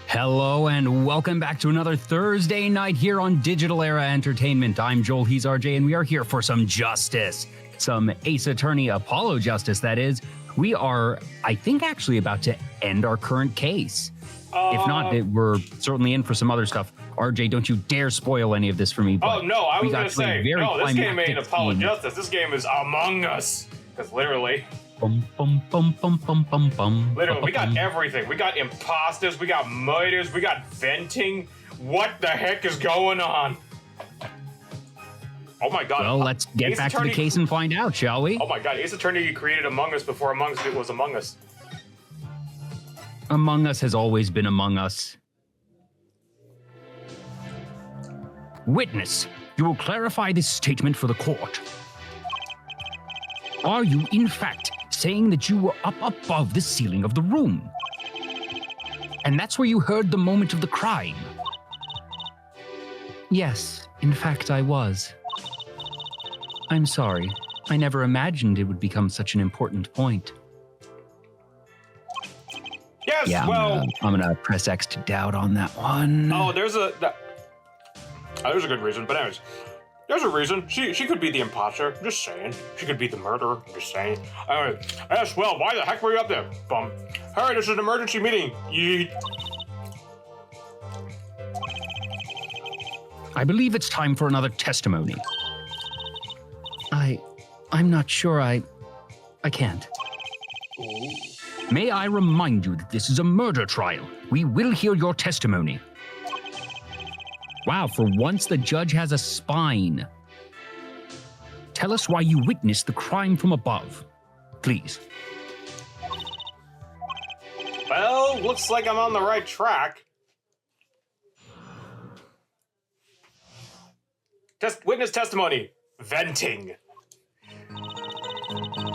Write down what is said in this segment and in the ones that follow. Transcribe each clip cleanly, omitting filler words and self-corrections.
Hello and welcome back to another Thursday night here on Digital Era Entertainment. I'm Joel, he's RJ, and we are here for some justice. Some Ace Attorney Apollo justice, that is. We are, I think, actually about to end our current case. If not, we're certainly in for some other stuff. RJ, don't you dare spoil any of this for me. Oh, no, I was going to say, no, this game ain't Apollo Justice. This game is Among Us. Because literally... Literally, we got everything. We got imposters, we got murders, we got venting. What the heck is going on? Oh my god. Well, let's get back to the case and find out, shall we? Oh my god, Ace Attorney created Among Us before Among Us was Among Us. Among Us has always been Among Us. Witness, you will clarify this statement for the court. Are you, in fact, saying that you were up above the ceiling of the room? And that's where you heard the moment of the crime? Yes, in fact, I was. I'm sorry. I never imagined it would become such an important point. Yes, yeah, well... I'm gonna press X to doubt on that one. Oh, there's a good reason, but anyways. There's a reason. She could be the imposter. I'm just saying. She could be the murderer. I'm just saying. Anyway, yes, well, why the heck were you up there? Bum. Hurry, this is an emergency meeting. Yeet. I believe it's time for another testimony. I'm not sure I can't. Ooh. May I remind you that this is a murder trial. We will hear your testimony. Wow, for once the judge has a spine. Tell us why you witnessed the crime from above, please. Well, looks like I'm on the right track. Witness testimony. Venting.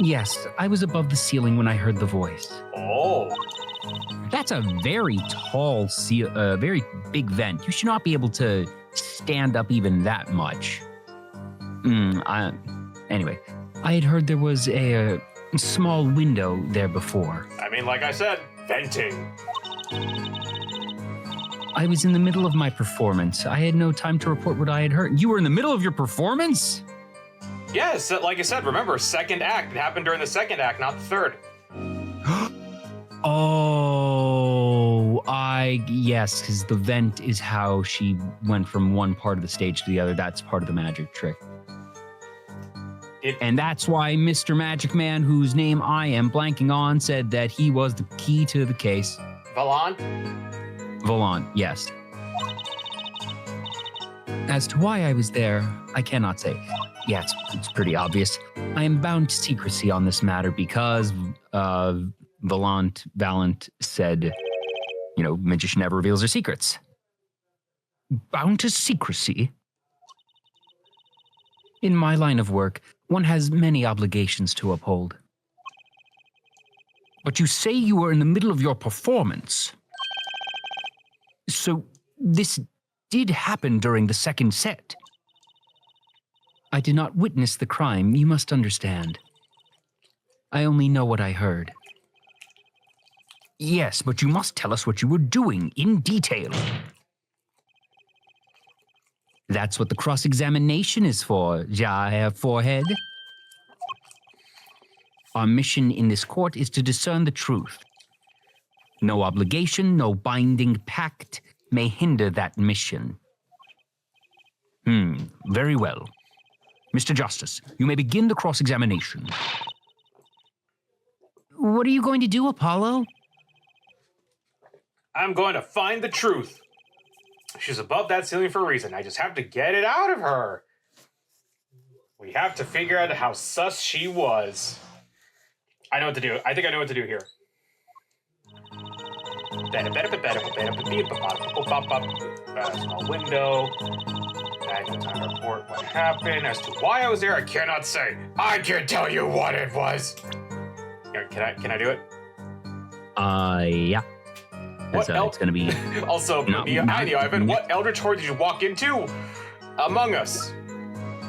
Yes, I was above the ceiling when I heard the voice. Oh. That's a very tall, very big vent. You should not be able to stand up even that much. Anyway, I had heard there was a small window there before. I mean, like I said, venting. I was in the middle of my performance. I had no time to report what I had heard. You were in the middle of your performance? Yes, like I said, remember, second act. It happened during the second act, not the third. Oh, yes, because the vent is how she went from one part of the stage to the other. That's part of the magic trick. And that's why Mr. Magic Man, whose name I am blanking on, said that he was the key to the case. Valant? Valant, yes. As to why I was there, I cannot say. Yeah, it's pretty obvious. I am bound to secrecy on this matter because Valant said, magician never reveals her secrets. Bound to secrecy? In my line of work, one has many obligations to uphold. But you say you were in the middle of your performance. So this did happen during the second set. I did not witness the crime, you must understand. I only know what I heard. Yes, but you must tell us what you were doing in detail. That's what the cross-examination is for, forehead. Our mission in this court is to discern the truth. No obligation, no binding pact may hinder that mission. Very well. Mr. Justice, you may begin the cross-examination. What are you going to do, Apollo? I'm going to find the truth. She's above that ceiling for a reason. I just have to get it out of her. We have to figure out how sus she was. I know what to do. I think I know what to do here. Small window. I can time to report what happened. As to why I was there, I cannot say. I can't tell you what it was. Here, can I do it? Yeah. It's gonna be. Also, Ivan, what Eldritch Horde did you walk into? Among Us.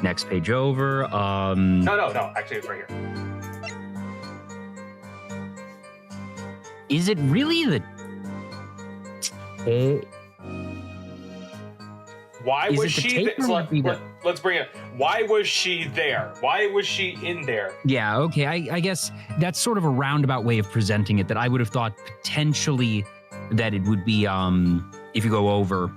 Next page over. No. Actually, it's right here. Is it really the Why Is was it the she tape there? or would it be Let's bring it. Why was she there? Why was she in there? Yeah, okay. I guess that's sort of a roundabout way of presenting it, that I would have thought potentially that it would be, if you go over,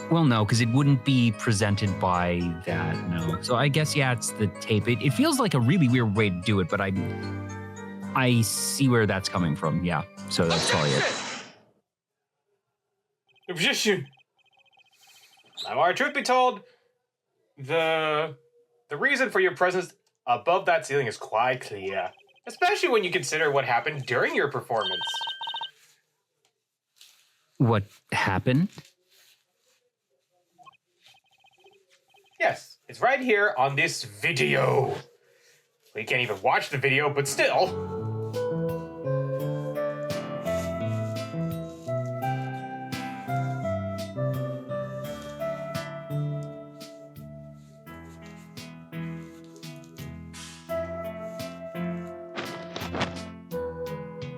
well, no, because it wouldn't be presented by that, no. So I guess, yeah, it's the tape. It feels like a really weird way to do it, but I see where that's coming from, yeah. So that's probably it. Objection. Now, truth be told, the reason for your presence above that ceiling is quite clear, especially when you consider what happened during your performance. What happened? Yes, it's right here on this video. We can't even watch the video, but still.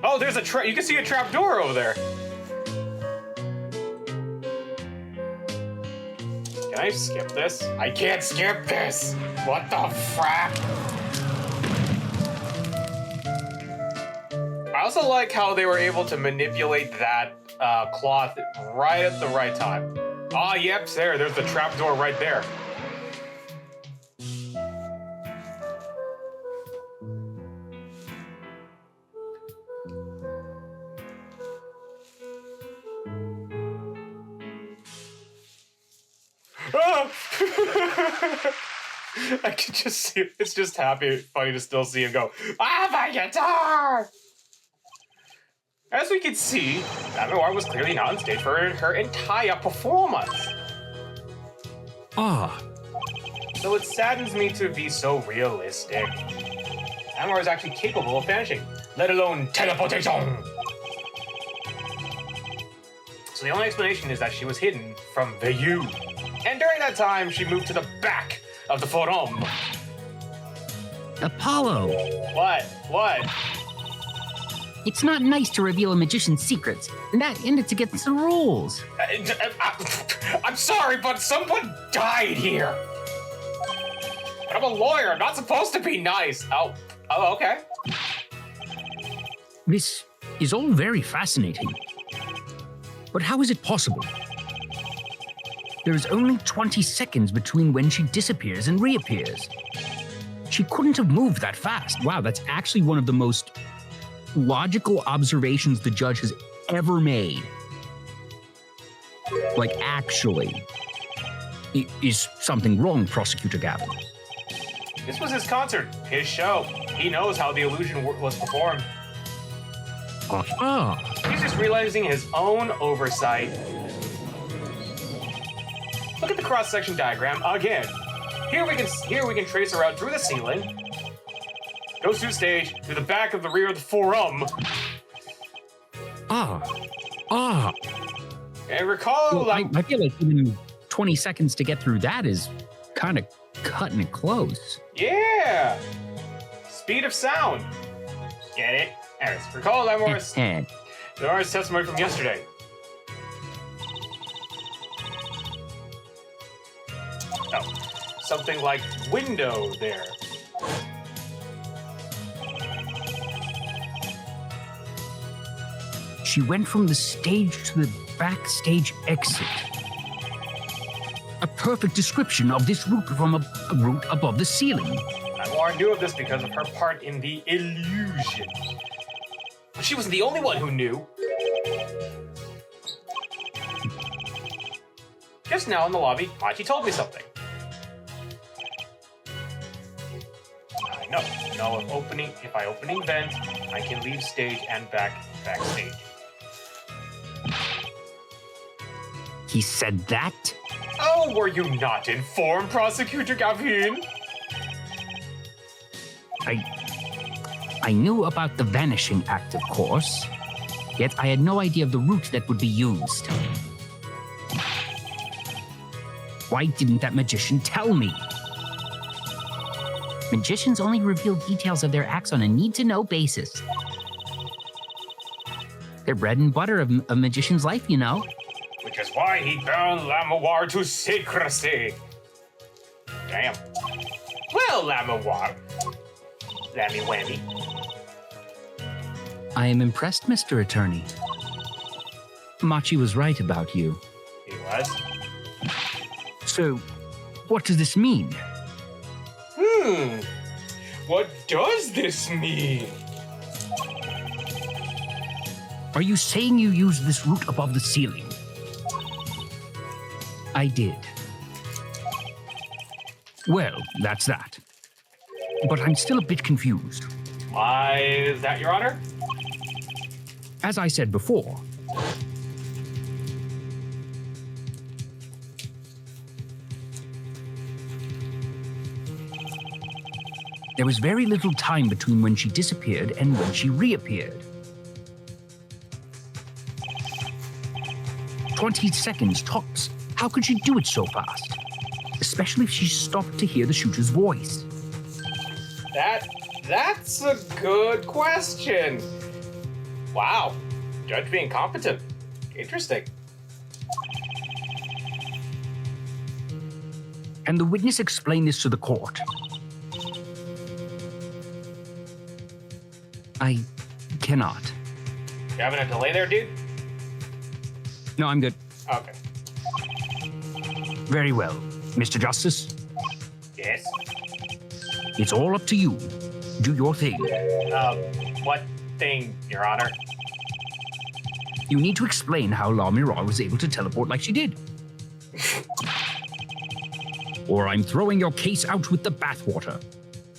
Oh, there's a trap. You can see a trap door over there. Can I skip this? I can't skip this. What the frack? I also like how they were able to manipulate that cloth right at the right time. Ah, yep, there's the trap door right there. I can just see it. It's just funny to still see him go, my guitar! As we can see, Amor was clearly not on stage for her entire performance. So it saddens me to be so realistic. Amor is actually capable of vanishing, let alone teleportation. So the only explanation is that she was hidden from view. And during that time, she moved to the back of the forum. Apollo! What? It's not nice to reveal a magician's secrets, and it's against the rules. I'm sorry, but someone died here. But I'm a lawyer. I'm not supposed to be nice. Oh, okay. This is all very fascinating. But how is it possible? There is only 20 seconds between when she disappears and reappears. She couldn't have moved that fast. Wow, that's actually one of the most logical observations the judge has ever made. Like, actually. Is something wrong, Prosecutor Gavin? This was his concert, his show. He knows how the illusion was performed. He's just realizing his own oversight. Look at the cross-section diagram again. Here we can trace her out through the ceiling, goes through stage, through the back of the rear of the forum. And recall, well, I feel like even 20 seconds to get through that is kind of cutting it close. Yeah. Speed of sound. Get it? Anyways, recall Amor's testimony from yesterday. Oh, something like window there. She went from the stage to the backstage exit. A perfect description of this route from a route above the ceiling. Amor knew of this because of her part in the illusion. But she wasn't the only one who knew. Just now in the lobby, Machi told me something. I know. If I opening vent, I can leave stage and backstage. He said that? Oh, were you not informed, Prosecutor Gavin? I knew about the vanishing act, of course. Yet I had no idea of the route that would be used. Why didn't that magician tell me? Magicians only reveal details of their acts on a need-to-know basis. They're bread and butter of a magician's life, you know. Which is why he bound Lamoir to secrecy. Damn. Well, Lamoir. Lammy whammy. I am impressed, Mr. Attorney. Machi was right about you. He was? So, what does this mean? What does this mean? Are you saying you used this route above the ceiling? I did. Well, that's that. But I'm still a bit confused. Why is that, Your Honor? As I said before, there was very little time between when she disappeared and when she reappeared. 20 seconds tops. How could she do it so fast? Especially if she stopped to hear the shooter's voice. That's a good question. Wow. Judge being competent. Interesting. And the witness explained this to the court. I cannot. You having a delay there, dude? No, I'm good. Okay. Very well. Mr. Justice, Yes? it's all up to you. Do your thing. What thing, Your Honor? You need to explain how La Mirage was able to teleport like she did. Or I'm throwing your case out with the bathwater.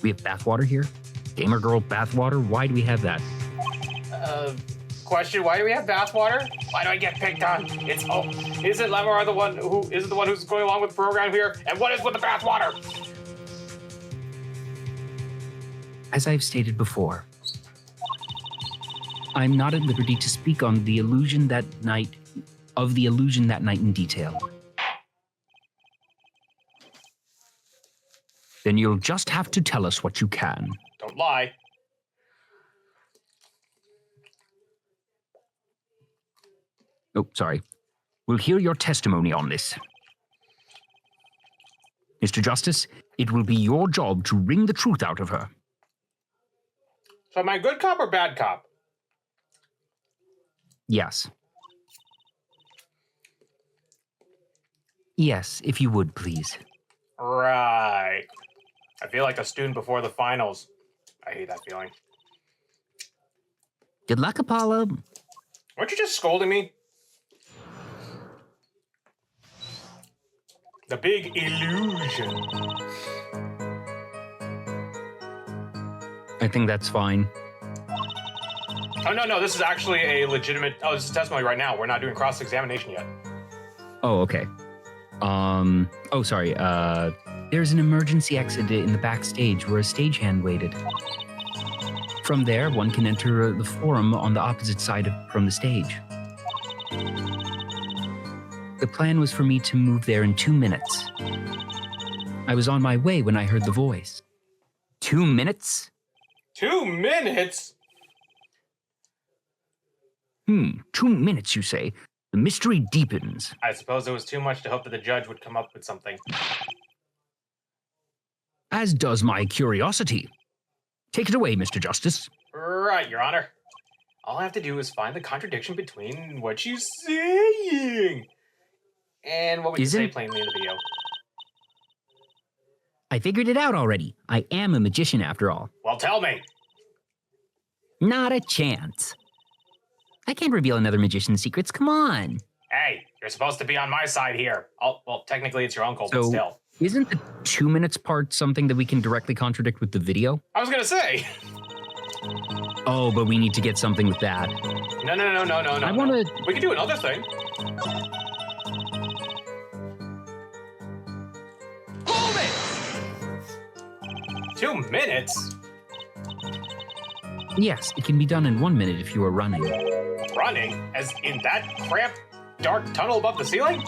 We have bathwater here? Gamer girl bathwater? Why do we have that? Question, why do we have bathwater? Why do I get picked on? Isn't Lamar the one who's going along with the program here? And what is with the bathwater? As I've stated before, I'm not at liberty to speak on the illusion that night in detail. Then you'll just have to tell us what you can. Don't lie. Oh, sorry. We'll hear your testimony on this. Mr. Justice, it will be your job to wring the truth out of her. So am I good cop or bad cop? Yes. Yes, if you would, please. Right. I feel like a student before the finals. I hate that feeling. Good luck, Apollo. Weren't you just scolding me? The big illusion. I think that's fine. Oh, no, this is actually a legitimate... Oh, this is testimony right now. We're not doing cross-examination yet. Oh, okay. Oh, sorry. There's an emergency exit in the backstage where a stagehand waited. From there, one can enter the forum on the opposite side from the stage. The plan was for me to move there in 2 minutes. I was on my way when I heard the voice. 2 minutes? 2 minutes? 2 minutes, you say? The mystery deepens. I suppose it was too much to hope that the judge would come up with something. As does my curiosity. Take it away, Mr. Justice. Right, Your Honor. All I have to do is find the contradiction between what she's saying and what we can say plainly in the video. I figured it out already. I am a magician after all. Well, tell me. Not a chance. I can't reveal another magician's secrets. Come on. Hey, you're supposed to be on my side here. Oh, well, technically it's your uncle, but still. Isn't the 2 minutes part something that we can directly contradict with the video? I was gonna say. Oh, but we need to get something with that. No. I want to... We can do another thing. Hold it! 2 minutes? Yes, it can be done in 1 minute if you are running. Running? As in that cramped, dark tunnel above the ceiling?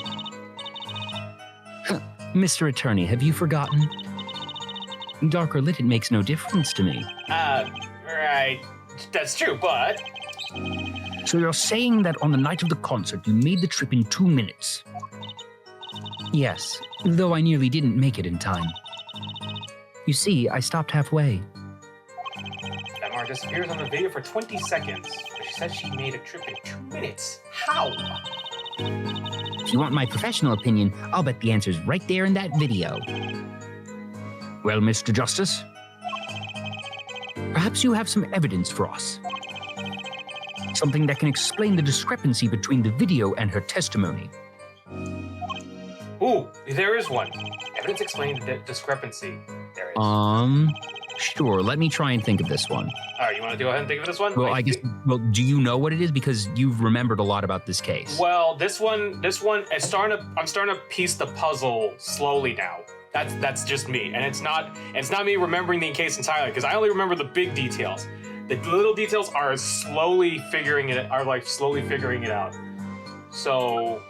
Mr. Attorney, have you forgotten? Dark or lit, it makes no difference to me. Right. That's true, but... So you're saying that on the night of the concert, you made the trip in 2 minutes? Yes, though I nearly didn't make it in time. You see, I stopped halfway. Lamar disappears on the video for 20 seconds, but she says she made a trip in 2 minutes. How? If you want my professional opinion, I'll bet the answer's right there in that video. Well, Mr. Justice, perhaps you have some evidence for us. Something that can explain the discrepancy between the video and her testimony. Ooh, there is one. Evidence explaining the discrepancy. There is. Sure. Let me try and think of this one. All right, you want to go ahead and think of this one? Well, Well, do you know what it is? Because you've remembered a lot about this case. Well, this one, I'm starting to piece the puzzle slowly now. That's just me, and it's not me remembering the case entirely because I only remember the big details. The little details are slowly figuring it out. So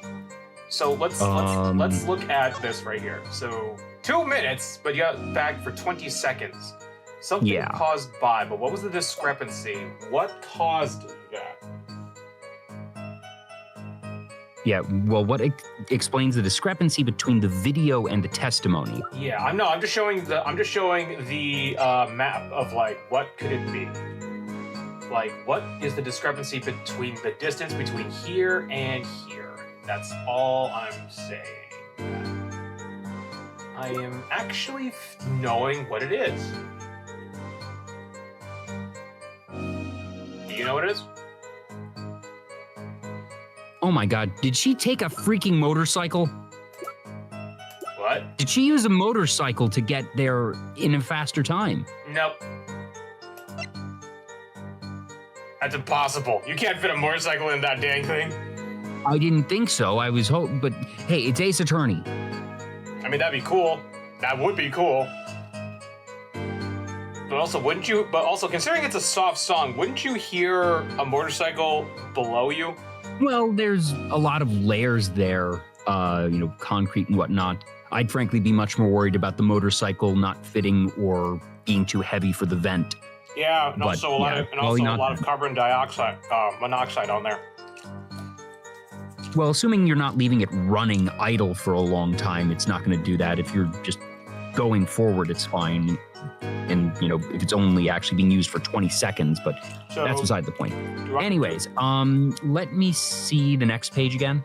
let's look at this right here. So 2 minutes, but you got back for 20 seconds. Something caused by, but what was the discrepancy? What caused that? Yeah, well, what explains the discrepancy between the video and the testimony? Yeah, I'm just showing the map of like what could it be? Like what is the discrepancy between the distance between here and here? That's all I'm saying. I am actually knowing what it is. Do you know what it is? Oh my god, did she take a freaking motorcycle? What? Did she use a motorcycle to get there in a faster time? Nope. That's impossible. You can't fit a motorcycle in that dang thing. I didn't think so. I was hoping, but hey, it's Ace Attorney. I mean, that'd be cool. That would be cool. But also, considering it's a soft song, wouldn't you hear a motorcycle below you? Well, there's a lot of layers there, concrete and whatnot. I'd frankly be much more worried about the motorcycle not fitting or being too heavy for the vent. Yeah, and also a lot of carbon dioxide, monoxide on there. Well, assuming you're not leaving it running idle for a long time, it's not going to do that. If you're just going forward, it's fine. And, if it's only actually being used for 20 seconds, but that's beside the point. Anyways, let me see the next page again.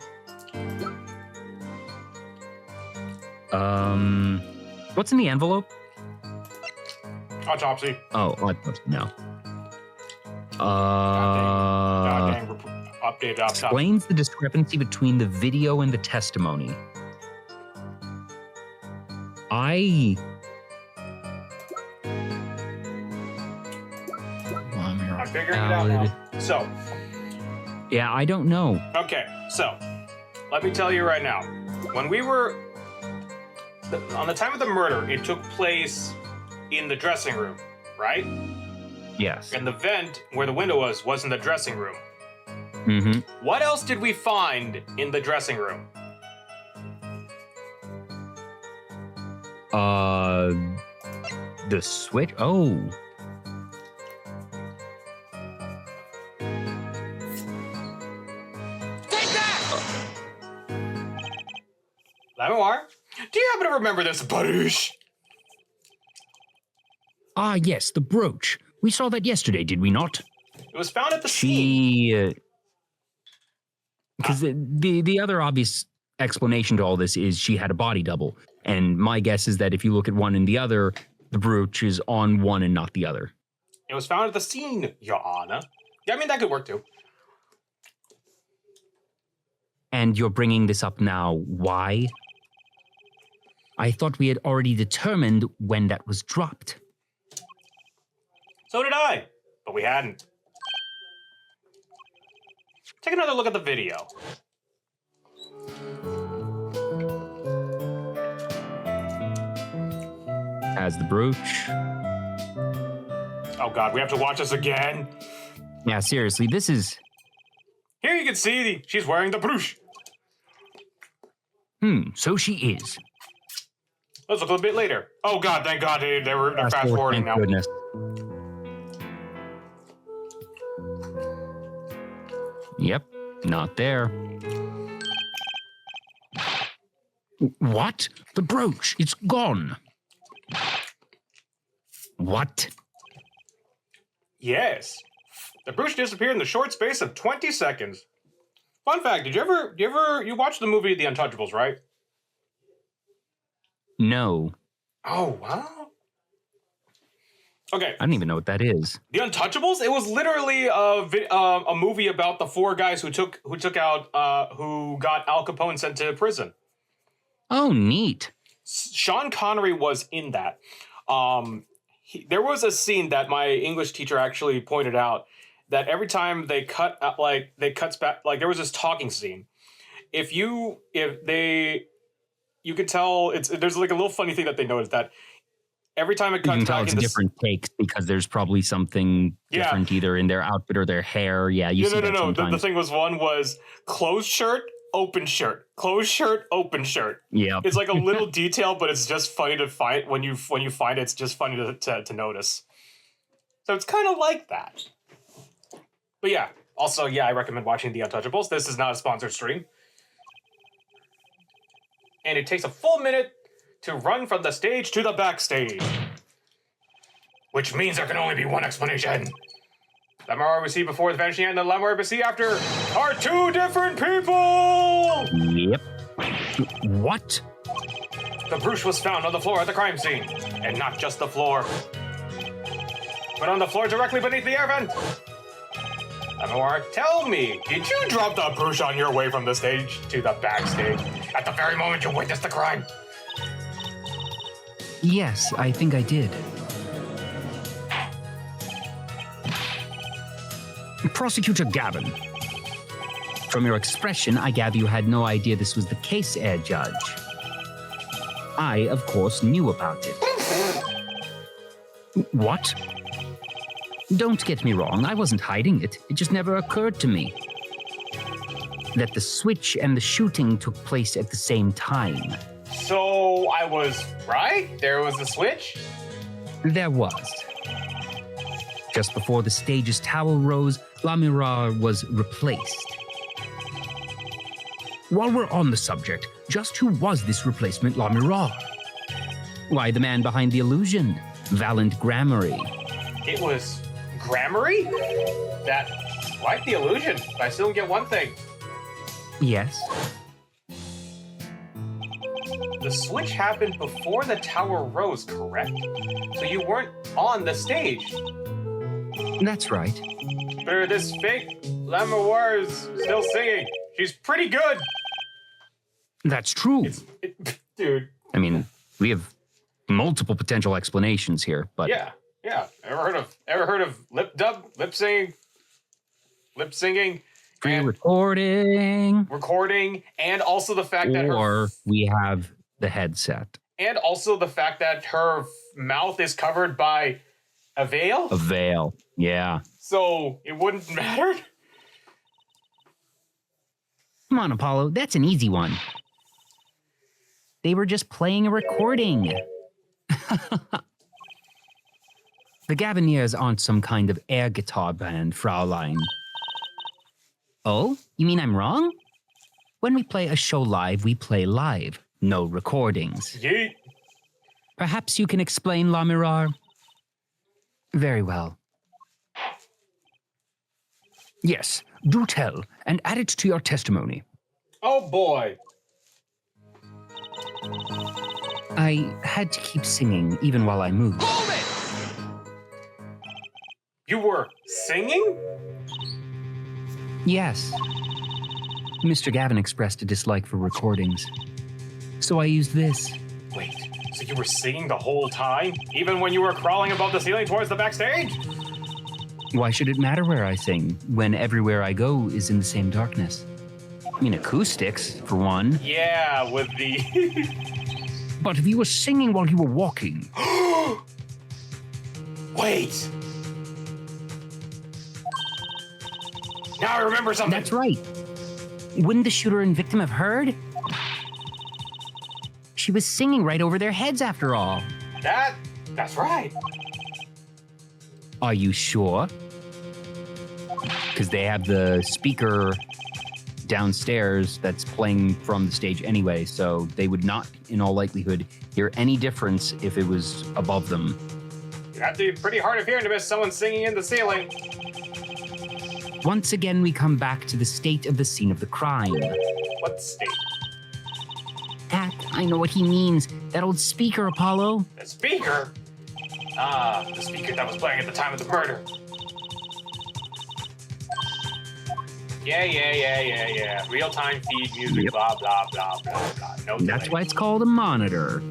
What's in the envelope? Autopsy. Oh, no. God dang, updated autopsy. Explains the discrepancy between the video and the testimony. I'm figuring it out now. So. Yeah, I don't know. Okay, so let me tell you right now. When we were on the time of the murder, it took place in the dressing room, right? Yes. And the vent where the window was in the dressing room. Mm-hmm. What else did we find in the dressing room? The switch? Oh. Take that! Lamar, do you happen to remember this, Baruch? Ah, yes, the brooch. We saw that yesterday, did we not? It was found at the scene. Because the other obvious explanation to all this is she had a body double. And my guess is that if you look at one and the other, the brooch is on one and not the other. It was found at the scene, Your Honor. Yeah, I mean, that could work too. And you're bringing this up now. Why? I thought we had already determined when that was dropped. So did I, but we hadn't. Take another look at the video. Has the brooch. Oh God, we have to watch this again. Yeah, seriously, this is... Here you can see she's wearing the brooch. So she is. Let's look a bit later. Oh God, thank God they're fast forwarding now. Goodness. Yep, not there. What? The brooch, it's gone. What? Yes. The brooch disappeared in the short space of 20 seconds. Fun fact, you watched the movie The Untouchables, right? No. Oh, wow. Okay. I don't even know what that is. The Untouchables? It was literally a movie about the four guys who got Al Capone sent to prison. Oh, neat. Sean Connery was in that. There was a scene that my English teacher actually pointed out that every time they cuts back, like there was this talking scene. You could tell there's like a little funny thing that they noticed that every time it cuts you can tell back it's different takes because there's probably something different either in their outfit or their hair. Yeah, you see that sometimes. The thing was closed shirt, open shirt, closed shirt, open shirt. Yeah, it's like a little detail, but it's just funny to find when you find it. It's just funny to notice. So it's kind of like that. But yeah, also I recommend watching The Untouchables. This is not a sponsored stream, and it takes a full minute to run from the stage to the backstage, which means there can only be one explanation. The Lamar we see before the Vanishing and the Lamar we see after are two different people! Yep. What? The brooch was found on the floor at the crime scene, and not just the floor, but on the floor directly beneath the air vent. Lamar, tell me, did you drop the brooch on your way from the stage to the backstage at the very moment you witnessed the crime? Yes, I think I did. Prosecutor Gavin, from your expression, I gather you had no idea this was the case, Judge. I, of course, knew about it. What? Don't get me wrong, I wasn't hiding it. It just never occurred to me that the switch and the shooting took place at the same time. So I was right? There was a switch? There was. Just before the stage's tower rose, La Mirage was replaced. While we're on the subject, just who was this replacement La Mirage? Why, the man behind the illusion, Valant Gramarye. It was Gramarye? That, like the illusion, but I still don't get one thing. Yes? The switch happened before the tower rose, correct? So you weren't on the stage. That's right. But this fake Lamar is still singing. She's pretty good. That's true. Dude. I mean, we have multiple potential explanations here, but yeah. Ever heard of lip singing, recording, and also the fact that we have the headset, and also the fact that her mouth is covered by a veil. A veil, yeah. So it wouldn't matter. Come on, Apollo, that's an easy one. They were just playing a recording. The Gaviniers aren't some kind of air guitar band, Fraulein. Oh, you mean I'm wrong? When we play a show live, we play live, no recordings. Yeet. Perhaps you can explain, La Mirage? Very well. Yes, do tell, and add it to your testimony. Oh boy. I had to keep singing even while I moved. Hold it! You were singing? Yes. Mr. Gavin expressed a dislike for recordings, so I used this. Wait, so you were singing the whole time? Even when you were crawling above the ceiling towards the backstage? Why should it matter where I sing, when everywhere I go is in the same darkness? I mean, acoustics, for one. Yeah, with the... But if you were singing while you were walking... Wait! Now I remember something! That's right. Wouldn't the shooter and victim have heard? She was singing right over their heads after all. That's right. Are you sure? because they have the speaker downstairs that's playing from the stage anyway, so they would not, in all likelihood, hear any difference if it was above them. You have to be pretty hard of hearing to miss someone singing in the ceiling. Once again, we come back to the state of the scene of the crime. What state? That, I know what he means. That old speaker, Apollo. The speaker? Ah, the speaker that was playing at the time of the murder. Yeah. Real-time feed music, blah, blah, blah, blah, blah. No That's delay. why it's called a monitor.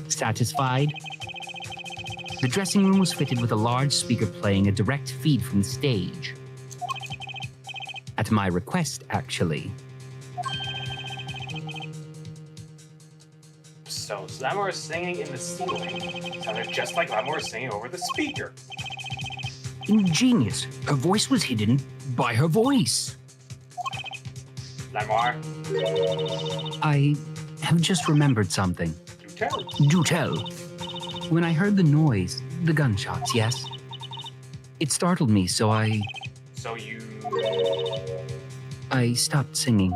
Satisfied? The dressing room was fitted with a large speaker playing a direct feed from the stage. At my request, actually. So Lamar singing in the ceiling sounded just like Lamar singing over the speaker. Ingenious. Her voice was hidden by her voice. Lamar, I have just remembered something. do tell. Do tell. When I heard the noise, the gunshots, yes? It startled me, so I stopped singing.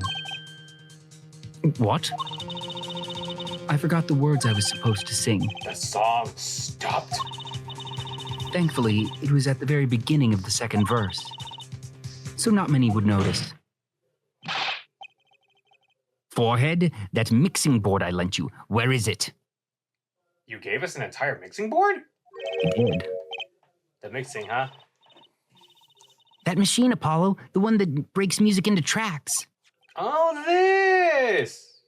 What? I forgot the words I was supposed to sing. The song stopped. Thankfully, it was at the very beginning of the second verse, so not many would notice. Forehead, that mixing board I lent you, where is it? You gave us an entire mixing board? I did. The mixing, huh? That machine, Apollo, the one that breaks music into tracks. Oh, this!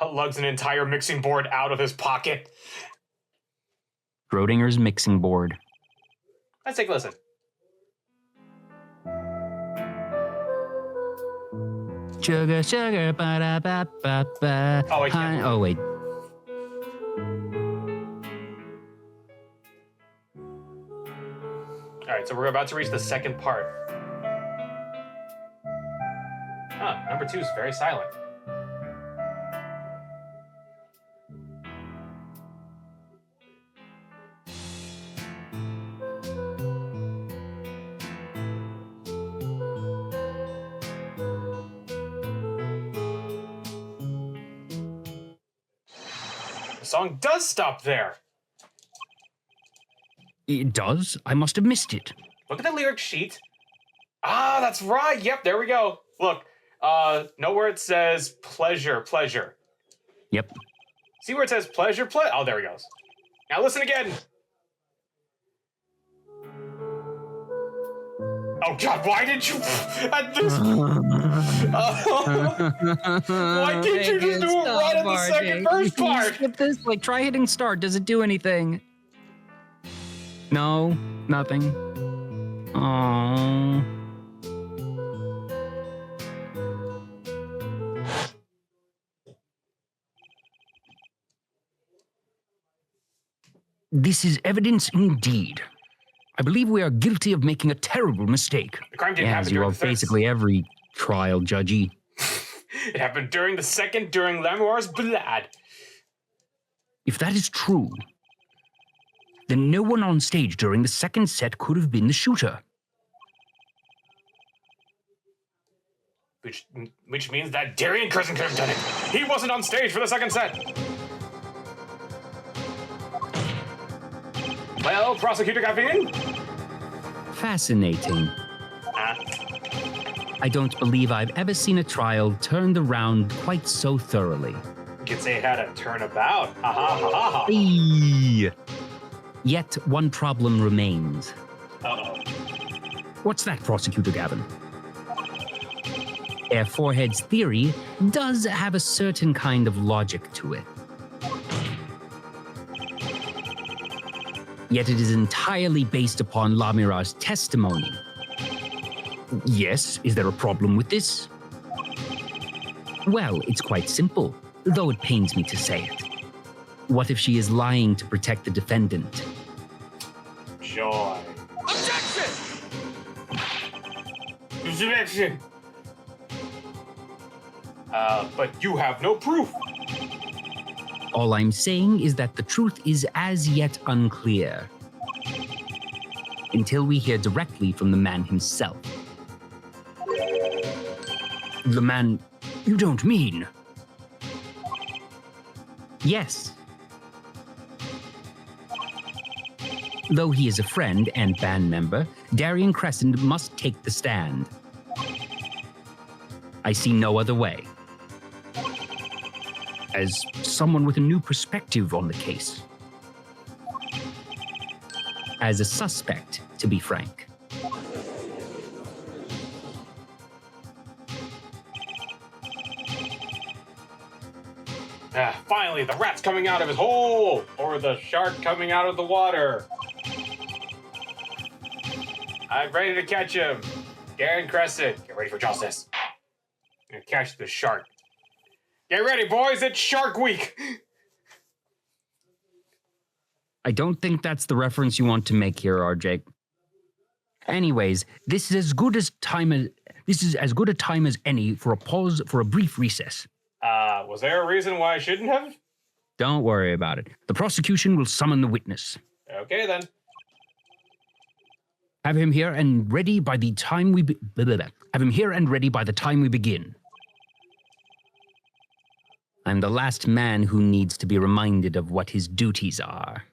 Lugs an entire mixing board out of his pocket. Schrodinger's mixing board. Let's take a listen. Sugar, sugar, ba-da-ba-ba-ba. Oh, I can't. Oh, wait. All right, so we're about to reach the second part. Number 2 is very silent. The song does stop there. It does? I must have missed it. Look at the lyric sheet. Ah, that's right. Yep, there we go. Look, know where it says pleasure. Yep. See where it says pleasure? Oh, there he goes. Now listen again. Oh God, why did you at this? Why didn't you just do it right at the second verse part? Skip this. Like, try hitting start. Does it do anything? No, nothing. Oh. This is evidence indeed. I believe we are guilty of making a terrible mistake. The crime didn't happen as you during are the third. basically every trial, judgy. It happened during the second, during Lamoir's blood. If that is true, then no one on stage during the second set could have been the shooter. Which means that Darian Curzon could have done it. He wasn't on stage for the second set. Well, Prosecutor Gavin? Fascinating. I don't believe I've ever seen a trial turned around quite so thoroughly. You could say it had a turnabout. Ha ha ha ha ha. Eee. Yet one problem remains. Uh-oh. What's that, Prosecutor Gavin? Air Forehead's theory does have a certain kind of logic to it. Yet it is entirely based upon Lamira's testimony. Yes, is there a problem with this? Well, it's quite simple, though it pains me to say it. What if she is lying to protect the defendant? Joy. Objection! Objection! But you have no proof. All I'm saying is that the truth is as yet unclear. Until we hear directly from the man himself. The man you don't mean. Yes. Though he is a friend and band member, Darian Crescent must take the stand. I see no other way. As someone with a new perspective on the case. As a suspect, to be frank. Finally, the rat's coming out of his hole! Or the shark coming out of the water. I'm ready to catch him. Darren Crescent, get ready for justice. I'm gonna catch the shark. Get ready, boys, it's Shark Week! I don't think that's the reference you want to make here, RJ. Anyways, this is as good a time as any for a pause for a brief recess. Was there a reason why I shouldn't have? Don't worry about it. The prosecution will summon the witness. Okay, then. Have him here and ready by the time we begin. I'm the last man who needs to be reminded of what his duties are.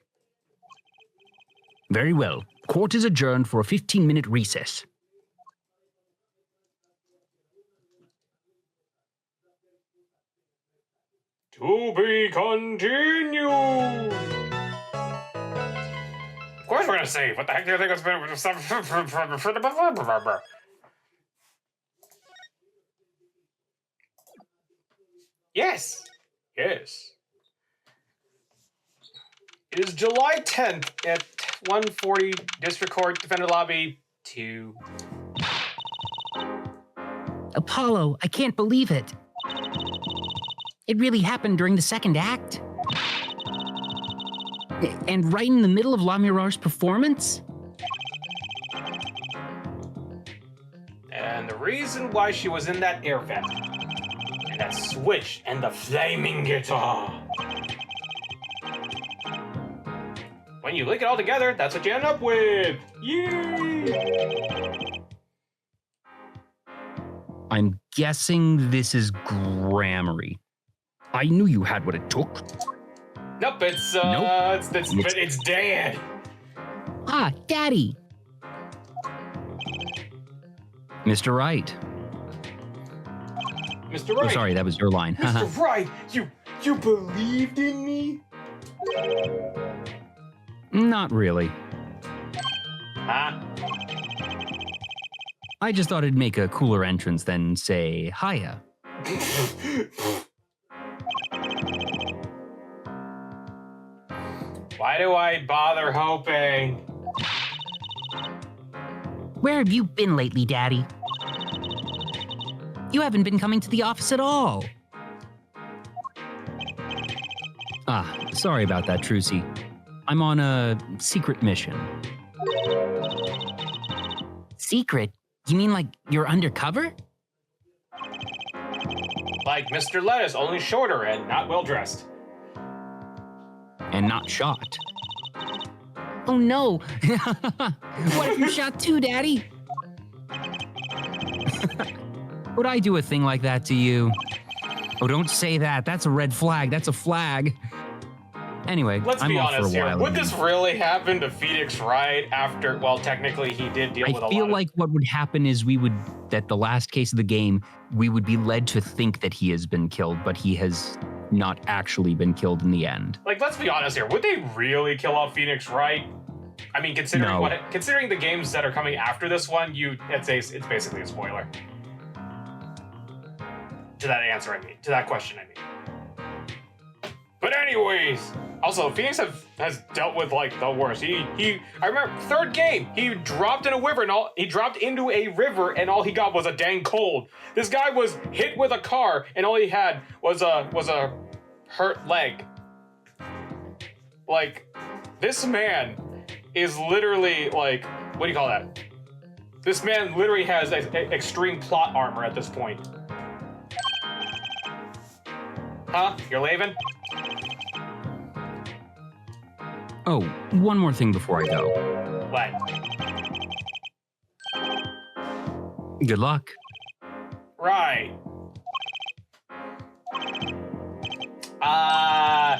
Very well. Court is adjourned for a 15-minute recess. To be continued. Of course we're gonna save. What the heck do you think it's been? Yes. Yes. It is July 10th at 140 District Court, Defender Lobby 2. Apollo, I can't believe it. It really happened during the second act? And right in the middle of La Mirage's performance? And the reason why she was in that air vent, and that switch, and the flaming guitar. When you link it all together, that's what you end up with. Yay! I'm guessing this is Grammary. I knew you had what it took. Nope, it's Dad. Ah, Daddy. Mr. Wright. Mr. Wright. Oh, sorry, that was your line. Mr. Wright, you believed in me? Not really. Huh? I just thought it'd make a cooler entrance than say hiya. Why do I bother hoping? Where have you been lately, Daddy? You haven't been coming to the office at all. Ah, sorry about that, Trucy. I'm on a secret mission. Secret? You mean like you're undercover? Like Mr. Lettuce, only shorter and not well dressed. And not shot. Oh no! What if you're shot too, Daddy? Would I do a thing like that to you? Oh, don't say that. That's a red flag. That's a flag. Anyway, Let's I'm be off honest for a while. here. Would this really happen to Phoenix Wright after? Well, technically, he did deal with a lot. I feel like what would happen is at the last case of the game, we would be led to think that he has been killed, but he has not actually been killed in the end. Like, let's be honest here. Would they really kill off Phoenix Wright? I mean, considering No. considering the games that are coming after this one, it's basically a spoiler. To that question, I mean. But anyways, also Phoenix has dealt with like the worst. I remember third game, he dropped in a river and all he got was a dang cold. This guy was hit with a car and all he had was a hurt leg. Like, this man is literally like, what do you call that? This man literally has extreme plot armor at this point. Huh? You're leaving? Oh, one more thing before I go. What? Good luck. Right.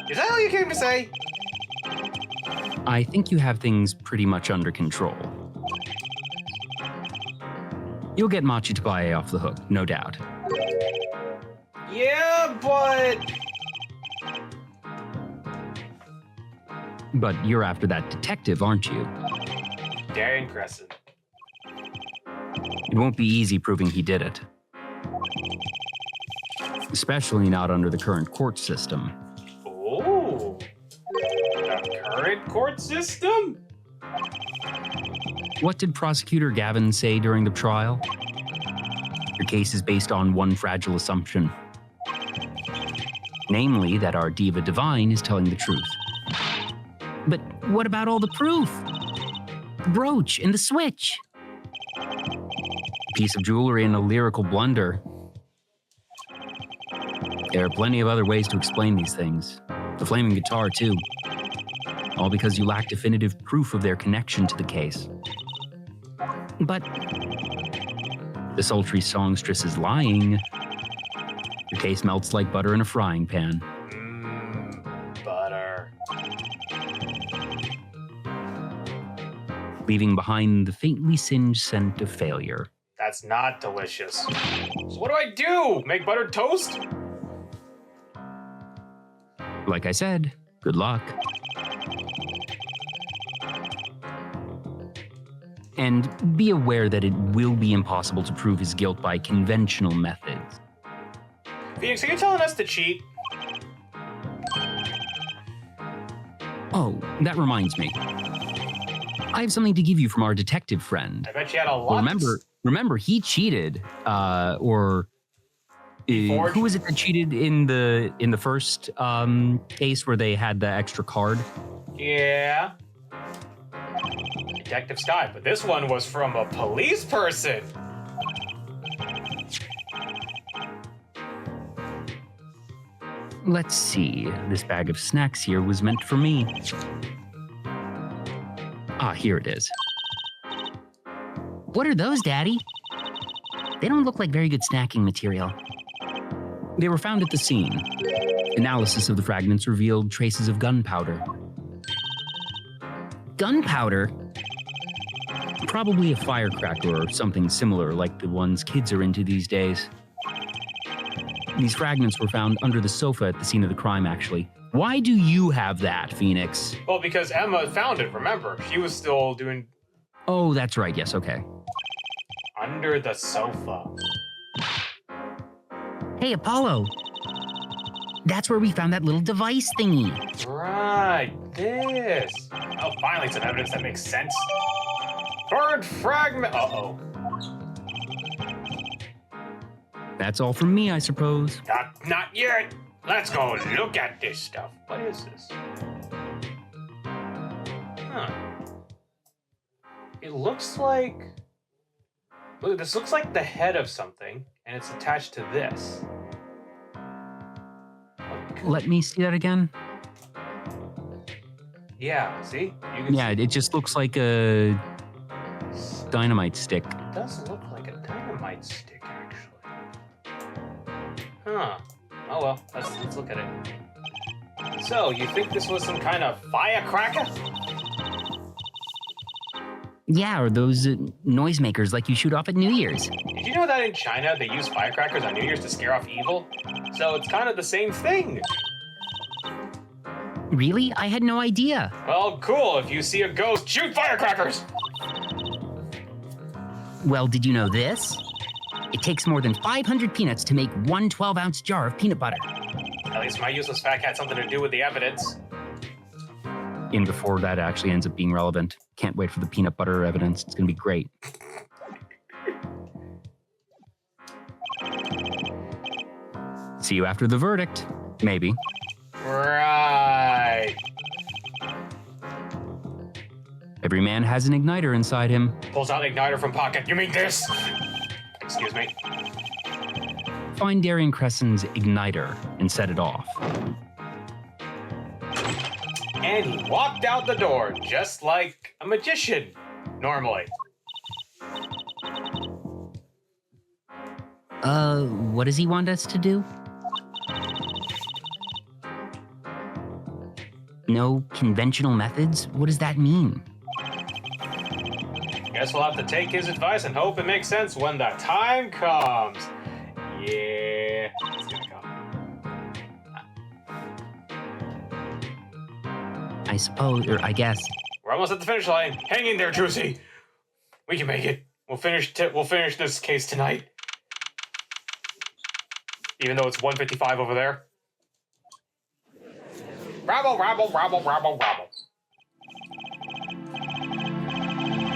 Is that all you came to say? I think you have things pretty much under control. You'll get Machi to buy off the hook, no doubt. Yeah, but... But you're after that detective, aren't you? Darian Crescent. It won't be easy proving he did it. Especially not under the current court system. Ooh. The current court system? What did Prosecutor Gavin say during the trial? Your case is based on one fragile assumption. Namely, that our Diva Divine is telling the truth. But what about all the proof? The brooch and the switch. A piece of jewelry and a lyrical blunder. There are plenty of other ways to explain these things. The flaming guitar, too. All because you lack definitive proof of their connection to the case. But the sultry songstress is lying. Your case melts like butter in a frying pan. Butter. Leaving behind the faintly singed scent of failure. That's not delicious. So what do? Make buttered toast? Like I said, good luck. And be aware that it will be impossible to prove his guilt by conventional methods. Phoenix, are you telling us to cheat? Oh, that reminds me. I have something to give you from our detective friend. I bet you had a lot. Remember, he cheated. Who was it that cheated in the first case where they had the extra card? Yeah. Detective Sky, but this one was from a police person. Let's see. This bag of snacks here was meant for me. Ah, here it is. What are those, Daddy? They don't look like very good snacking material. They were found at the scene. Analysis of the fragments revealed traces of gunpowder. Gunpowder? Probably a firecracker or something similar like the ones kids are into these days. These fragments were found under the sofa at the scene of the crime, actually. Why do you have that, Phoenix? Well, because Emma found it, remember? She was still doing... Oh, that's right, yes, okay. Under the sofa. Hey, Apollo. That's where we found that little device thingy. Right, this. Oh, finally some evidence that makes sense. Third fragment. Uh-oh. That's all from me, I suppose. Not yet. Let's go look at this stuff. What is this? Huh. It looks like... Look, this looks like the head of something, and it's attached to this. Let me see that again. Yeah, see? You can Yeah, it just looks like a dynamite stick. It does look like a dynamite stick, actually. Huh. Oh well, let's look at it. So, you think this was some kind of firecracker? Yeah, or those noisemakers like you shoot off at New Year's. Did you know that in China they use firecrackers on New Year's to scare off evil? So it's kind of the same thing. Really? I had no idea. Well, cool. If you see a ghost, shoot firecrackers! Well, did you know this? It takes more than 500 peanuts to make one 12-ounce jar of peanut butter. At least my useless fact had something to do with the evidence. In before that actually ends up being relevant. Can't wait for the peanut butter evidence. It's going to be great. See you after the verdict. Maybe. Right. Every man has an igniter inside him. Pulls out igniter from pocket. You mean this? Excuse me. Find Darian Crescent's igniter and set it off. And he walked out the door, just like a magician, normally. What does he want us to do? No conventional methods? What does that mean? Guess we'll have to take his advice and hope it makes sense when the time comes. Yeah, it's gonna come. I suppose, or I guess. We're almost at the finish line. Hang in there, Juicy. We can make it. We'll finish this case tonight. Even though it's 1:55 over there. Rabble, rabble, rabble, rabble, rabble.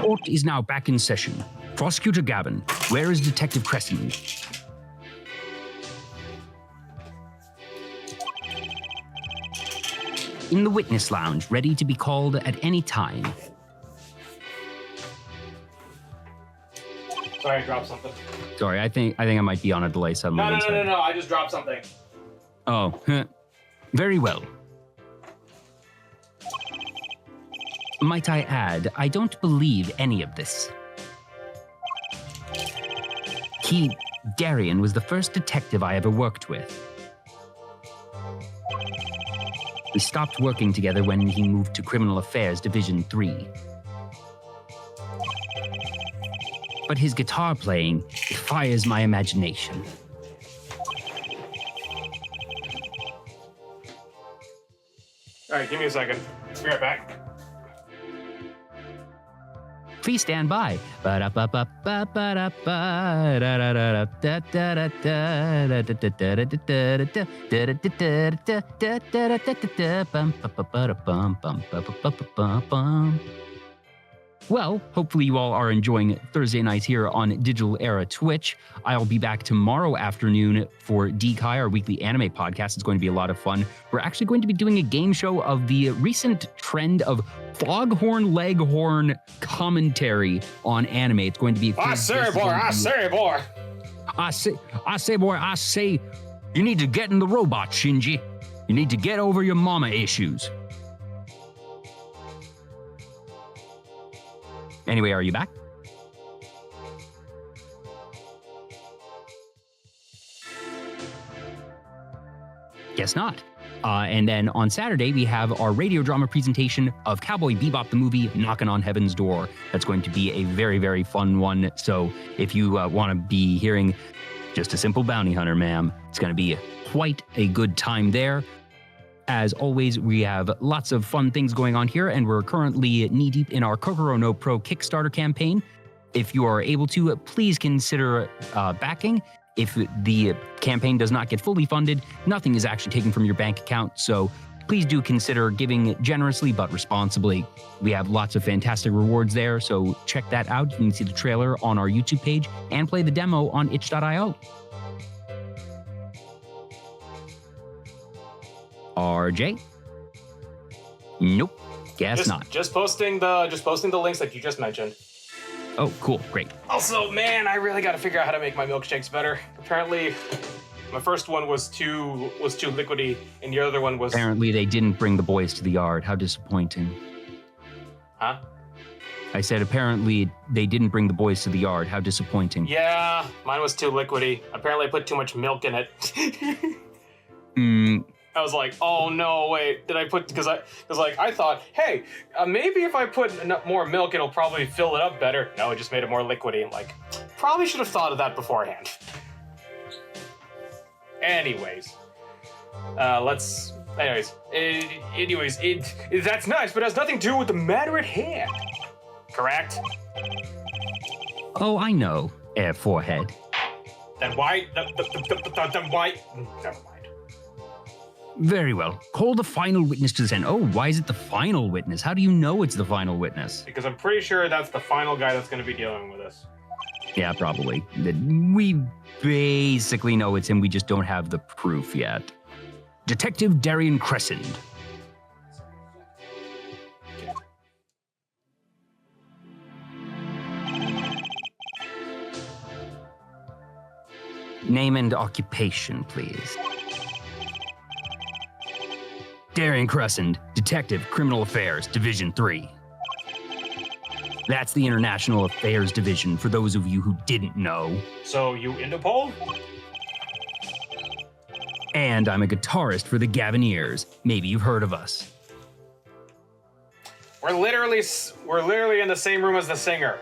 Court is now back in session. Prosecutor Gavin, where is Detective Crescent? In the witness lounge, ready to be called at any time. Sorry, I dropped something. Sorry, I think I might be on a delay suddenly. No. I just dropped something. Oh, very well. Might I add, I don't believe any of this. Darian was the first detective I ever worked with. We stopped working together when he moved to Criminal Affairs Division 3. But his guitar playing fires my imagination. All right, give me a second. Be right back. Please stand by. Well, hopefully you all are enjoying Thursday nights here on Digital Era Twitch. I'll be back tomorrow afternoon for DKai, our weekly anime podcast. It's going to be a lot of fun. We're actually going to be doing a game show of the recent trend of foghorn leghorn commentary on anime. It's going to be... I say, boy. I say, you need to get in the robot, Shinji. You need to get over your mama issues. Anyway, are you back? Guess not. And then on Saturday, we have our radio drama presentation of Cowboy Bebop the movie, Knocking on Heaven's Door. That's going to be a very, very fun one. So if you want to be hearing just a simple bounty hunter, ma'am, it's going to be quite a good time there. As always, we have lots of fun things going on here, and we're currently knee-deep in our Kokoro no Pro Kickstarter campaign. If you are able to, please consider backing. If the campaign does not get fully funded, nothing is actually taken from your bank account, so please do consider giving generously but responsibly. We have lots of fantastic rewards there, so check that out. You can see the trailer on our YouTube page and play the demo on itch.io. RJ? Nope. Guess not. Just posting the links that you just mentioned. Oh, cool. Great. Also, man, I really got to figure out how to make my milkshakes better. Apparently, my first one was too liquidy, and the other one was... Apparently, they didn't bring the boys to the yard. How disappointing. Huh? I said, apparently, they didn't bring the boys to the yard. How disappointing. Yeah, mine was too liquidy. Apparently, I put too much milk in it. I was like, oh no, wait, did I put, because I thought, hey, maybe if I put more milk, it'll probably fill it up better. No, it just made it more liquidy. I'm like, probably should have thought of that beforehand. Anyways, that's nice, but it has nothing to do with the matter at hand. Correct? Oh, I know, Air Forehead. Then why, then why, never mind. Very well. Call the final witness to the stand. Oh, why is it the final witness? How do you know it's the final witness? Because I'm pretty sure that's the final guy that's going to be dealing with us. Yeah, probably. We basically know it's him, we just don't have the proof yet. Detective Darian Crescent. Name and occupation, please. Darian Crescent, Detective, Criminal Affairs, Division 3. That's the International Affairs Division, for those of you who didn't know. So you Interpol? And I'm a guitarist for the Gavineers. Maybe you've heard of us. We're literally in the same room as the singer,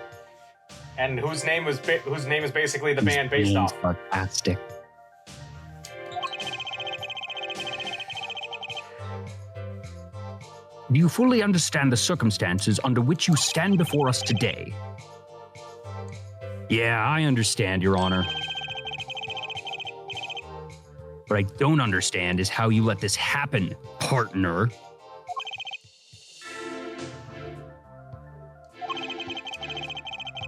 and whose name is basically the band based off. Sarcastic. Do you fully understand the circumstances under which you stand before us today? Yeah, I understand, Your Honor. What I don't understand is how you let this happen, partner.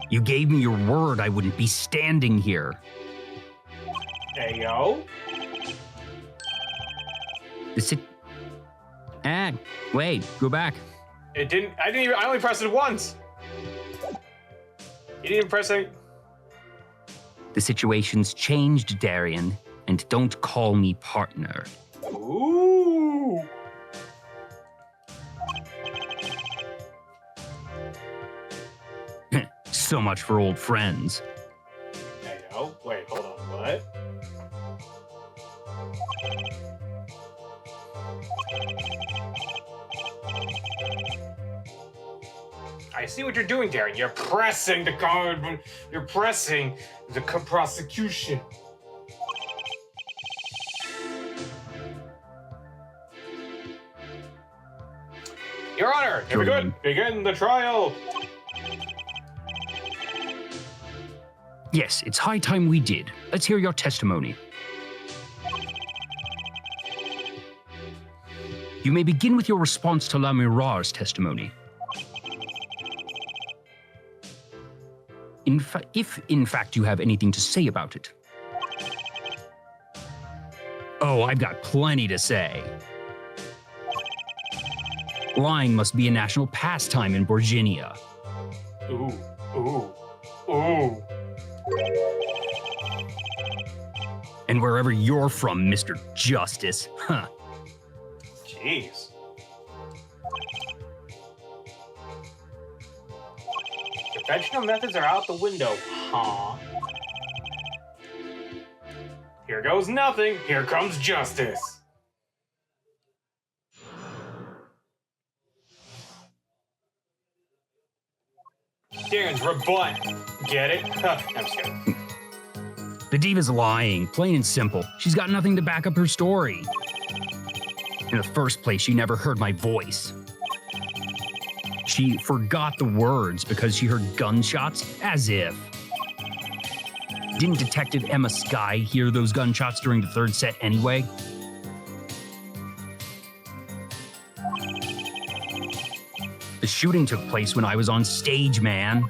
You gave me your word I wouldn't be standing here. Hey, yo. Wait, go back. I only pressed it once. You didn't even press it. The situation's changed, Darian, and don't call me partner. Ooh. So much for old friends. Hey, yo. Wait, hold on. What? I see what you're doing, Darren. You're pressing the card. You're pressing the prosecution. Your Honor, here we go. Begin the trial. Yes, it's high time we did. Let's hear your testimony. You may begin with your response to La Mirage's testimony. If in fact you have anything to say about it. Oh, I've got plenty to say. Lying must be a national pastime in Virginia. Ooh. And wherever you're from, Mr. Justice, huh? Jeez. Conventional methods are out the window, huh? Here goes nothing. Here comes justice. Darren's rebut. Get it? I'm just kidding. The diva's lying, plain and simple. She's got nothing to back up her story. In the first place, she never heard my voice. She forgot the words because she heard gunshots, as if. Didn't Detective Emma Skye hear those gunshots during the third set anyway? The shooting took place when I was on stage, man.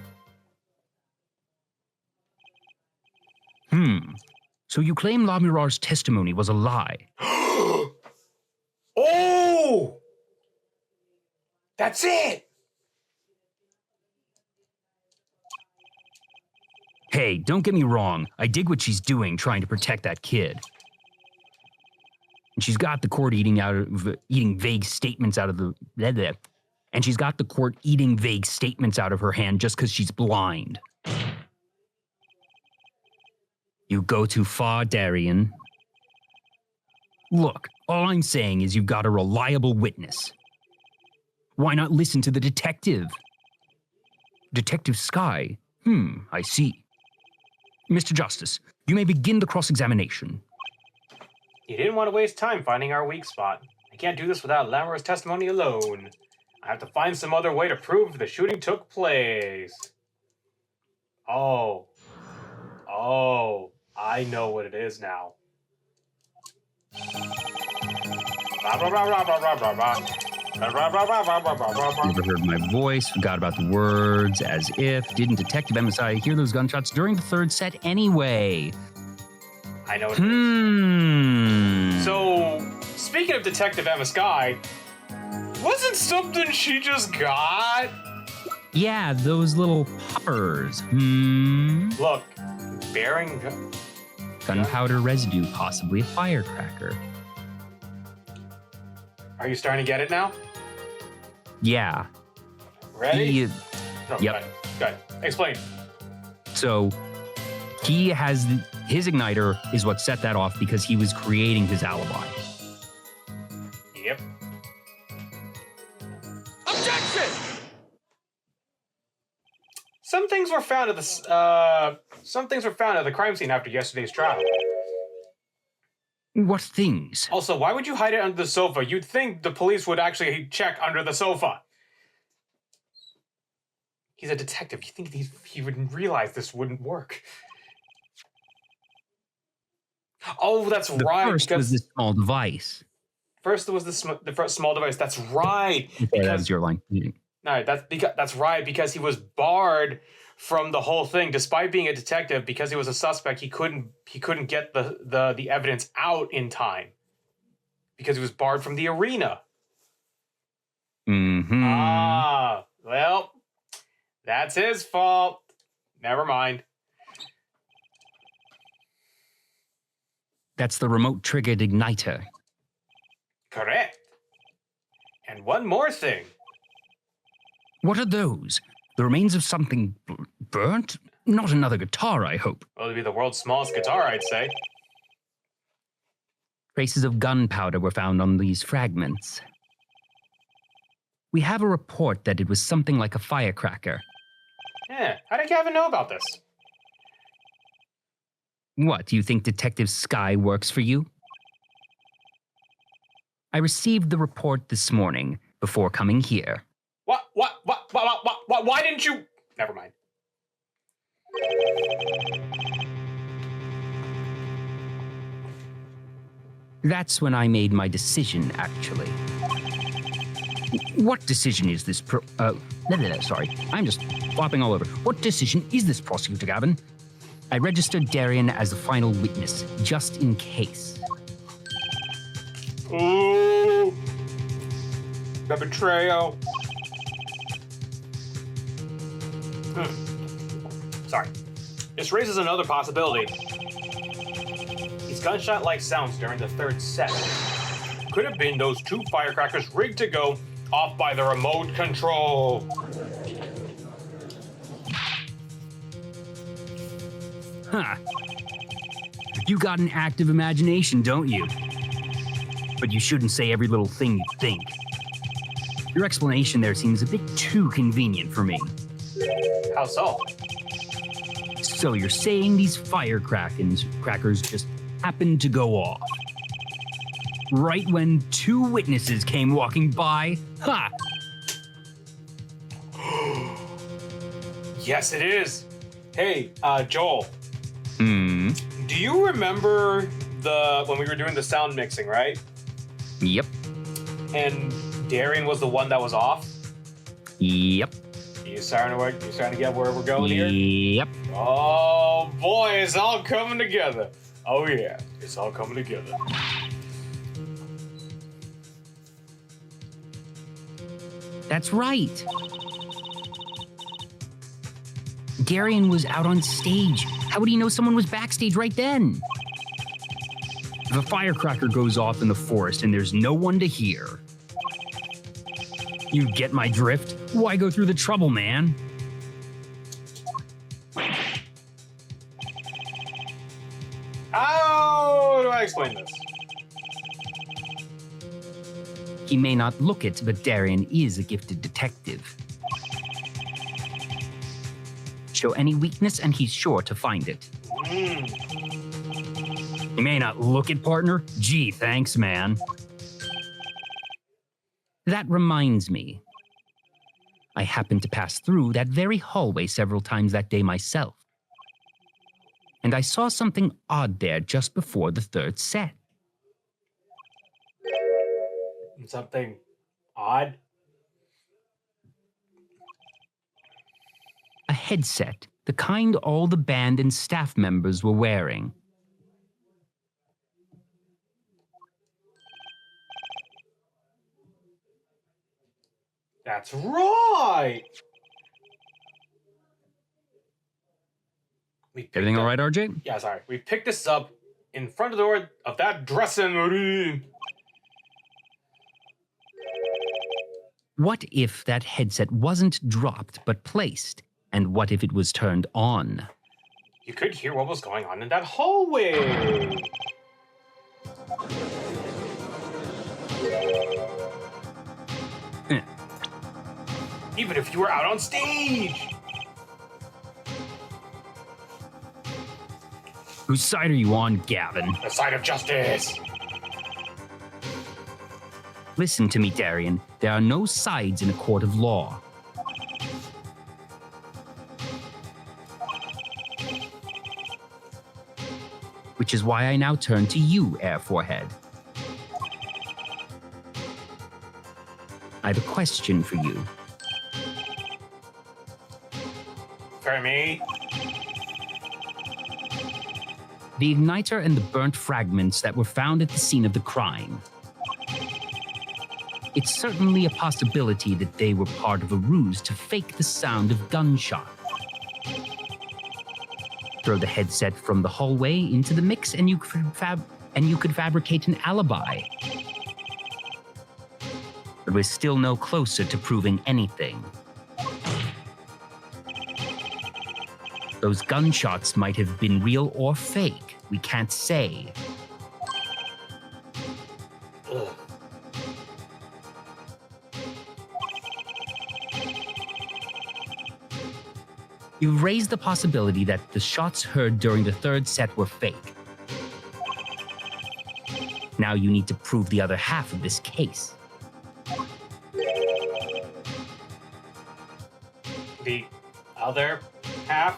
So you claim La Mirage's testimony was a lie? Oh! That's it! Hey, don't get me wrong. I dig what she's doing, trying to protect that kid. And she's got the court eating vague statements out of the... And she's got the court eating vague statements out of her hand just because she's blind. You go too far, Darian. Look, all I'm saying is you've got a reliable witness. Why not listen to the detective? Detective Skye? I see. Mr. Justice, you may begin the cross-examination. You didn't want to waste time finding our weak spot. I can't do this without Lamara's testimony alone. I have to find some other way to prove the shooting took place. Oh, I know what it is now. Never heard my voice, forgot about the words, as if. Didn't Detective Emma Skye hear those gunshots during the third set anyway? I know what it is. So, speaking of Detective Emma Skye, wasn't something she just got? Yeah, those little poppers. Look, bearing gunpowder residue, possibly a firecracker. Are you starting to get it now? Yeah. Ready? No, Yep. Go ahead. Explain. So he has his igniter is what set that off because he was creating his alibi. Yep. Objection! Some things were found at the crime scene after yesterday's trial. What things? Also, why would you hide it under the sofa? You'd think the police would actually check under the sofa. He's a detective. You think he would realize this wouldn't work? Oh, that's The right. first was this small device. First there was the first small device. That's right. That was your line. No, that's right, because he was barred from the whole thing. Despite being a detective, because he was a suspect, he couldn't get the evidence out in time. Because he was barred from the arena. Mm-hmm. Ah, well, that's his fault. Never mind. That's the remote triggered igniter. Correct. And one more thing. What are those? The remains of something burnt? Not another guitar, I hope. Well, it'd be the world's smallest guitar, I'd say. Traces of gunpowder were found on these fragments. We have a report that it was something like a firecracker. Yeah, how did Gavin know about this? What, do you think Detective Sky works for you? I received the report this morning before coming here. What? Why didn't you? Never mind. That's when I made my decision, actually. What decision is this sorry, I'm just flopping all over. What decision is this, Prosecutor Gavin? I registered Darian as the final witness, just in case. Ooh, the betrayal. Sorry. This raises another possibility. These gunshot-like sounds during the third set could have been those two firecrackers rigged to go off by the remote control. Huh. You got an active imagination, don't you? But you shouldn't say every little thing you think. Your explanation there seems a bit too convenient for me. How so? So you're saying these crackers just happened to go off? Right when two witnesses came walking by? Ha! Yes, it is. Hey, Joel. Hmm. Do you remember when we were doing the sound mixing, right? Yep. And Darian was the one that was off? Yep. You starting to get where we're going here? Yep. Oh boy, it's all coming together. Oh yeah, it's all coming together. That's right. Darian was out on stage. How would he know someone was backstage right then? If a firecracker goes off in the forest and there's no one to hear. You get my drift? Why go through the trouble, man? How do I explain this? He may not look it, but Darian is a gifted detective. Show any weakness and he's sure to find it. He may not look it, partner. Gee, thanks, man. That reminds me. I happened to pass through that very hallway several times that day myself. And I saw something odd there just before the third set. Something odd? A headset, the kind all the band and staff members were wearing. That's right! Everything all right, RJ? Yeah, sorry. We picked this up in front of the door of that dressing room. What if that headset wasn't dropped but placed? And what if it was turned on? You could hear what was going on in that hallway. Even if you were out on stage. Whose side are you on, Gavin? The side of justice. Listen to me, Darian. There are no sides in a court of law. Which is why I now turn to you, Air Forehead. I have a question for you. For me? The igniter and the burnt fragments that were found at the scene of the crime. It's certainly a possibility that they were part of a ruse to fake the sound of gunshot. Throw the headset from the hallway into the mix and you could fabricate an alibi. But we're still no closer to proving anything. Those gunshots might have been real or fake. We can't say. Ugh. You've raised the possibility that the shots heard during the third set were fake. Now you need to prove the other half of this case. The other half?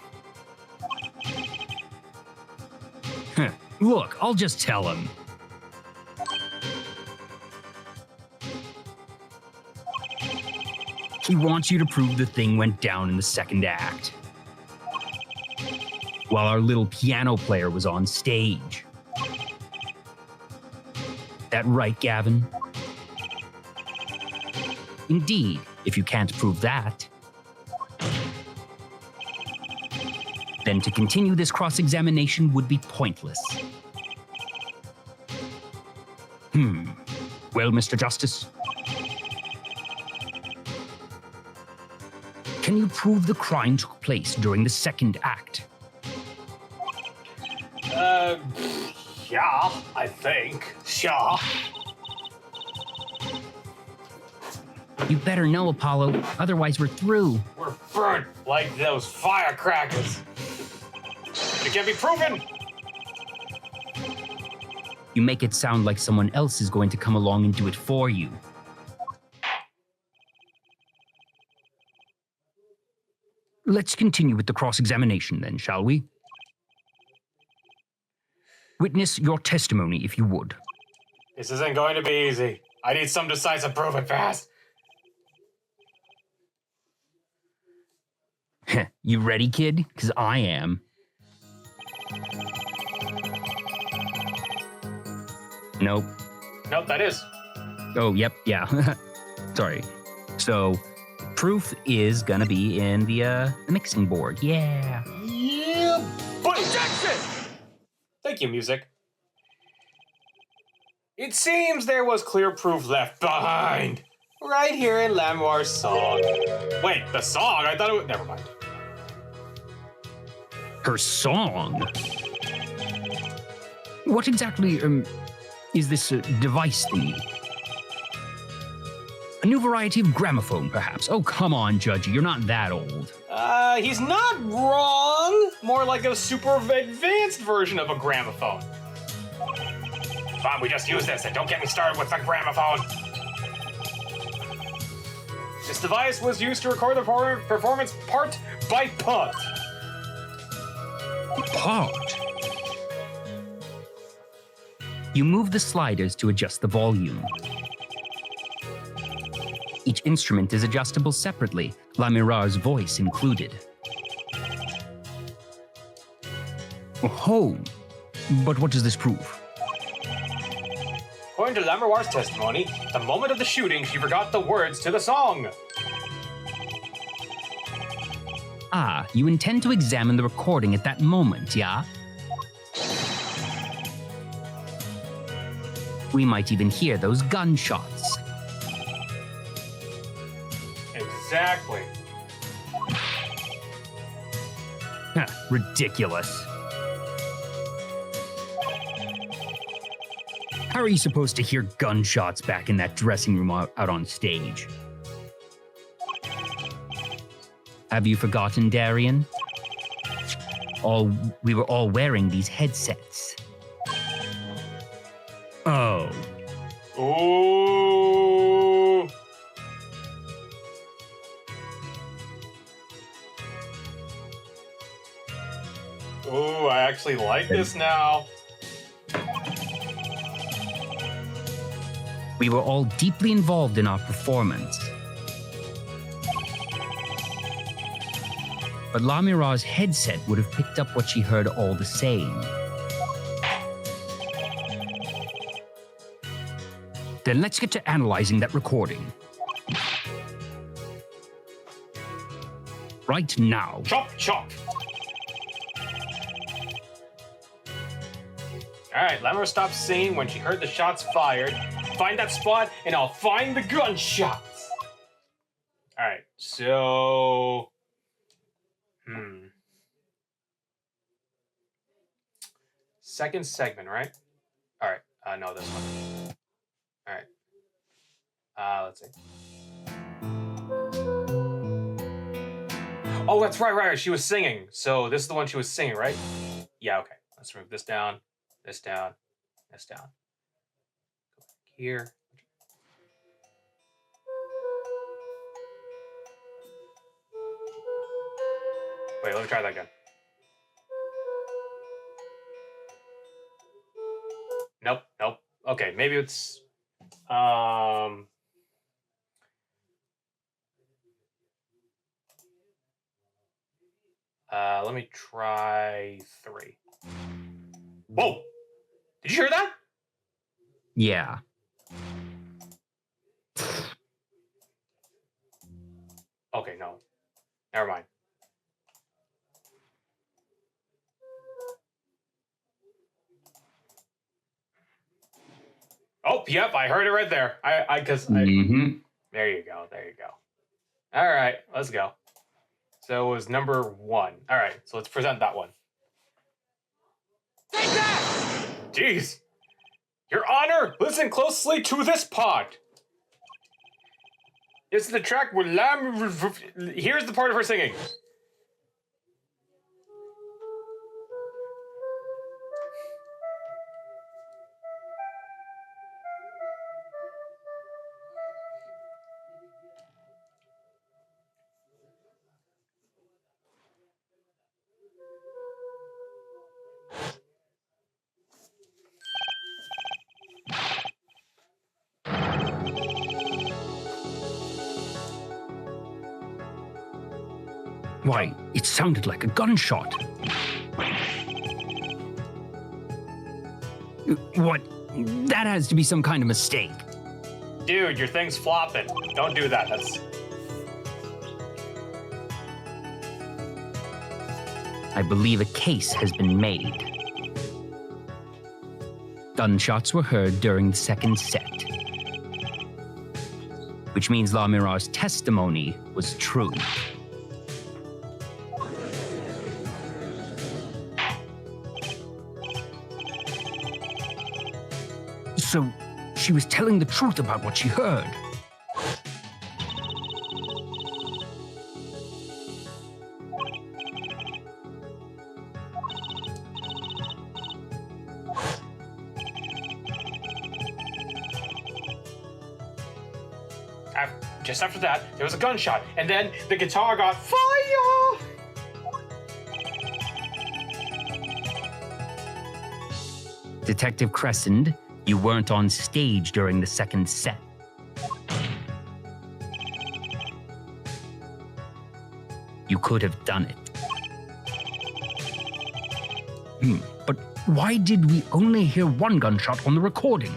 Look, I'll just tell him. He wants you to prove the thing went down in the second act, while our little piano player was on stage. That right, Gavin? Indeed, if you can't prove that, then to continue this cross-examination would be pointless. Well, Mr. Justice? Can you prove the crime took place during the second act? Yeah, I think. Sure. You better know, Apollo, otherwise we're through. We're burnt like those firecrackers. It can't be proven. You make it sound like someone else is going to come along and do it for you. Let's continue with the cross-examination then, shall we? Witness your testimony, if you would. This isn't going to be easy. I need some decisive proof and fast. You ready, kid? Because I am. Nope. Nope, that is. Oh, yep, yeah. Sorry. So, proof is gonna be in the mixing board. Yeah. Yeah, but Jackson! Thank you, music. It seems there was clear proof left behind. Right here in Lamoire's song. Wait, the song? I thought it was... Never mind. Her song? What exactly, is this device thingy? A new variety of gramophone, perhaps? Oh, come on, Judgy, you're not that old. He's not wrong. More like a super advanced version of a gramophone. Come on, we just use this, and don't get me started with the gramophone. This device was used to record the performance part by part. Part? You move the sliders to adjust the volume. Each instrument is adjustable separately, La Mirar's voice included. Oh, but what does this prove? According to Lamoire's testimony, the moment of the shooting, she forgot the words to the song. Ah, you intend to examine the recording at that moment, yeah? We might even hear those gunshots. Exactly. Ridiculous. How are you supposed to hear gunshots back in that dressing room out on stage? Have you forgotten, Darian? We were all wearing these headsets. Oh. Ooh. Ooh, I actually like this now. We were all deeply involved in our performance. But Lamira's headset would have picked up what she heard all the same. Then let's get to analyzing that recording. Right now. Chop, chop. Alright, Lamira stopped singing when she heard the shots fired. Find that spot, and I'll find the gunshots. Alright, so... Second segment, right? Alright, no, this one. Alright. Let's see. Oh, that's right. She was singing. So this is the one she was singing, right? Yeah, okay. Let's remove this down, this down, this down. Go back here. Wait, let me try that again. Nope. Okay, maybe it's... let me try 3. Whoa! Did you hear that? Yeah. Okay, no. Never mind. Oh, yep, I heard it right there. There you go. All right, let's go. So it was number 1. All right, so let's present that one. Take that! Jeez. Your Honor, listen closely to this part. This is the track where here's the part of her singing. Why, it sounded like a gunshot. What? That has to be some kind of mistake. Dude, your thing's flopping. Don't do that. I believe a case has been made. Gunshots were heard during the second set, which means Lamira's testimony was true. So, she was telling the truth about what she heard. Just after that, there was a gunshot, and then the guitar got fire! Detective Crescent, you weren't on stage during the second set. You could have done it. But why did we only hear one gunshot on the recording?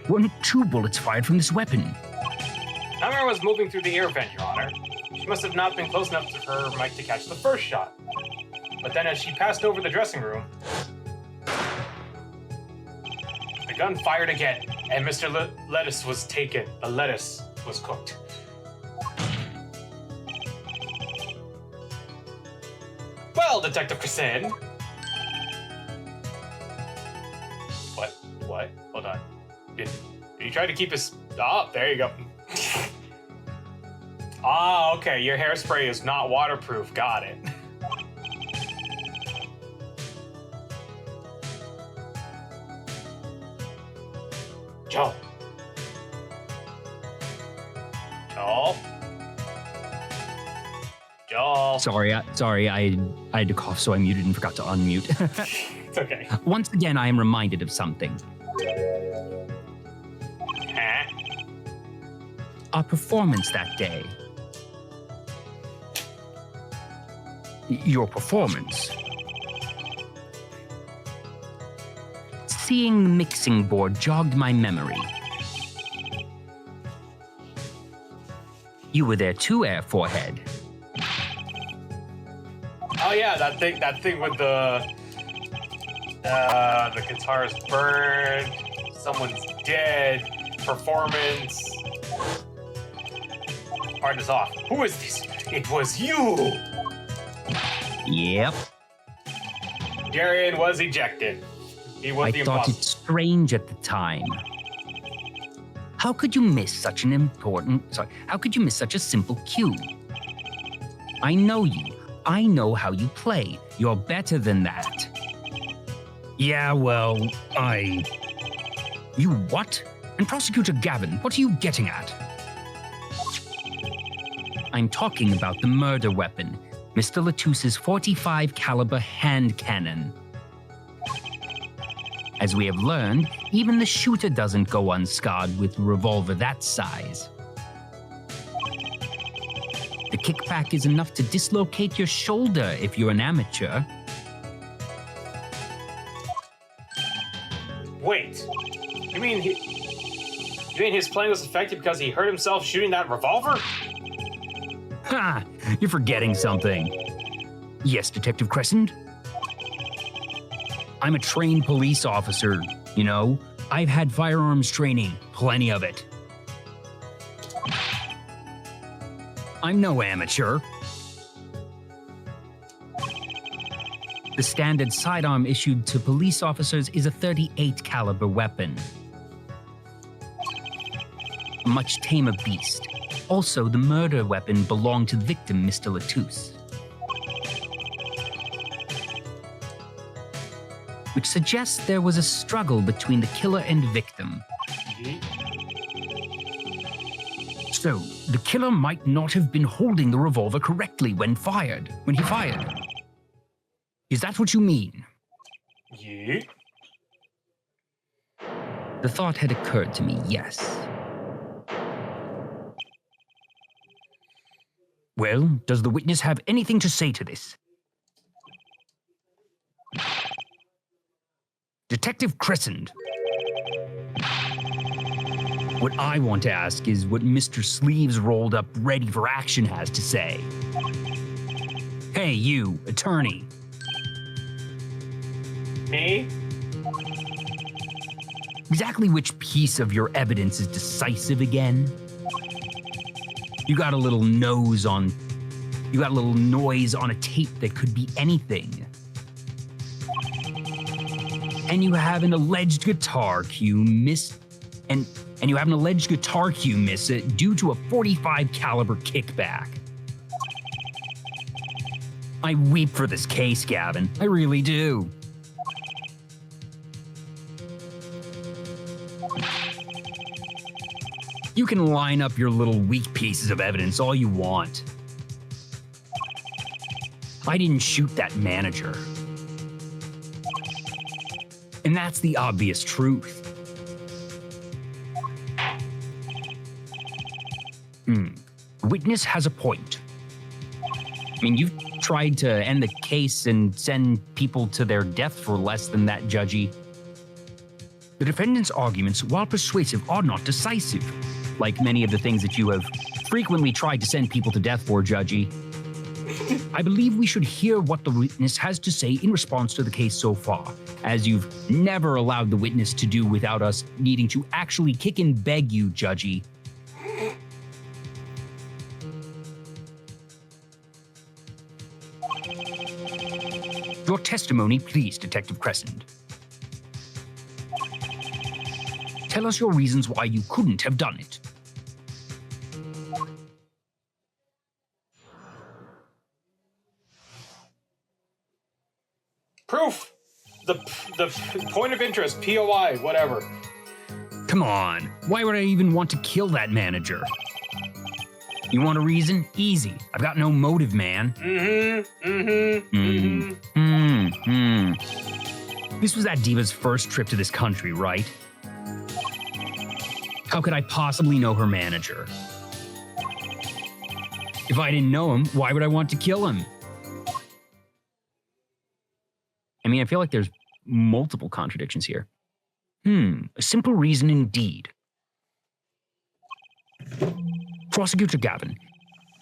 Weren't 2 bullets fired from this weapon? Lamira was moving through the air vent, Your Honor. She must have not been close enough to her mic to catch the first shot. But then as she passed over the dressing room, the gun fired again, and Mr. Lettuce was taken. The lettuce. was cooked. Well, Detective Christine. What? Hold on. Did you try to keep his... Oh, there you go. Ah, okay. Your hairspray is not waterproof. Got it. Joel. Sorry, I had to cough, so I muted and forgot to unmute. It's okay. Once again, I am reminded of something. Huh? Our performance that day. Your performance. Seeing the mixing board jogged my memory. You were there too, Air Forehead. Oh yeah, that thing with the guitar's burned, someone's dead, performance. Part is off. Who is this? It was you! Yep. Darian was ejected. He was the I thought imposter. it strange at the time. How could you miss such a simple cue? I know you. I know how you play. You're better than that. Yeah, well, You what? And Prosecutor Gavin, what are you getting at? I'm talking about the murder weapon, Mr. Latusse's .45 caliber hand cannon. As we have learned, even the shooter doesn't go unscarred with a revolver that size. The kickback is enough to dislocate your shoulder if you're an amateur. Wait, you mean his plan was effective because he hurt himself shooting that revolver? Ha! You're forgetting something. Yes, Detective Crescent? I'm a trained police officer, you know? I've had firearms training, plenty of it. I'm no amateur. The standard sidearm issued to police officers is a .38 caliber weapon. A much tamer beast. Also, the murder weapon belonged to the victim, Mr. Latousse. Which suggests there was a struggle between the killer and victim. So, the killer might not have been holding the revolver correctly when he fired. Is that what you mean? Yeah. The thought had occurred to me, yes. Well, does the witness have anything to say to this? Detective Crescent. What I want to ask is what Mr. Sleeves rolled up ready for action has to say. Hey, you, attorney. Me? Exactly which piece of your evidence is decisive again? You got a little noise on a tape that could be anything. And you have an alleged guitar cue miss due to a .45 caliber kickback. I weep for this case, Gavin. I really do. You can line up your little weak pieces of evidence all you want. I didn't shoot that manager. And that's the obvious truth. The witness has a point. I mean, you've tried to end the case and send people to their death for less than that, Judgy. The defendant's arguments, while persuasive, are not decisive, like many of the things that you have frequently tried to send people to death for, Judgy. I believe we should hear what the witness has to say in response to the case so far, as you've never allowed the witness to do without us needing to actually kick and beg you, Judgy. Your testimony, please, Detective Crescent. Tell us your reasons why you couldn't have done it. Proof! The point of interest, POI, whatever. Come on, why would I even want to kill that manager? You want a reason? Easy. I've got no motive, man. This was that diva's first trip to this country, right? How could I possibly know her manager? If I didn't know him, why would I want to kill him? I mean, I feel like there's multiple contradictions here. A simple reason indeed. Prosecutor Gavin,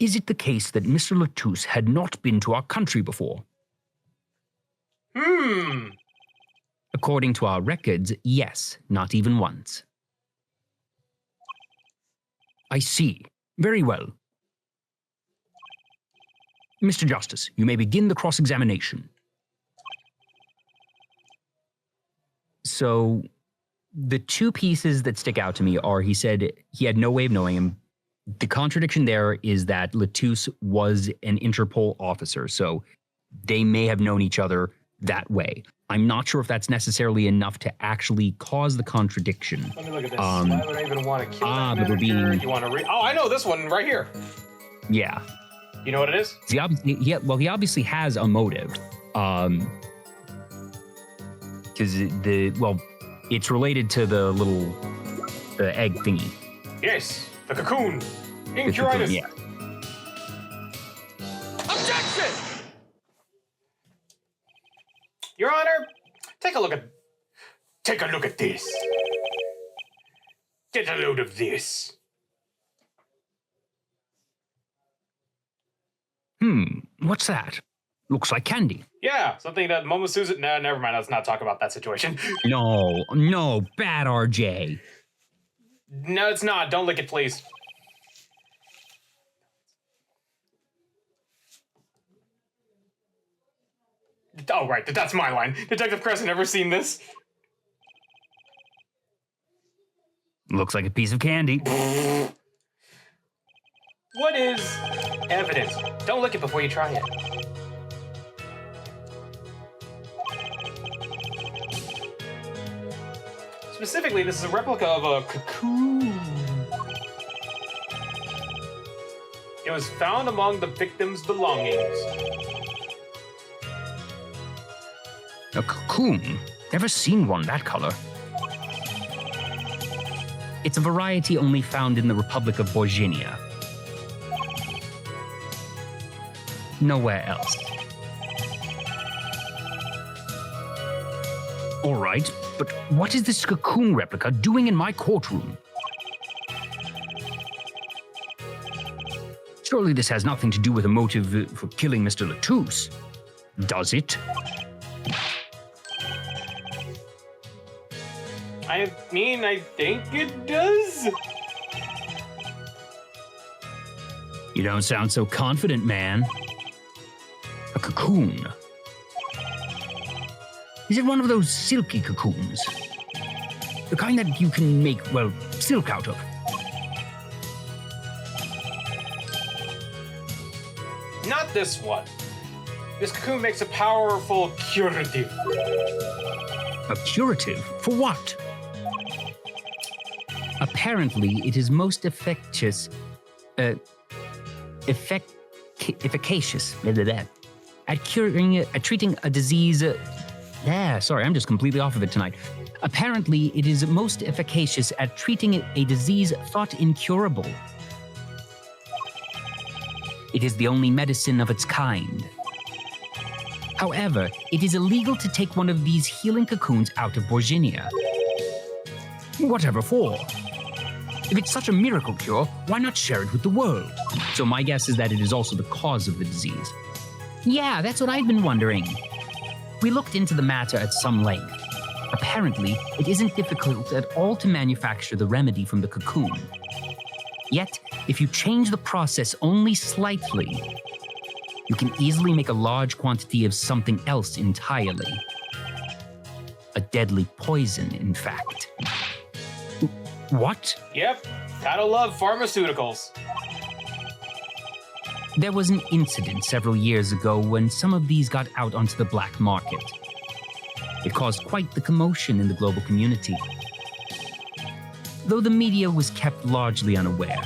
is it the case that Mr. Latouche had not been to our country before? According to our records, yes, not even once. I see. Very well. Mr. Justice, you may begin the cross-examination. So, the two pieces that stick out to me are he said he had no way of knowing him. The contradiction there is that Latouche was an Interpol officer, so they may have known each other that way. I'm not sure if that's necessarily enough to actually cause the contradiction. Let me look at this. Why would I even want to kill that but we're manager? You want to read? Oh, I know this one right here. Yeah. You know what it is? He obviously has a motive. Because it's related to the egg thingy. Yes, the cocoon. Incuritis. Yeah. Objection! Your Honor, take a look at this. Get a load of this. What's that? Looks like candy. Yeah, something that Momo Susan. No, never mind. Let's not talk about that situation. No, bad RJ. No, it's not. Don't lick it, please. Oh, right. That's my line. Detective Crescent, ever seen this? Looks like a piece of candy. What is evidence? Don't lick it before you try it. Specifically, this is a replica of a cocoon. It was found among the victim's belongings. A cocoon? Never seen one that color. It's a variety only found in the Republic of Borginia. Nowhere else. All right, but what is this cocoon replica doing in my courtroom? Surely this has nothing to do with a motive for killing Mr. Latouche, does it? I mean, I think it does. You don't sound so confident, man. A cocoon. Is it one of those silky cocoons? The kind that you can make, silk out of? Not this one. This cocoon makes a powerful curative. A curative? For what? Apparently, it is most efficacious at treating a disease. Sorry, I'm just completely off of it tonight. Apparently, it is most efficacious at treating a disease thought incurable. It is the only medicine of its kind. However, it is illegal to take one of these healing cocoons out of Borginia. Whatever for? If it's such a miracle cure, why not share it with the world? So my guess is that it is also the cause of the disease. Yeah, that's what I've been wondering. We looked into the matter at some length. Apparently, it isn't difficult at all to manufacture the remedy from the cocoon. Yet, if you change the process only slightly, you can easily make a large quantity of something else entirely. A deadly poison, in fact. What? Yep, gotta love pharmaceuticals. There was an incident several years ago when some of these got out onto the black market. It caused quite the commotion in the global community, though the media was kept largely unaware.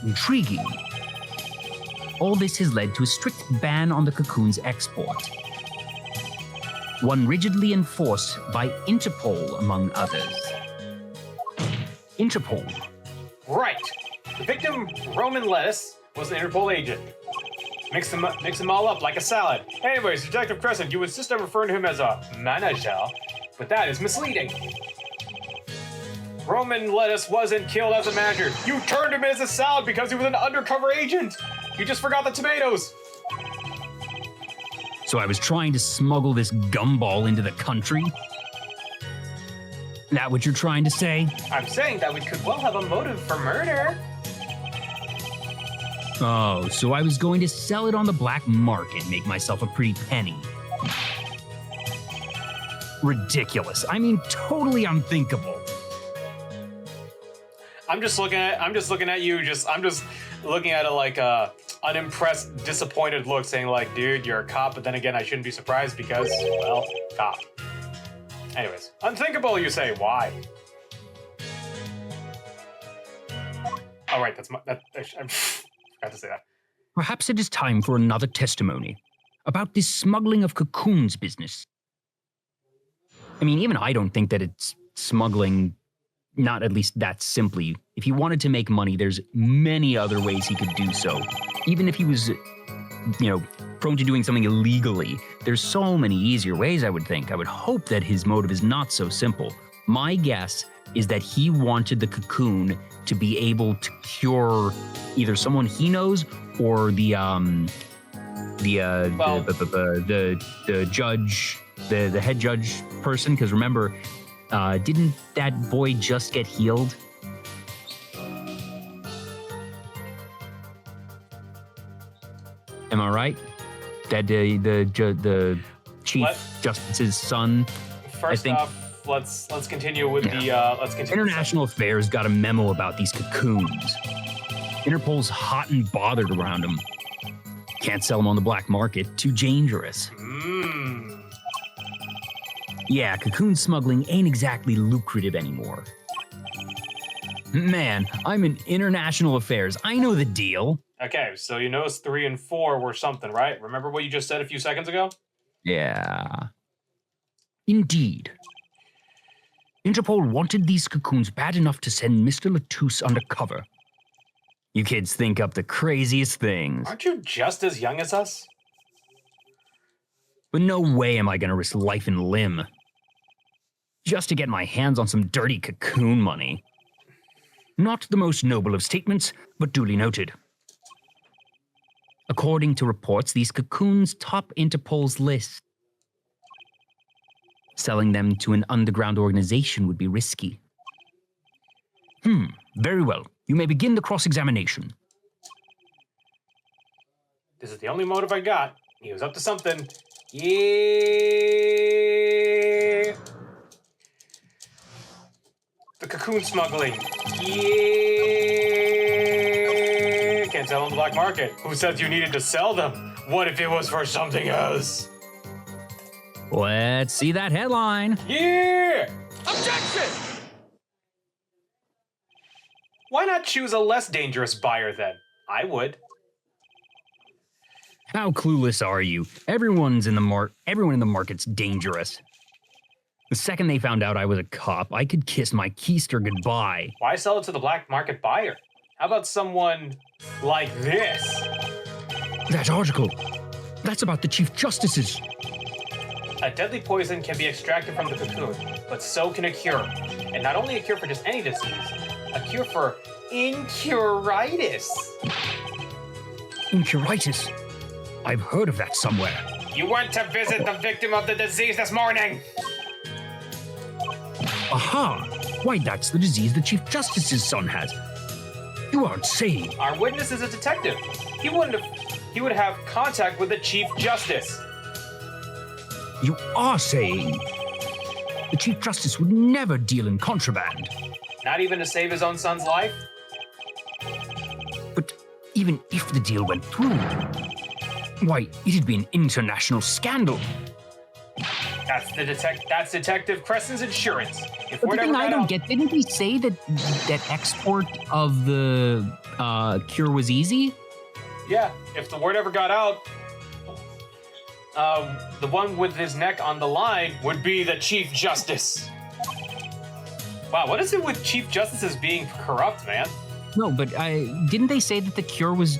Intriguing. All this has led to a strict ban on the cocoon's export. One rigidly enforced by Interpol, among others. Interpol? Right. The victim, Roman Lettuce, was an Interpol agent. Mix them all up like a salad. Anyways, Detective Crescent, you insist on referring to him as a manager, but that is misleading. Roman Lettuce wasn't killed as a manager. You turned him as a salad because he was an undercover agent. You just forgot the tomatoes. So I was trying to smuggle this gumball into the country? That what you're trying to say? I'm saying that we could well have a motive for murder. Oh, so I was going to sell it on the black market, make myself a pretty penny. Ridiculous. I mean, totally unthinkable. I'm just looking at you. I'm just looking at it like a unimpressed, disappointed look, saying like, "Dude, you're a cop." But then again, I shouldn't be surprised because, well, cop. Anyways, unthinkable. You say why? Oh, right. I forgot to say that. Perhaps it is time for another testimony about this smuggling of cocoons business. I mean, even I don't think that it's smuggling, not at least that simply. If he wanted to make money, there's many other ways he could do so. Even if he was, prone to doing something illegally, there's so many easier ways, I would think. I would hope that his motive is not so simple. My guess is that he wanted the cocoon to be able to cure either someone he knows or the judge, the head judge person. Because remember, didn't that boy just get healed? Am I right? That the chief justice's son. First off, let's continue with let's continue. International Affairs got a memo about these cocoons. Interpol's hot and bothered around them. Can't sell them on the black market. Too dangerous. Yeah, cocoon smuggling ain't exactly lucrative anymore. Man, I'm in International Affairs. I know the deal. Okay, so you know 3 and 4 were something, right? Remember what you just said a few seconds ago? Yeah. Indeed. Interpol wanted these cocoons bad enough to send Mr. Latouche undercover. You kids think up the craziest things. Aren't you just as young as us? But no way am I gonna risk life and limb just to get my hands on some dirty cocoon money. Not the most noble of statements, but duly noted. According to reports, these cocoons top Interpol's list. Selling them to an underground organization would be risky. Very well. You may begin the cross-examination. This is the only motive I got. He was up to something. Yeah. The cocoon smuggling. Yeah. Can't sell on the black market. Who said you needed to sell them? What if it was for something else? Let's see that headline. Yeah! Objection! Why not choose a less dangerous buyer then? I would. How clueless are you? Everyone in the market's dangerous. The second they found out I was a cop, I could kiss my keister goodbye. Why sell it to the black market buyer? How about someone like this? That article. That's about the Chief Justice's. A deadly poison can be extracted from the cocoon, but so can a cure. And not only a cure for just any disease, a cure for incuritis. Incuritis? I've heard of that somewhere. You went to visit the victim of the disease this morning. Aha! Why, that's the disease the Chief Justice's son has. You aren't saying. Our witness is a detective. He wouldn't have... he would have contact with the Chief Justice. You are saying the Chief Justice would never deal in contraband. Not even to save his own son's life? But even if the deal went through, why, it'd be an international scandal. That's Detective Crescen's insurance. If But word the ever thing I got don't out, get, didn't they say that export of the cure was easy? yeah, if the word ever got out, the one with his neck on the line would be the Chief Justice. Wow, what is it with Chief Justices being corrupt, man? No, but didn't they say that the cure was,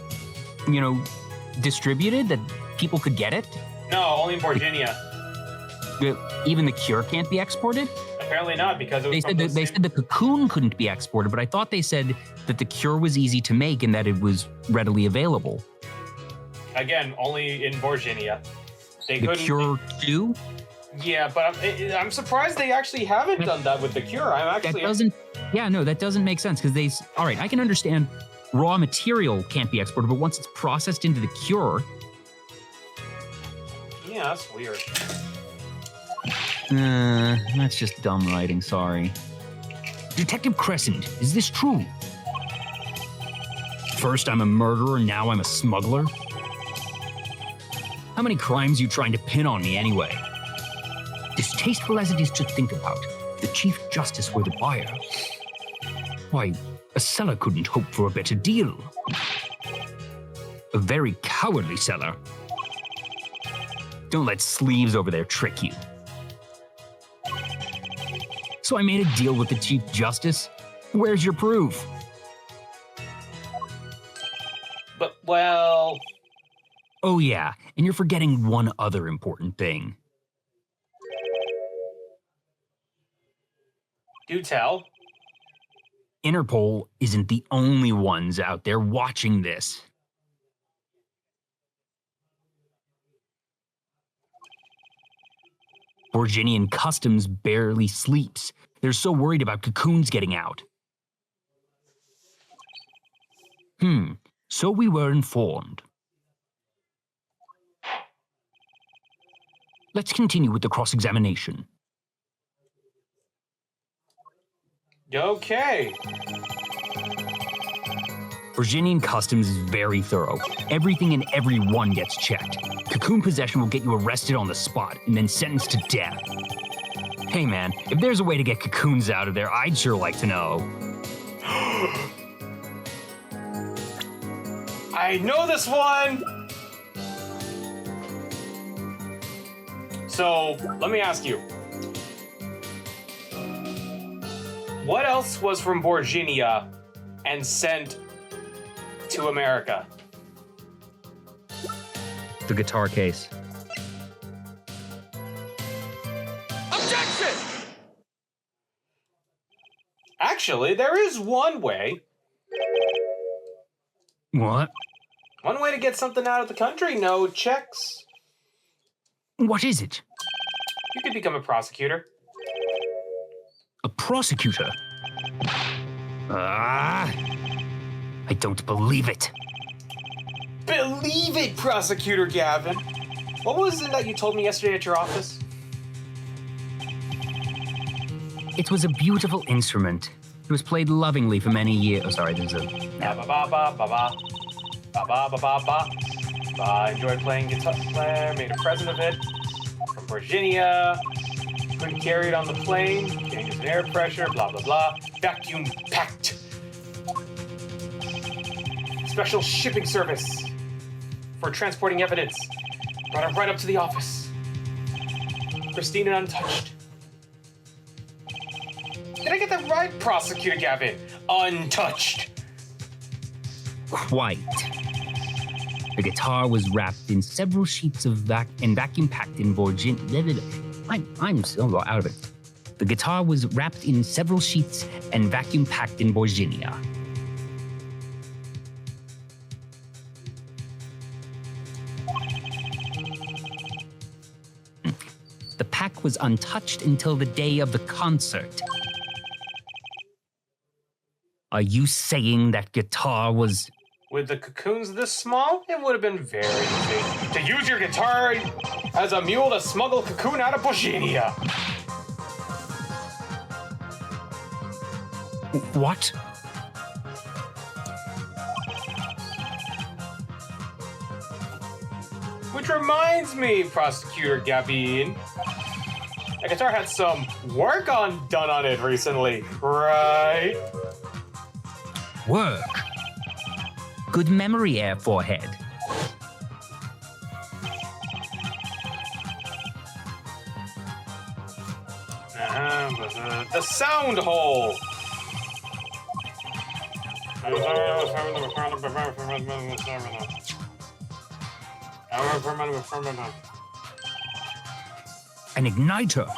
distributed, that people could get it? No, only in Virginia. Even the cure can't be exported? Apparently not, because it was They said the cocoon couldn't be exported, but I thought they said that the cure was easy to make and that it was readily available. Again, only in Virginia. They The couldn't. cure too? Yeah, but I'm surprised they actually haven't done that with the cure. That doesn't make sense because all right, I can understand raw material can't be exported, but once it's processed into the cure. Yeah, that's weird. That's just dumb writing, sorry. Detective Crescent, is this true? First I'm a murderer, now I'm a smuggler? How many crimes are you trying to pin on me anyway? Distasteful as it is to think about, if the Chief Justice were the buyer, why, a seller couldn't hope for a better deal. A very cowardly seller. Don't let sleeves over there trick you. So I made a deal with the Chief Justice. Where's your proof? But, well... Oh yeah, and you're forgetting one other important thing. Do tell. Interpol isn't the only ones out there watching this. Virginian Customs barely sleeps. They're so worried about cocoons getting out. So we were informed. Let's continue with the cross-examination. Okay. Virginian Customs is very thorough. Everything and everyone gets checked. Cocoon possession will get you arrested on the spot and then sentenced to death. Hey man, if there's a way to get cocoons out of there, I'd sure like to know. I know this one! So, let me ask you. What else was from Virginia and sent to America? The guitar case. Objection! Actually, there is one way. What? One way to get something out of the country, no checks. What is it? You could become a prosecutor. A prosecutor? I don't believe it. Believe it, Prosecutor Gavin. What was it that you told me yesterday at your office? It was a beautiful instrument. It was played lovingly for many years. Oh, sorry, there's a... Ba ba ba ba ba ba ba ba ba ba ba. I enjoyed playing guitar. Made a present of it from Virginia. Couldn't carry it on the plane. Changes in air pressure. Blah blah blah. Vacuum packed. Special shipping service for transporting evidence. Brought it right up to the office. Pristine and untouched. Did I get that right, Prosecutor Gavin? Untouched. Quite. The guitar was wrapped in several sheets of vacuum packed in Virginia. I'm so out of it. The guitar was wrapped in several sheets and vacuum packed in Virginia. The pack was untouched until the day of the concert. Are you saying that guitar was... With the cocoons this small, it would have been very easy to use your guitar as a mule to smuggle a cocoon out of Boshinia. What? Which reminds me, Prosecutor Gabin, the guitar had some work done on it recently, right? Work. Good memory, Air Forehead. The sound hole. An igniter.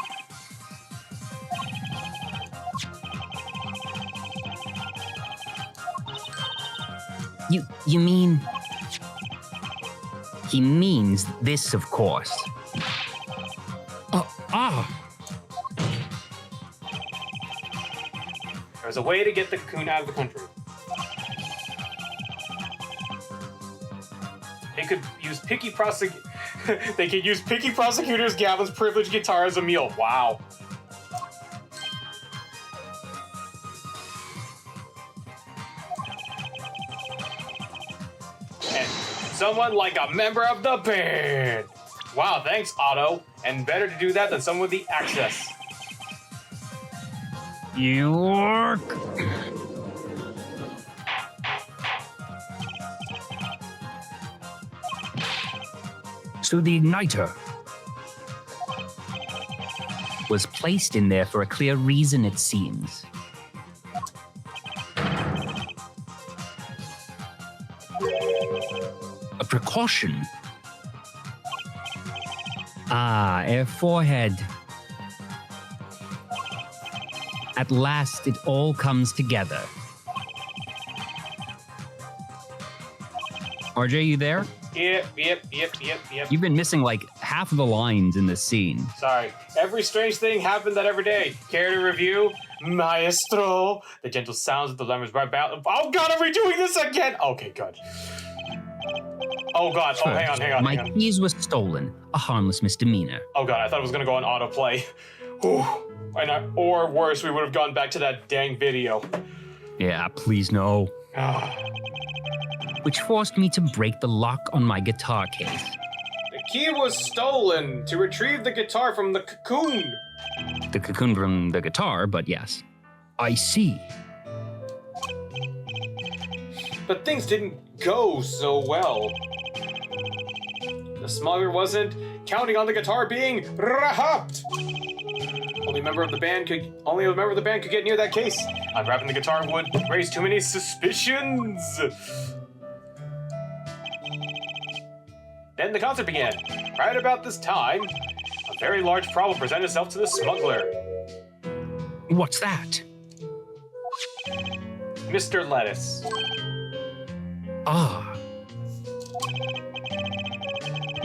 You mean... He means this, of course. There's a way to get the cocoon out of the country. They could use They could use Picky Prosecutor's Gavin's privileged guitar as a meal. Wow. And someone like a member of the band. Wow, thanks, Otto. And better to do that than someone with the access. York. So the igniter was placed in there for a clear reason, it seems. A precaution. Ah, Air Forehead. At last, it all comes together. RJ, you there? Yep. You've been missing like half of the lines in this scene. Sorry. Every strange thing happened that every day. Care to review? Maestro. The gentle sounds of the lemons right about. Oh God, are we doing this again? Okay, good. Oh God. Oh, hang on. My keys were stolen. A harmless misdemeanor. Oh God, I thought it was gonna go on autoplay. Or worse, we would have gone back to that dang video. Yeah, please no. Which forced me to break the lock on my guitar case. The key was stolen to retrieve the guitar from the cocoon. The cocoon from the guitar, but yes. I see. But things didn't go so well. The smuggler wasn't counting on the guitar being rahapped. Only a member of the band could get near that case. Unwrapping the guitar would raise too many suspicions. Then the concert began. Right about this time, a very large problem presented itself to the smuggler. What's that? Mr. Lettuce. Ah.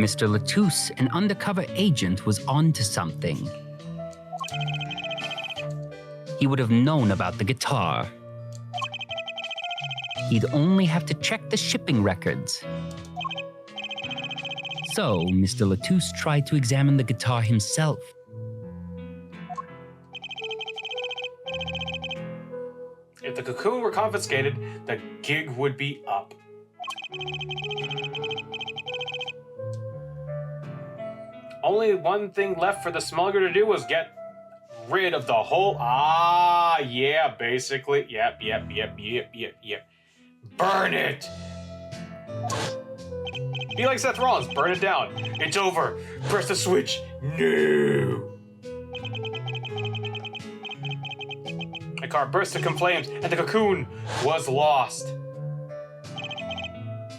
Mr. Latouche, an undercover agent, was onto something. He would have known about the guitar. He'd only have to check the shipping records. So, Mr. Latouche tried to examine the guitar himself. If the cocoon were confiscated, the gig would be up. Only one thing left for the smuggler to do was get rid of the whole... yeah, basically. Yep. Burn it! Be like Seth Rollins, burn it down. It's over. Press the switch. No! The car burst into flames, and the cocoon was lost.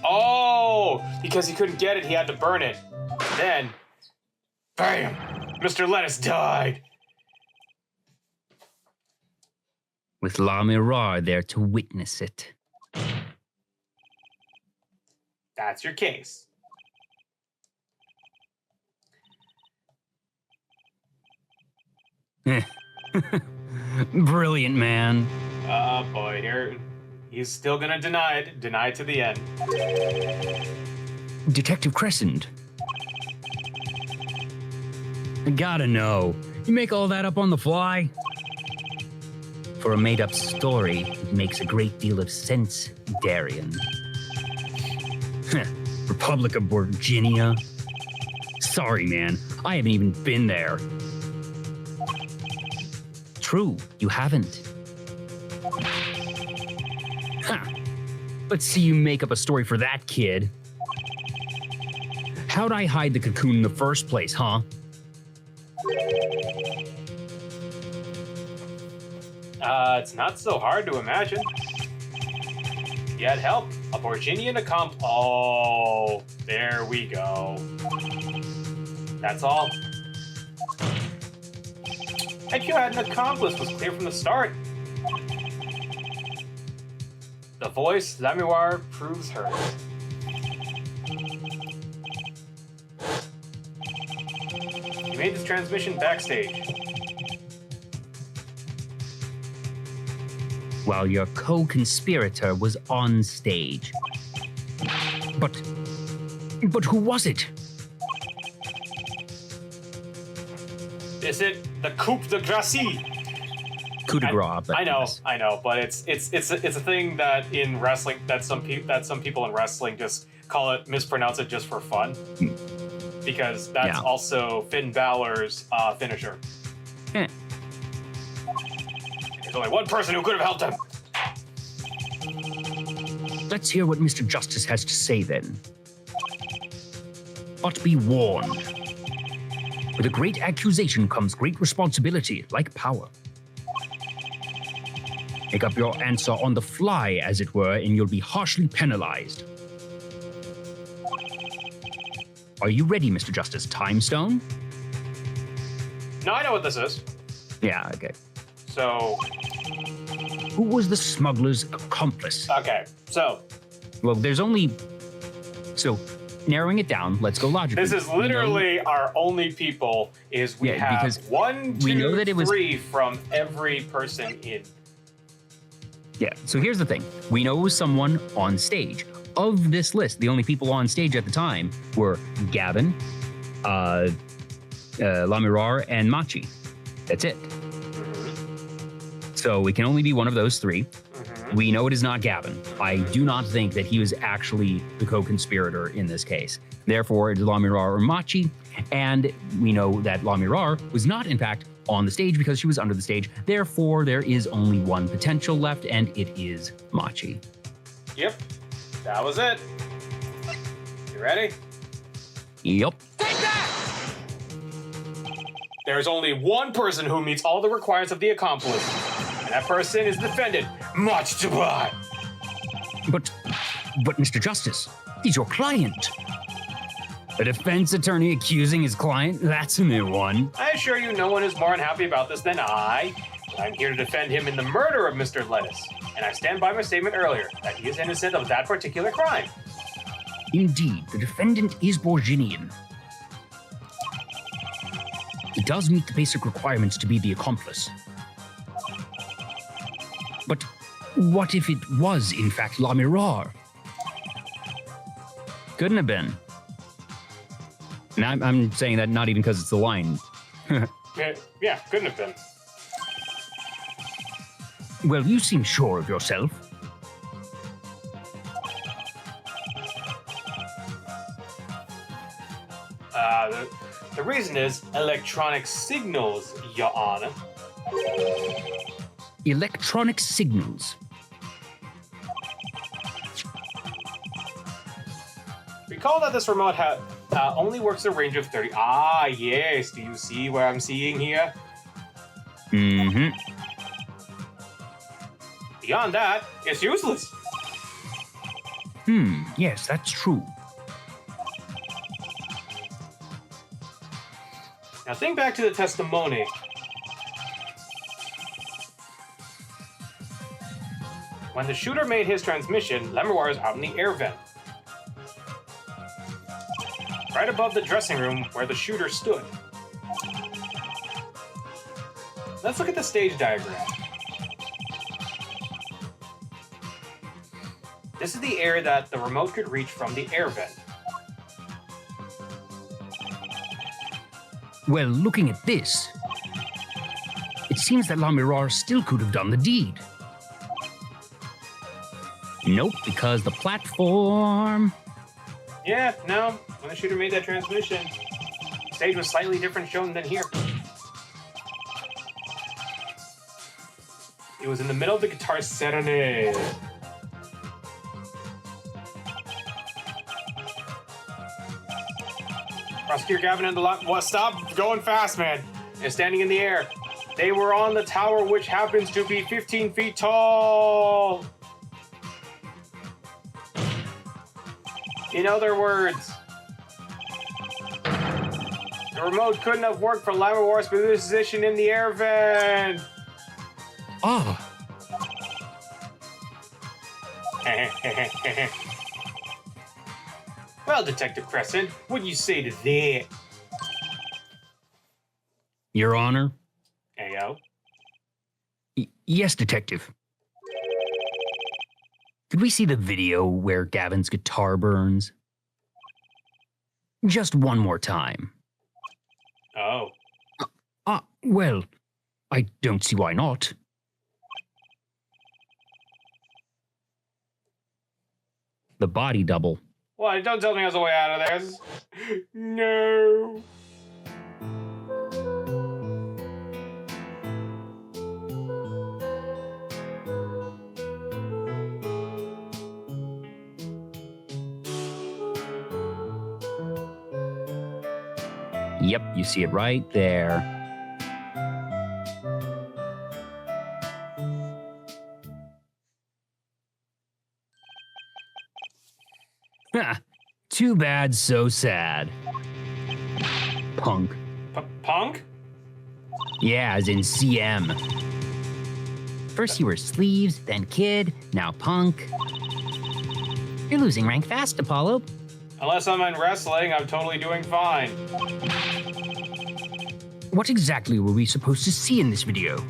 Oh! Because he couldn't get it, he had to burn it. Then... bam! Mr. Lettuce died. With La Mirage there to witness it. That's your case. Brilliant, man. Boy, here. He's still gonna deny it to the end. Detective Crescent. I gotta know. You make all that up on the fly? For a made-up story, it makes a great deal of sense, Darian. Republic of Virginia? Sorry, man. I haven't even been there. True, you haven't. Huh. Let's see you make up a story for that kid. How'd I hide the cocoon in the first place, huh? It's not so hard to imagine. You had help. A Borginian Oh, there we go. That's all. And you had an accomplice was clear from the start. The voice, Lamiroir, proves hers. You made this transmission backstage. While your co-conspirator was on stage. But who was it? Is it the coup de grace? Coup de grace. I know, but it's a thing that in wrestling that some people in wrestling just call it, mispronounce it just for fun, because that's also Finn Balor's finisher. Eh. There's only one person who could have helped him. Let's hear what Mr. Justice has to say then. But be warned. With a great accusation comes great responsibility, like power. Make up your answer on the fly, as it were, and you'll be harshly penalized. Are you ready, Mr. Justice? Time Stone? No, I know what this is. Yeah, okay. So, Who was the smuggler's accomplice? okay, so Well, there's only... So, narrowing it down, let's go logically. this is literally our only people. Is we have because 1, 2, we know that it was 3 from every person in. Yeah, so here's the thing. We know it was someone on stage. Of this list, the only people on stage at the time were Gavin, Lamiroir, and Machi. That's it. So it can only be one of those three. We know it is not Gavin. I do not think that he was actually the co-conspirator in this case. Therefore, it is Lamiroir or Machi, and we know that Lamiroir was not, in fact, on the stage because she was under the stage. Therefore, there is only one potential left, and it is Machi. Yep, that was it. You ready? Yep. There's only one person who meets all the requirements of the accomplice, and that person is the defendant, Much to buy. But Mr. Justice, he's your client. A defense attorney accusing his client? That's a new one. I assure you, no one is more unhappy about this than I. I'm here to defend him in the murder of Mr. Lettuce, and I stand by my statement earlier that he is innocent of that particular crime. Indeed, the defendant is Borginian. He does meet the basic requirements to be the accomplice. But what if it was, in fact, Lamiroir? Couldn't have been. And I'm saying that not even because it's the line. Yeah, couldn't have been. Well, you seem sure of yourself. The reason is electronic signals, Your Honor. Electronic signals. Recall that this remote only works a range of 30. Ah, yes. Do you see what I'm seeing here? Mm-hmm. Beyond that, it's useless. Yes, that's true. Now think back to the testimony. When the shooter made his transmission, Lamiroir is out in the air vent. Right above the dressing room where the shooter stood. Let's look at the stage diagram. This is the area that the remote could reach from the air vent. Well, looking at this, it seems that La Mirar still could have done the deed. Nope, because the platform... Yeah, no. When the shooter made that transmission, the stage was slightly different shown than here. It was in the middle of the guitar serenade. Prosecutor Gavin and the lot. What? Stop going fast, man. And standing in the air. They were on the tower, which happens to be 15 feet tall. In other words, the remote couldn't have worked for Lamarwar's position in the air vent. Ah. Well, Detective Crescent, what do you say to that? Your Honor? Ayo. Yes, Detective. Could we see the video where Gavin's guitar burns? Just one more time. Oh. Well, I don't see why not. The body double. What? Don't tell me there's a way out of there. No. Yep, you see it right there. Ha! Too bad, so sad. Punk. Punk? Yeah, as in CM. First you were sleeves, then kid, now punk. You're losing rank fast, Apollo. Unless I'm in wrestling, I'm totally doing fine. What exactly were we supposed to see in this video?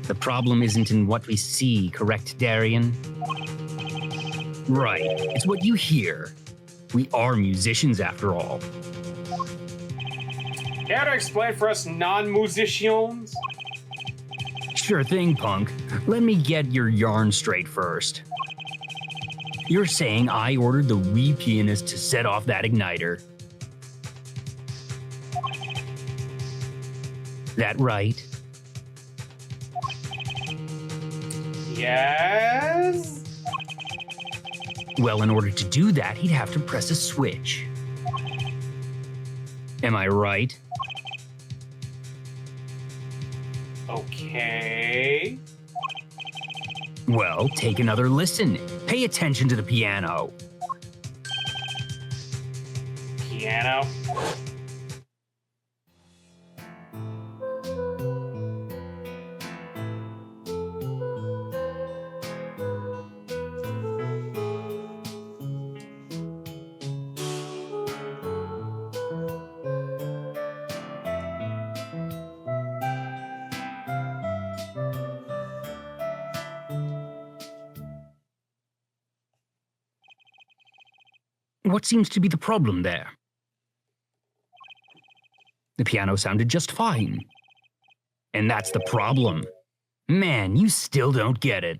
The problem isn't in what we see, correct, Darian? Right, it's what you hear. We are musicians after all. Care to explain for us non-musicians? Sure thing, punk. Let me get your yarn straight first. You're saying I ordered the wee pianist to set off that igniter. That right? Yes? Well, in order to do that, he'd have to press a switch. Am I right? Okay. Well, take another listen. Pay attention to the piano. Piano. What seems to be the problem there? The piano sounded just fine. And that's the problem. Man, you still don't get it.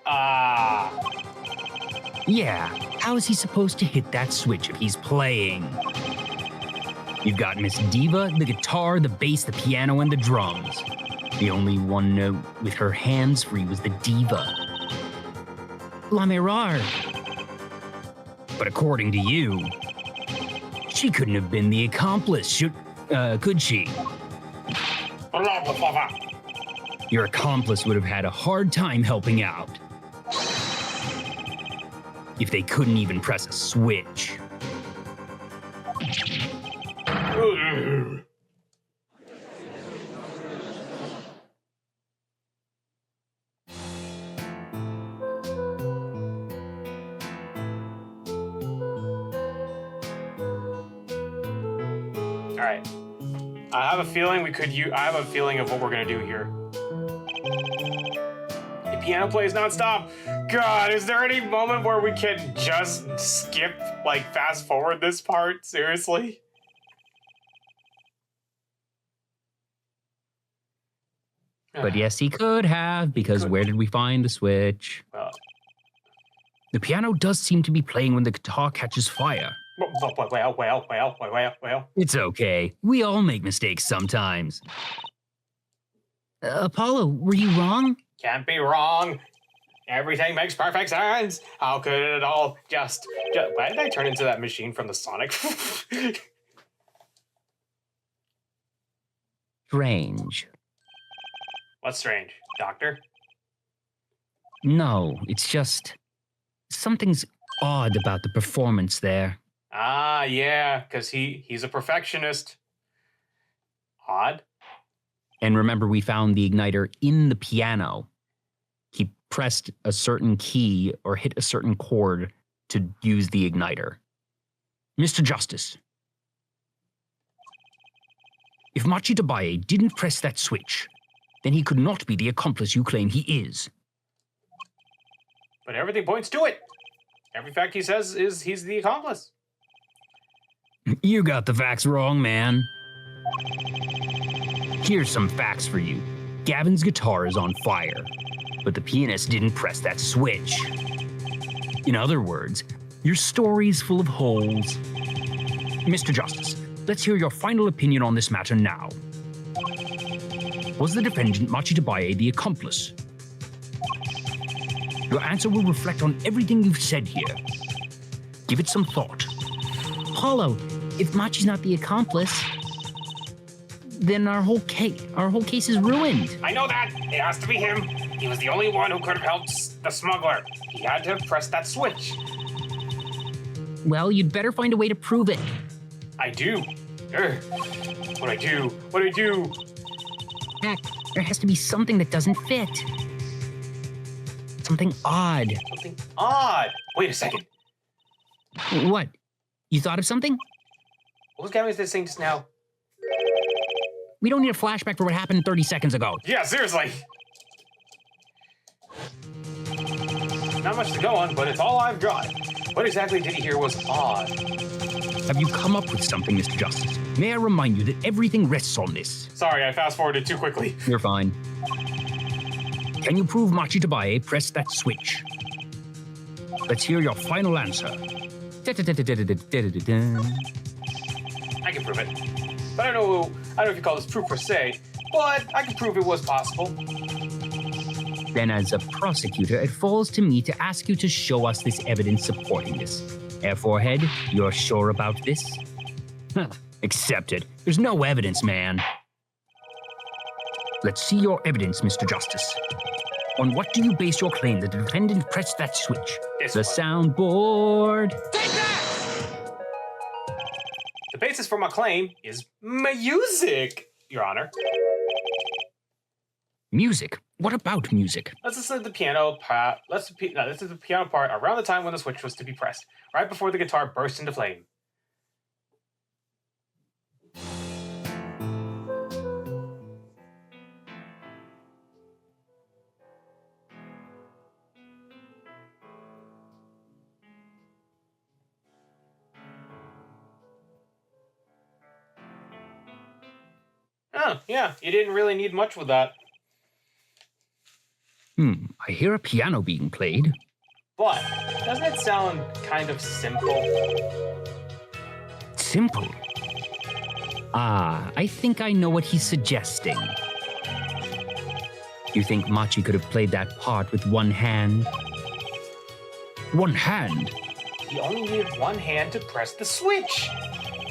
Ah. Yeah, how is he supposed to hit that switch if he's playing? You've got Miss Diva, the guitar, the bass, the piano, and the drums. The only one note with her hands free was the diva. La Mirar. But according to you, she couldn't have been the accomplice, could she? Your accomplice would have had a hard time helping out. If they couldn't even press a switch. Alright. I have a feeling I have a feeling of what we're gonna do here. The piano plays nonstop. God, is there any moment where we can just skip, like, fast forward this part? Seriously? But yes, he could have, because where did we find the switch? The piano does seem to be playing when the guitar catches fire. Well. It's okay. We all make mistakes sometimes. Apollo, were you wrong? Can't be wrong. Everything makes perfect sense. How could it all just... Why did I turn into that machine from the Sonic? Strange. What's strange? Doctor? No, it's just... something's odd about the performance there. Ah, yeah, because he's a perfectionist. Odd? And remember, we found the igniter in the piano. He pressed a certain key or hit a certain chord to use the igniter. Mr. Justice, if Machi Tabaye didn't press that switch, then he could not be the accomplice you claim he is. But everything points to it. Every fact he says is he's the accomplice. You got the facts wrong, man. Here's some facts for you. Gavin's guitar is on fire, but the pianist didn't press that switch. In other words, your story's full of holes. Mr. Justice, let's hear your final opinion on this matter now. Was the defendant Machi Tabaye the accomplice? Your answer will reflect on everything you've said here. Give it some thought. Apollo, if Machi's not the accomplice, then our whole case is ruined. I know that. It has to be him. He was the only one who could have helped the smuggler. He had to have pressed that switch. Well, you'd better find a way to prove it. I do. What do I do? Heck, there has to be something that doesn't fit. Something odd. Something odd. Wait a second. What? You thought of something? What was Gavin saying just now? We don't need a flashback for what happened 30 seconds ago. Yeah, seriously. Not much to go on, but it's all I've got. What exactly did he hear was odd? Have you come up with something, Mr. Justice? May I remind you that everything rests on this? Sorry, I fast-forwarded too quickly. You're fine. Can you prove Machi Tabaye pressed that switch? Let's hear your final answer. I can prove it. But I don't know if you call this proof per se, but I can prove it was possible. Then as a prosecutor, it falls to me to ask you to show us this evidence supporting this. Air Forehead, you're sure about this? Accepted. There's no evidence, man. Let's see your evidence, Mr. Justice. On what do you base your claim that the defendant pressed that switch? The soundboard. Take that! The basis for my claim is music, Your Honor. Music? What about music? Let's listen to the piano part. This is the piano part around the time when the switch was to be pressed, right before the guitar burst into flame. Oh, yeah, you didn't really need much with that. I hear a piano being played. But, doesn't it sound kind of simple? Simple? Ah, I think I know what he's suggesting. You think Machi could have played that part with one hand? One hand? He only needed one hand to press the switch.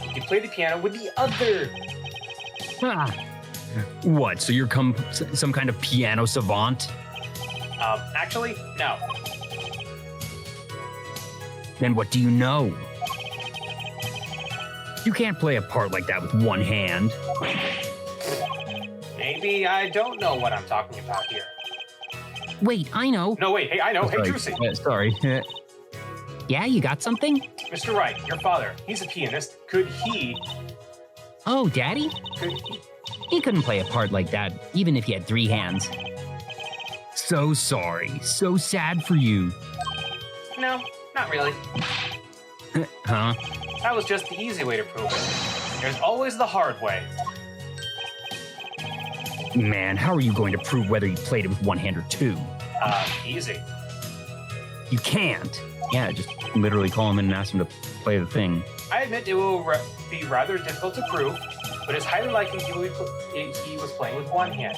He could play the piano with the other. Ah. What, so you're some kind of piano savant? Actually, no. Then what do you know? You can't play a part like that with one hand. Maybe I don't know what I'm talking about here. Wait, I know. No, wait, hey, I know. Oh, hey, Juicy. Sorry. Yeah, you got something? Mr. Wright, your father, he's a pianist. Could he... Oh, Daddy? Could he... He couldn't play a part like that, even if he had 3 hands. so sorry. So sad for you. No, not really. Huh? That was just the easy way to prove it. There's always the hard way. Man, how are you going to prove whether you played it with one hand or two? Easy. You can't. Yeah, just literally call him in and ask him to play the thing. I admit it will be rather difficult to prove, but it's highly likely he was playing with one hand.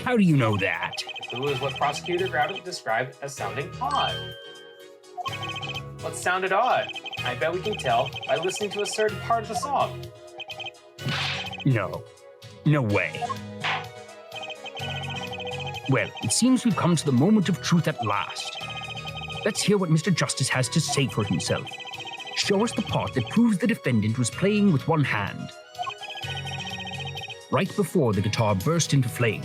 How do you know that? The clue is what Prosecutor Gravit described as sounding odd. What sounded odd? I bet we can tell by listening to a certain part of the song. No. No way. Well, it seems we've come to the moment of truth at last. Let's hear what Mr. Justice has to say for himself. Show us the part that proves the defendant was playing with one hand. Right before the guitar burst into flame.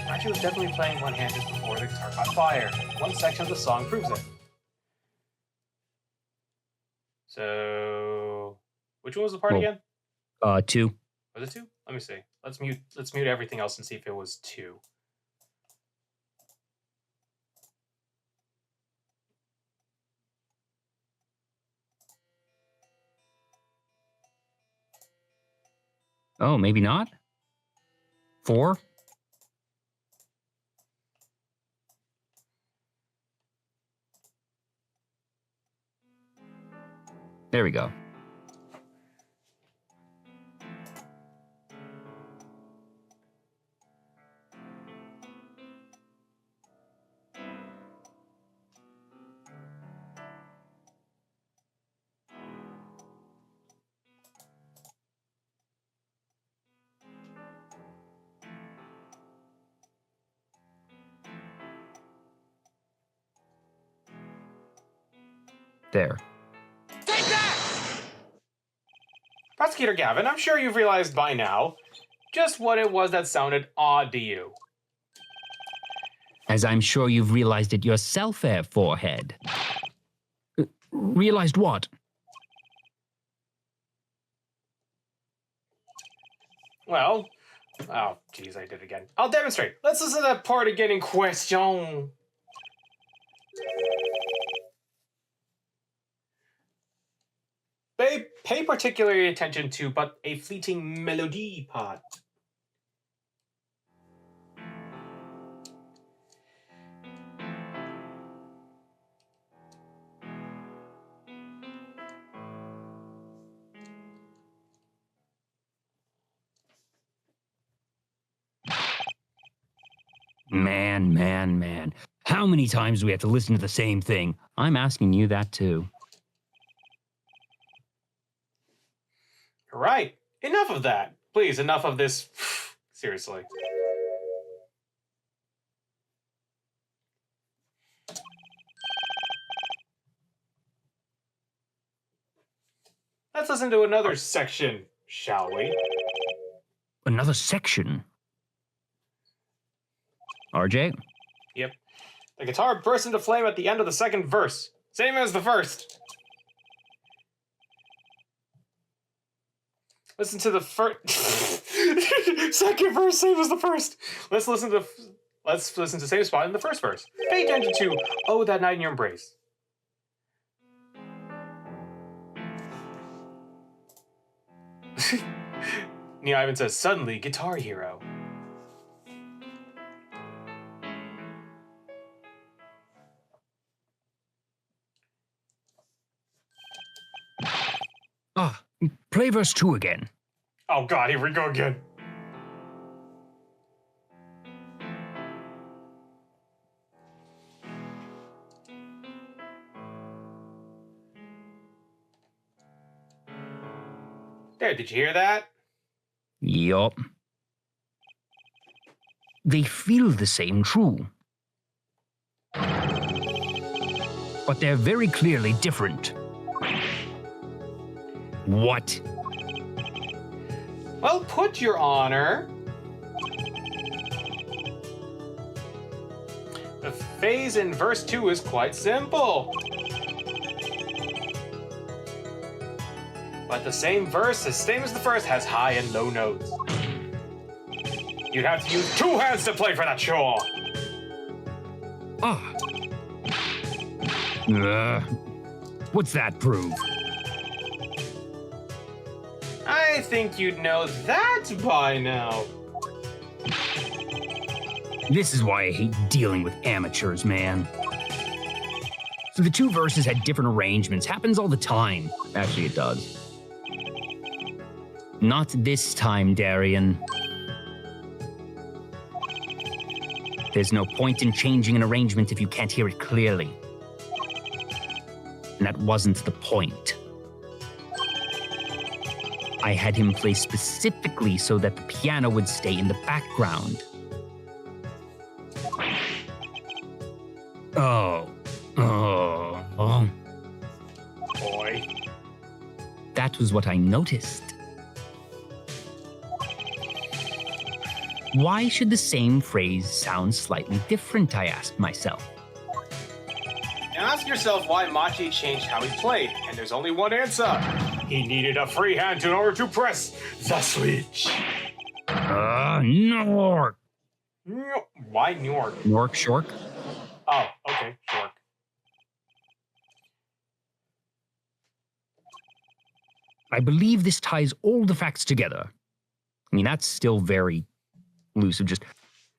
Machi was definitely playing one-handed before the guitar caught fire. One section of the song proves it. So, which one was the part again? 2. Was it 2? Let me see. Let's mute everything else and see if it was 2. Oh, maybe not? 4? There we go. There. Prosecutor Gavin, I'm sure you've realized by now just what it was that sounded odd to you. As I'm sure you've realized it yourself, Forehead. Realized what? Well, oh, geez, I did it again. I'll demonstrate. Let's listen to that part again in question. Pay particular attention to but a fleeting melody part. Man. How many times do we have to listen to the same thing? I'm asking you that too. Right. Enough of that. Please, enough of this. Seriously. Let's listen to another section, shall we? Another section? RJ? Yep. The guitar bursts into flame at the end of the second verse. Same as the first. Listen to the first second verse, same as the first. Let's listen to the same spot in the first verse. Pay attention to "Oh, That Night in Your Embrace." Neil Ivan says, "Suddenly, Guitar Hero." Play verse 2 again. Oh God, here we go again. There, did you hear that? Yup. They feel the same, true. But they're very clearly different. What? Well put, Your Honor. The phase in verse 2 is quite simple. But the same verse, the same as the first, has high and low notes. You'd have to use 2 hands to play for that chore. Ah. What's that prove? I think you'd know that by now. This is why I hate dealing with amateurs, man. So the 2 verses had different arrangements. Happens all the time. Actually, it does. Not this time, Darian. There's no point in changing an arrangement if you can't hear it clearly. And that wasn't the point. I had him play specifically so that the piano would stay in the background. Oh. Boy. That was what I noticed. Why should the same phrase sound slightly different, I asked myself. Now ask yourself why Machi changed how he played, and there's only one answer. He needed a free hand in order to press the switch. Nork. Why Newark? Nork Shork? Oh, okay, sure. I believe this ties all the facts together. I mean, that's still very loose of just,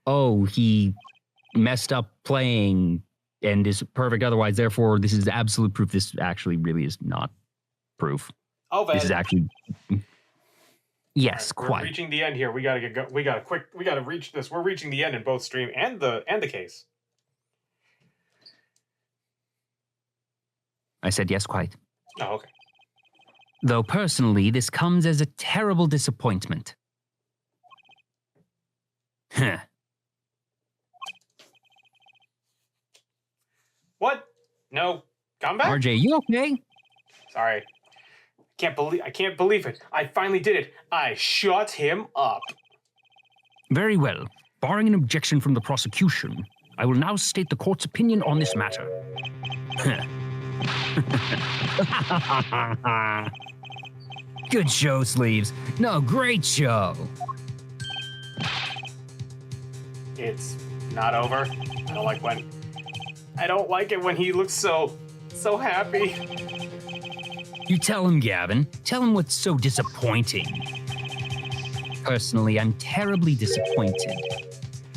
oh, he messed up playing and is perfect otherwise, therefore this is absolute proof. This actually really is not proof. Oh, This is actually... Yes, We're quite. reaching the end here. We gotta reach this. We're reaching the end in both stream and the case. I said yes, quite. Oh, okay. Though personally, this comes as a terrible disappointment. Huh. What? No. Come back? RJ, you okay? Sorry. I can't believe it. I finally did it. I shut him up. Very well. Barring an objection from the prosecution, I will now state the court's opinion on this matter. Good show, Sleeves. No, great show. It's not over. I don't like it when he looks so happy. You tell him, Gavin. Tell him what's so disappointing. Personally, I'm terribly disappointed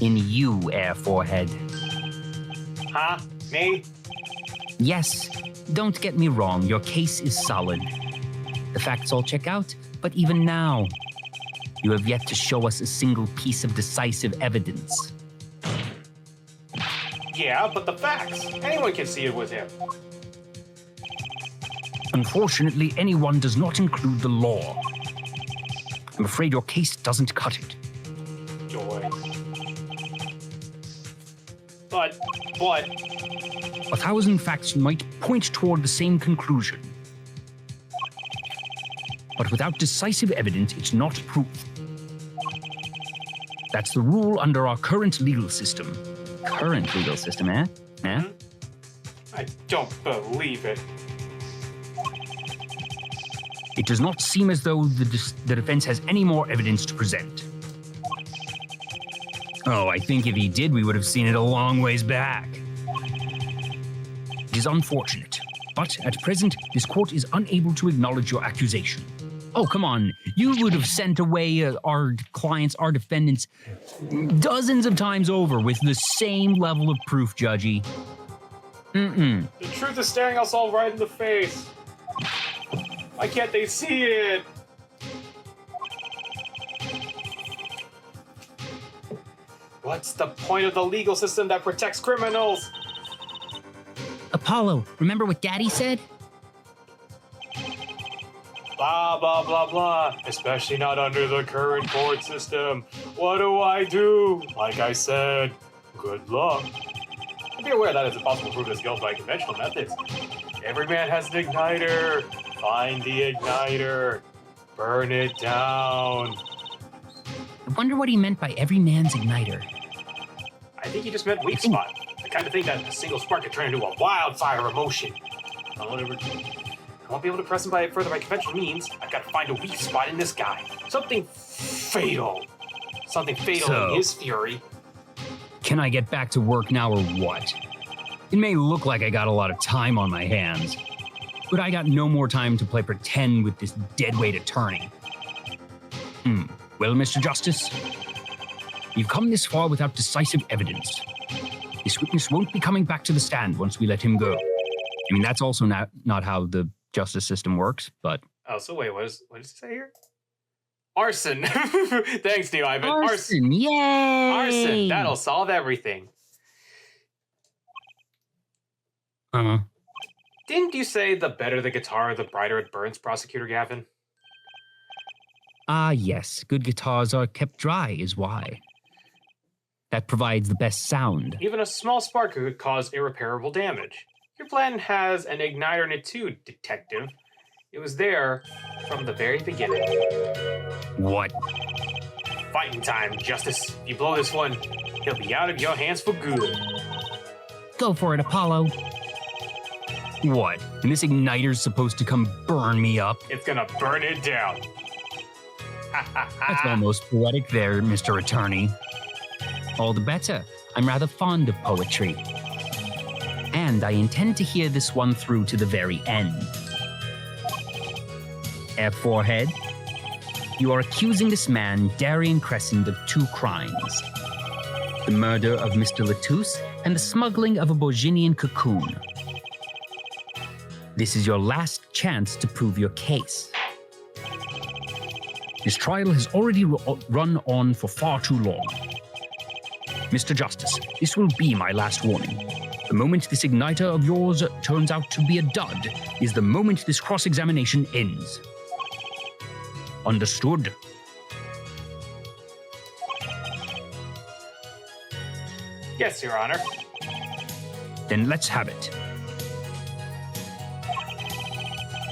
in you, Air Forehead. Huh? Me? Yes, don't get me wrong, your case is solid. The facts all check out, but even now, you have yet to show us a single piece of decisive evidence. Yeah, but the facts. Anyone can see it with him. Unfortunately, anyone does not include the law. I'm afraid your case doesn't cut it. Joy. But... 1,000 facts might point toward the same conclusion. But without decisive evidence, it's not proof. That's the rule under our current legal system. Current legal system, eh? Eh? I don't believe it. It does not seem as though the defense has any more evidence to present. Oh, I think if he did, we would have seen it a long ways back. It is unfortunate, but at present, this court is unable to acknowledge your accusation. Oh, come on. You would have sent away our clients, our defendants, dozens of times over with the same level of proof, Judgy. The truth is staring us all right in the face. Why can't they see it? What's the point of the legal system that protects criminals? Apollo, remember what Daddy said? Blah, blah, blah, blah. Especially not under the current court system. What do I do? Like I said, good luck. Be aware that it's impossible to prove his guilt by conventional methods. Every man has an igniter. Find the igniter. Burn it down. I wonder what he meant by every man's igniter. I think he just meant weak spot. The kind of thing that a single spark could turn into a wildfire emotion. I won't be able to press him further by conventional means. I've got to find a weak spot in this guy. Something fatal. something fatal So- in his fury. Can I get back to work now or what? It may look like I got a lot of time on my hands, but I got no more time to play pretend with this deadweight attorney. Well, Mr. Justice, you've come this far without decisive evidence. This witness won't be coming back to the stand once we let him go. I mean, that's also not how the justice system works, but... Oh, so wait, what does it say here? Arson. Thanks, Neo Ivan. Arson, yay! Arson. That'll solve everything. Didn't you say the better the guitar, the brighter it burns, Prosecutor Gavin? Ah, yes. Good guitars are kept dry is why. That provides the best sound. Even a small spark could cause irreparable damage. Your plan has an igniter in it too, Detective. It was there from the very beginning. What? Fighting time, Justice. If you blow this one, he'll be out of your hands for good. Go for it, Apollo. What? And this igniter's supposed to come burn me up? It's gonna burn it down. That's almost poetic there, Mr. Attorney. All the better. I'm rather fond of poetry. And I intend to hear this one through to the very end. Forehead, you are accusing this man, Darian Crescent, of 2 crimes. The murder of Mr. Latouche and the smuggling of a Borginian cocoon. This is your last chance to prove your case. This trial has already run on for far too long. Mr. Justice, this will be my last warning. The moment this igniter of yours turns out to be a dud is the moment this cross-examination ends. Understood? Yes, Your Honor. Then let's have it.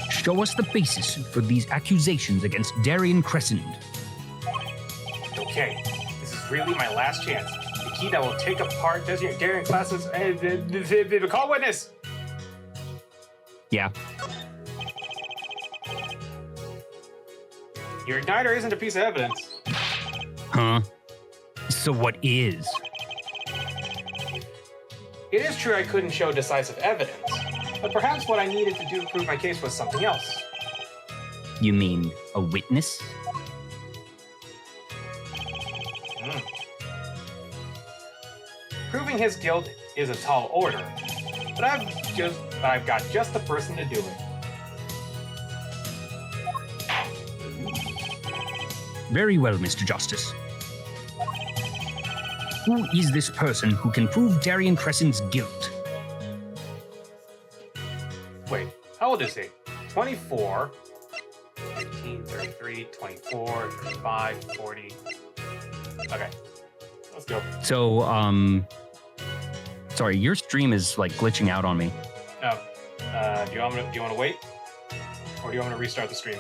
Show us the basis for these accusations against Darian Crescent. Okay, this is really my last chance. The key that will take apart Darian classes. Call witness. Yeah. Your igniter isn't a piece of evidence. Huh? So what is? It is true I couldn't show decisive evidence, but perhaps what I needed to do to prove my case was something else. You mean a witness? Proving his guilt is a tall order, but I've got just the person to do it. Very well, Mr. Justice. Who is this person who can prove Darian Crescent's guilt? Wait, how old is he? 24, 18, 33, 24, 35, 40. Okay, let's go. So, sorry, your stream is like glitching out on me. Oh, do you want to wait? Or do you want me to restart the stream?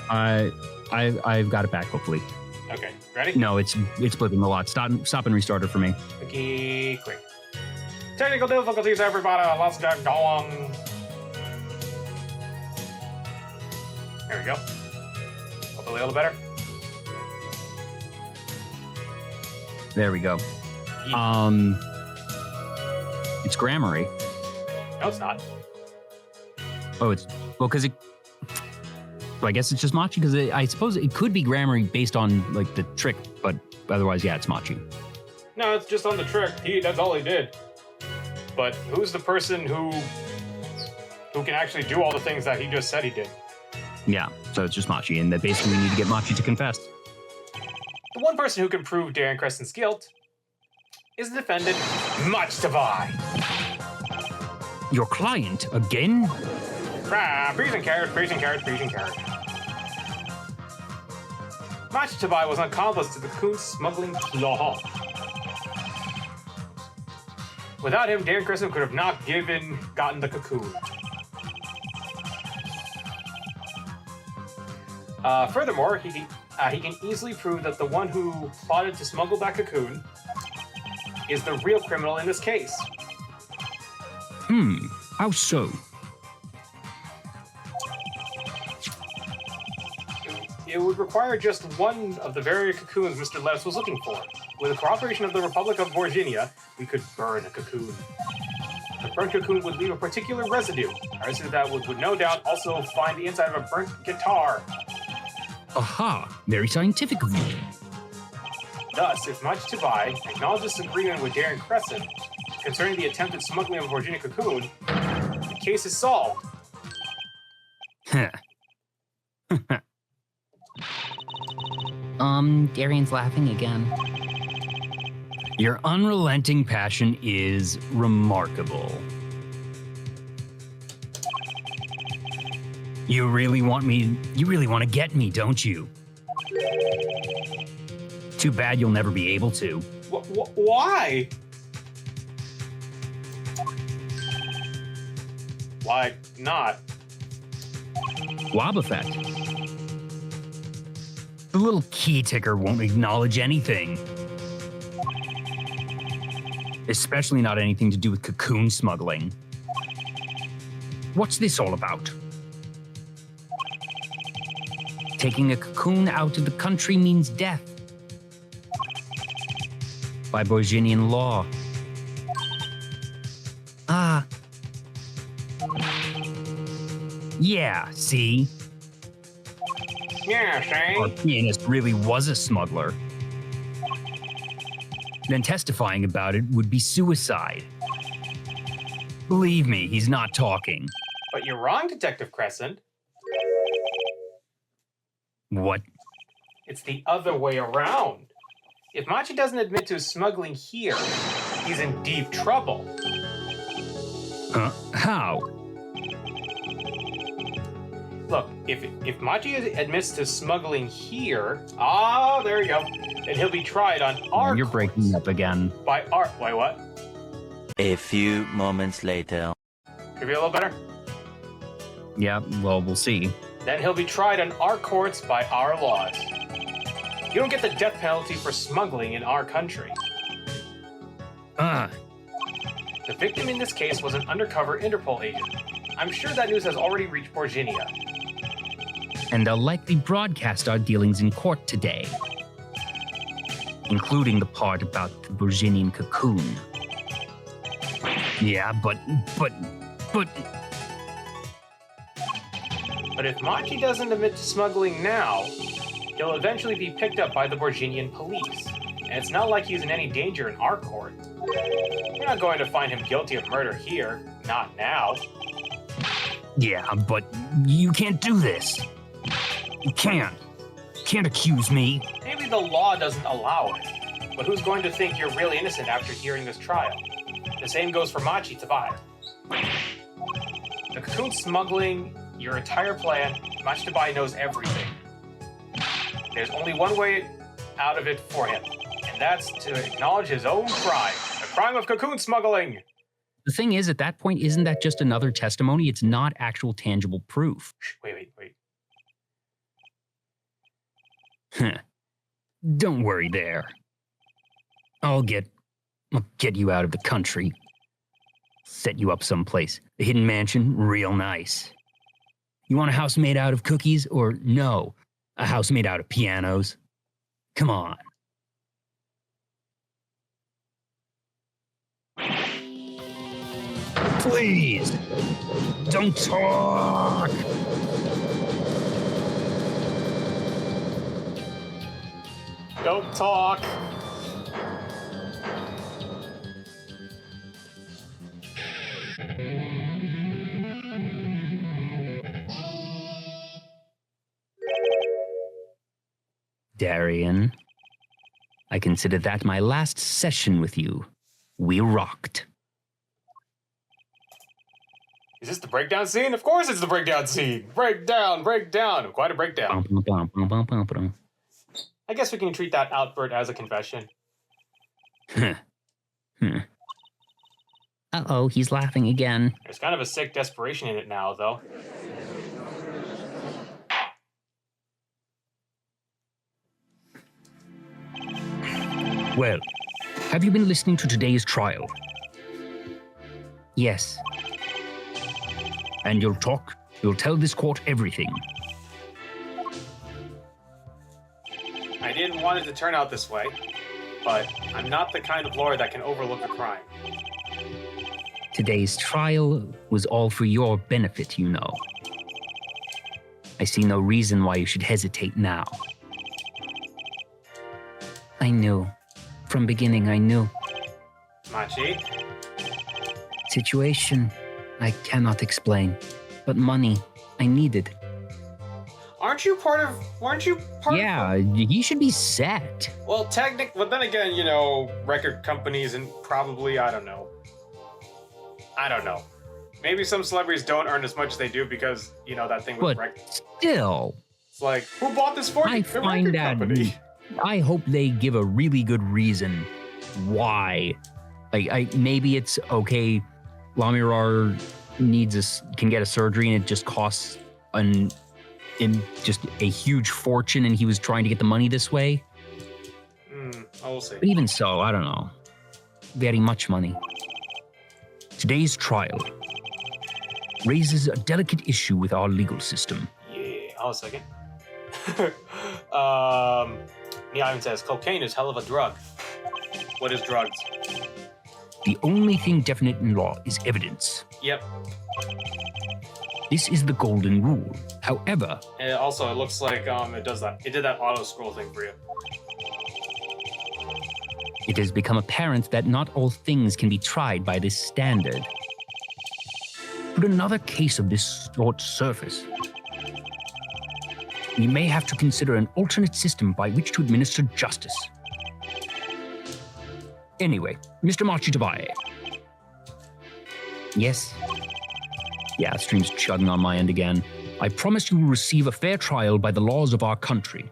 I've got it back, hopefully. Okay, ready? No, it's blipping a lot. Stop and restart it for me. Okay, quick. Technical difficulties, everybody. Let's get going. There we go. Hopefully a little better. There we go. It's Grammary. No, it's not. Oh, because it. Well, I guess it's just Machi, because I suppose it could be Grammary based on like the trick, but otherwise, yeah, it's Machi. No, it's just on the trick. That's all he did. But who's the person who can actually do all the things that he just said he did? Yeah, so it's just Machi, and that basically we need to get Machi to confess. The one person who can prove Darian Crescent's guilt is the defendant, Machi. Your client again? Peas and carrots, peas and carrots, peas and carrots. Machi was an accomplice to the cocoon smuggling law. Without him, Darian Crescent could have not gotten the cocoon. Furthermore, he can easily prove that the one who plotted to smuggle that cocoon is the real criminal in this case. How so? it would require just one of the very cocoons Mr. Lettuce was looking for. With the cooperation of the Republic of Virginia, we could burn a cocoon. The burnt cocoon would leave a particular residue that would no doubt also find the inside of a burnt guitar. Aha, very scientific of you. Thus, if Machi acknowledges agreement with Darren Crescent concerning the attempted smuggling of a Virginia cocoon, the case is solved. Darian's laughing again. Your unrelenting passion is remarkable. You really want to get me, don't you? Too bad you'll never be able to. Why? Why not? Wobbuffet. The little key ticker won't acknowledge anything. Especially not anything to do with cocoon smuggling. What's this all about? Taking a cocoon out of the country means death. By Borginian law. Ah. Yeah, see? Yeah, Our see? pianist really was a smuggler. Then testifying about it would be suicide. Believe me, he's not talking. But you're wrong, Detective Crescent. What? It's the other way around. If Machi doesn't admit to smuggling here, he's in deep trouble. Huh? How? Look, if Machi admits to smuggling here, there you go, then he'll be tried on our You're courts. breaking up again. By our, wait, what? A few moments later. Could be a little better? Yeah, well, we'll see. Then he'll be tried on our courts by our laws. You don't get the death penalty for smuggling in our country. The victim in this case was an undercover Interpol agent. I'm sure that news has already reached Virginia. And they'll likely broadcast our dealings in court today, including the part about the Virginian cocoon. Yeah, but... But if Machi doesn't admit to smuggling now, he'll eventually be picked up by the Virginian police. And it's not like he's in any danger in our court. We're not going to find him guilty of murder here. Not now. Yeah, but you can't do this. You can't. You can't accuse me. Maybe the law doesn't allow it. But who's going to think you're really innocent after hearing this trial? The same goes for Machi Tabai. The cocoon smuggling, your entire plan, Machi Tabai knows everything. There's only one way out of it for him, and that's to acknowledge his own crime, the crime of cocoon smuggling. The thing is, at that point, isn't that just another testimony? It's not actual tangible proof. Wait. Don't worry there. I'll get you out of the country. Set you up someplace. A hidden mansion, real nice. You want a house made out of cookies, or no? A house made out of pianos? Come on. Please, don't talk. Don't talk. Darian, I consider that my last session with you. We rocked. Is this the breakdown scene? Of course it's the breakdown scene. Breakdown. Quite a breakdown. I guess we can treat that outburst as a confession. Uh-oh, he's laughing again. There's kind of a sick desperation in it now, though. Well, have you been listening to today's trial? Yes. And you'll tell this court everything. I didn't want it to turn out this way, but I'm not the kind of lawyer that can overlook a crime. Today's trial was all for your benefit, you know. I see no reason why you should hesitate now. I knew. From beginning, I knew. Machi? Situation I cannot explain, but money I needed. Weren't you part of... Yeah, he should be set. Well, but then again, you know, record companies and probably, I don't know. Maybe some celebrities don't earn as much as they do because, you know, that thing with But still, it's like, who bought this for you? I The find record that... company. I hope they give a really good reason why. Like, maybe it's okay, Lamirar can get a surgery and it just costs just a huge fortune and he was trying to get the money this way. We'll see. But even so, I don't know. Very much money. Today's trial raises a delicate issue with our legal system. Yeah, hold a second. Neon says, cocaine is hell of a drug. What is drugs? The only thing definite in law is evidence. Yep. This is the golden rule. However... And also, it looks like it does that. It did that auto-scroll thing for you. It has become apparent that not all things can be tried by this standard. Should another case of this sort surface, we may have to consider an alternate system by which to administer justice. Anyway, Mr. Machi. Yes? Yeah, stream's chugging on my end again. I promise you will receive a fair trial by the laws of our country.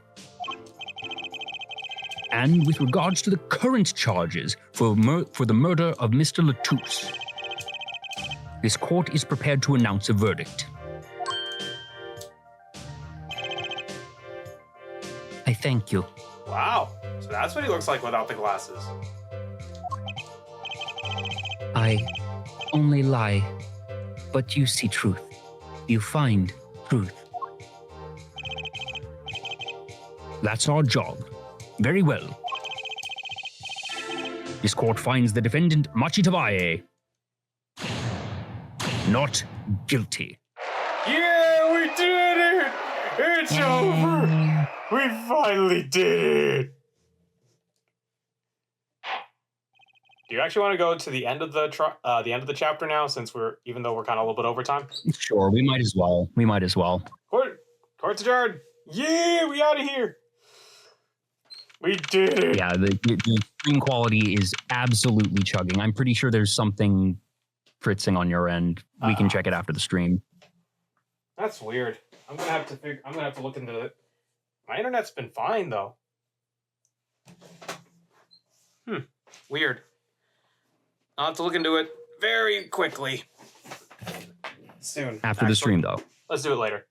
And with regards to the current charges for the murder of Mr. Latouche, this court is prepared to announce a verdict. I thank you. Wow. So that's what he looks like without the glasses. I only lie, but you see truth. You find truth. That's our job. Very well. This court finds the defendant, Machi not guilty. Yeah, we did it! It's over! We finally did it! Do you actually want to go to the end of the chapter now, since even though we're kind of a little bit over time? Sure, we might as well. Court's adjourned! Yeah, we out of here! We did it! Yeah, the stream quality is absolutely chugging. I'm pretty sure there's something fritzing on your end. We can check it after the stream. That's weird. I'm gonna have to look into it. My internet's been fine though. Weird. I'll have to look into it very quickly. Soon. After the stream, though. Let's do it later.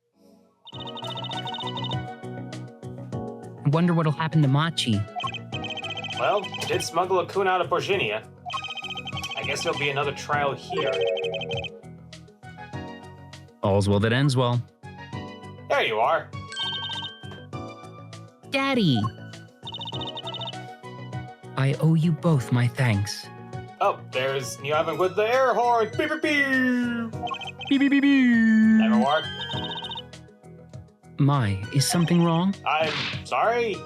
I wonder what'll happen to Machi. Well, did smuggle a coon out of Virginia. I guess there'll be another trial here. All's well that ends well. There you are. Daddy! I owe you both my thanks. Oh, there's New Ivan with the air horn. Beep, beep, beep. Beep, beep, beep, beep. Never work. My, is something wrong? I'm sorry.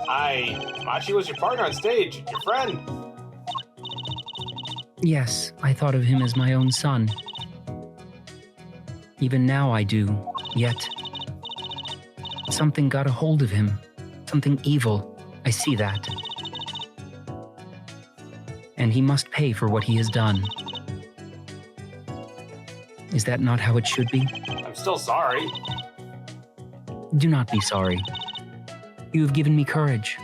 Machi was your partner on stage, your friend. Yes, I thought of him as my own son. Even now I do, yet something got a hold of him. Something evil. I see that. And he must pay for what he has done. Is that not how it should be? I'm still sorry. Do not be sorry. You have given me courage.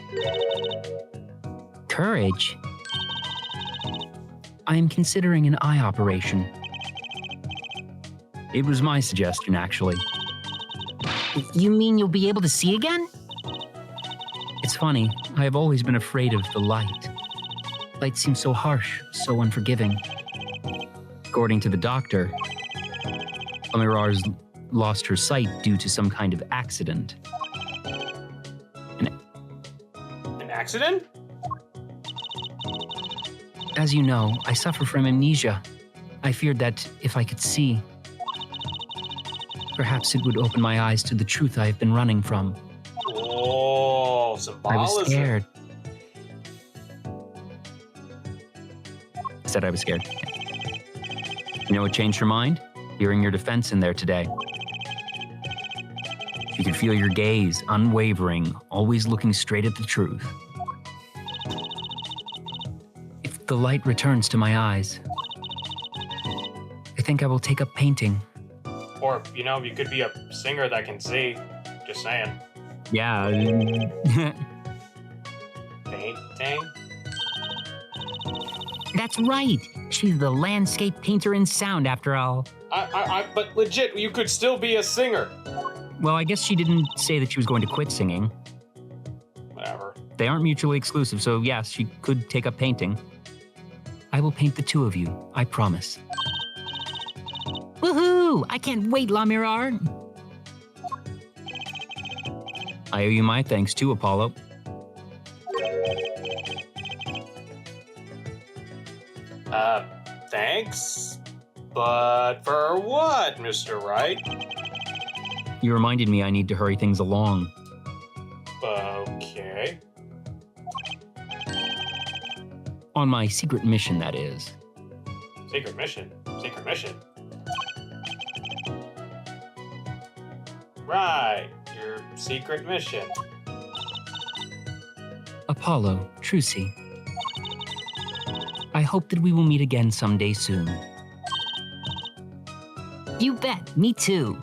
Courage? I am considering an eye operation. It was my suggestion, actually. You mean you'll be able to see again? It's funny, I have always been afraid of the light. Light seems so harsh, so unforgiving. According to the doctor, Amirar's lost her sight due to some kind of accident. accident? As you know, I suffer from amnesia. I feared that if I could see, perhaps it would open my eyes to the truth I have been running from. Oh, I symbolism. was scared. I said I was scared. You know what changed your mind? Hearing your defense in there today. You could feel your gaze, unwavering, always looking straight at the truth. If the light returns to my eyes, I think I will take up painting. Or, you know, you could be a singer that can see. Just saying. Yeah. Painting? That's right. She's the landscape painter in sound, after all. But legit, you could still be a singer. Well, I guess she didn't say that she was going to quit singing. Whatever. They aren't mutually exclusive, so yes, she could take up painting. I will paint the two of you, I promise. Woohoo! I can't wait, La Mirar. I owe you my thanks too, Apollo. Thanks? But for what, Mr. Wright? You reminded me I need to hurry things along. Okay. On my secret mission, that is. Secret mission? Secret mission? Right, your secret mission. Apollo, Trucy. I hope that we will meet again someday soon. You bet, me too.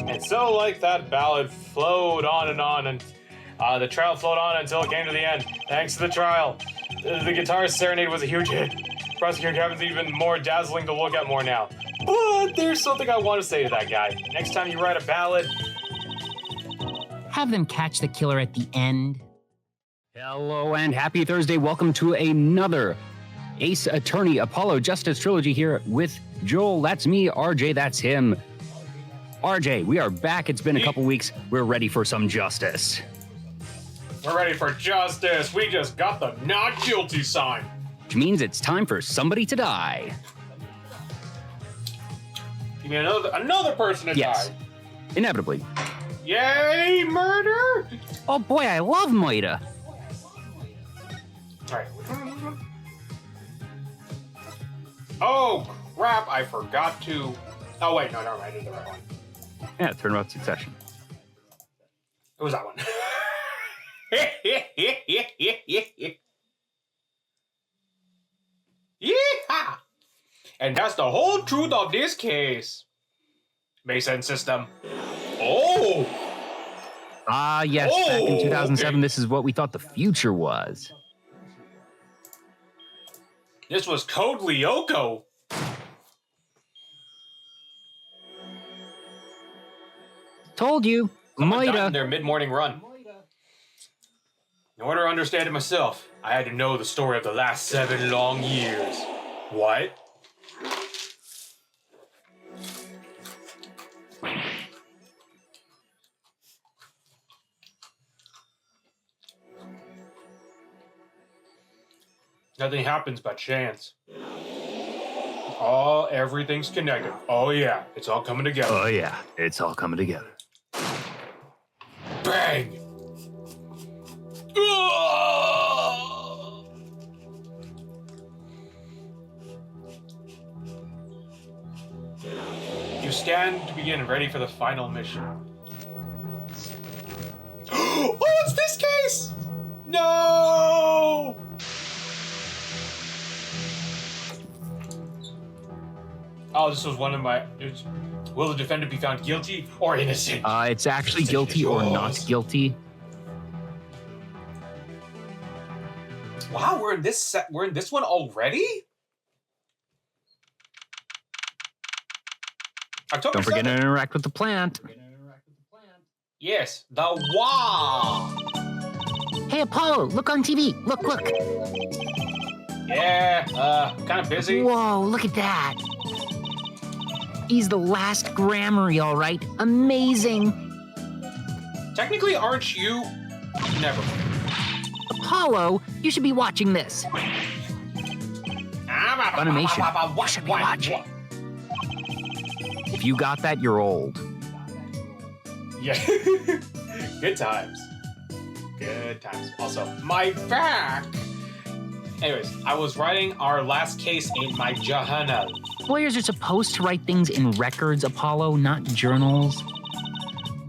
And so, like that ballad flowed on, and the trial flowed on until it came to the end. Thanks to the trial, the guitar serenade was a huge hit. Prosecutor Kevin's even more dazzling to look at more now. But there's something I want to say to that guy. Next time you write a ballad, Have them catch the killer at the end. Hello and happy Thursday. Welcome to another Ace Attorney Apollo Justice Trilogy here with Joel. That's me. RJ, that's him. RJ, we are back. It's been a couple weeks. We're ready for some justice. we're ready for justice. We just got the not guilty sign. Which means it's time for somebody to die. You mean another person to Yes. die? Inevitably. Yay, murder! Oh boy, I love Moida. Alright. Oh, crap, I forgot to... Oh, wait, no, never mind, I did the right one. Yeah, Turnabout Succession. It was that one. Yeehaw! And that's the whole truth of this case. Mason system. Oh! Ah, yes, back in 2007, okay. This is what we thought the future was. This was Code Lyoko. Told you, Someone died in Moida. their mid-morning run. In order to understand it myself, I had to know the story of the last 7 long years. What? Nothing happens by chance. Everything's connected. Oh yeah, it's all coming together. Oh yeah, it's all coming together. Bang! Ugh! You stand to begin, ready for the final mission. Oh, it's this case! No! Oh, this was one of my... Will the defendant be found guilty or innocent? It's actually guilty or not guilty. Wow, we're in this one already? October Don't forget to 7th. interact with the plant. Yes, the wow. Hey, Apollo, look on TV. Look. Yeah, kind of busy. Whoa, look at that. He's the last Grammary, all right. Amazing. Technically, aren't you? Never. Apollo, you should be watching this. Funimation. You should be watching. If you got that, you're old. Yeah. Good times. Good times. Also, my back. Anyways, I was writing our last case in my journal. Lawyers are supposed to write things in records, Apollo, not journals.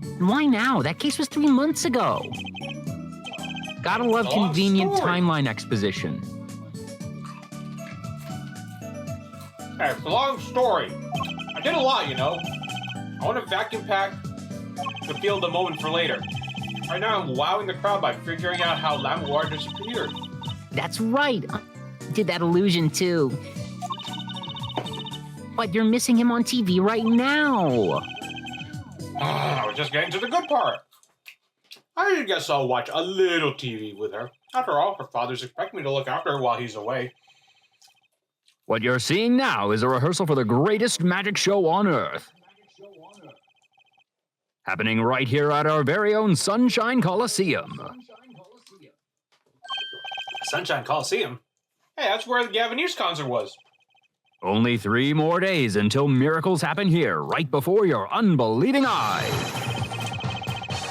And why now? That case was 3 months ago. Gotta love Long convenient story. timeline exposition. Hey, it's a long story. I did a lot, you know. I want to vacuum pack to feel the moment for later. Right now, I'm wowing the crowd by figuring out how Lamoir disappeared. That's right. I did that illusion too. But you're missing him on TV right now. We're just getting to the good part. I guess I'll watch a little TV with her. After all, her father's expecting me to look after her while he's away. What you're seeing now is a rehearsal for the greatest magic show on Earth. Happening right here at our very own Sunshine Coliseum. Sunshine Coliseum? Hey, that's where the Gavineers concert was. Only 3 more days until miracles happen here, right before your unbelieving eyes.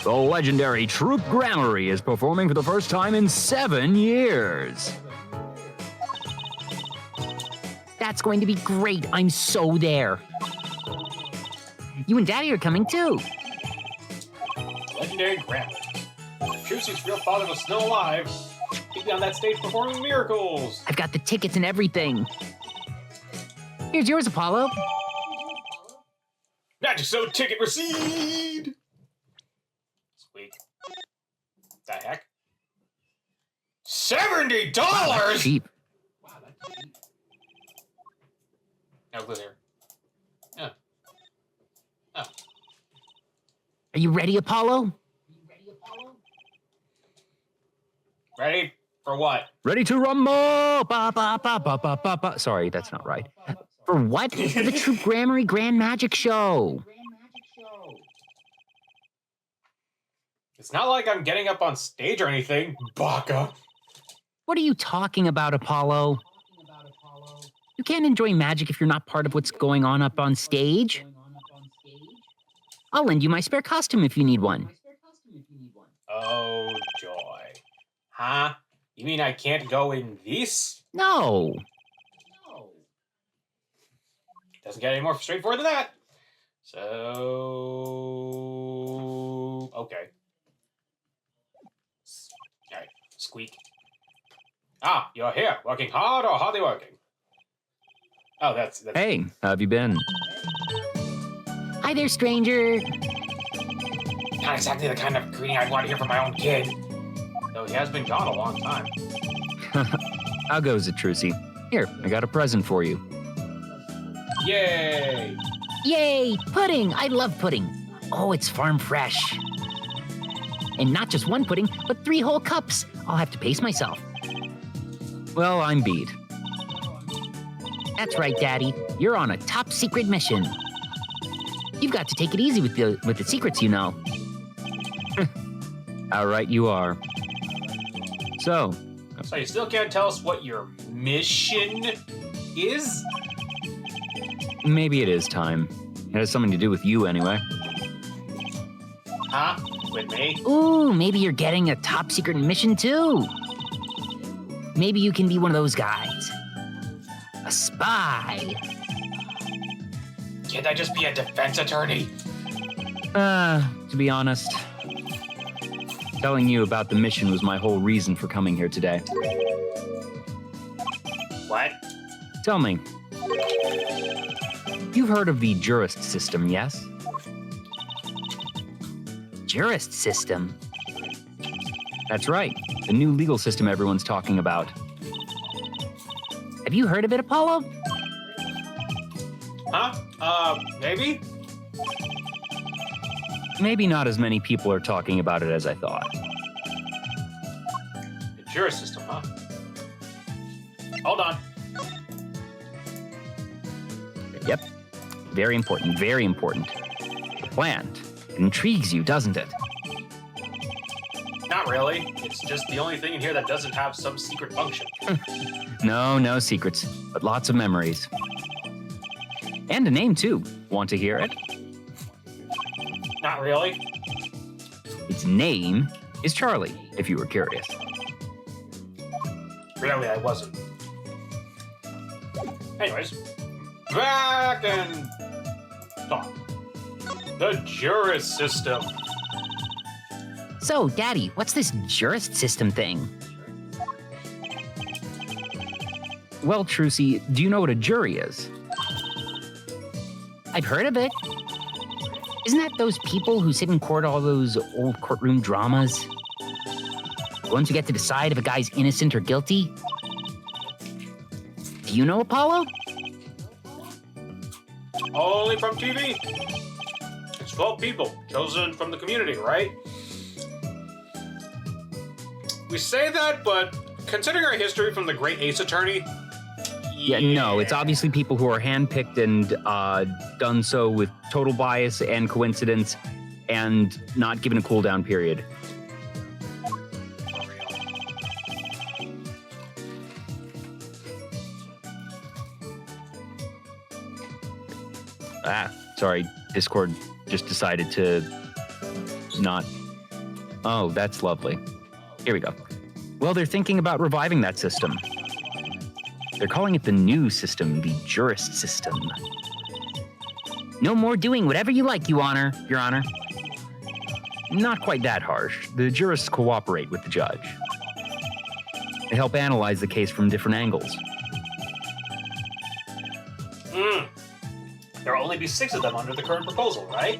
The legendary Troupe Grammary is performing for the first time in 7 years. That's going to be great. I'm so there. You and Daddy are coming too. Legendary Grammar. Trucy's real father was still alive. He'd be on that stage performing miracles. I've got the tickets and everything. Here's yours, Apollo. Magic Show ticket received! Sweet. The heck? $70? That's cheap. Wow, that's cheap. Now go there. Yeah. Oh. Are you ready, Apollo? Ready? For what? Ready to rumble! Ba, ba, ba, ba, ba, ba, ba. Sorry, that's not right. For what? For the Troupe Grammary Grand Magic Show. It's not like I'm getting up on stage or anything, baka. What are you talking about, Apollo? You can't enjoy magic if you're not part of what's going on up on stage. I'll lend you my spare costume if you need one. Oh, joy. Huh? You mean I can't go in this? No. Doesn't get any more straightforward than that. So... Okay. Alright, squeak. Ah, you're here. Working hard or hardly working? Oh, that's... Hey, how have you been? Hi there, stranger. Not exactly the kind of greeting I'd want to hear from my own kid. Though he has been gone a long time. How goes it, Trucy? Here, I got a present for you. Yay! Yay, pudding. I love pudding. Oh, it's farm fresh. And not just one pudding, but 3 whole cups. I'll have to pace myself. Well, I'm beat. That's right, Daddy. You're on a top secret mission. You've got to take it easy with the secrets, you know. How right you are. So you still can't tell us what your mission is? maybe it is time. It has something to do with you anyway. Huh? With me? Ooh, maybe you're getting a top secret mission too. Maybe you can be one of those guys. A spy. Can't I just be a defense attorney? To be honest, telling you about the mission was my whole reason for coming here today. What? Tell me, you've heard of the jurist system, yes? Jurist system. That's right, the new legal system everyone's talking about. Have you heard of it, Apollo? Huh? Maybe? Maybe not as many people are talking about it as I thought. The jury system, huh? Hold on. Yep. Very important, very important. The plant. It intrigues you, doesn't it? Not really. It's just the only thing in here that doesn't have some secret function. No secrets, but lots of memories. And a name, too. Want to hear it? Not really. Its name is Charlie, if you were curious. Really, I wasn't. Anyways, back and talk. The Juris system. So, Daddy, what's this jurist system thing? Well, Trucy, do you know what a jury is? I've heard of it. Isn't that those people who sit in court, all those old courtroom dramas? The ones who get to decide if a guy's innocent or guilty? Do you know Apollo? Only from TV. It's 12 people chosen from the community, right? We say that, but considering our history from the great Ace Attorney... Yeah, no, it's obviously people who are handpicked and done so with total bias and coincidence and not given a cooldown period. Sorry, Discord just decided to not... Oh, that's lovely. Here we go. Well, they're thinking about reviving that system. They're calling it the new system, the jurist system. No more doing whatever you like, Your Honor. Not quite that harsh. The jurists cooperate with the judge. They help analyze the case from different angles. There will only be 6 of them under the current proposal, right?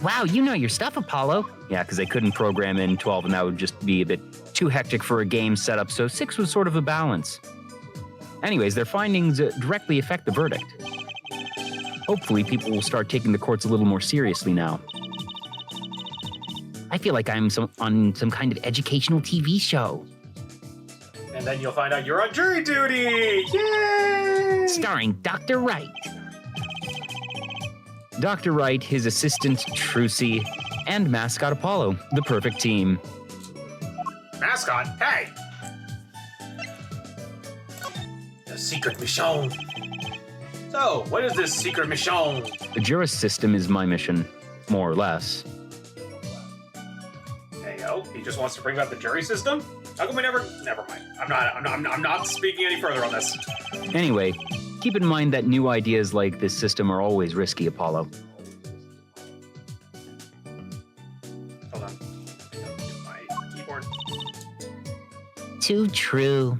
Wow, you know your stuff, Apollo. Yeah, because they couldn't program in 12 and that would just be a bit too hectic for a game setup, so 6 was sort of a balance. Anyways, their findings directly affect the verdict. Hopefully, people will start taking the courts a little more seriously now. I feel like I'm on some kind of educational TV show. And then you'll find out you're on jury duty! Yay! Starring Dr. Wright. Dr. Wright, his assistant, Trucy, and mascot Apollo, the perfect team. Mascot, hey! The secret mission. So, what is this secret mission? The jurist system is my mission, more or less. Hey, yo, he just wants to bring back the jury system? How come we never mind. I'm not speaking any further on this. Anyway, keep in mind that new ideas like this system are always risky, Apollo. Hold on. My keyboard. Too true.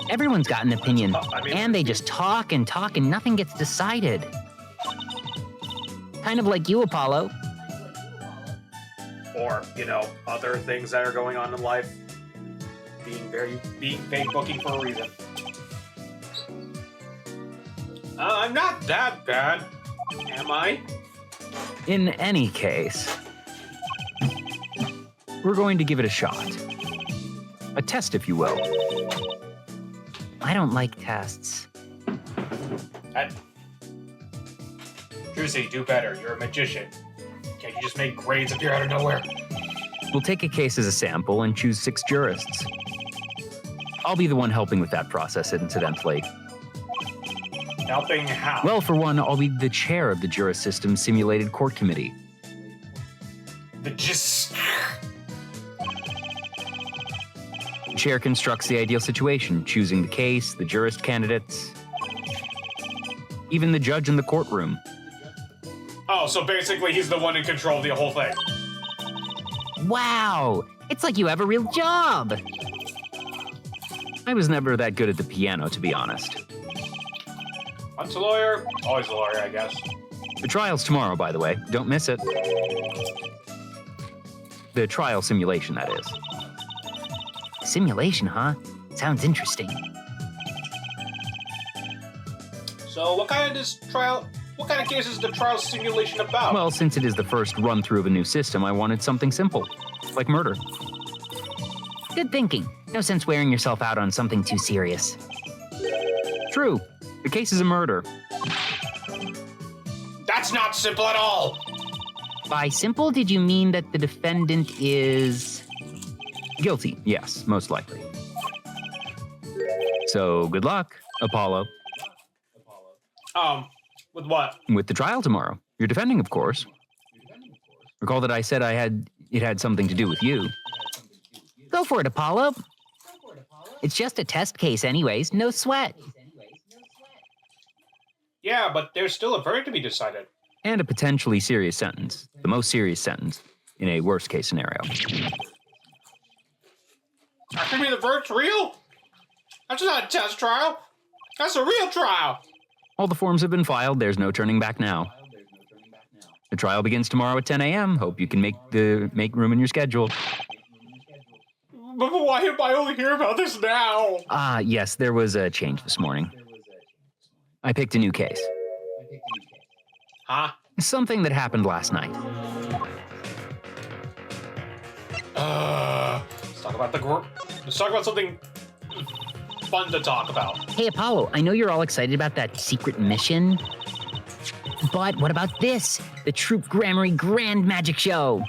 Everyone's got an opinion, and they just talk and nothing gets decided. Kind of like you, Apollo. Or, other things that are going on in life. Being fake booking for a reason. I'm not that bad, am I? In any case, we're going to give it a shot. A test, if you will. I don't like tests. Druzy, do better. You're a magician. Can't you just make grades appear out of nowhere? We'll take a case as a sample and choose 6 jurists. I'll be the one helping with that process, incidentally. Helping how? Well, for one, I'll be the chair of the Jurist System Simulated Court Committee. The chair constructs the ideal situation, choosing the case, the jurist candidates, even the judge in the courtroom. Oh, so basically he's the one in control of the whole thing. Wow! It's like you have a real job! I was never that good at the piano, to be honest. Once a lawyer, always a lawyer, I guess. The trial's tomorrow, by the way. Don't miss it. The trial simulation, that is. Simulation, huh? Sounds interesting. So what kind of case is the trial simulation about? Well, since it is the first run-through of a new system, I wanted something simple, like murder. Good thinking. No sense wearing yourself out on something too serious. True. The case is a murder. That's not simple at all. By simple, did you mean that the defendant is... Guilty, yes, most likely. So good luck, Apollo. With what? With the trial tomorrow. You're defending, of course. Recall that I said it had something to do with you. Go for it, Apollo. It's just a test case anyways, no sweat. Yeah, but there's still a verdict to be decided. And a potentially serious sentence. The most serious sentence in a worst case scenario. I mean, the verdict's real? That's not a test trial. That's a real trial. All the forms have been filed. There's no turning back now. The trial begins tomorrow at 10 a.m. Hope you can make room in your schedule. But why am I only hearing about this now? Yes, there was a change this morning. I picked a new case. Huh? Something that happened last night. Let's talk about something fun to talk about. Hey, Apollo, I know you're all excited about that secret mission. But what about this? The Troop Grammary Grand Magic Show.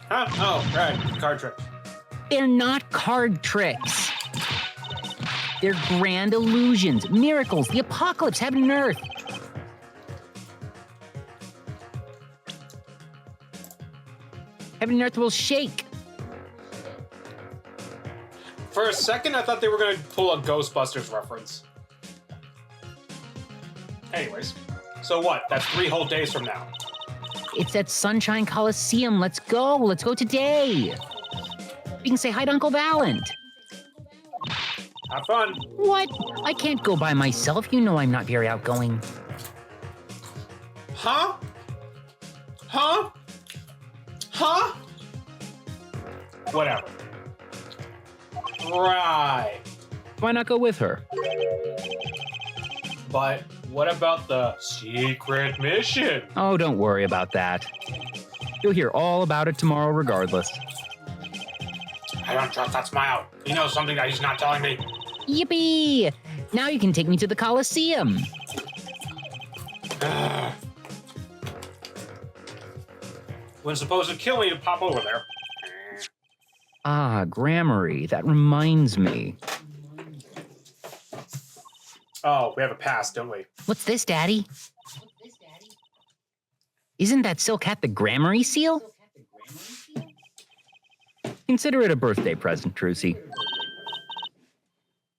Huh? Oh, right. Card tricks. They're not card tricks. They're grand illusions, miracles, the apocalypse, heaven and earth. Heaven and earth will shake. For a second, I thought they were going to pull a Ghostbusters reference. Anyways, so what? That's 3 whole days from now. It's at Sunshine Coliseum. Let's go. Let's go today. We can say hi to Uncle Valent. Have fun. What? I can't go by myself. You know I'm not very outgoing. Huh? Huh? Huh? Whatever. Right. Why not go with her? But what about the secret mission? Oh, don't worry about that. You'll hear all about it tomorrow regardless. I don't trust that smile. He knows something that he's not telling me. Yippee! Now you can take me to the Coliseum. When supposed to kill me to pop over there. Grammary. That reminds me. Oh, we have a pass, don't we? What's this, Daddy? Isn't that silk hat the Grammary seal? Consider it a birthday present, Trucy.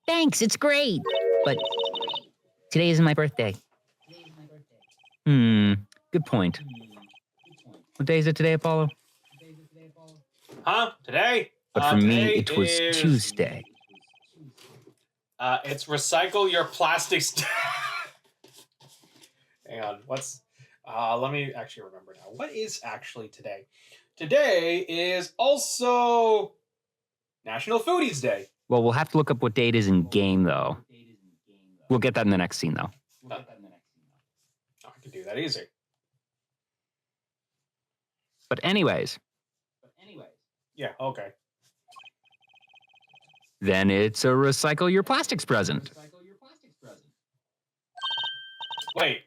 Thanks, it's great. But today isn't my birthday. Good point. What day is it today, Apollo? Huh? Today? But for me, today it was is... Tuesday. It's recycle your plastics. Hang on, what's... let me actually remember now. What is actually today? Today is also National Foodies Day. Well, we'll have to look up what date is in game, though. We'll get that in the next scene, though. I can do that easy. But anyways. Yeah, okay. Then it's a recycle your plastics present. Wait.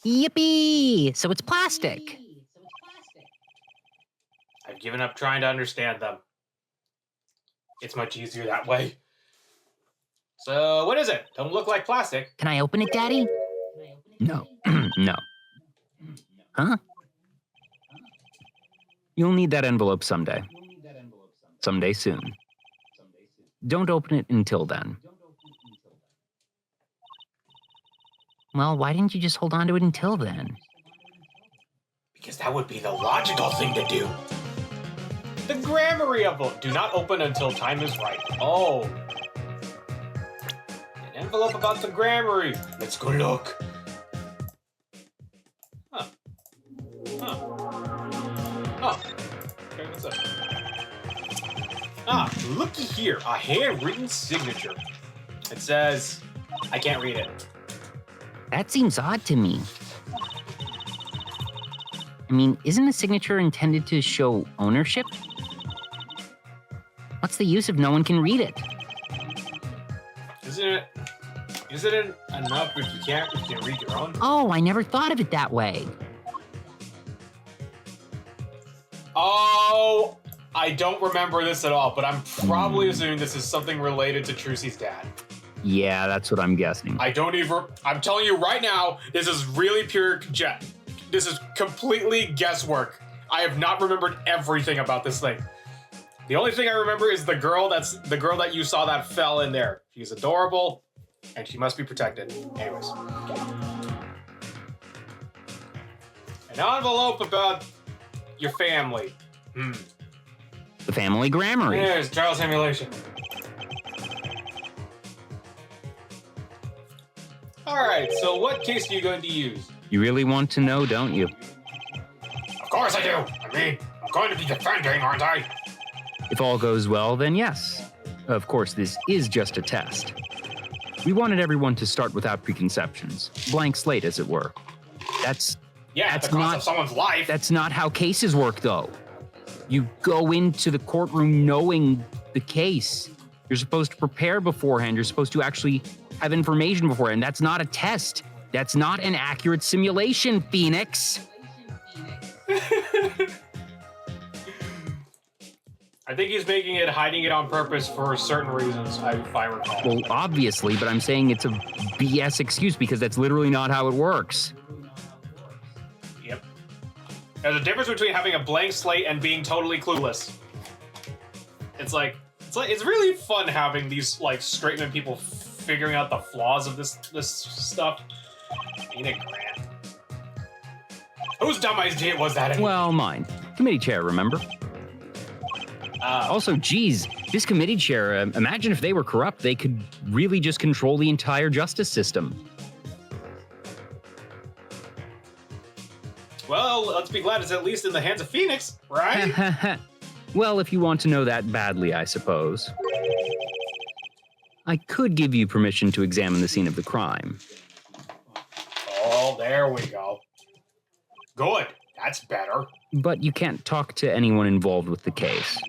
Yippee! So it's plastic. I've given up trying to understand them. It's much easier that way. So, what is it? Don't look like plastic. Can I open it, Daddy? No. No. Huh? You'll need that envelope someday. Someday soon. Don't open it until then. Well, why didn't you just hold on to it until then? Because that would be the logical thing to do. The grammary envelope. Do not open until time is right. Oh. An envelope about the grammary. Let's go look. Huh. Oh. Okay, what's that? Looky here. A handwritten signature. It says, I can't read it. That seems odd to me. I mean, isn't a signature intended to show ownership? What's the use if no one can read it? Isn't it? Isn't it enough if you can read your own? Oh, I never thought of it that way. Oh, I don't remember this at all, but I'm probably assuming this is something related to Trucy's dad. Yeah, that's what I'm guessing. I'm telling you right now, this is really pure this is completely guesswork. I have not remembered everything about this thing. The only thing I remember is the girl that you saw that fell in there. She's adorable, and she must be protected. Anyways. An envelope about your family. The family grammar. There's trial simulation. Alright, so what case are you going to use? You really want to know, don't you? Of course I do. I mean, I'm going to be defending, aren't I? If all goes well, then yes. Of course, this is just a test. We wanted everyone to start without preconceptions. Blank slate, as it were. That's the cost of someone's life. That's not how cases work, though. You go into the courtroom knowing the case. You're supposed to prepare beforehand. You're supposed to actually have information beforehand. That's not a test. That's not an accurate simulation, Phoenix. I think he's hiding it on purpose for certain reasons, if I recall. Well, obviously, but I'm saying it's a BS excuse because that's literally not how it works. Yep. There's a difference between having a blank slate and being totally clueless. It's really fun having these like straight-man people figuring out the flaws of this stuff. Ain't it grand? Whose dumb idea was that anyway? Well, mine. Committee chair, remember? Also, geez, this committee chair, imagine if they were corrupt, they could really just control the entire justice system. Well, let's be glad it's at least in the hands of Phoenix, right? Well, if you want to know that badly, I suppose. I could give you permission to examine the scene of the crime. Oh, there we go. Good. That's better. But you can't talk to anyone involved with the case.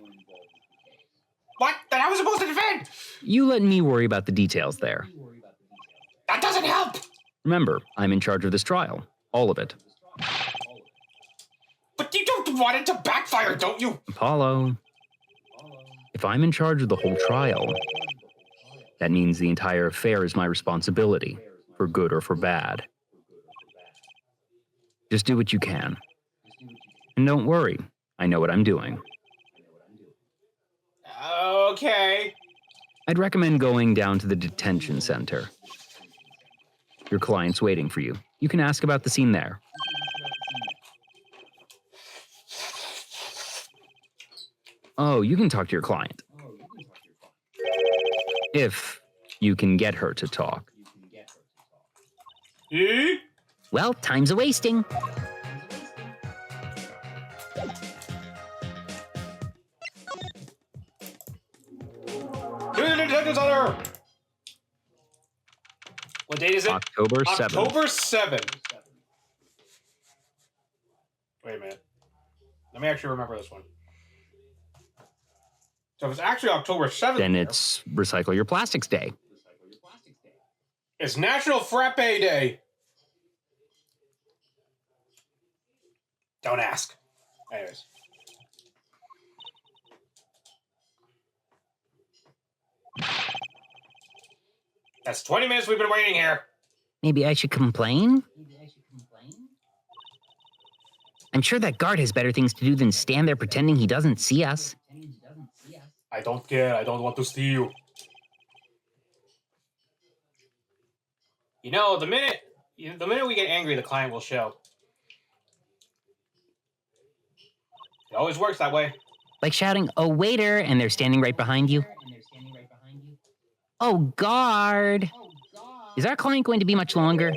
What? Then I was supposed to defend! You let me worry about the details there. That doesn't help! Remember, I'm in charge of this trial. All of it. But you don't want it to backfire, don't you? Apollo, if I'm in charge of the whole trial, that means the entire affair is my responsibility, for good or for bad. Just do what you can. And don't worry, I know what I'm doing. Okay. I'd recommend going down to the detention center. Your client's waiting for you. You can ask about the scene there. Oh, you can talk to your client. If you can get her to talk. Well, time's a-wasting. To the detention center! What date is it? October 7th. October 7th. Wait a minute. Let me actually remember this one. So if it's actually October 7th... Then it's Recycle Your Plastics Day. It's National Frappe Day. Don't ask. Anyways. That's 20 minutes we've been waiting here. Maybe I should complain? I'm sure that guard has better things to do than stand there pretending he doesn't see us. I don't care. I don't want to see you. You know, the minute we get angry, the client will show. It always works that way. Like shouting, "Oh, waiter," and they're standing right behind you. Oh, guard. Is our client going to be much longer?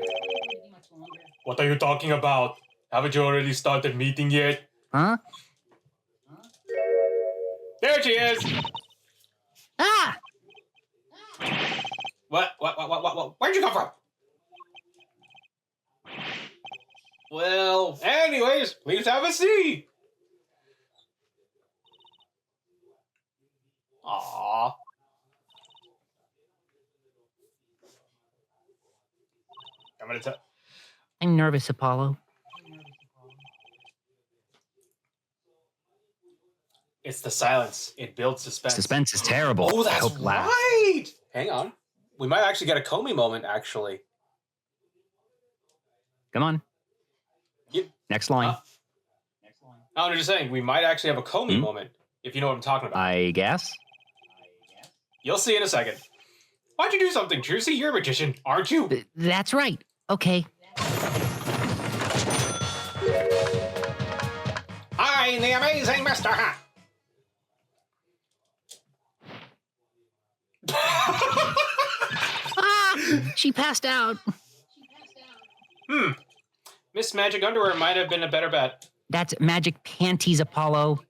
What are you talking about? Haven't you already started meeting yet? Huh? There she is! Ah! What? Where'd you come from? Well, anyways, please have a seat. Aww. I'm gonna tell. I'm nervous, Apollo. It's the silence. It builds suspense. Suspense is terrible. Oh, that's Hope last. right. Hang on. We might actually get a Comey moment, actually. Come on. Yep. Next line. I'm just saying, we might actually have a Comey moment, if you know what I'm talking about. I guess. You'll see in a second. Why'd you do something, Juicy? You're a magician, aren't you? That's right. Okay. I'm the amazing Mr. Hat. She passed out. Miss Magic Underwear might have been a better bet. That's magic panties, Apollo.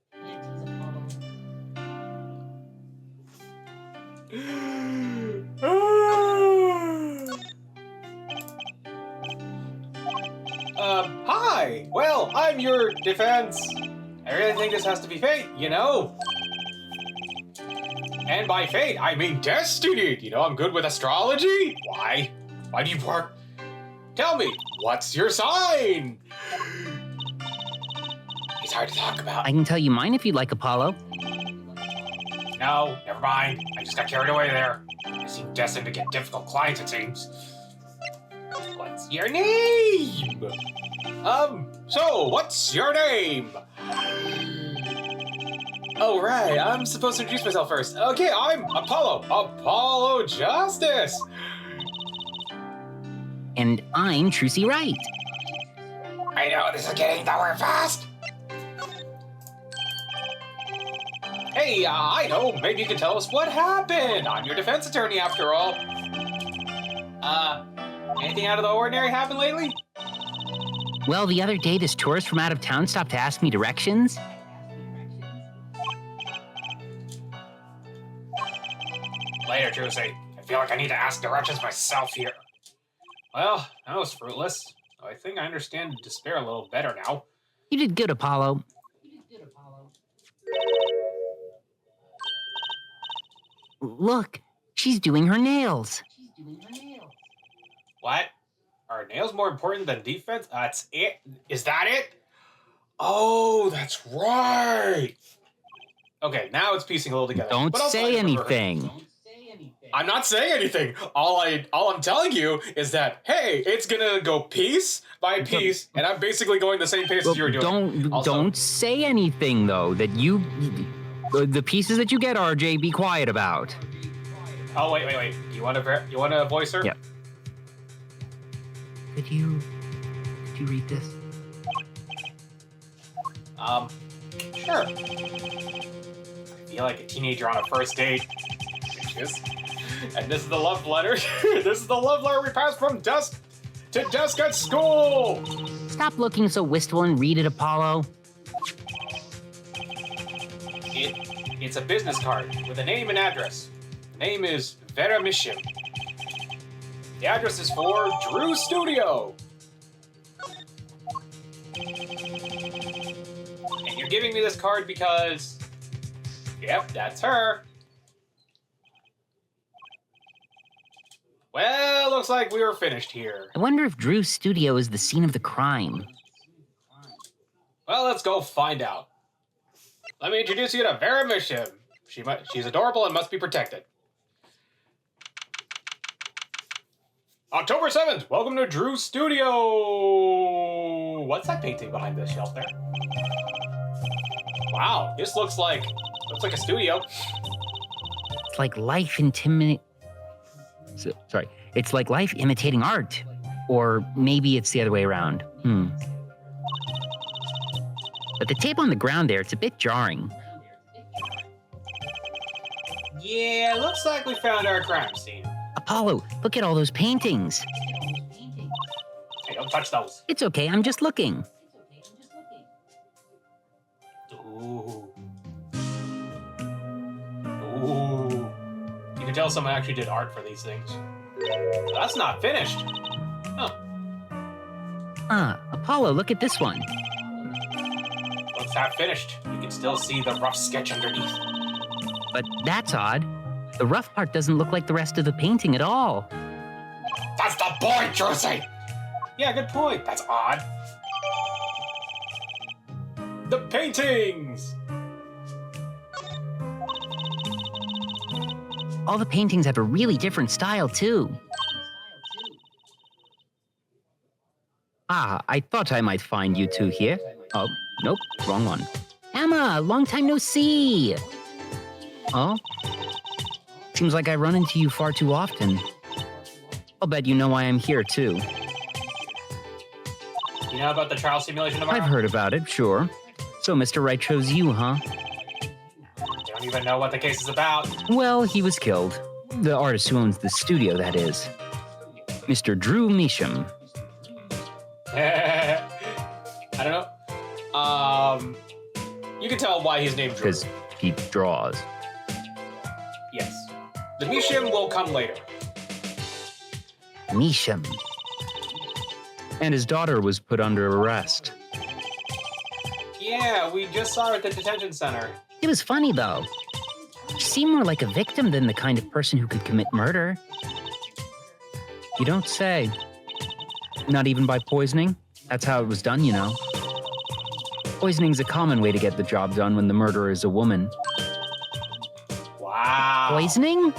Hi! Well, I'm your defense. I really think this has to be fate, you know? And by fate, I mean destiny. You know, I'm good with astrology. Why? Why do you work? Tell me, what's your sign? It's hard to talk about. I can tell you mine if you'd like, Apollo. No, never mind. I just got carried away there. I seem destined to get difficult clients, it seems. What's your name? So, what's your name? Oh, right, I'm supposed to introduce myself first. Okay, I'm Apollo. Apollo Justice. And I'm Trucy Wright. I know, this is getting nowhere fast. Hey, I know, maybe you can tell us what happened. I'm your defense attorney, after all. Anything out of the ordinary happened lately? Well, the other day, this tourist from out of town stopped to ask me directions. Later, Tuesday. I feel like I need to ask directions myself here. Well, that was fruitless. I think I understand despair a little better now. You did good, Apollo. Look, she's doing her nails. What? Are nails more important than defense? That's it? Is that it? Oh, that's right. Okay, now it's piecing a little together. Don't But I'll say find it for her. anything. I'm not saying anything. All I'm telling you is that, hey, it's gonna go piece by piece, and I'm basically going the same pace as you're doing. Don't say anything though. That the pieces that you get, RJ, be quiet about. Oh wait. You want to voice her? Yep. Could you read this? Sure. I feel like a teenager on a first date. And this is the love letter. This is the love letter we passed from desk to desk at school. Stop looking so wistful and read it, Apollo. It's a business card with a name and address. The name is Vera Mishim. The address is for Drew Studio. And you're giving me this card because, yep, that's her. Well, looks like we were finished here. I wonder if Drew's studio is the scene of the crime. Well, let's go find out. Let me introduce you to Vera Mishim. She's adorable and must be protected. October 7th, welcome to Drew's Studio. What's that painting behind this shelf there? Wow, this looks like a studio. It's like life It's like life imitating art. Or maybe it's the other way around. But the tape on the ground there, it's a bit jarring. Yeah, looks like we found our crime scene. Apollo, look at all those paintings. Hey, don't touch those. It's okay, I'm just looking. Ooh. You can tell someone actually did art for these things. That's not finished. Huh. Apollo, look at this one. Looks half finished. You can still see the rough sketch underneath. But that's odd. The rough part doesn't look like the rest of the painting at all. That's the point, Josie! Yeah, good point. That's odd. The paintings! All the paintings have a really different style, too. Ah, I thought I might find you two here. Oh, nope, wrong one. Emma, long time no see! Oh? Seems like I run into you far too often. I'll bet you know why I'm here, too. You know about the trial simulation tomorrow? I've heard about it, sure. So Mr. Wright chose you, huh? Don't even know what the case is about. Well, he was killed. The artist who owns the studio, that is. Mr. Drew Measham. I don't know. You can tell why he's named Drew. Because he draws. Yes. The Measham will come later. Measham. And his daughter was put under arrest. Yeah, we just saw her at the detention center. It was funny, though. She seemed more like a victim than the kind of person who could commit murder. You don't say. Not even by poisoning? That's how it was done, you know. Poisoning's a common way to get the job done when the murderer is a woman. Wow. Poisoning?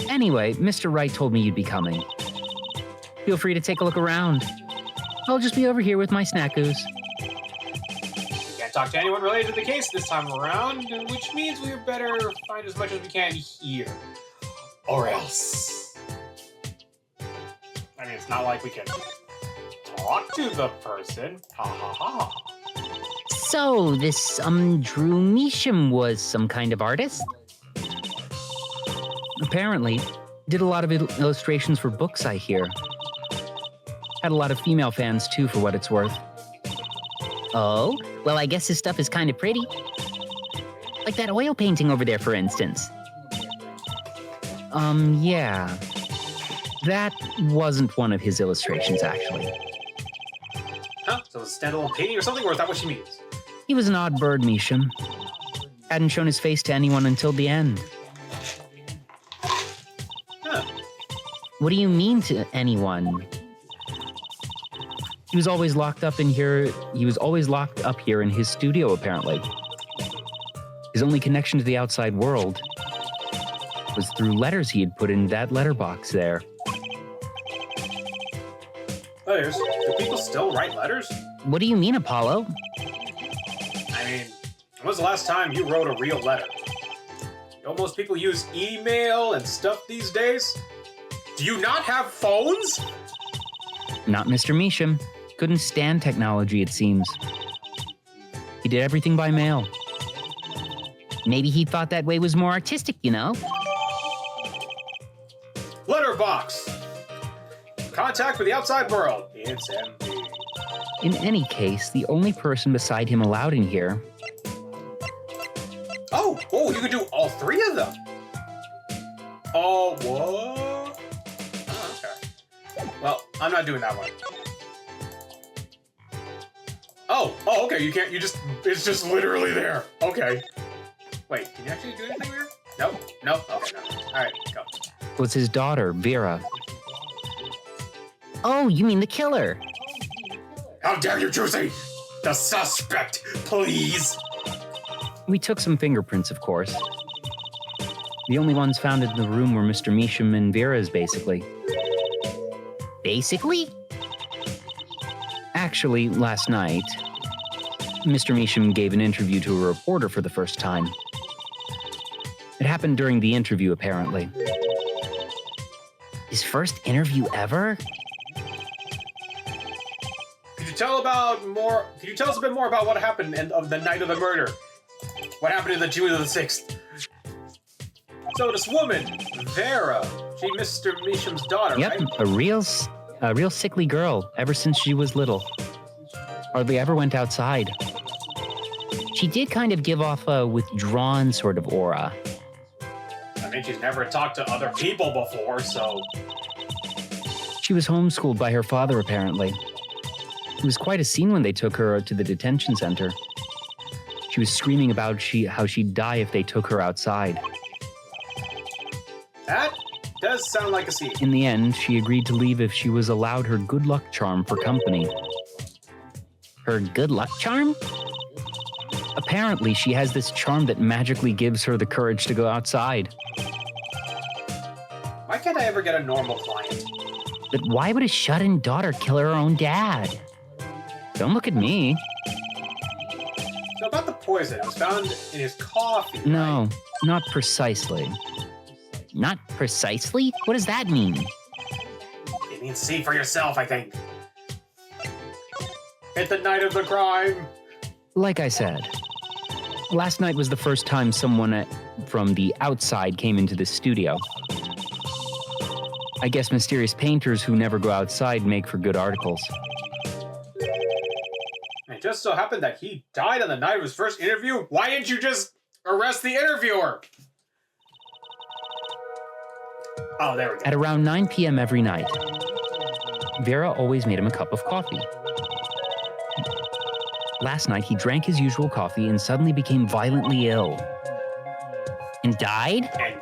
Anyway, Mr. Wright told me you'd be coming. Feel free to take a look around. I'll just be over here with my snackoos. Can't talk to anyone related to the case this time around, which means we better find as much as we can here. Or else. I mean, it's not like we can talk to the person. Ha ha ha. So, this, Drew Measham was some kind of artist? Apparently. Did a lot of illustrations for books, I hear. Had a lot of female fans, too, for what it's worth. Oh? Well, I guess his stuff is kind of pretty. Like that oil painting over there, for instance. Yeah. That wasn't one of his illustrations, actually. Huh? So it's a standalone painting or something, or is that what she means? He was an odd bird, Measham. Hadn't shown his face to anyone until the end. Huh. What do you mean to anyone? He was always locked up in here. He was always locked up here in his studio, apparently. His only connection to the outside world was through letters he had put in that letterbox there. Letters? Do people still write letters? What do you mean, Apollo? I mean, when was the last time you wrote a real letter? Don't most people use email and stuff these days? Do you not have phones? Not Mr. Measham. Couldn't stand technology, it seems. He did everything by mail. Maybe he thought that way was more artistic, you know? Letterbox! Contact with the outside world. It's empty. In any case, the only person beside him allowed in here. Oh, you can do all three of them. Oh, what? Oh, okay. Well, I'm not doing that one. Oh, okay, you can't, it's just literally there. Okay. Wait, can you actually do anything weird? No, okay, no. All right, go. Was his daughter, Vera. Oh, you mean the killer? How dare you, Juicy? The suspect, please. We took some fingerprints, of course. The only ones found in the room were Mr. Measham and Vera's, basically. Basically? Actually, last night, Mr. Measham gave an interview to a reporter for the first time. It happened during the interview, apparently. His first interview ever? Could you tell us a bit more about what happened of the night of the murder? What happened in the June of the 6th? So this woman, Vera, she Mr. Measham's daughter, yep, right? A real sickly girl ever since she was little. Hardly ever went outside. She did kind of give off a withdrawn sort of aura. I mean, she's never talked to other people before, so... She was homeschooled by her father, apparently. It was quite a scene when they took her to the detention center. She was screaming about how she'd die if they took her outside. That does sound like a scene. In the end, she agreed to leave if she was allowed her good luck charm for company. Her good luck charm? Apparently, she has this charm that magically gives her the courage to go outside. Why can't I ever get a normal client? But why would a shut-in daughter kill her own dad? Don't look at me. So about the poison, it was found in his coffee. No, right? not precisely. Not precisely? What does that mean? It means see for yourself, I think. Hit the night of the crime. Like I said, last night was the first time someone from the outside came into this studio. I guess mysterious painters who never go outside make for good articles. It just so happened that he died on the night of his first interview. Why didn't you just arrest the interviewer? Oh, there we go. At around 9 p.m. every night, Vera always made him a cup of coffee. Last night, he drank his usual coffee and suddenly became violently ill. And died? And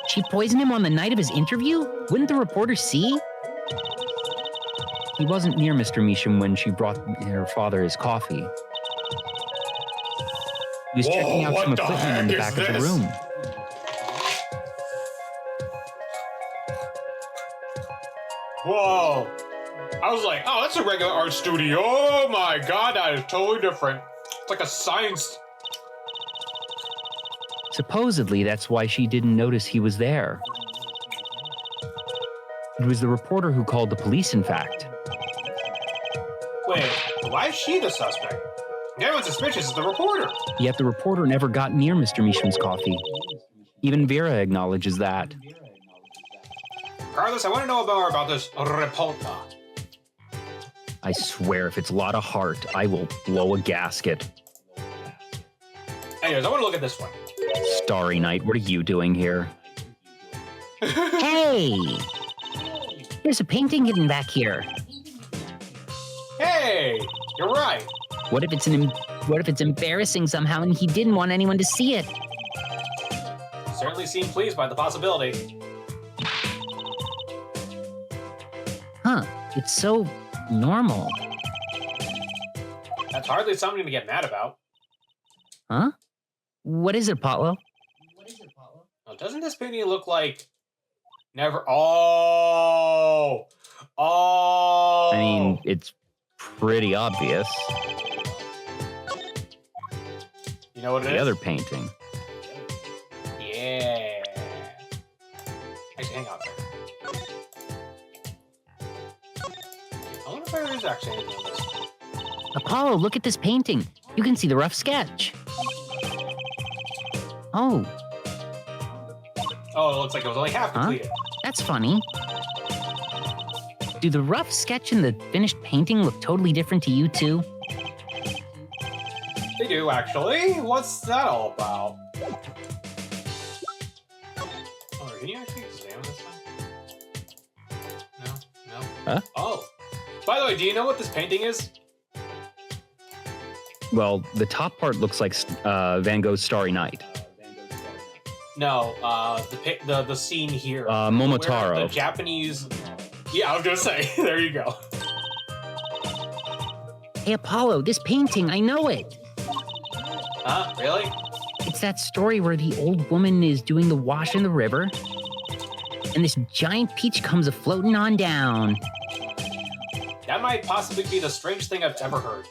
She poisoned him on the night of his interview? Wouldn't the reporter see? He wasn't near Mr. Measham when she brought her father his coffee. He was checking out what some the equipment in the heck back is of the this? room. whoa. I was like, oh, that's a regular art studio. Oh my god, that is totally different. It's like a science. Supposedly, that's why she didn't notice he was there. It was the reporter who called the police, in fact. Wait, why is she the suspect? Everyone's suspicious is the reporter. Yet the reporter never got near Mr. Measham's coffee. Even Vera acknowledges that. Carlos, I want to know more about this reporter. I swear, if it's a lot of heart, I will blow a gasket. Anyways, I want to look at this one. Starry Night, what are you doing here? Hey! There's a painting hidden back here. Hey, you're right. What if it's embarrassing somehow and he didn't want anyone to see it? Certainly seem pleased by the possibility. Huh, it's so normal. That's hardly something to get mad about. Huh? What is it, Apollo? Now, doesn't this painting look like never? Oh. I mean, it's pretty obvious. You know what it is? The other painting. Yeah. Actually, hang on a second. I wonder if there is actually anything in this. Apollo, look at this painting. You can see the rough sketch. Oh, Oh, it looks like it was only half completed. that's funny. Do the rough sketch and the finished painting look totally different to you too? They do, actually. What's that all about? Oh, can you actually examine this one? No? Huh? Oh. By the way, do you know what this painting is? Well, the top part looks like Van Gogh's Starry Night. No, the scene here. Momotaro. Where the Japanese... Yeah, I was gonna say. There you go. Hey, Apollo, this painting, I know it. Huh? Really? It's that story where the old woman is doing the wash in the river, and this giant peach comes a-floating on down. That might possibly be the strangest thing I've ever heard.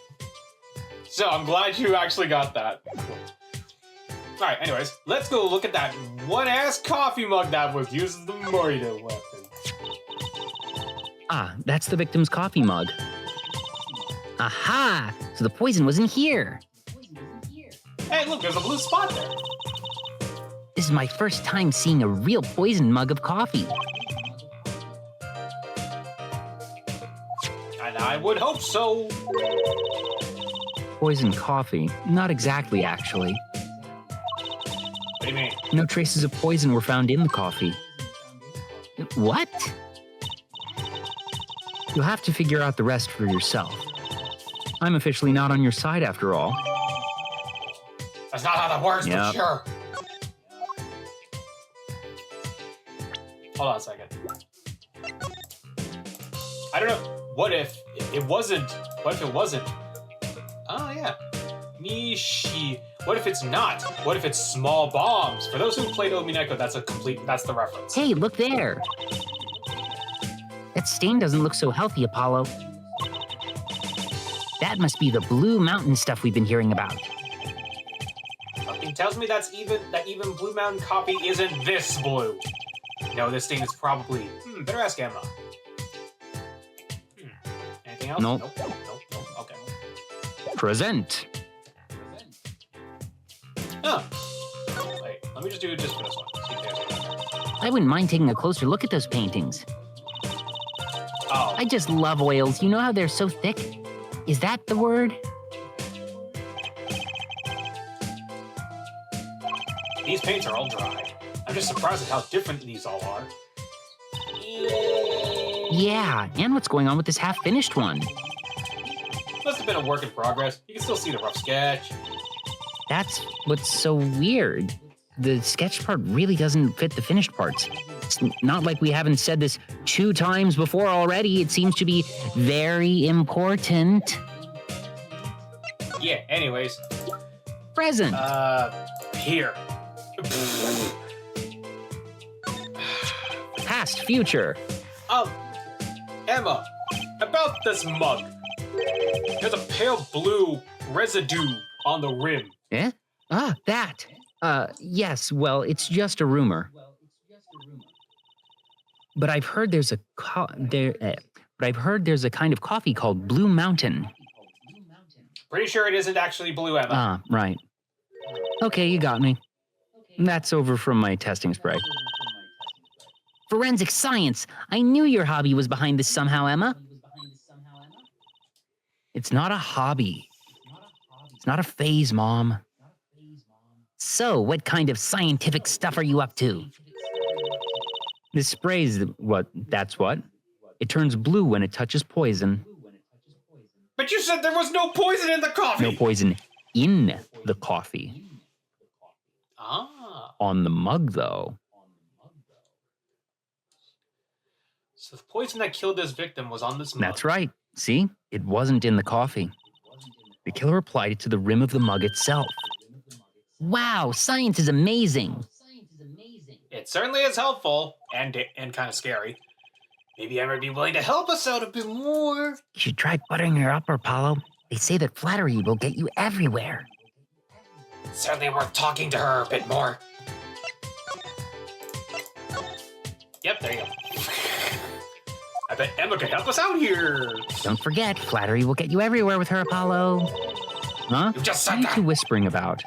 So I'm glad you actually got that. Alright, anyways, let's go look at that one-ass coffee mug that was used as the murder weapon. Ah, that's the victim's coffee mug. Aha! So the poison wasn't here. Hey, look, there's a blue spot there. This is my first time seeing a real poison mug of coffee. And I would hope so. Poison coffee? Not exactly, actually. What do you mean? No traces of poison were found in the coffee. What? You'll have to figure out the rest for yourself. I'm officially not on your side after all. That's not how that works, Yep. for sure. Hold on a second. I don't know. What if it wasn't? What if it wasn't? Oh, yeah. Mishi. What if it's not? What if it's small bombs? For those who played Omineko, that's the reference. Hey, look there. That stain doesn't look so healthy, Apollo. That must be the Blue Mountain stuff we've been hearing about. Something tells me that even Blue Mountain copy isn't this blue. No, this stain is probably... better ask Emma. Anything else? Nope. Nope. Okay. Present. Oh. Wait, let me just do it just for this one. See if there's anything. I wouldn't mind taking a closer look at those paintings. Oh. I just love oils. You know how they're so thick? Is that the word? These paints are all dry. I'm just surprised at how different these all are. Yeah, and what's going on with this half-finished one? Must have been a work in progress. You can still see the rough sketch. That's what's so weird. The sketch part really doesn't fit the finished parts. It's not like we haven't said this 2 times before already. It seems to be very important. Yeah, anyways. Present. Here. Past, future. Emma, about this mug. There's a pale blue residue on the rim. Eh? Ah, that. Yes, well, it's just a rumor. But I've heard there's a kind of coffee called Blue Mountain. Pretty sure it isn't actually blue, Emma. Ah, right. Okay, you got me. That's over from my testing spray. Forensic science! I knew your hobby was behind this somehow, Emma. It's not a hobby. It's not a phase, Mom. So, what kind of scientific stuff are you up to? This spray's that's what. It turns blue when it touches poison. But you said there was no poison in the coffee! No poison in the coffee. Ah. On the mug, though. So the poison that killed this victim was on this mug. That's right. See? It wasn't in the coffee. The killer applied it to the rim of the mug itself. Wow, science is amazing. It certainly is helpful and kind of scary. Maybe Emma would be willing to help us out a bit more. You should try buttering her up, Apollo. They say that flattery will get you everywhere. Certainly worth talking to her a bit more. Yep, there you go. I bet Emma could help us out here. Don't forget, flattery will get you everywhere with her, Apollo. Huh? You just What said are you that. two whispering about?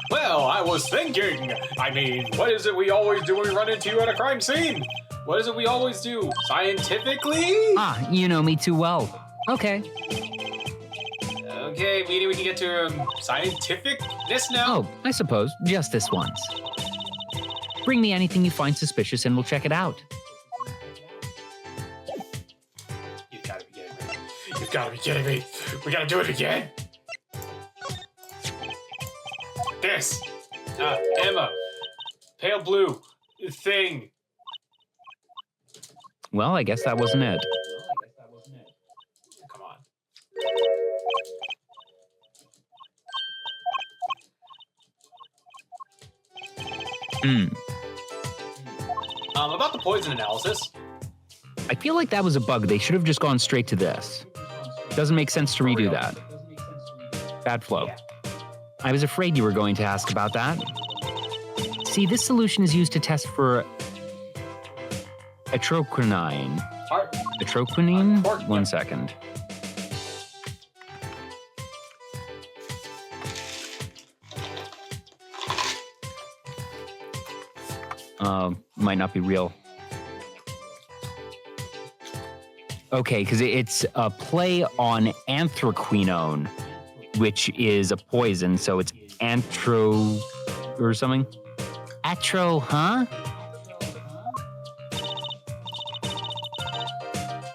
Well, I was thinking. I mean, what is it we always do when we run into you at a crime scene? What is it we always do? Scientifically? Ah, you know me too well. Okay. Okay, meaning we can get to scientificness now? Oh, I suppose. Just this once. Bring me anything you find suspicious and we'll check it out. You've got to be kidding me. You've got to be kidding me. We got to do it again? This. Emma. Pale blue. Thing. Well, I guess that wasn't it. Come on. About the poison analysis. I feel like that was a bug. They should have just gone straight to this. Doesn't make sense to redo that. Bad flow. I was afraid you were going to ask about that. See, this solution is used to test for atroquinine. Atroquinine? 1 second. Might not be real. Okay, because it's a play on anthraquinone, which is a poison, so it's antro or something. Atro, huh?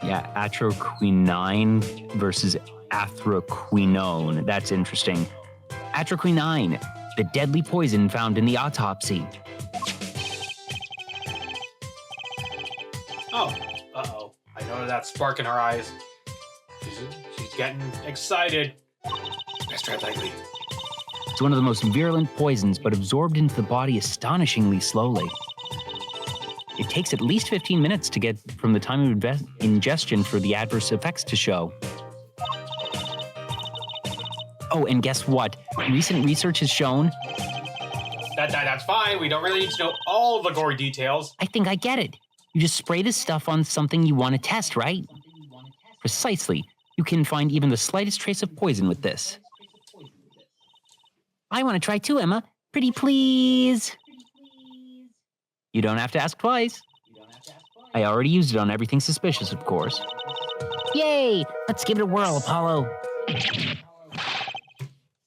Yeah, atroquinine versus anthraquinone. That's interesting. Atroquinine, the deadly poison found in the autopsy. Oh, uh-oh. I know that spark in her eyes. She's getting excited. Best tread lightly. It's one of the most virulent poisons, but absorbed into the body astonishingly slowly. It takes at least 15 minutes to get from the time of ingestion for the adverse effects to show. Oh, and guess what? Recent research has shown... That's fine. We don't really need to know all the gory details. I think I get it. You just spray this stuff on something you want to test, right? Precisely. You can find even the slightest trace of poison with this. I want to try too, Emma. Pretty please. You don't have to ask twice. I already used it on everything suspicious, of course. Yay! Let's give it a whirl, Apollo.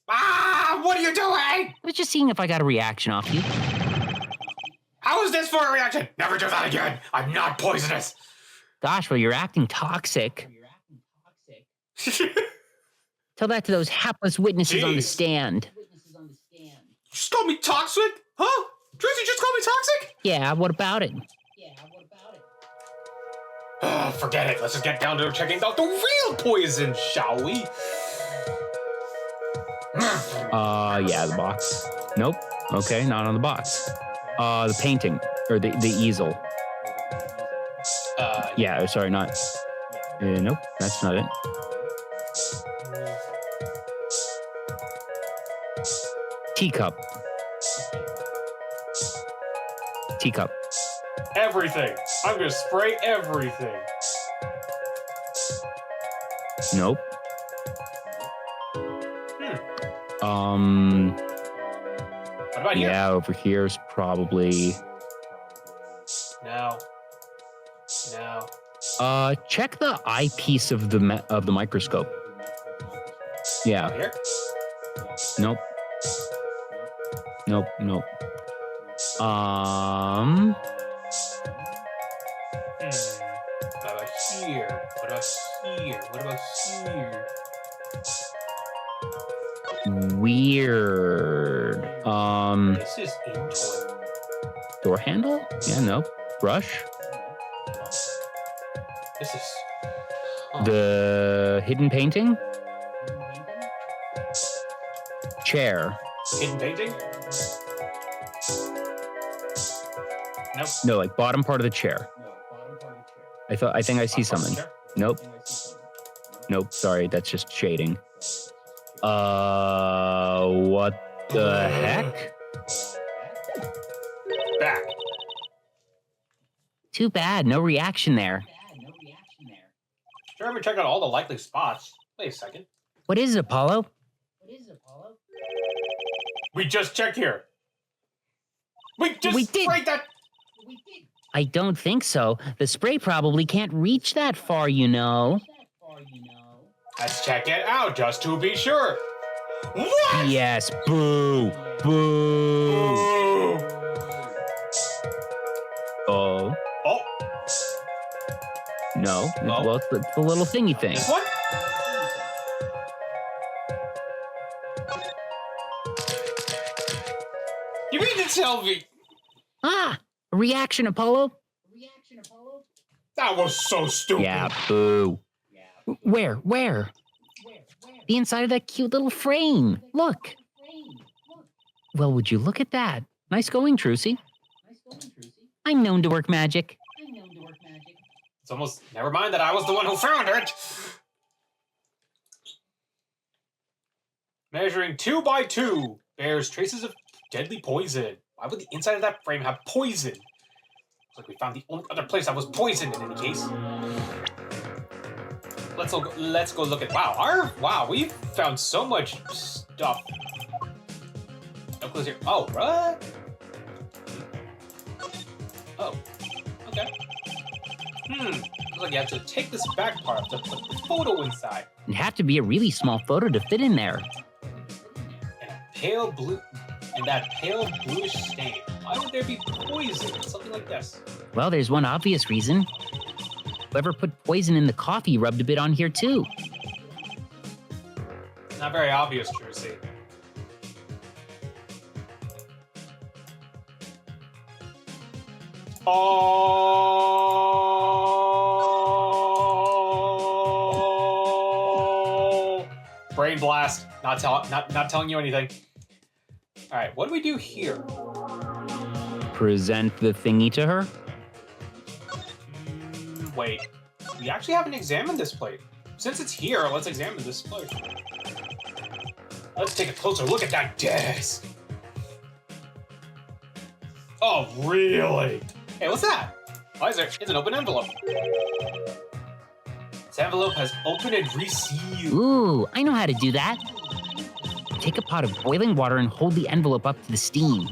Ah! What are you doing? I was just seeing if I got a reaction off you. How is this for a reaction? Never do that again. I'm not poisonous. Gosh, well, you're acting toxic. Tell that to those hapless witnesses on the stand. Just called me toxic? Huh? Tracy just called me toxic? Yeah, what about it? Forget it. Let's just get down to checking out the real poison, shall we? Yeah, the box. Nope. Okay, not on the box. The painting, or the easel. Yeah, sorry, not... nope, that's not it. Teacup. Teacup. Everything. I'm gonna spray everything. Nope. What about here? Yeah, over here's probably... No. Check the eyepiece of the microscope. Yeah. Here? Nope. Nope. What about here? What about here? Weird. This is into Door handle? Yeah, nope. Brush? This is... The hidden painting? Chair. Hidden painting? Nope. No, like bottom part of the chair. I think I see something. Nope. Nope, sorry, that's just shading. What the heck? Back. Too bad, no reaction there. Sure, we check out all the likely spots. Wait a second. What is it, Apollo? We just checked here. We did. Sprayed that. I don't think so. The spray probably can't reach that far, you know. Let's check it out just to be sure. What? Yes, boo. Boo. Ooh. Oh. Oh. No. Oh. Well, it's the little thingy thing. This one? You mean to tell me Ah, a reaction, Apollo. that was so stupid? Yeah, boo. Where? The inside of that cute little frame. Look. Well, would you look at that? Nice going, Trucy. I'm known to work magic. It's almost. Never mind that I was the one who found it. Measuring 2 by 2 bears traces of deadly poison. Why would the inside of that frame have poison? Looks like we found the only other place that was poisoned in any case. Let's go look at. Wow, we found so much stuff. No clues here. Oh, what? Oh, okay. Looks like you have to take this back part to put the photo inside. It'd have to be a really small photo to fit in there. And that pale bluish stain. Why would there be poison in something like this? Well, there's one obvious reason. Whoever put poison in the coffee rubbed a bit on here too. Not very obvious, Jersey. Oh! Brain blast. Not telling you anything. All right, what do we do here? Present the thingy to her? Wait, we actually haven't examined this plate. Since it's here, let's examine this plate. Let's take a closer look at that desk. Oh, really? Hey, what's that? Why is there? It's an open envelope. This envelope has opened and resealed. Ooh, I know how to do that. Take a pot of boiling water and hold the envelope up to the steam.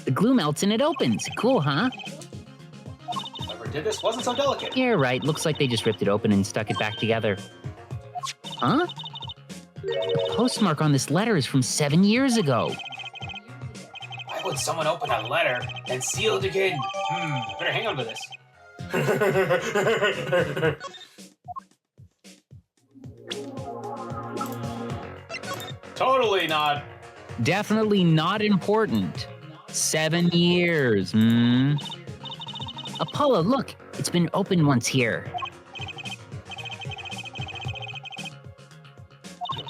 The glue melts and it opens. Cool, huh? Whoever did this wasn't so delicate. You're right. Looks like they just ripped it open and stuck it back together. Huh? The postmark on this letter is from 7 years ago. Why would someone open a letter and seal it again? Better hang on to this. Totally not. Definitely not important. 7 years, Apollo, look. It's been opened once here.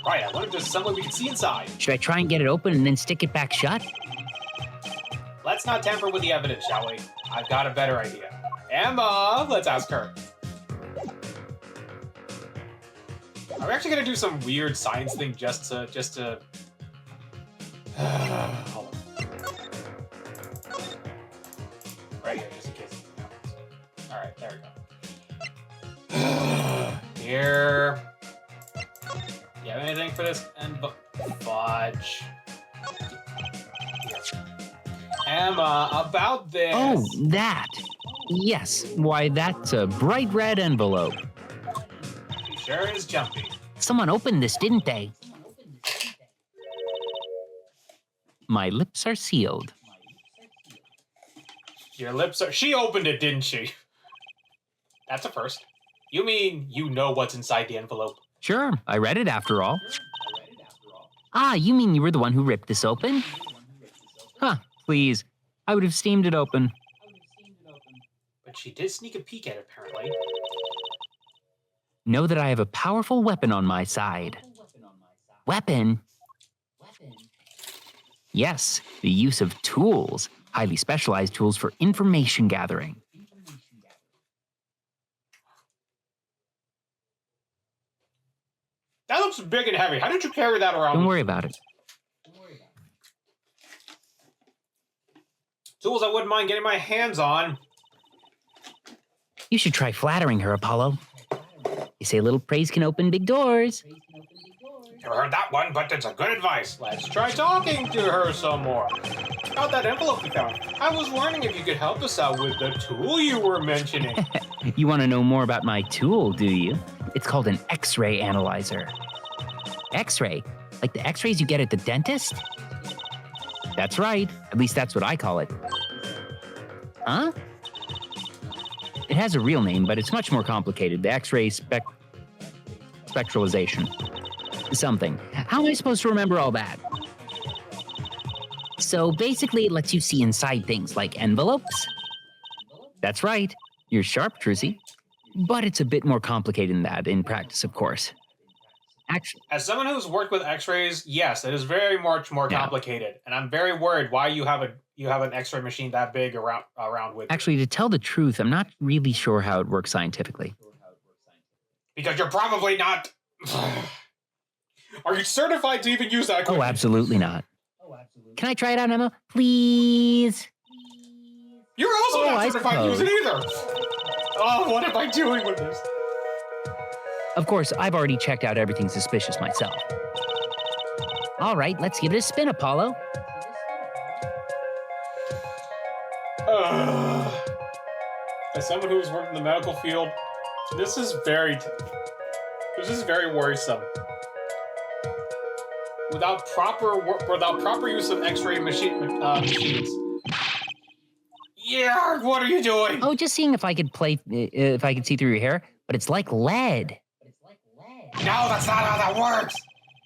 Right, I wonder if there's something we can see inside. Should I try and get it open and then stick it back shut? Let's not tamper with the evidence, shall we? I've got a better idea. Emma, let's ask her. Are we actually gonna do some weird science thing just to hold on. Right here, just in case. Alright, there we go. Here. You have anything for this? And fudge. Here. Emma, about this. Oh, that. Yes, why, that's a bright red envelope. She sure is jumpy. Someone opened this, didn't they? My lips are sealed. Your lips are... She opened it, didn't she? That's a first. You mean you know what's inside the envelope? Sure, I read it after all. Ah, you mean you were the one who ripped this open? Huh, please. I would have steamed it open. But she did sneak a peek at it, apparently. Know that I have a powerful weapon on my side. Weapon? Yes, the use of tools. Highly specialized tools for information gathering. That looks big and heavy. How did you carry that around? Don't worry about it. Tools I wouldn't mind getting my hands on. You should try flattering her, Apollo. They say a little praise can open big doors. Never heard that one, but it's a good advice. Let's try talking to her some more. About that envelope we found. I was wondering if you could help us out with the tool you were mentioning. You want to know more about my tool, do you? It's called an X-ray analyzer. X-ray? Like the X-rays you get at the dentist? That's right. At least that's what I call it. Huh? It has a real name, but it's much more complicated. The X-ray spectralization. Something. How am I supposed to remember all that? So basically, it lets you see inside things like envelopes. That's right. You're sharp, Trucy. But it's a bit more complicated than that in practice, of course. Actually, as someone who's worked with X-rays, yes, it is very much more complicated, and I'm very worried why you have an X-ray machine that big around with. Actually, to tell the truth, I'm not really sure how it works scientifically. Because you're probably not. Are you certified to even use that equipment? Oh, absolutely not. Can I try it out, Emma? Please? You're also not certified to use it either! Oh, what am I doing with this? Of course, I've already checked out everything suspicious myself. All right, let's give it a spin, Apollo. As someone who's worked in the medical field, this is very worrisome. Without proper use of X-ray machines. Yeah, what are you doing? Oh, just seeing if I could see through your hair, but it's like lead. No, that's not how that works.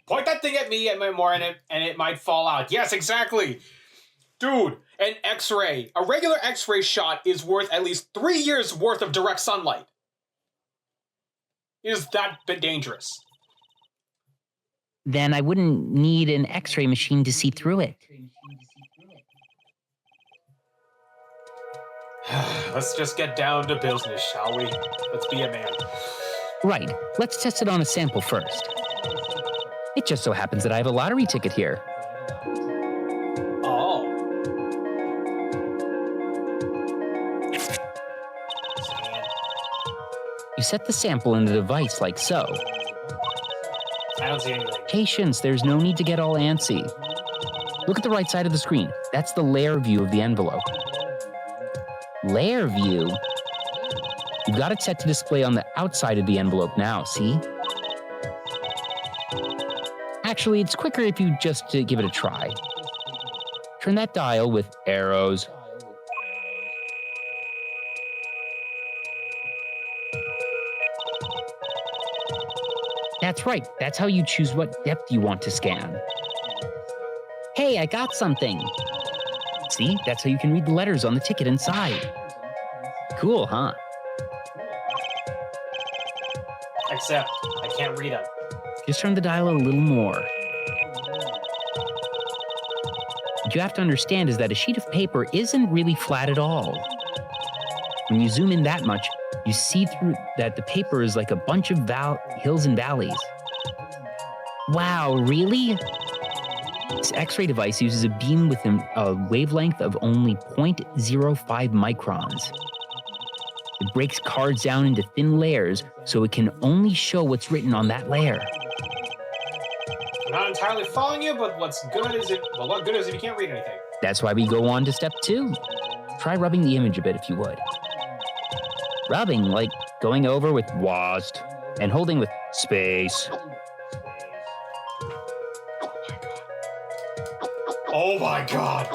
Point that thing at me and it might fall out. Yes, exactly. Dude, an X-ray, a regular X-ray shot is worth at least 3 years worth of direct sunlight. It is that bit dangerous. then I wouldn't need an X-ray machine to see through it. Let's just get down to business, shall we? Let's be a man. Right, let's test it on a sample first. It just so happens that I have a lottery ticket here. Oh. You set the sample in the device like so. I don't see anything. Patience, there's no need to get all antsy. Look at the right side of the screen. That's the layer view of the envelope. Layer view? You've got it set to display on the outside of the envelope now, see? Actually, it's quicker if you just give it a try. Turn that dial with arrows. That's right. That's how you choose what depth you want to scan. Hey, I got something. See, that's how you can read the letters on the ticket inside. Cool, huh? Except, I can't read them. Just turn the dial a little more. What you have to understand is that a sheet of paper isn't really flat at all. When you zoom in that much, you see through that the paper is like a bunch of hills and valleys. Wow, really? This X-ray device uses a beam with a wavelength of only 0.05 microns. It breaks cards down into thin layers so it can only show what's written on that layer. I'm not entirely following you, but what good is it if you can't read anything? That's why we go on to step 2. Try rubbing the image a bit if you would. Rubbing, like going over with WASD and holding with space. Oh my god!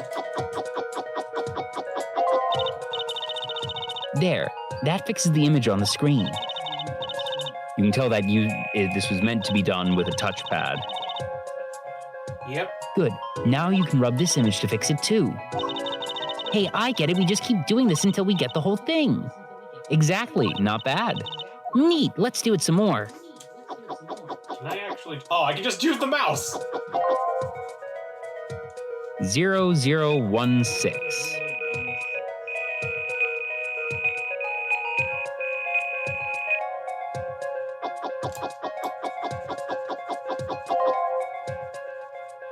There, that fixes the image on the screen. You can tell that this was meant to be done with a touchpad. Yep. Good, now you can rub this image to fix it too. Hey, I get it, we just keep doing this until we get the whole thing. Exactly, not bad. Neat, let's do it some more. Can I actually... Oh, I can just use the mouse! 0016.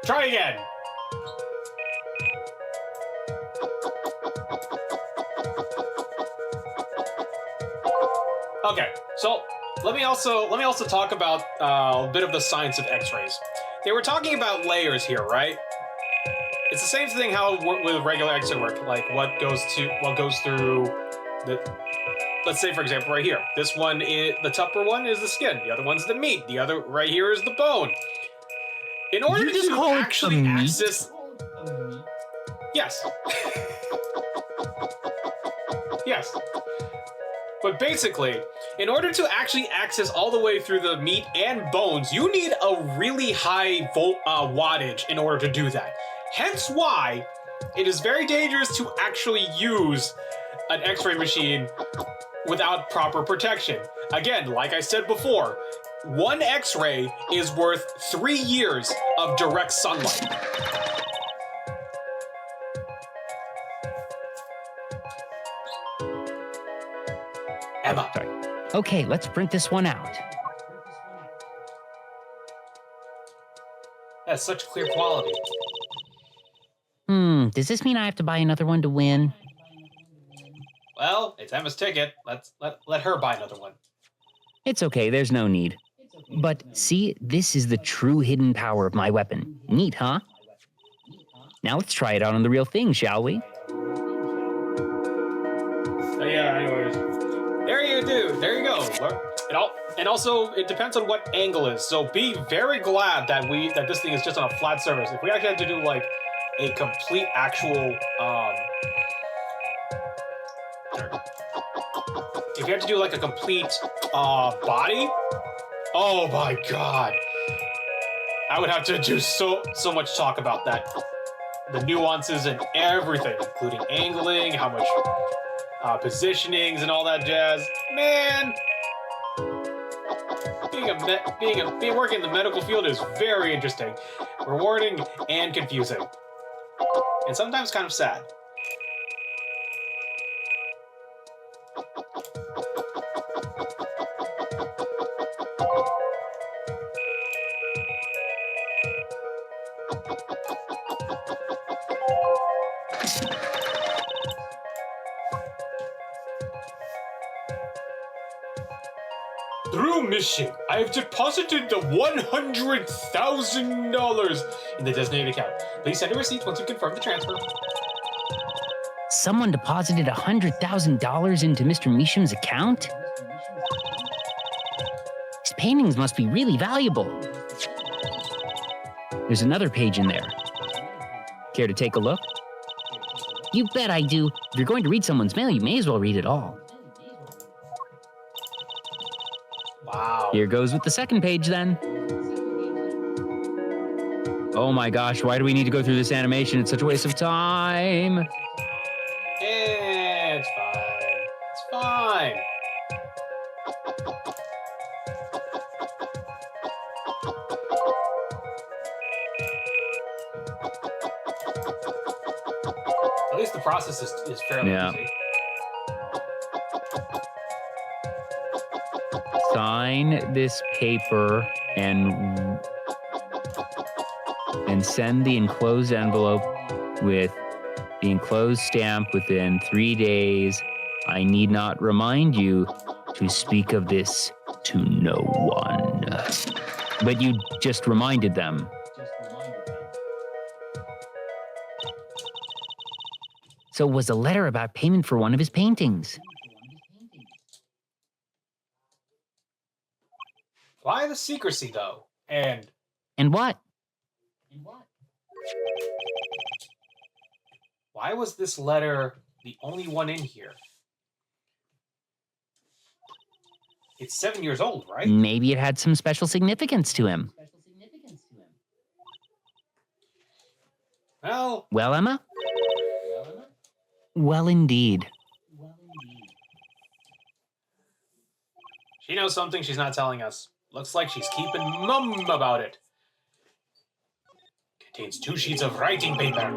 Try again! Okay, so let me also talk about a bit of the science of X-rays. They were talking about layers here, right? It's the same thing how with regular X-ray work, like what goes through the. Let's say, for example, right here, this one is the upper one is the skin, the other one's the meat, the other right here is the bone. In order to actually access, yes, yes. But basically, in order to actually access all the way through the meat and bones, you need a really high wattage in order to do that. Hence why it is very dangerous to actually use an X-ray machine without proper protection. Again, like I said before, one X-ray is worth 3 years of direct sunlight. Emma. Sorry. Okay, let's print this one out. That's such clear quality. Does this mean I have to buy another one to win? Well, it's Emma's ticket. Let her buy another one. It's okay, there's no need. But see, this is the true hidden power of my weapon. Neat, huh? Now let's try it out on the real thing, shall we? Yeah, anyways. There you go. And also, it depends on what angle is. So be very glad that this thing is just on a flat surface. If we actually had to do like a complete actual if you have to do like a complete body, oh my god, I would have to do so much talk about that, the nuances and everything, including angling, how much positionings and all that jazz. Man, being working in the medical field is very interesting, rewarding, and confusing, and sometimes kind of sad. Through mission, I have deposited the $100,000 in the designated account. Please send a receipt once you confirm the transfer. Someone deposited $100,000 into Mr. Measham's account? His paintings must be really valuable. There's another page in there. Care to take a look? You bet I do. If you're going to read someone's mail, you may as well read it all. Wow. Here goes with the second page then. Oh my gosh, why do we need to go through this animation? It's such a waste of time. It's fine. It's fine. At least the process is fairly easy. Sign this paper and send the enclosed envelope with the enclosed stamp within 3 days. I need not remind you to speak of this to no one. But you just reminded them. So it was a letter about payment for one of his paintings. Why the secrecy, though? And what? Why was this letter the only one in here? It's 7 years old, right? Maybe it had some special significance to him. Well, Emma? Well, indeed. She knows something she's not telling us. Looks like she's keeping mum about it. Contains 2 sheets of writing paper.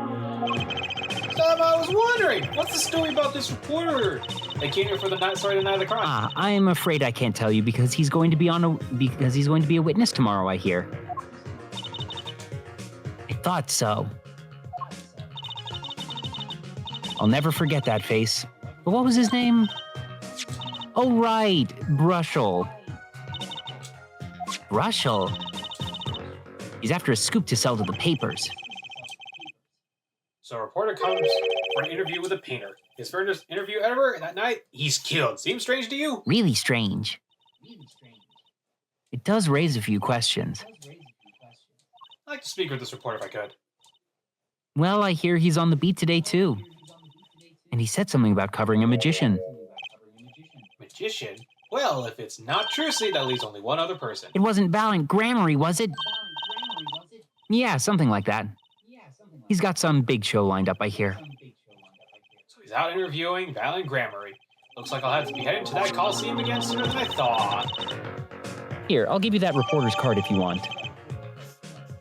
I was wondering, what's the story about this reporter? They came here for the night, sorry, to deny the crime. I am afraid I can't tell you because he's going to be a witness tomorrow, I hear. I thought so. I'll never forget that face. But what was his name? Oh, right, Brushel. Brushel? He's after a scoop to sell to the papers. So a reporter comes for an interview with a painter. His first interview ever, and that night, he's killed. Seems strange to you? Really strange. It does raise a few questions. I'd like to speak with this reporter if I could. Well, I hear he's on the beat today, too. And he said something about covering a magician. Magician? Well, if it's not Trucy, that leaves only one other person. It wasn't Valiant Grammary, was it? Yeah, something like that. He's got some big show lined up, I hear. So he's out interviewing Valiant Grammary. Looks like I'll have to be heading to that Coliseum again sooner than I thought. Here, I'll give you that reporter's card if you want.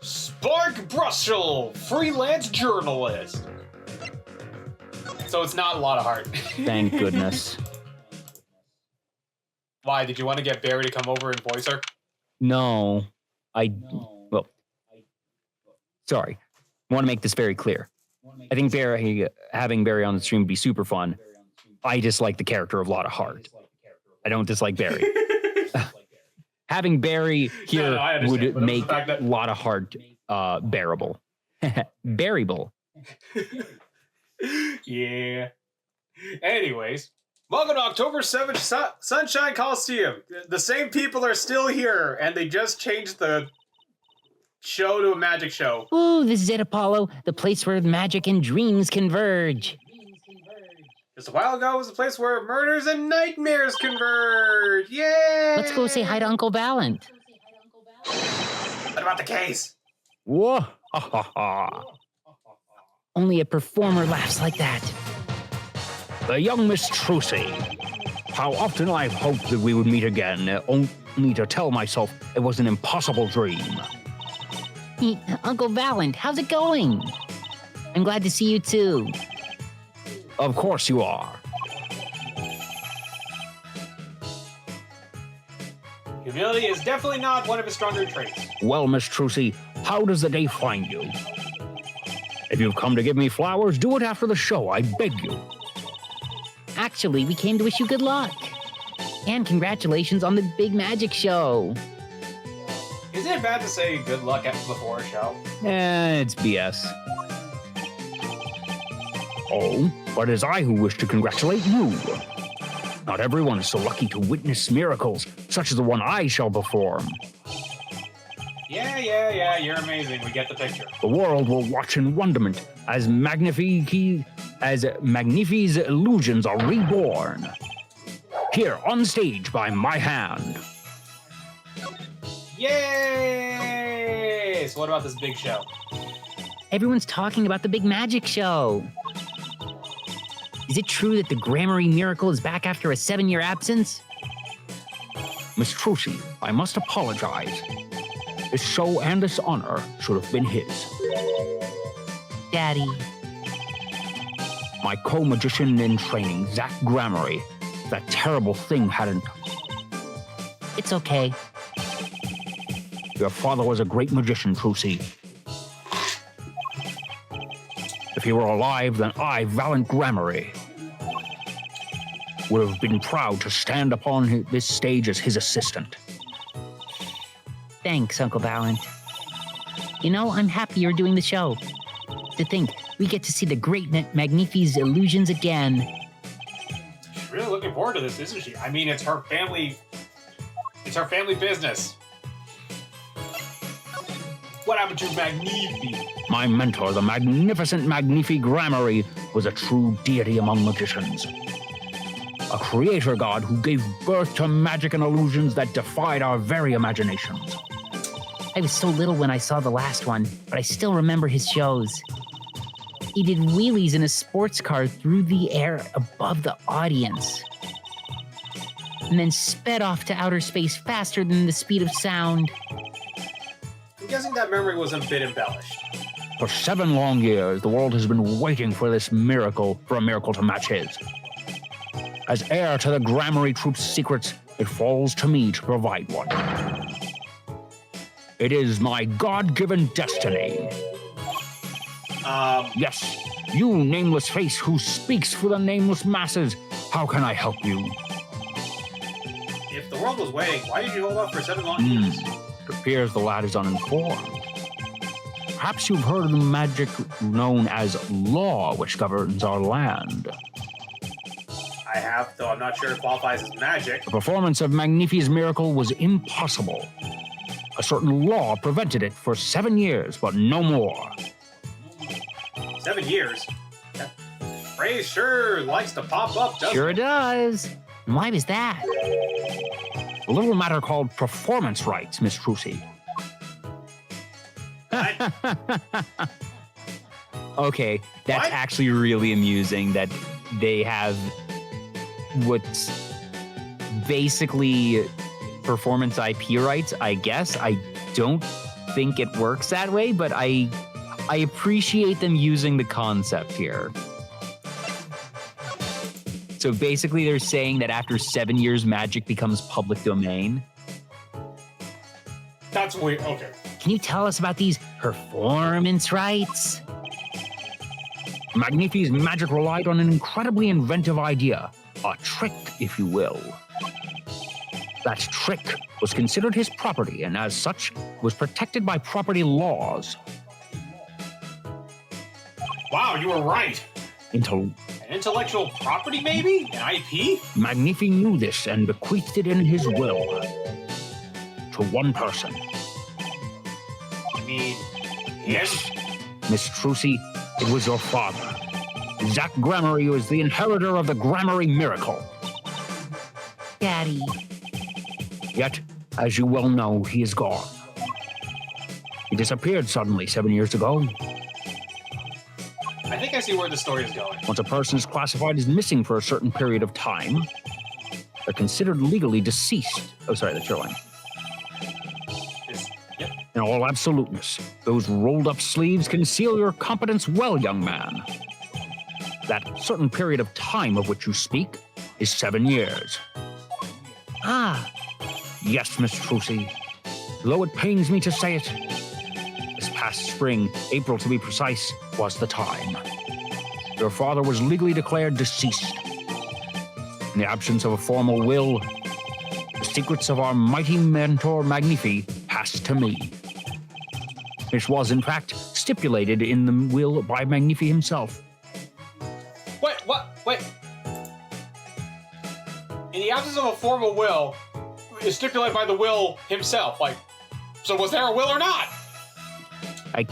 Spark Brushel, freelance journalist. So it's not a lot of heart. Thank goodness. Why, did you want to get Barry to come over and voice her? No. Sorry. I want to make this very clear. I think having Barry on the stream would be super fun. I dislike the character of Lotta Hart. I don't dislike Barry. Having Barry here would make Lotta Hart bearable. Bearable. Yeah. Anyways, welcome to October 7th, Sunshine Coliseum. The same people are still here, and they just changed the show to a magic show. Ooh, this is it, Apollo. The place where magic and dreams converge. Just a while ago, it was a place where murders and nightmares converge. Yay! Let's go say hi to Uncle Valiant. What about the case? Whoa! Ha ha ha! Only a performer laughs like that. The young Miss Trucy. How often I've hoped that we would meet again, only to tell myself it was an impossible dream. Hey, Uncle Valent, how's it going? I'm glad to see you too. Of course you are. Humility is definitely not one of his stronger traits. Well, Miss Trucy, how does the day find you? If you've come to give me flowers, do it after the show, I beg you. Actually, we came to wish you good luck. And congratulations on the big magic show. Isn't it bad to say good luck before a show? It's BS. Oh, but it is I who wish to congratulate you. Not everyone is so lucky to witness miracles, such as the one I shall perform. Yeah, you're amazing. We get the picture. The world will watch in wonderment as Magnifi's illusions are reborn. Here, on stage, by my hand. Yay! So what about this big show? Everyone's talking about the big magic show. Is it true that the Gramarye miracle is back after a 7-year absence? Miss Trucy, I must apologize. This show and this honor should have been his. Daddy. My co-magician in training, Zach Gramarye. That terrible thing hadn't... It's okay. Your father was a great magician, Trucy. If he were alive, then I, Valent Gramarye, would have been proud to stand upon this stage as his assistant. Thanks, Uncle Valent. You know, I'm happy you're doing the show. To think, we get to see the great Magnifi's illusions again. She's really looking forward to this, isn't she? I mean, it's her family business. What happened to Magnifi? My mentor, the magnificent Magnifi Gramarye, was a true deity among magicians. A creator god who gave birth to magic and illusions that defied our very imaginations. I was so little when I saw the last one, but I still remember his shows. He did wheelies in a sports car through the air above the audience, and then sped off to outer space faster than the speed of sound. I'm guessing that memory was a bit embellished. For 7 long years, the world has been waiting for a miracle to match his. As heir to the Gramarye Troupe's secrets, it falls to me to provide one. It is my God-given destiny. Yes, you nameless face who speaks for the nameless masses, how can I help you? If the world was waiting, why did you hold off for 7 long years? It appears the lad is uninformed. Perhaps you've heard of the magic known as law, which governs our land. I have, though I'm not sure it qualifies as magic. The performance of Magnifi's miracle was impossible. A certain law prevented it for 7 years, but no more. 7 years? That phrase sure likes to pop up, doesn't Sure it? does. And why was that? A little matter called performance rights, Miss Trucy. Okay, that's What? actually really amusing that they have what's basically performance IP rights, I guess. I don't think it works that way, but I appreciate them using the concept here. So basically they're saying that after 7 years, magic becomes public domain. That's weird. Okay. Can you tell us about these performance rights? Magnifi's magic relied on an incredibly inventive idea, a trick, if you will. That trick was considered his property and as such was protected by property laws. Wow, you were right. Until An intellectual property, maybe? An IP? Magnifi knew this and bequeathed it in his will to one person. I mean, Yes, Miss Trucy, it was your father. Zach Gramarye was the inheritor of the Gramarye miracle. Daddy. Yet, as you well know, he is gone. He disappeared suddenly 7 years ago. I think I see where the story is going. Once a person is classified as missing for a certain period of time, are considered legally deceased. Oh, sorry, that's your line. Yep. In all absoluteness, those rolled-up sleeves conceal your competence well, young man. That certain period of time of which you speak is 7 years. Ah, Yes, Miss Trucy. Though it pains me to say it, this past spring, April to be precise, was the time. Your father was legally declared deceased. In the absence of a formal will, the secrets of our mighty mentor Magnifi passed to me. This was, in fact, stipulated in the will by Magnifi himself. Wait. In the absence of a formal will, is stipulated by the will himself. Like, so was there a will or not? I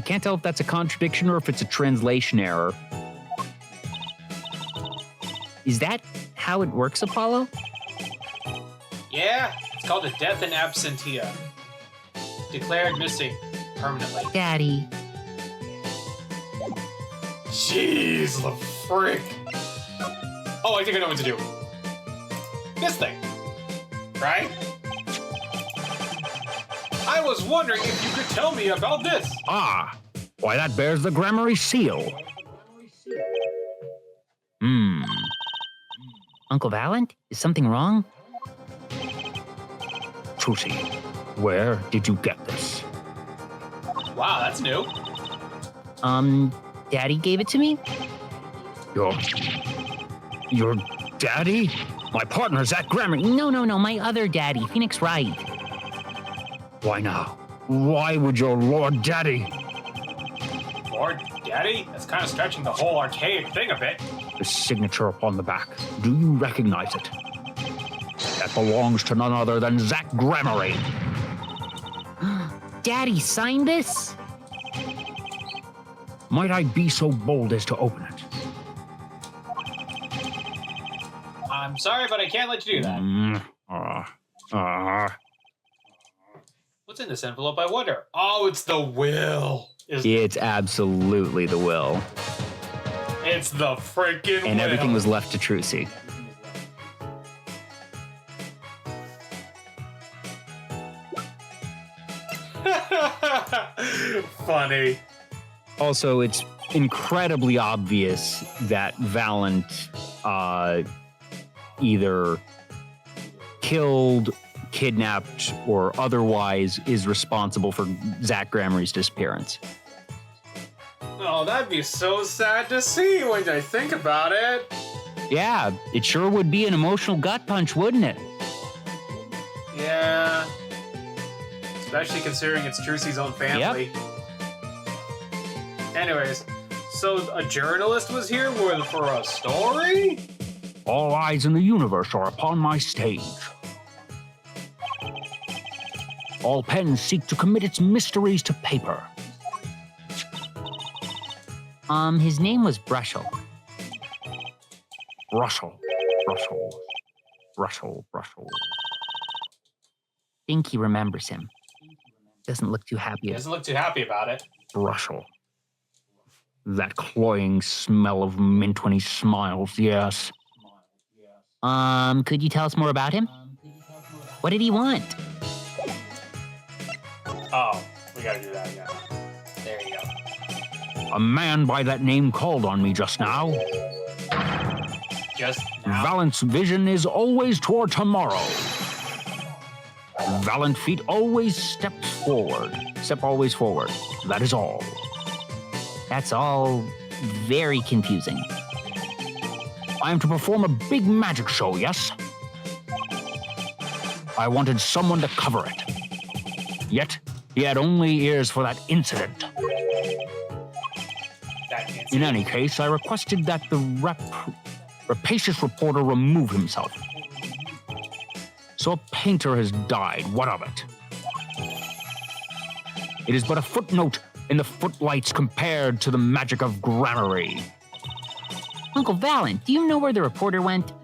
can't tell if that's a contradiction or if it's a translation error. is that how it works, Apollo? Yeah, it's called a death in absentia. Declared missing permanently. Daddy. Jeez, the frick. Oh, I think I know what to do. This thing. Right? I was wondering if you could tell me about this. Ah, why that bears the Grammary seal. Uncle Valent, is something wrong? Trucy, where did you get this? Wow, that's new. Daddy gave it to me? Your daddy? My partner's at Grammary. No, my other daddy, Phoenix Wright. Why now? Why would your Lord Daddy? Lord Daddy? That's kind of stretching the whole archaic thing a bit. The signature upon the back. Do you recognize it? That belongs to none other than Zach Grammary. Daddy signed this? Might I be so bold as to open it? I'm sorry, but I can't let you do that. What's in this envelope, I wonder? Oh, it's the will. It's absolutely the will. It's the freaking will. And everything was left to Trucy. Funny. Also, it's incredibly obvious that Valent either killed, kidnapped, or otherwise is responsible for Zach Grammary's disappearance. Oh, that'd be so sad to see when I think about it. Yeah, it sure would be an emotional gut punch, wouldn't it? Yeah. Especially considering it's Trucy's own family. Yep. Anyways, so a journalist was here for a story? All eyes in the universe are upon my stage. All pens seek to commit its mysteries to paper. His name was Brushel. Russell. Think he remembers him. Doesn't look too happy. He doesn't look too happy about it. Russell. That cloying smell of mint when he smiles, yes. Could you tell us more about him? What did he want? Oh, we gotta do that, yeah. There you go. A man by that name called on me just now. Just now? Valent's vision is always toward tomorrow. Valent feet always step always forward. That is all. That's all very confusing. I am to perform a big magic show, yes? I wanted someone to cover it. Yet, he had only ears for that incident. In any case, I requested that the rapacious reporter remove himself. So a painter has died. What of it? It is but a footnote in the footlights compared to the magic of Grammary. Uncle Valent, do you know where the reporter went?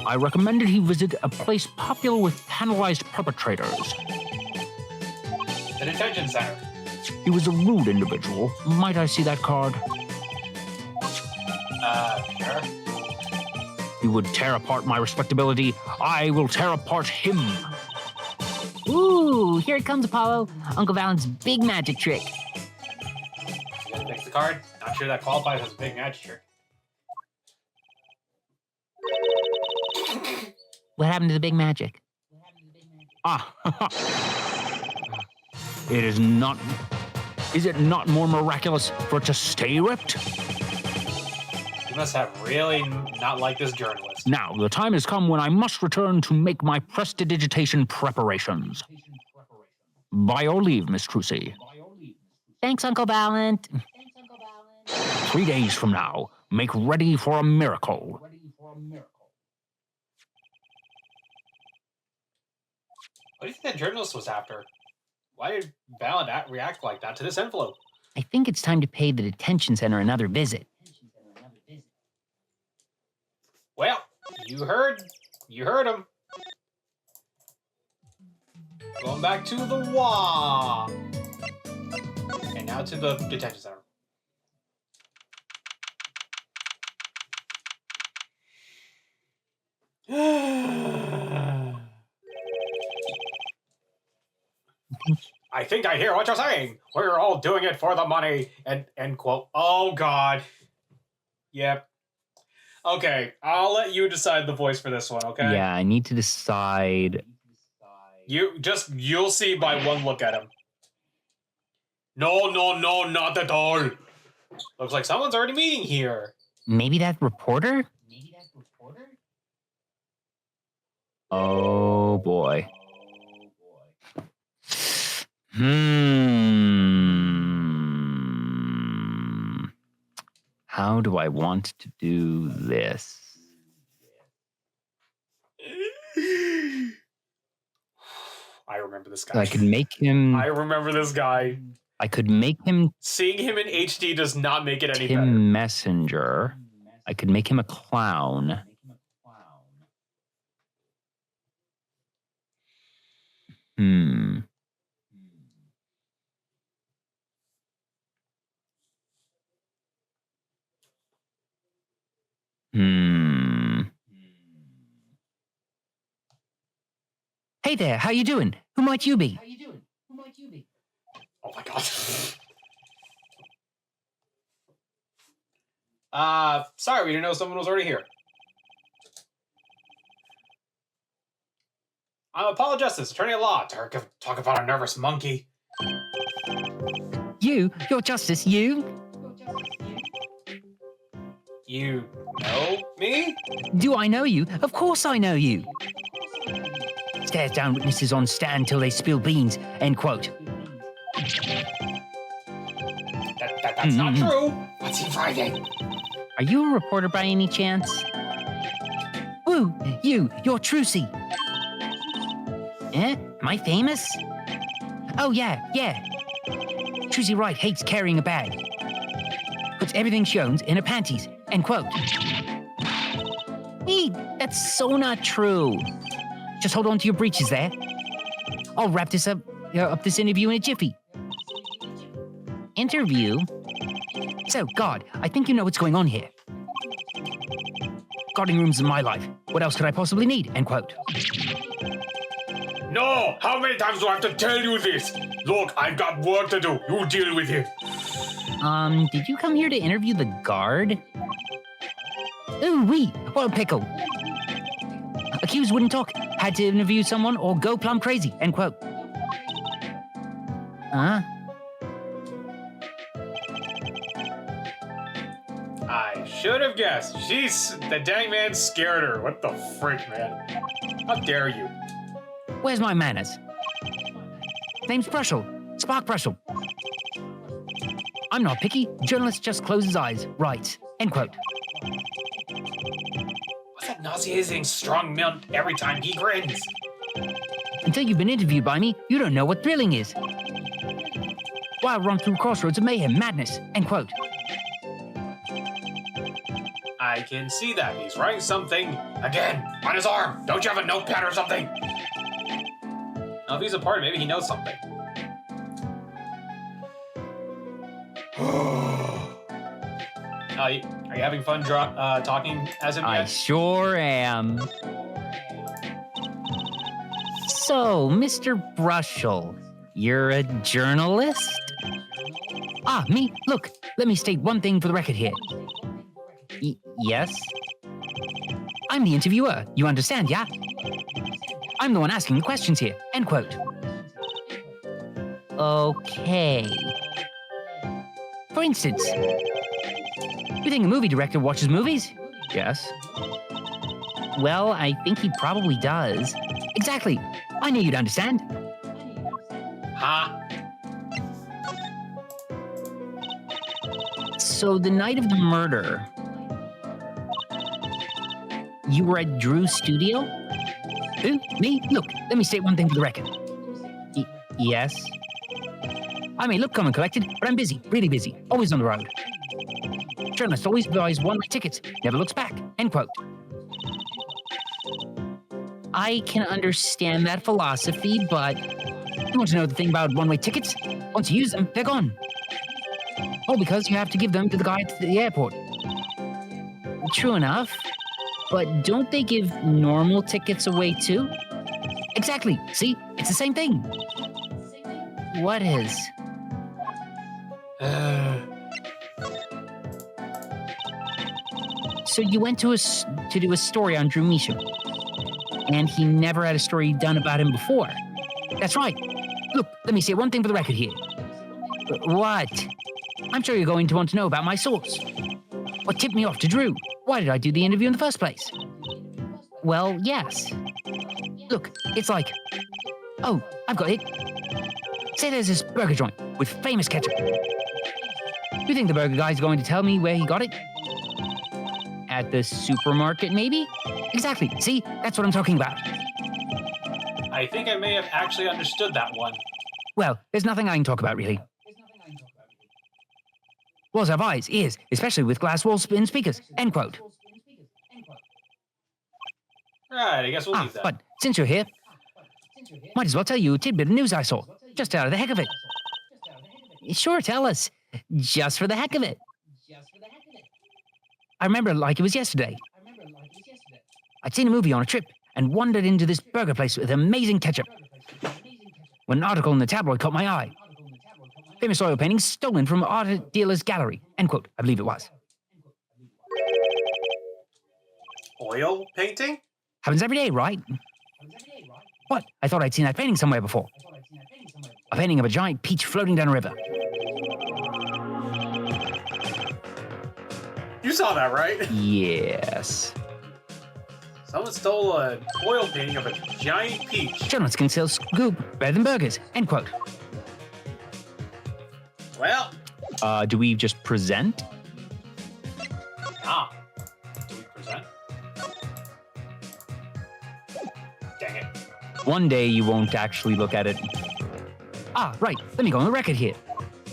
I recommended he visit a place popular with penalized perpetrators. The detention center. He was a rude individual. Might I see that card? Sure. He would tear apart my respectability. I will tear apart him. Ooh, here it comes, Apollo. Uncle Valen's big magic trick. You gotta fix the card. Not sure that qualifies as a big magic trick. What happened to the big magic? Ah, it is not. Is it not more miraculous for it to stay ripped? You must have really not liked this journalist. Now, the time has come when I must return to make my prestidigitation preparations. By your leave, Miss Trucy. Thanks, Uncle Valent. 3 days from now, make ready for a miracle. What do you think that journalist was after? Why did Valent react like that to this envelope? I think it's time to pay the detention center another visit. Well, you heard him. Going back to the WA. And now to the detention center. I think I hear what you're saying. We're all doing it for the money. And end quote. Oh God. Yep. Okay, I'll let you decide the voice for this one, okay? Yeah, I need to decide. You'll see by one look at him. No, not at all. Looks like someone's already meeting here. Maybe that reporter? Oh boy. How do I want to do this? I remember this guy. I could make him. I remember this guy. I could make him Seeing him in HD does not make it any Tim better. Messenger. I could make him a clown. Hey there, how you doing? Who might you be? Oh my God. Sorry, we didn't know someone was already here. I'm Apollo Justice, attorney at law. Talk about a nervous monkey. You're Justice, you? You know me? Do I know you? Of course I know you. Stares down witnesses on stand till they spill beans, end quote. That's not true. What's he writing? Are you a reporter by any chance? Woo, you're Trucy. Eh? Am I famous? Oh, yeah. Trucy Wright hates carrying a bag. Puts everything she owns in her panties, end quote. Hey, that's so not true. Just hold on to your breeches there. I'll wrap this up this interview in a jiffy. Interview? So, God, I think you know what's going on here. Guarding rooms in my life. What else could I possibly need? End quote. No! How many times do I have to tell you this? Look, I've got work to do. You deal with it. Did you come here to interview the guard? Ooh, what a pickle. Accused wouldn't talk. Had to interview someone or go plumb crazy, end quote. Huh? I should have guessed. The dang man scared her. What the frick, man? How dare you? Where's my manners? Name's Brushel. Spark Brushel. I'm not picky. Journalist just closes eyes. Right. End quote. What's that nauseating strong milk every time he grins? Until you've been interviewed by me, you don't know what thrilling is. Wild run through crossroads of mayhem, madness. End quote. I can see that. He's writing something again on his arm. Don't you have a notepad or something? Now, if he's a party, maybe he knows something. Are you having fun talking as him I yet? sure am. So, Mr. Brushel, you're a journalist? Ah, me? Look, let me state one thing for the record here. Yes? I'm the interviewer, you understand, yeah? I'm the one asking the questions here, end quote. Okay. For instance, you think a movie director watches movies? Yes. Well, I think he probably does. Exactly. I knew you'd understand. Huh? So the night of the murder, you were at Drew's studio? Who? Me? Look, let me state one thing for the record. Yes? I may look calm and collected, but I'm busy, really busy, always on the road. Journalist always buys one-way tickets, never looks back, end quote. I can understand that philosophy, but you want to know the thing about one-way tickets? Once you use them, they're gone. All because you have to give them to the guy at the airport. True enough, but don't they give normal tickets away too? Exactly, see? It's the same thing. What is? So you went to do a story on Drew Misha, and he never had a story done about him before. That's right. Look, let me say one thing for the record here. What? I'm sure you're going to want to know about my source. What tipped me off to Drew? Why did I do the interview in the first place? Well, yes. Look, it's like... Oh, I've got it. Say there's this burger joint with famous ketchup. You think the burger guy's going to tell me where he got it? At the supermarket, maybe? Exactly. See? That's what I'm talking about. I think I may have actually understood that one. Well, there's nothing I can talk about, really. Walls have eyes, ears, especially with glass walls and speakers. End quote. Right, I guess we'll leave that. But since you're here, might as well tell you a tidbit of news I saw, just out of the heck of it. Sure, tell us. Just for the heck of it. I remember like it was yesterday. I'd seen a movie on a trip and wandered into this burger place with amazing ketchup, when an article in the tabloid caught my eye. Famous oil paintings stolen from art dealer's gallery. End quote, I believe it was. Oil painting? Happens every day, right? What? I thought I'd seen that painting somewhere before. A painting of a giant peach floating down a river. You saw that, right? Yes. Someone stole an oil painting of a giant peach. Journalists can sell scoop better than burgers. End quote. Well, Do we just present? do we present? Dang it. One day you won't actually look at it. Right. Let me go on the record here.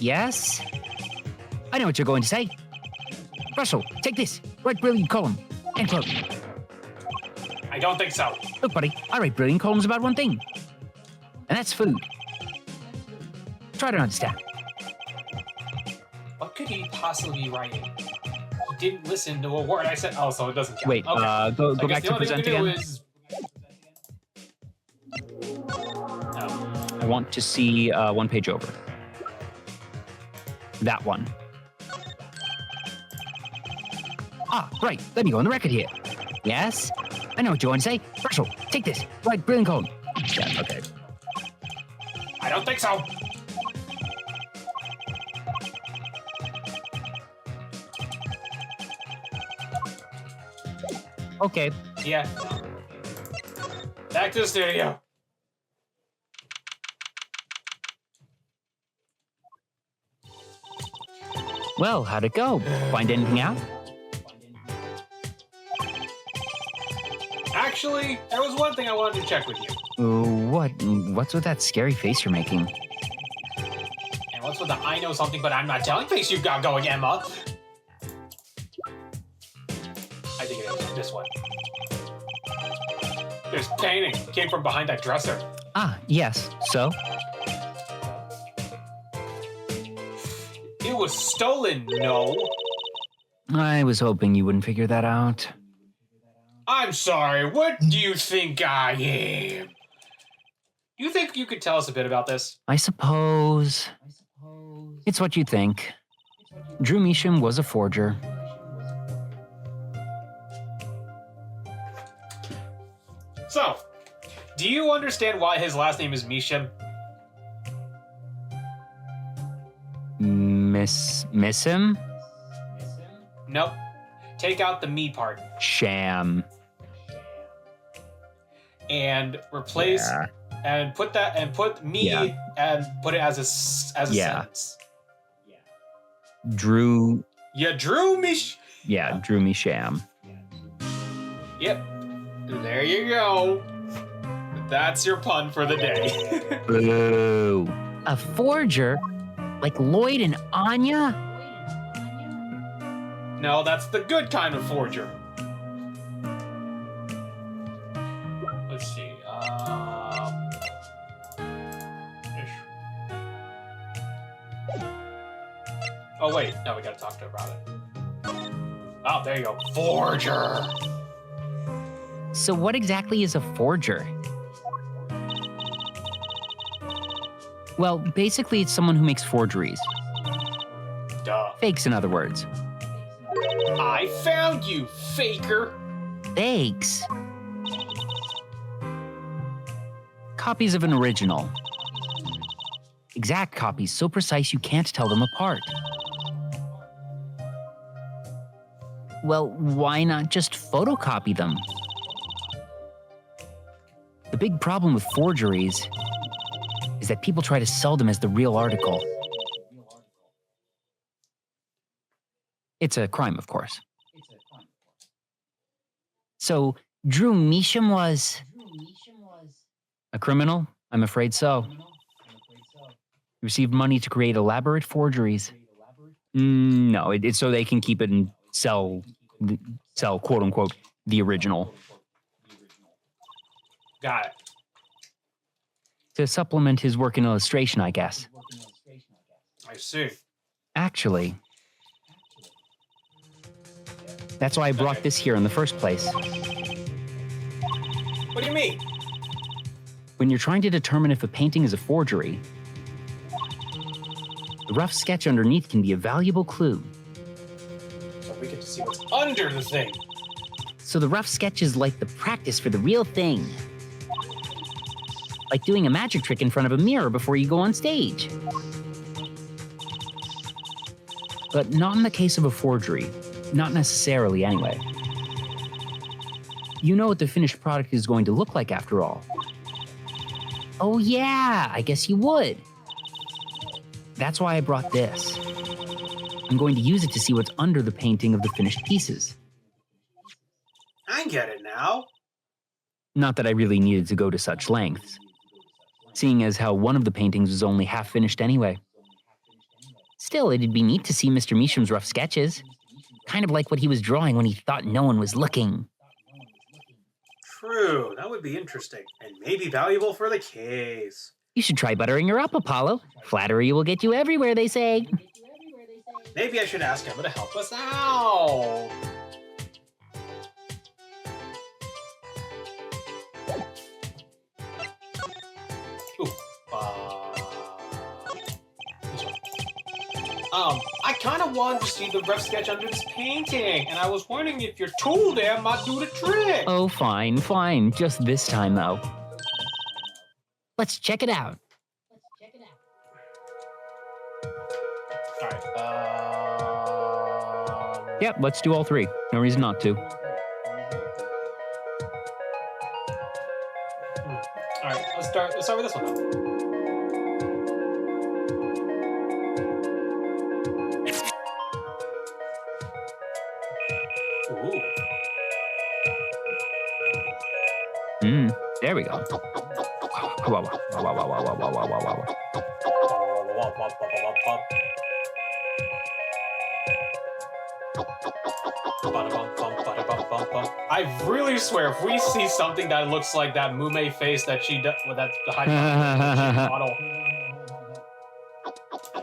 Yes? I know what you're going to say. Russell, take this. Write brilliant column. End quote. I don't think so. Look, buddy, I write brilliant columns about one thing. And that's food. Try to understand. What could he possibly be writing? He didn't listen to a word I said. Oh, so it doesn't count. Wait, okay. go So I guess back the to only thing present we can do again. is... I want to see one page over. That one. Right. Let me go on the record here. Yes? I know what you're going to say. Russell, take this. Write brilliant column. Yeah, okay. I don't think so. Okay. Yeah. Back to the studio. Well, how'd it go? Find anything out? Actually, there was one thing I wanted to check with you. What's with that scary face you're making? And what's with the I know something but I'm not telling face you've got going, Emma? I think it is this one. This painting came from behind that dresser. Yes. So? It was stolen, no. I was hoping you wouldn't figure that out. I'm sorry, what do you think I am? You think you could tell us a bit about this? I suppose it's what you think. Drew Measham was a forger. So, do you understand why his last name is Measham? Miss him? Nope. Take out the me part Sham. and replace Yeah. and put me Yeah. and put it as a Yeah. sentence. Drew. You drew me. Yeah, Drew Measham. Yep. There you go. That's your pun for the day. Boo. A forger? Like Lloyd and Anya? No, that's the good kind of forger. Let's see. Oh wait, no, we gotta talk to her about it. Oh, there you go. Forger. So what exactly is a forger? Well, basically, it's someone who makes forgeries. Duh. Fakes, in other words. I found you, faker. Fakes. Copies of an original. Exact copies, so precise you can't tell them apart. Well, why not just photocopy them? The big problem with forgeries is that people try to sell them as the real article. It's a crime, of course. So Drew Measham was... A criminal? I'm afraid so. He received money to create elaborate forgeries. No, it's so they can keep it and sell, quote unquote, the original. Got it. To supplement his work in illustration, I guess. I see. Actually, that's why I brought this here in the first place. What do you mean? When you're trying to determine if a painting is a forgery, the rough sketch underneath can be a valuable clue. So we get to see what's under the thing. So the rough sketch is like the practice for the real thing. Like doing a magic trick in front of a mirror before you go on stage. But not in the case of a forgery. Not necessarily, anyway. You know what the finished product is going to look like after all. Oh yeah, I guess you would. That's why I brought this. I'm going to use it to see what's under the painting of the finished pieces. I get it now. Not that I really needed to go to such lengths, seeing as how one of the paintings was only half finished anyway. Still, it'd be neat to see Mr. Measham's rough sketches. Kind of like what he was drawing when he thought no one was looking. True, that would be interesting, and maybe valuable for the case. You should try buttering her up, Apollo. Flattery will get you everywhere, they say. Maybe I should ask Emma to help us out. Ooh, this one. I kind of wanted to see the rough sketch under this painting, and I was wondering if your tool there might do the trick. Oh, fine. Just this time, though. Let's check it out. All right. Yep, let's do all three. No reason not to. All right. Let's start with this one. Though. Ooh. There we go. I really swear, if we see something that looks like that Mume face that she does, well, that's the high model,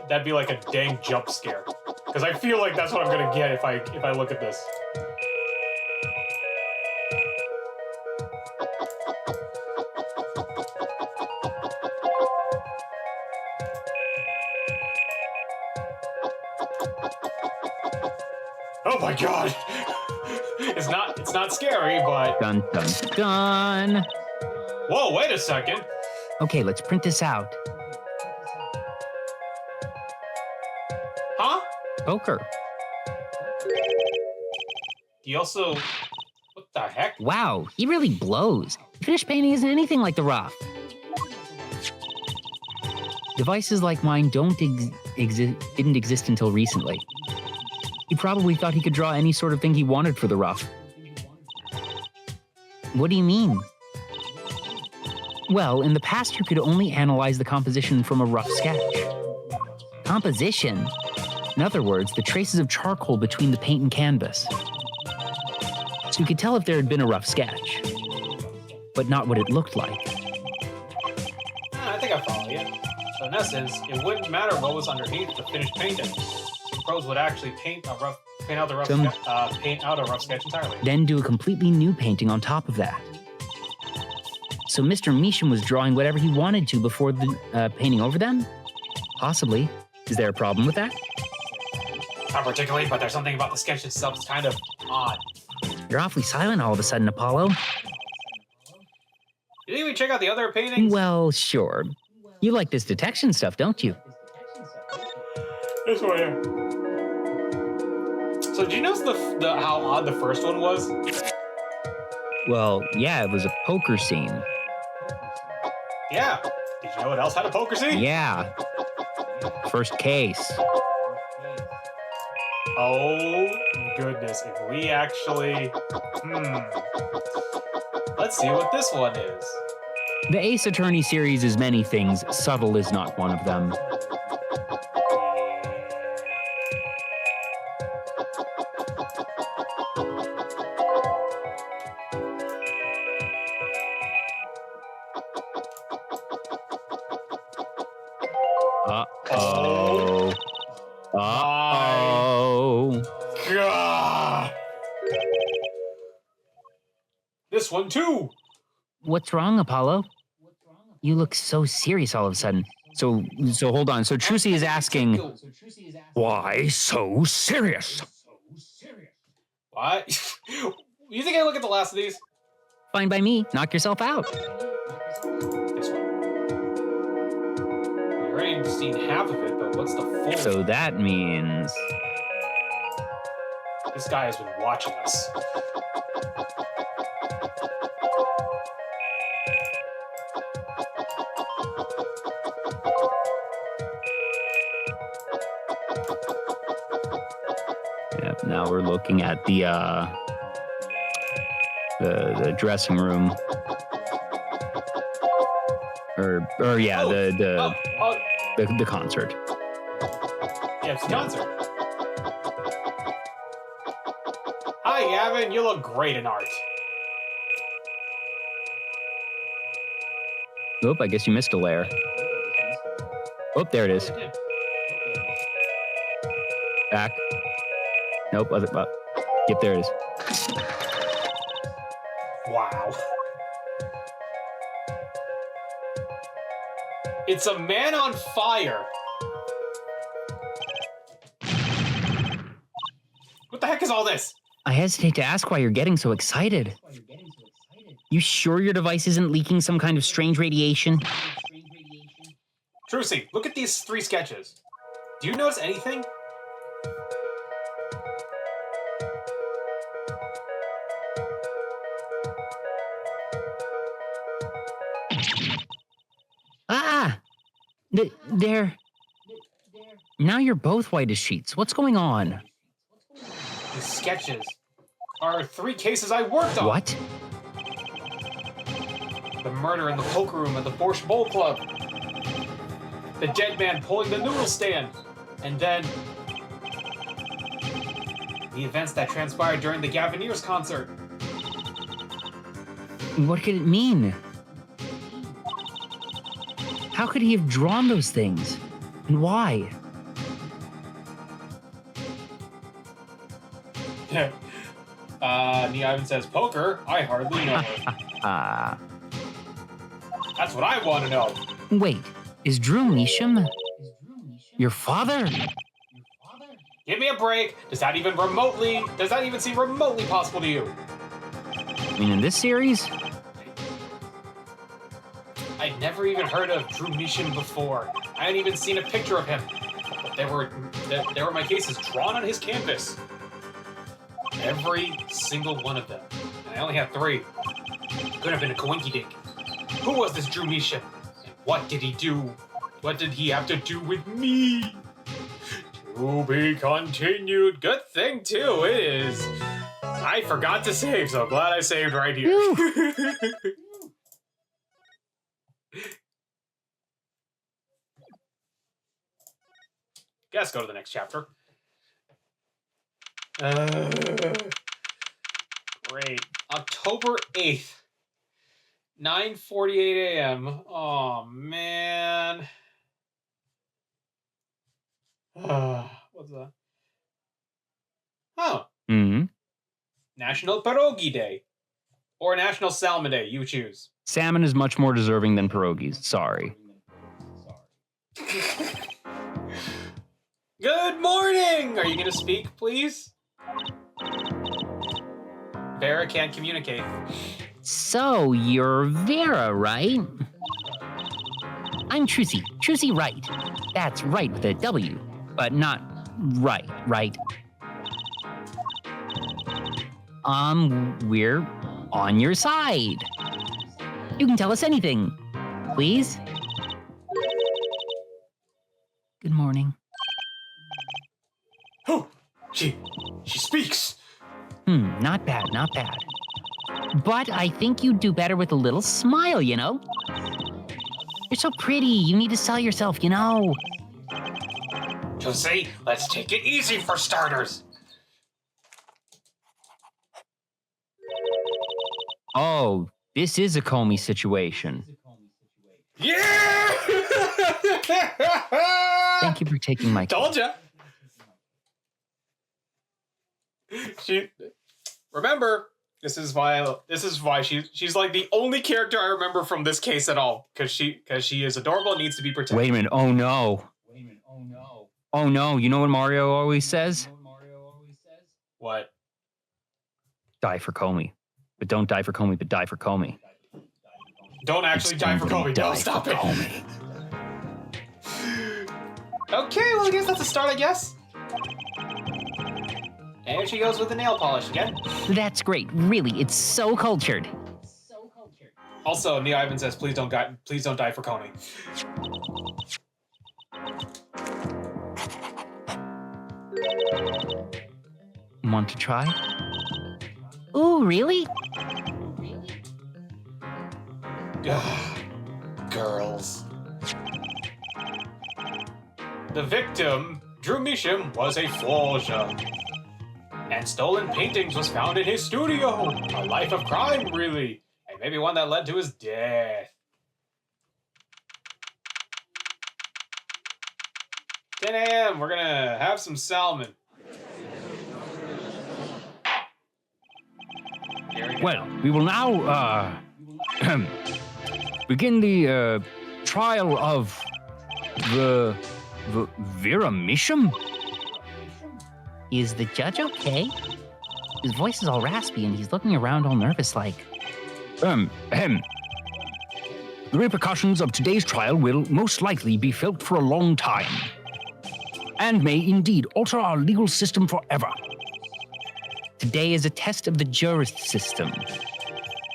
that'd be like a dang jump scare. because I feel like that's what I'm gonna get if I look at this. Oh my god! It's not scary, but Dun, dun, dun. whoa! Wait a second. Okay, let's print this out. Huh? Poker. He also. What the heck? Wow, he really blows. Finished painting isn't anything like the rough. Devices like mine didn't exist until recently. He probably thought he could draw any sort of thing he wanted for the rough. What do you mean? Well, in the past you could only analyze the composition from a rough sketch. Composition? In other words, the traces of charcoal between the paint and canvas. So you could tell if there had been a rough sketch, but not what it looked like. I think I follow you. So in essence, it wouldn't matter what was underneath the finished painting. The pros would actually paint out a rough sketch entirely. Then do a completely new painting on top of that. So Mr. Measham was drawing whatever he wanted to before the painting over them? Possibly. Is there a problem with that? Not particularly, but there's something about the sketch itself that's kind of odd. You're awfully silent all of a sudden, Apollo. Did you even check out the other paintings? Well, sure. You like this detection stuff, don't you? This way. So did you notice how odd the first one was? Well, yeah, it was a poker scene. Yeah. Did you know what else had a poker scene? Yeah. First case. Oh, goodness. If we actually... Let's see what this one is. The Ace Attorney series is many things. Subtle is not one of them. Uh-oh. Uh-oh. God. This one too. What's wrong, Apollo? You look so serious all of a sudden. So hold on. So Trucy is asking, why so serious? What? You think I look at the last of these? Fine by me. Knock yourself out. This one. I've already seen half of it, but what's the full? So that means... This guy has been watching us. Yep, now we're looking at the dressing room. Or yeah, the concert. Yeah, it's a concert. Hi, Gavin. You look great in art. Oop, I guess you missed a layer. Oh, there it is. Back. Nope, yep, there it is. Wow. It's a man on fire. What the heck is all this? I hesitate to ask why you're getting so excited. You sure your device isn't leaking some kind of strange radiation? Trucy, look at these 3 sketches. Do you notice anything? Ah! There. Now you're both white as sheets. What's going on? The sketches are 3 cases I worked on. What? The murder in the poker room at the Borscht Bowl Club. The dead man pulling the noodle stand. And then... the events that transpired during the Gavineers concert. What could it mean? How could he have drawn those things? And why? Nia Ivan says, poker? I hardly know it. That's what I want to know. Wait, is Drew Measham your father? Give me a break. Does that even seem remotely possible to you? I mean, in this series? I'd never even heard of Drew Measham before. I hadn't even seen a picture of him. But there were my cases drawn on his canvas. Every single one of them. And I only have 3. Could have been a coinky-dink. Who was this Drew Measham? And what did he do? What did he have to do with me? To be continued. Good thing, too, it is. I forgot to save, so glad I saved right here. Let's go to the next chapter. Great. October 8th. 9:48 a.m. Oh, man. What's that? Oh. Mm-hmm. National Pierogi Day. Or National Salmon Day. You choose. Salmon is much more deserving than pierogies. Sorry. Good morning! Are you going to speak, please? Vera can't communicate. So, you're Vera, right? I'm Trucy. Trucy Wright. That's right with a W, but not right? We're on your side. You can tell us anything, please. Good morning. Oh, she speaks. Not bad. But I think you'd do better with a little smile, you know? You're so pretty, you need to sell yourself, you know? Josie, let's take it easy for starters. Oh, this is a Comey situation. Yeah! Thank you for taking my call. Told ya. Remember, this is why she's like the only character I remember from this case at all, because she is adorable and needs to be protected. Wait a minute. Oh no. Oh no. You know what Mario always says? What? Die for Comey. But don't die for Comey, but die for Comey. Don't actually die for Comey. Don't stop it. Okay, well I guess that's a start, I guess. And here she goes with the nail polish again. That's great. Really, it's so cultured. Also, Nia Ivan says, please don't die for Coney. Want to try? Ooh, really? Girls. The victim, Drew Measham, was a forger. And stolen paintings was found in his studio. A life of crime, really. And maybe one that led to his death. 10 a.m., we're gonna have some salmon. Well, we will now begin the trial of the Vera Measham. Is the judge okay? His voice is all raspy and he's looking around all nervous like. The repercussions of today's trial will most likely be felt for a long time, and may indeed alter our legal system forever. Today is a test of the jurist system,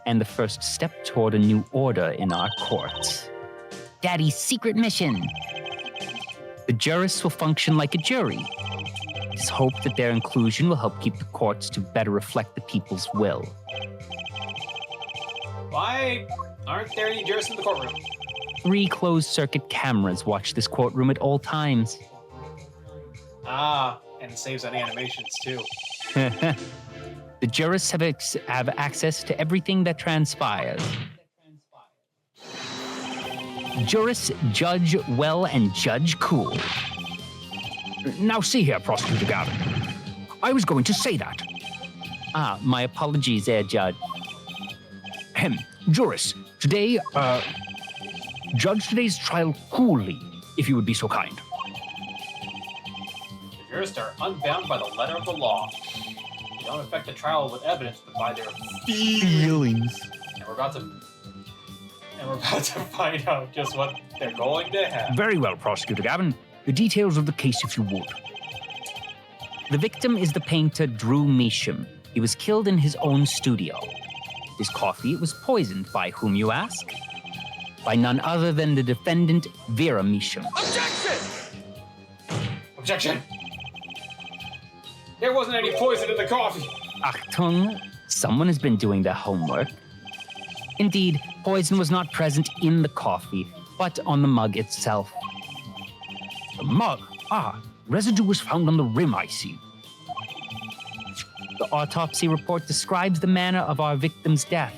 and the first step toward a new order in our courts. Daddy's secret mission. The jurists will function like a jury. It is hoped that their inclusion will help keep the courts to better reflect the people's will. Why aren't there any jurists in the courtroom? 3 closed-circuit cameras watch this courtroom at all times. Ah, and it saves on animations, too. The jurists have access to everything that transpires. Jurists judge well and judge cool. Now see here, Prosecutor Gavin. I was going to say that. My apologies there, Judge. Juris, today, judge today's trial coolly, if you would be so kind. The jurists are unbound by the letter of the law. They don't affect the trial with evidence, but by their Feelings. And we're about to find out just what they're going to have. Very well, Prosecutor Gavin. The details of the case, if you would. The victim is the painter Drew Measham. He was killed in his own studio. His coffee was poisoned by whom, you ask? By none other than the defendant, Vera Measham. Objection! There wasn't any poison in the coffee! Achtung, someone has been doing their homework. Indeed, poison was not present in the coffee, but on the mug itself. The mug. Residue was found on the rim, I see. The autopsy report describes the manner of our victim's death.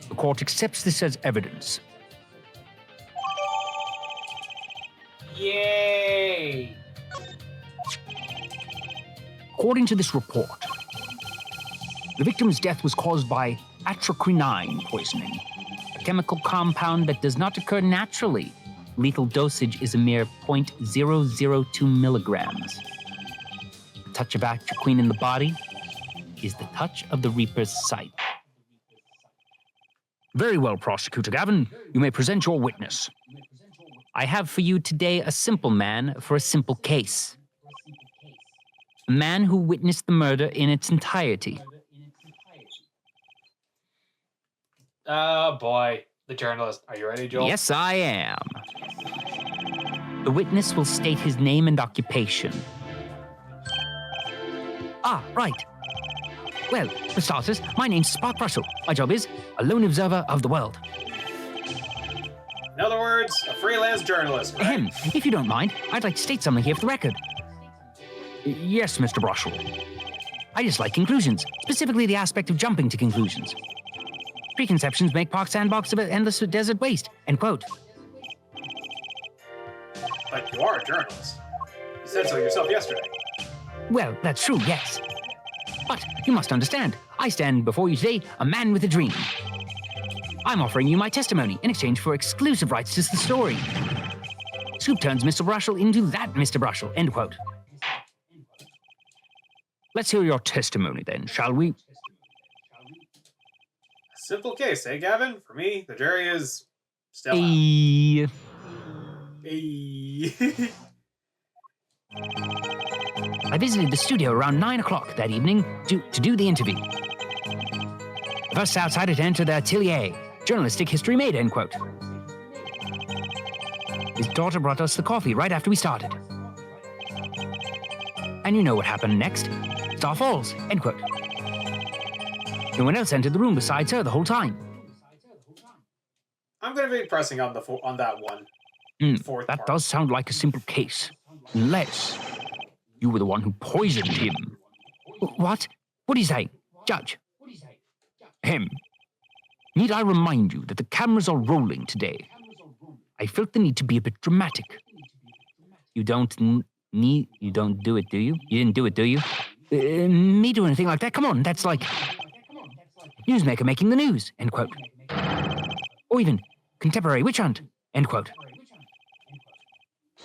The court accepts this as evidence. Yay! According to this report, the victim's death was caused by atroquinine poisoning, A chemical compound that does not occur naturally. Lethal dosage is a mere 0.002 milligrams. The touch of atroquine in the body is the touch of the Reaper's sight. Very well, Prosecutor Gavin. You may present your witness. I have for you today a simple man for a simple case. A man who witnessed the murder in its entirety. Oh boy, the journalist. Are you ready, Joel? Yes, I am. The witness will state his name and occupation. Right. Well, for starters, my name's Spark Russell. My job is a lone observer of the world. In other words, a freelance journalist, right? If you don't mind, I'd like to state something here for the record. Yes, Mr. Brushell. I dislike conclusions, specifically the aspect of jumping to conclusions. Preconceptions make Park Sandbox of endless desert waste, end quote. But you are a journalist. You said so yourself yesterday. Well, that's true, yes. But you must understand, I stand before you today a man with a dream. I'm offering you my testimony in exchange for exclusive rights to the story. Scoop turns Mr. Brushell into that Mr. Brushell, end quote. Let's hear your testimony then, shall we? Simple case, eh, Gavin? For me, the jury is still out. Hey. I visited the studio around 9 o'clock that evening to do the interview. The first outsider to enter the atelier. Journalistic history made, end quote. His daughter brought us the coffee right after we started. And you know what happened next. Star falls, end quote. No one else entered the room besides her the whole time. I'm going to be pressing on that one. Fourth That part. does sound like a simple case. Unless you were the one who poisoned him. What? What do you say? Judge. Him. Need I remind you that the cameras are rolling today? I felt the need to be a bit dramatic. You don't do it, do you? You didn't do it, do you? Me do anything like that? Come on, that's like newsmaker making the news, end quote. Or even contemporary witch hunt, end quote.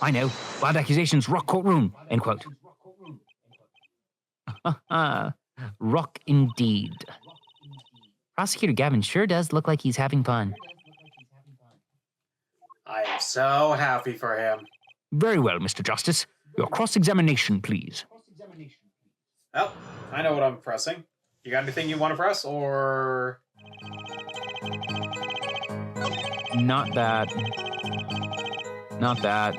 I know, wild accusations rock courtroom, end quote. Rock indeed. Prosecutor Gavin sure does look like he's having fun. I am so happy for him. Very well, Mr. Justice. Your cross-examination, please. Well, I know what I'm pressing. You got anything you want to press, or... Not that. Not that.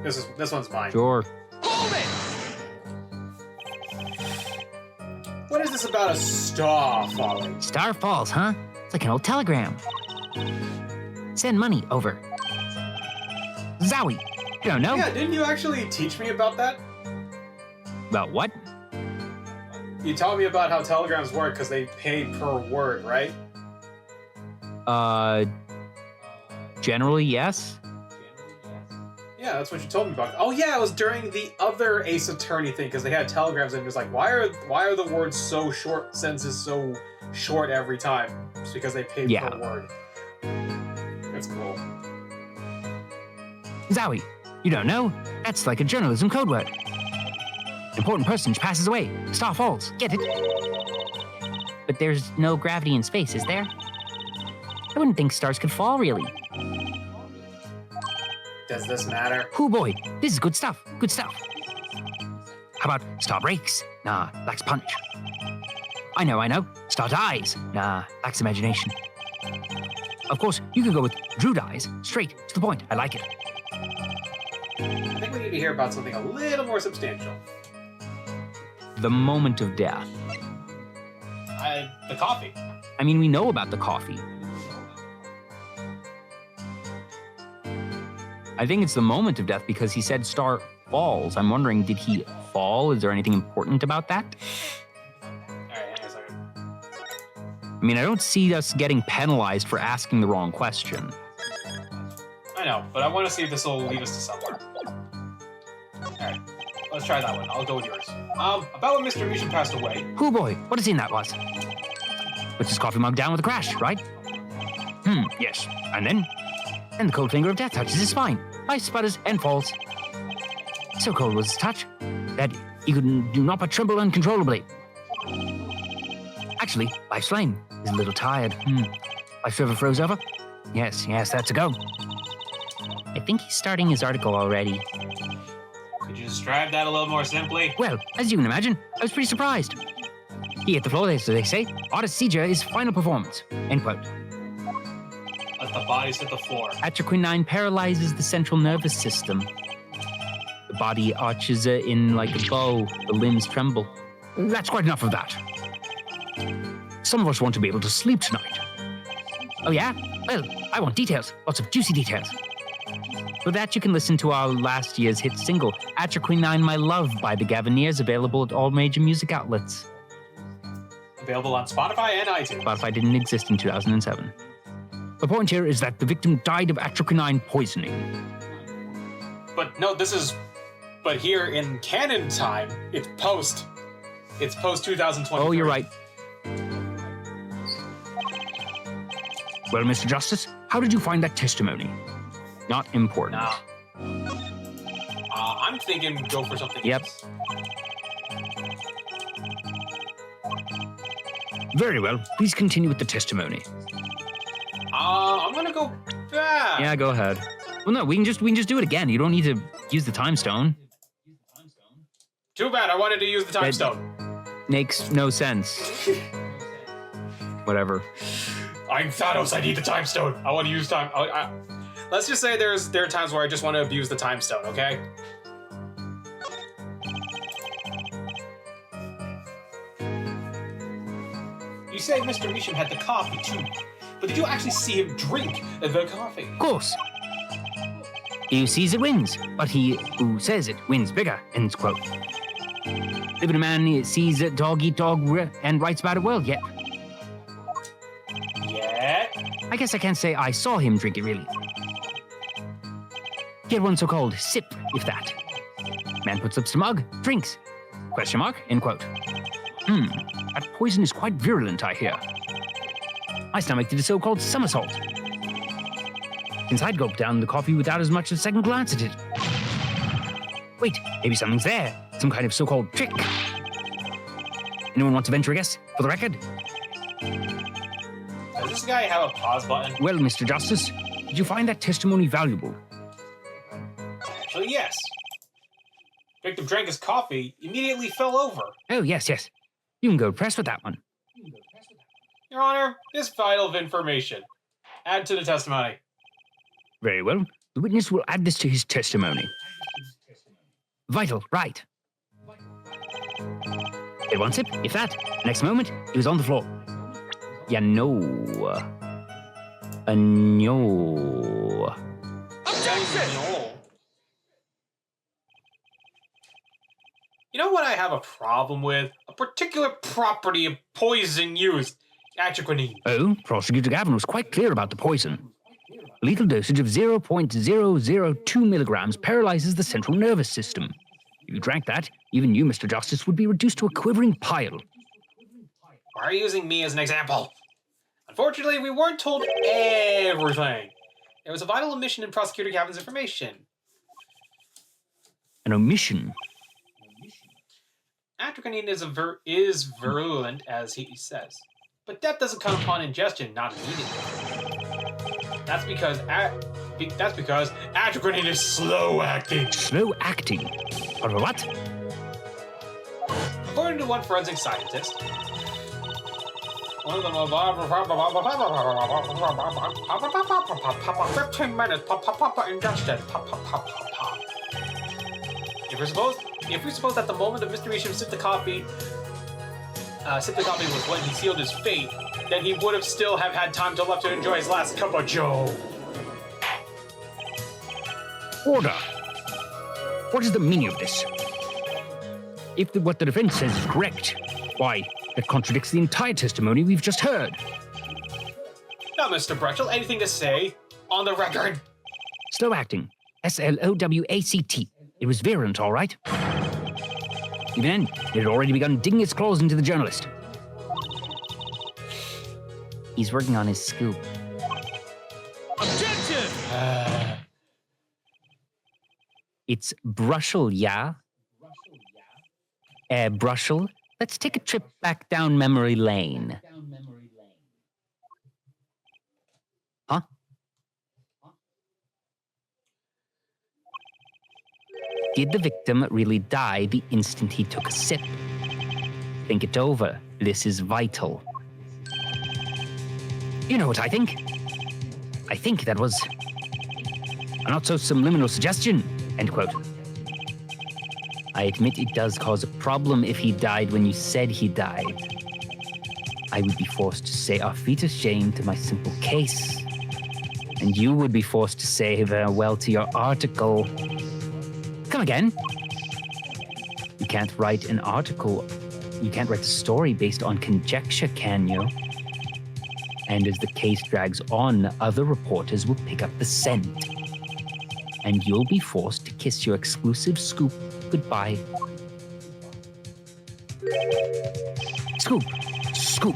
This one's mine. Sure. What is this about a star falling? Star falls, huh? It's like an old telegram. Send money over. Zowie. You don't know? Yeah, didn't you actually teach me about that? About what? You taught me about how telegrams work because they pay per word, right? Generally, yes. Yeah, that's what you told me about. Oh yeah, it was during the other Ace Attorney thing because they had telegrams and it was like, why are the words so short, sentences so short every time? It's because they paid per word. That's cool. Zowie, you don't know? That's like a journalism code word. An important person passes away. Star falls. Get it? But there's no gravity in space, is there? I wouldn't think stars could fall, really. Does this matter? Oh boy, this is good stuff. Good stuff. How about star breaks? Nah, lacks punch. I know. Star dies? Nah, lacks imagination. Of course, you could go with Drew dies. Straight to the point. I like it. I think we need to hear about something a little more substantial. The moment of death. The coffee. I mean, we know about the coffee. I think it's the moment of death because he said star falls. I'm wondering, did he fall? Is there anything important about that? Alright, hang on a second. I mean, I don't see us getting penalized for asking the wrong question. I know, but I want to see if this will lead us to somewhere. Alright, let's try that one. I'll go with yours. About when Mr. Mishin passed away. Oh boy, what a scene that was. Puts his coffee mug down with a crash, right? Yes. And then? And the cold finger of death touches his spine. Ice sputters and falls. So cold was his touch that he could do not but tremble uncontrollably. Actually, life's flame is a little tired. Life's river froze over? Yes, that's a go. I think he's starting his article already. Could you describe that a little more simply? Well, as you can imagine, I was pretty surprised. He hit the floor, as they say. Artist seizure is final performance. End quote. Let the bodies hit the floor. Atraquinine paralyzes the central nervous system. The body arches in like a bow. The limbs tremble. That's quite enough of that. Some of us want to be able to sleep tonight. Oh yeah? Well, I want details. Lots of juicy details. For that, you can listen to our last year's hit single, Atraquinine My Love by the Gaviniers, available at all major music outlets. Available on Spotify and iTunes. Spotify didn't exist in 2007. The point here is that the victim died of atraquinine poisoning. But no, but here in canon time, it's post 2023. Oh, you're right. Well, Mr. Justice, how did you find that testimony? Not important. No. I'm thinking go for something else. Very well. Please continue with the testimony. I'm gonna go back. Yeah, go ahead. Well, no, we can just do it again. You don't need to use the time stone. Too bad. I wanted to use the time stone. Makes no sense. Whatever. I'm Thanos. I need the time stone. I want to use time. Let's just say there are times where I just want to abuse the time stone. Okay. You say Mr. Mishin had the coffee too, but did you actually see him drink the coffee? Of course. He who sees it wins, but he who says it wins bigger, ends quote. Living a man sees a dog eat dog and writes about it well, yet. Yeah? I guess I can't say I saw him drink it, really. He had one so-called sip, if that. Man puts lips to mug, drinks. Question mark, end quote. That poison is quite virulent, I hear. My stomach did a so-called somersault. Since I'd gulped down the coffee without as much as a second glance at it. Wait, maybe something's there. Some kind of so-called trick. Anyone want to venture a guess, for the record? Does this guy have a pause button? Well, Mr. Justice, did you find that testimony valuable? Actually, yes. Victim drank his coffee, immediately fell over. Oh, yes. You can go press with that one. Your Honor, this vital information. Add to the testimony. Very well. The witness will add this to his testimony. Vital, right. Did one sip, if that. Next moment, he was on the floor. Yeah, no. No. Objection! You know what I have a problem with? A particular property of poison used. Atraquinine. Oh, Prosecutor Gavin was quite clear about the poison. A lethal dosage of 0.002 milligrams paralyzes the central nervous system. If you drank that, even you, Mr. Justice, would be reduced to a quivering pile. Why are you using me as an example? Unfortunately, we weren't told everything. There was a vital omission in Prosecutor Gavin's information. An omission? Atropine is virulent, as he says. But death doesn't come upon ingestion, not immediately. That's because atropine is slow-acting. Slow-acting? Or what? According to one forensic scientist, one of them 15 minutes ingestion. If we suppose that the moment of Mr. Meacham sipped the coffee was when he sealed his fate, then he would have still have had time to left to enjoy his last cup of joe. Order! What is the meaning of this? If what the defense says is correct, why, that contradicts the entire testimony we've just heard. Now, Mr. Bretchel, anything to say on the record? Slow acting. SLOWACT. It was virulent, all right. Even then, it had already begun digging its claws into the journalist. He's working on his scoop. Objection! It's Brushel, yeah? Brushel, let's take a trip back down memory lane. Huh? Did the victim really die the instant he took a sip? Think it over. This is vital. You know what I think? I think that was a not-so-subliminal suggestion, end quote. I admit it does cause a problem if he died when you said he died. I would be forced to say our feet are ashamed to my simple case. And you would be forced to say farewell to your article. Come again? You can't write an article. You can't write a story based on conjecture, can you? And as the case drags on, other reporters will pick up the scent. And you'll be forced to kiss your exclusive scoop goodbye. Scoop. Scoop.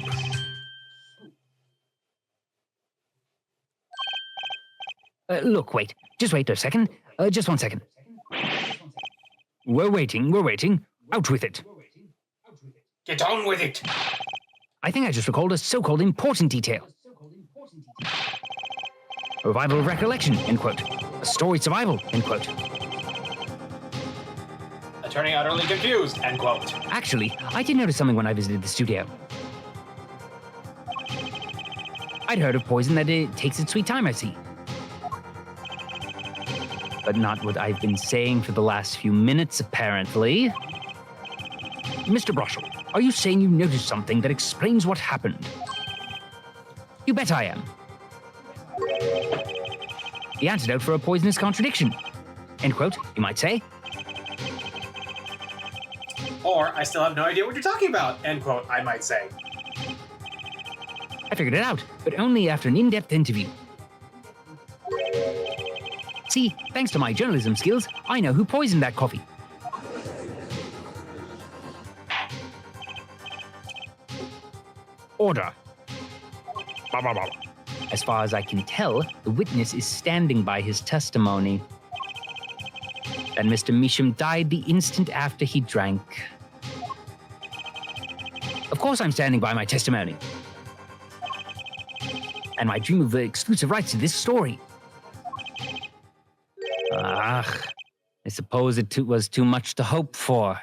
Look, wait. Just wait a second. Just 1 second. We're waiting. Out with it. Get on with it. I think I just recalled a so-called important detail. A revival of recollection, end quote. A story survival, end quote. Attorney utterly confused, end quote. Actually, I did notice something when I visited the studio. I'd heard of poison that it takes its sweet time, I see. But not what I've been saying for the last few minutes, apparently. Mr. Brushel, are you saying you noticed something that explains what happened? You bet I am. The antidote for a poisonous contradiction. End quote, you might say. Or, I still have no idea what you're talking about, end quote, I might say. I figured it out, but only after an in-depth interview. See, thanks to my journalism skills, I know who poisoned that coffee. Order. As far as I can tell, the witness is standing by his testimony. That Mr. Meacham died the instant after he drank. Of course I'm standing by my testimony. And my dream of the exclusive rights to this story. I suppose it was too much to hope for.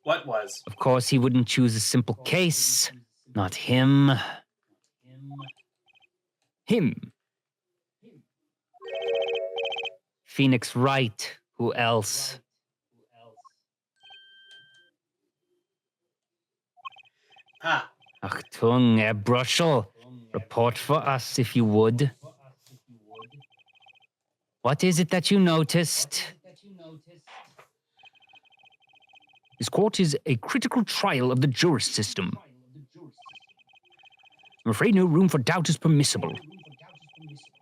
What was? Of course, he wouldn't choose a simple case. Not him. Him. Phoenix Wright. Who else? Achtung, Herr Brushel. Report for us, if you would. What is it that you noticed? This court is a critical trial of the juris system. I'm afraid no room for doubt is permissible.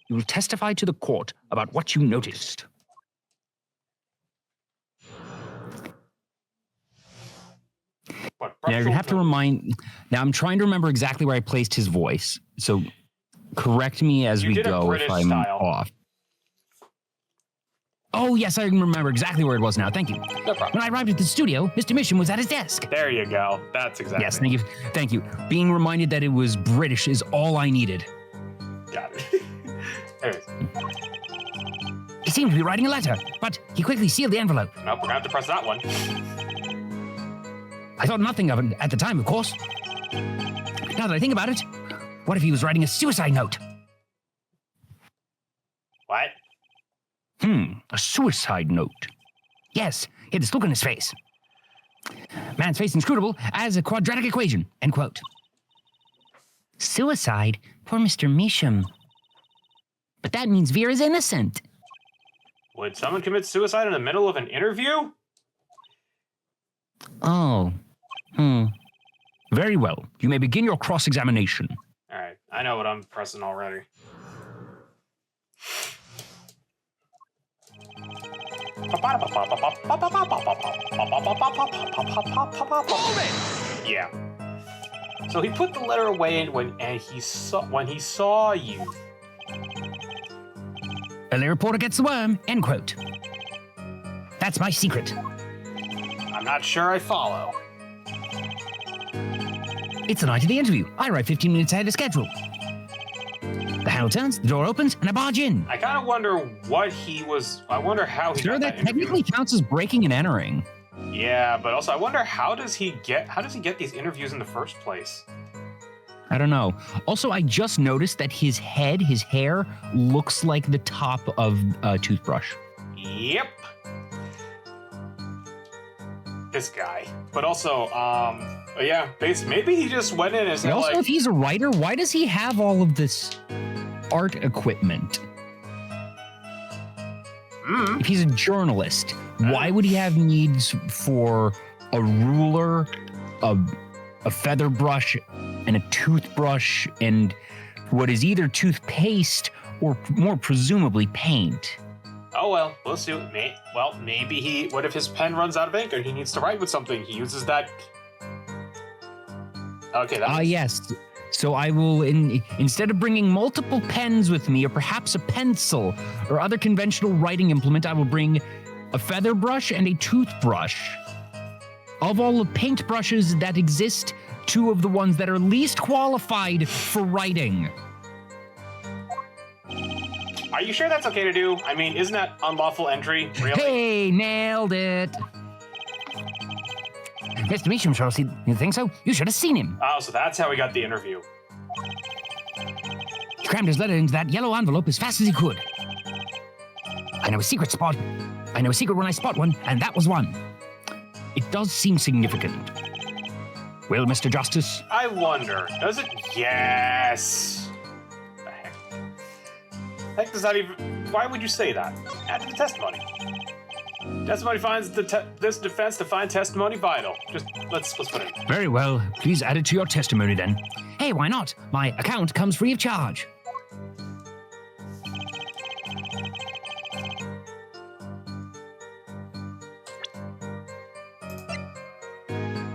You will testify to the court about what you noticed. Now, you're gonna have to remind... Now, I'm trying to remember exactly where I placed his voice, so correct me as we go if I'm off. Oh, yes, I remember exactly where it was now. Thank you. No problem. When I arrived at the studio, Mr. Misham was at his desk. There you go. That's exactly. Yes, thank you. Thank you. Being reminded that it was British is all I needed. Got it. Anyways. He seemed to be writing a letter, but he quickly sealed the envelope. Nope, we're gonna have to press that one. I thought nothing of it at the time, of course. Now that I think about it, what if he was writing a suicide note? What? A suicide note. Yes, he had this look on his face. Man's face inscrutable as a quadratic equation, end quote. Suicide? Poor Mr. Misham. But that means Vera's innocent. Would someone commit suicide in the middle of an interview? Oh. Very well. You may begin your cross-examination. All right, I know what I'm pressing already. Yeah. So he put the letter away when he saw you. LA reporter gets the worm, end quote. That's my secret. I'm not sure I follow. It's the night of the interview. I arrive 15 minutes ahead of schedule. The handle turns, the door opens, and I barge in. I kind of wonder what I wonder how he got that interview. Technically counts as breaking and entering. Yeah, but also I wonder how does he get these interviews in the first place? I don't know. Also, I just noticed that his hair looks like the top of a toothbrush. Yep. This guy. But also, yeah, maybe he just went in and said, also, if he's a writer, why does he have all of this art equipment? If he's a journalist, why would he have needs for a ruler, a feather brush, and a toothbrush, and what is either toothpaste or more presumably paint? Oh well, we'll see. Maybe what if his pen runs out of ink and he needs to write with something? He uses that. Okay. Yes. So I will, instead of bringing multiple pens with me, or perhaps a pencil, or other conventional writing implement, I will bring a feather brush and a toothbrush. Of all the paintbrushes that exist, 2 of the ones that are least qualified for writing. Are you sure that's okay to do? I mean, isn't that unlawful entry? Really? Hey, nailed it. Mr. Misham, Chelsea, you think so? You should have seen him. Oh, so that's how he got the interview. He crammed his letter into that yellow envelope as fast as he could. I know a secret when I spot one, and that was one. It does seem significant. Well, Mr. Justice? I wonder, does it? Yes! The heck? Heck does that even... Why would you say that? Add to the testimony. Testimony finds this defense to find testimony vital. Just, let's put it in. Very well. Please add it to your testimony then. Hey, why not? My account comes free of charge.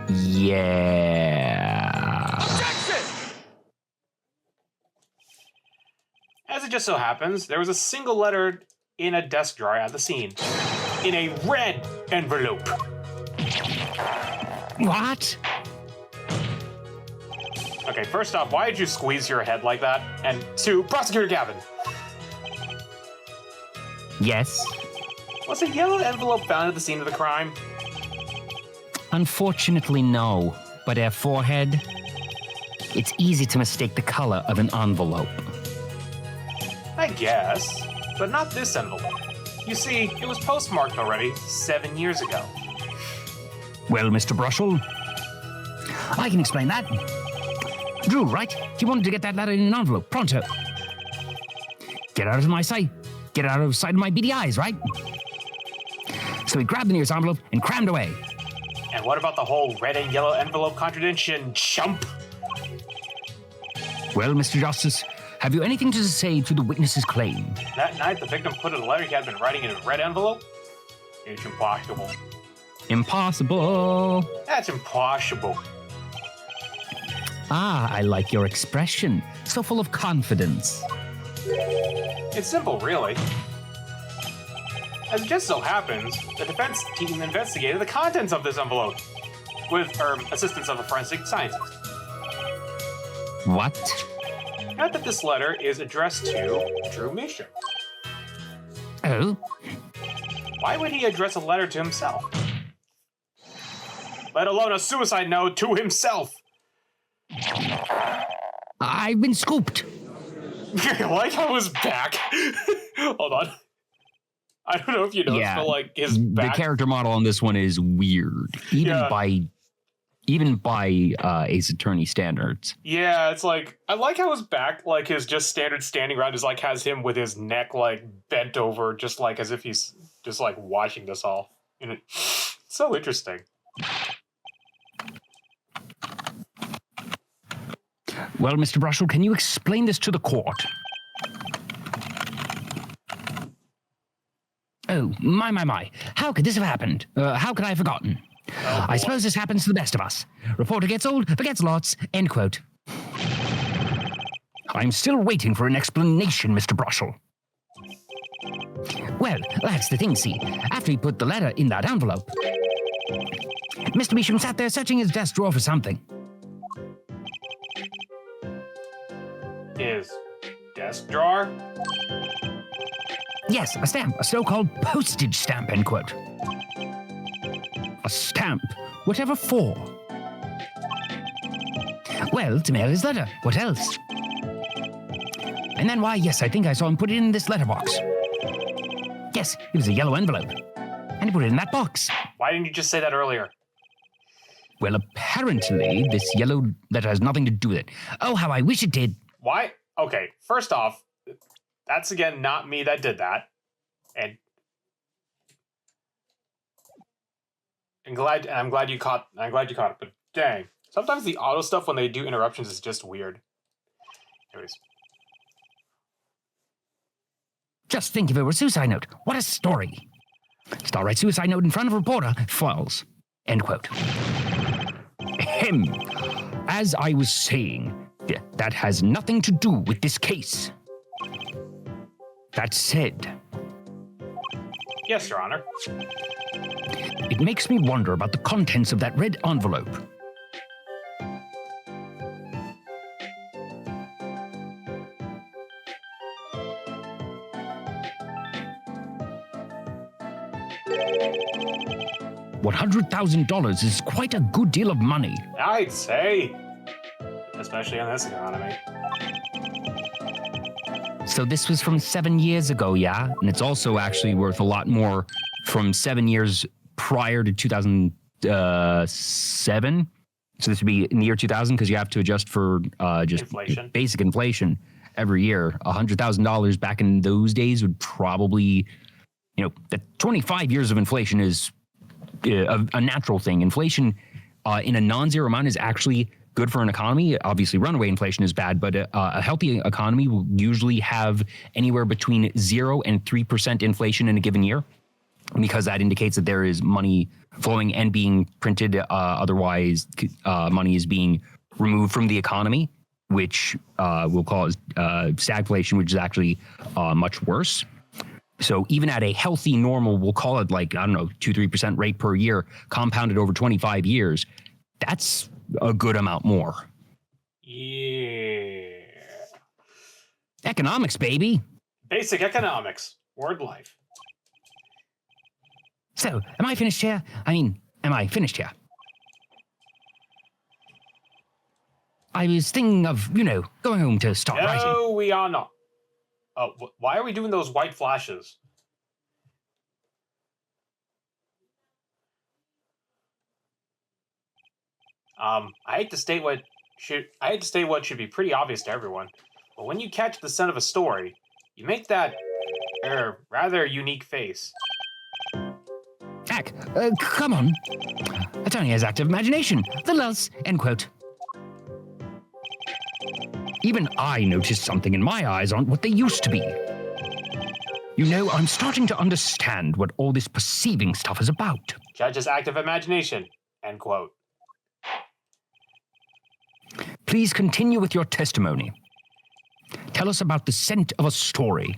Yeah. Objection! As it just so happens, there was a single letter in a desk drawer at the scene, in a red envelope. What? Okay, first off, why did you squeeze your head like that? And 2, Prosecutor Gavin. Yes. Was a yellow envelope found at the scene of the crime? Unfortunately, no. But our forehead, it's easy to mistake the color of an envelope. I guess, but not this envelope. You see, it was postmarked already 7 years ago. Well, Mr. Brushel, I can explain that. Drew, right? He wanted to get that letter in an envelope, pronto. Get out of my sight. Get out of sight of my beady eyes, right? So he grabbed the nearest envelope and crammed away. And what about the whole red and yellow envelope contradiction, chump? Well, Mr. Justice, have you anything to say to the witness's claim? That night, the victim put a letter he had been writing in a red envelope? It's impossible. Impossible. That's impossible. Ah, I like your expression. So full of confidence. It's simple, really. As it just so happens, the defense team investigated the contents of this envelope with assistance of a forensic scientist. What? Note that this letter is addressed to Drew Mission. Oh? Why would he address a letter to himself? Let alone a suicide note to himself. I've been scooped. Like I was back. Hold on. I don't know if you noticed, but like his back. The character model on this one is weird, even by Ace Attorney standards. Yeah, it's like I like how his back, like his just standard standing around, is like has him with his neck like bent over, just like as if he's just like watching this all. And it's so interesting. Well, Mr. Brushel, can you explain this to the court? Oh, my. How could this have happened? How could I have forgotten? Oh, I suppose this happens to the best of us. Reporter gets old, forgets lots, end quote. I'm still waiting for an explanation, Mr. Brushel. Well, that's the thing, see. After he put the letter in that envelope, Mr. Measham sat there searching his desk drawer for something. His desk drawer? Yes, a stamp, a so-called postage stamp, end quote. A stamp, whatever for? Well, to mail his letter. What else? And then, why, yes, I think I saw him put it in this letterbox. Yes, it was a yellow envelope. And he put it in that box. Why didn't you just say that earlier? Well, apparently, this yellow letter has nothing to do with it. Oh, how I wish it did. Why? Okay, first off, that's again not me that did that. And I'm glad you caught it, but dang. Sometimes the auto stuff when they do interruptions is just weird. Anyways. Just think if it were a suicide note. What a story. Star writes suicide note in front of reporter, falls. End quote. Ahem. As I was saying, that has nothing to do with this case. That said... Yes, Your Honor. It makes me wonder about the contents of that red envelope. $100,000 is quite a good deal of money. I'd say. Especially in this economy. So this was from 7 years ago, yeah? And it's also actually worth a lot more from 7 years prior to 2007. So this would be in the year 2000 because you have to adjust for just inflation. Basic inflation every year. $100,000 back in those days would probably, the 25 years of inflation is a natural thing. Inflation in a non-zero amount is actually good for an economy. Obviously, runaway inflation is bad, but a healthy economy will usually have anywhere between 0 and 3% inflation in a given year, because that indicates that there is money flowing and being printed. Otherwise, money is being removed from the economy, which will cause stagflation, which is actually much worse. So even at a healthy, normal, we'll call it 2-3% rate per year, compounded over 25 years, that's a good amount more. Yeah. Economics, baby. Basic economics. Word life. So, am I finished here? Am I finished here? I was thinking of, going home to start writing. No, we are not. Why are we doing those white flashes? I hate to state what should be pretty obvious to everyone, but when you catch the scent of a story, you make that rather unique face. Heck, come on. Attorney has active imagination. The loss, end quote. Even I noticed something, and my eyes aren't what they used to be. You know, I'm starting to understand what all this perceiving stuff is about. Judge's active imagination. End quote. Please continue with your testimony. Tell us about the scent of a story.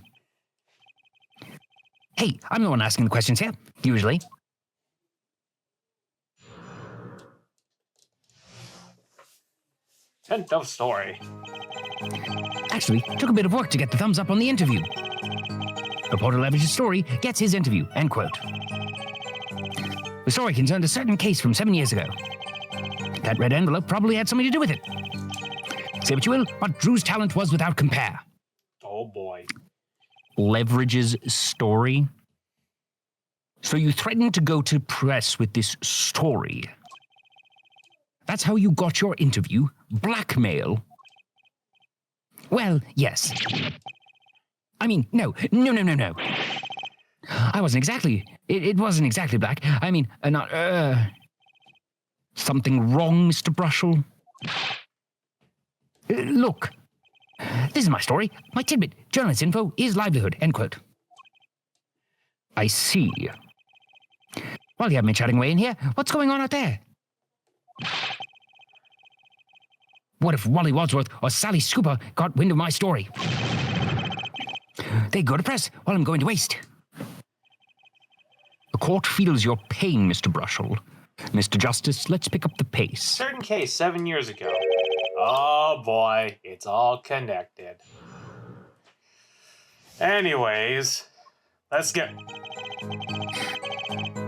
Hey, I'm the one asking the questions here, usually. Scent of story. Actually, took a bit of work to get the thumbs up on the interview. Reporter leverages story, gets his interview, end quote. The story concerned a certain case from 7 years ago. That red envelope probably had something to do with it. Say what you will, but Drew's talent was without compare. Oh boy. Leverages story. So you threatened to go to press with this story. That's how you got your interview? Blackmail? Well, yes. I mean, no. I wasn't exactly, it wasn't exactly black. I mean, something wrong, Mr. Brushell? Look, this is my story. My tidbit, journalist info is livelihood, end quote. I see. While you have me chatting away in here, what's going on out there? What if Wally Wadsworth or Sally Scooper got wind of my story? They go to press while I'm going to waste. The court feels your pain, Mr. Brushell. Mr. Justice, let's pick up the pace. Certain case 7 years ago. Oh boy, it's all connected. Anyways, let's get...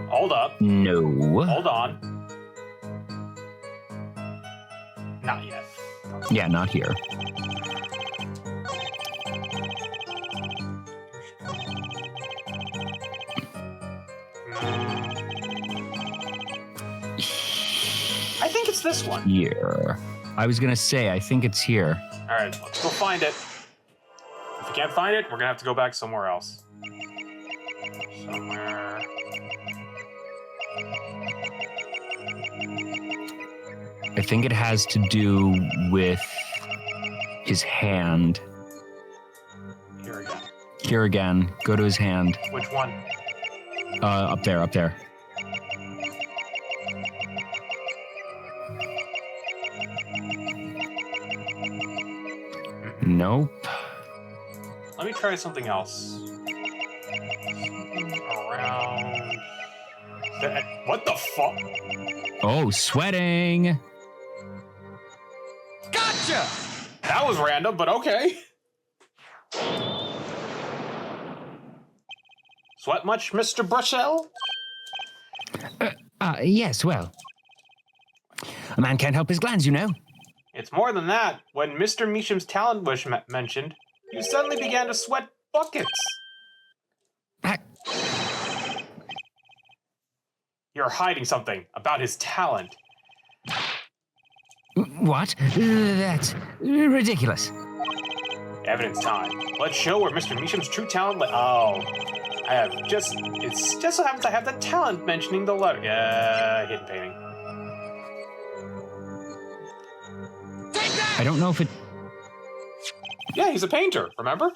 Hold up. No. Hold on. Not yet. Yeah, not here. I think it's this one. Here. I was gonna say, I think it's here. All right, let's go find it. If we can't find it, we're gonna have to go back somewhere else. Somewhere. I think it has to do with his hand. Here again. Here again. Go to his hand. Which one? Up there. Nope. Let me try something else. Around... What the fuck? Oh, sweating. Gotcha! That was random, but okay. Sweat much, Mr. Brushell? Yes, well. A man can't help his glands, you know. It's more than that. When Mr. Meacham's talent was mentioned, you suddenly began to sweat buckets. You're hiding something about his talent. What? That's ridiculous. Evidence time. Let's show where Mr. Meacham's true talent it just so happens I have the talent mentioning the letter. Yeah, hidden painting. I don't know if it... Yeah, he's a painter, remember?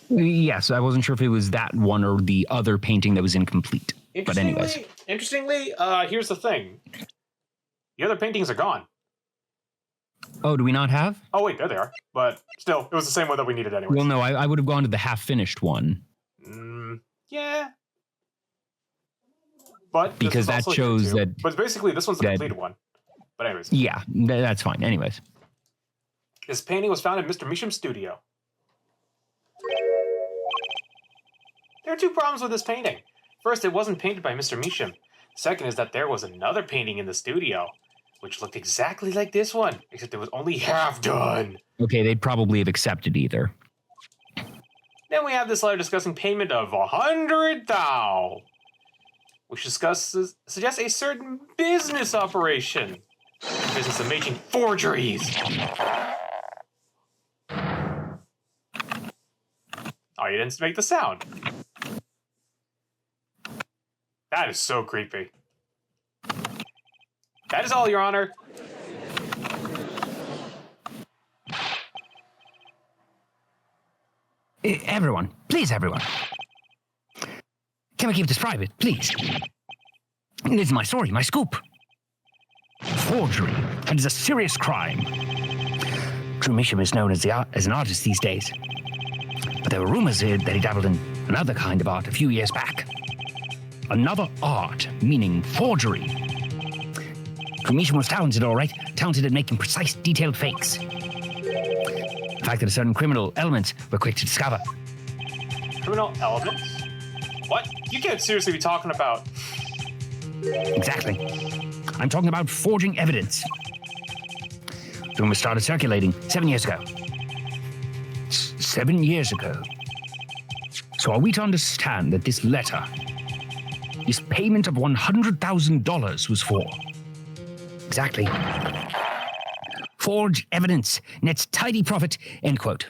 Yes, I wasn't sure if it was that one or the other painting that was incomplete. But anyways. Interestingly, here's the thing. The other paintings are gone. Oh, do we not have? Oh, wait, there they are. But still, it was the same one that we needed anyway. Well, no, I would have gone to the half-finished one. Yeah. But because that shows that... But basically, this one's the completed one. But anyways. Yeah, that's fine. Anyways. This painting was found in Mr. Meacham's studio. There are two problems with this painting. First, it wasn't painted by Mr. Meacham. Second is that there was another painting in the studio, which looked exactly like this one, except it was only half done. Okay, they'd probably have accepted either. Then we have this letter discussing payment of 100 thou, which suggests a certain business operation. Business of making forgeries. Oh, you didn't make the sound. That is so creepy. That is all, Your Honor. everyone, please, everyone. Can we keep this private, please? This is my story, my scoop. Forgery. That is a serious crime. True Misham is known as an artist these days. But there were rumors that he dabbled in another kind of art a few years back. Another art, meaning forgery. True Misham was talented, all right. Talented at making precise, detailed fakes. The fact that a certain criminal elements were quick to discover. Criminal elements? What? You can't seriously be talking about... Exactly. I'm talking about forging evidence. The rumors started circulating 7 years ago. 7 years ago. So are we to understand that this letter, this payment of $100,000 was for? Exactly. Forge evidence, nets tidy profit, end quote.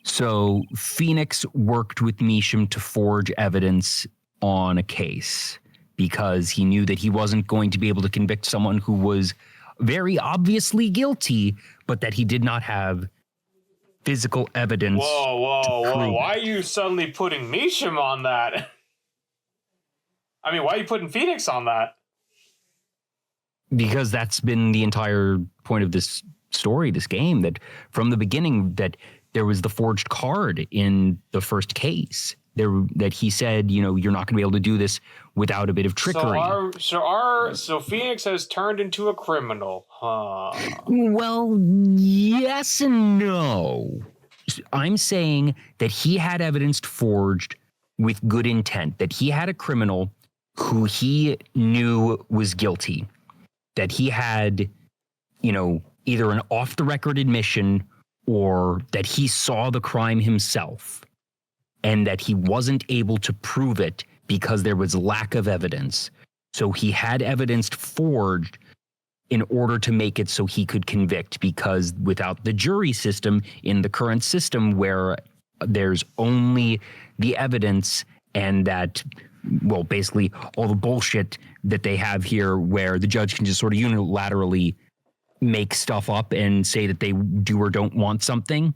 So Phoenix worked with Misham to forge evidence on a case because he knew that he wasn't going to be able to convict someone who was very obviously guilty, but that he did not have physical evidence. Whoa. Why are you suddenly putting Misham on that? I mean, why are you putting Phoenix on that? Because that's been the entire point of this story, this game, that from the beginning that there was the forged card in the first case. That he said, you know, you're not going to be able to do this without a bit of trickery. So Phoenix has turned into a criminal, huh? Well, yes and no. I'm saying that he had evidence forged with good intent, that he had a criminal who he knew was guilty, that he had, you know, either an off-the-record admission or that he saw the crime himself and that he wasn't able to prove it because there was lack of evidence. So he had evidence forged in order to make it so he could convict, because without the jury system, in the current system where there's only the evidence and that, well, basically all the bullshit that they have here where the judge can just sort of unilaterally make stuff up and say that they do or don't want something,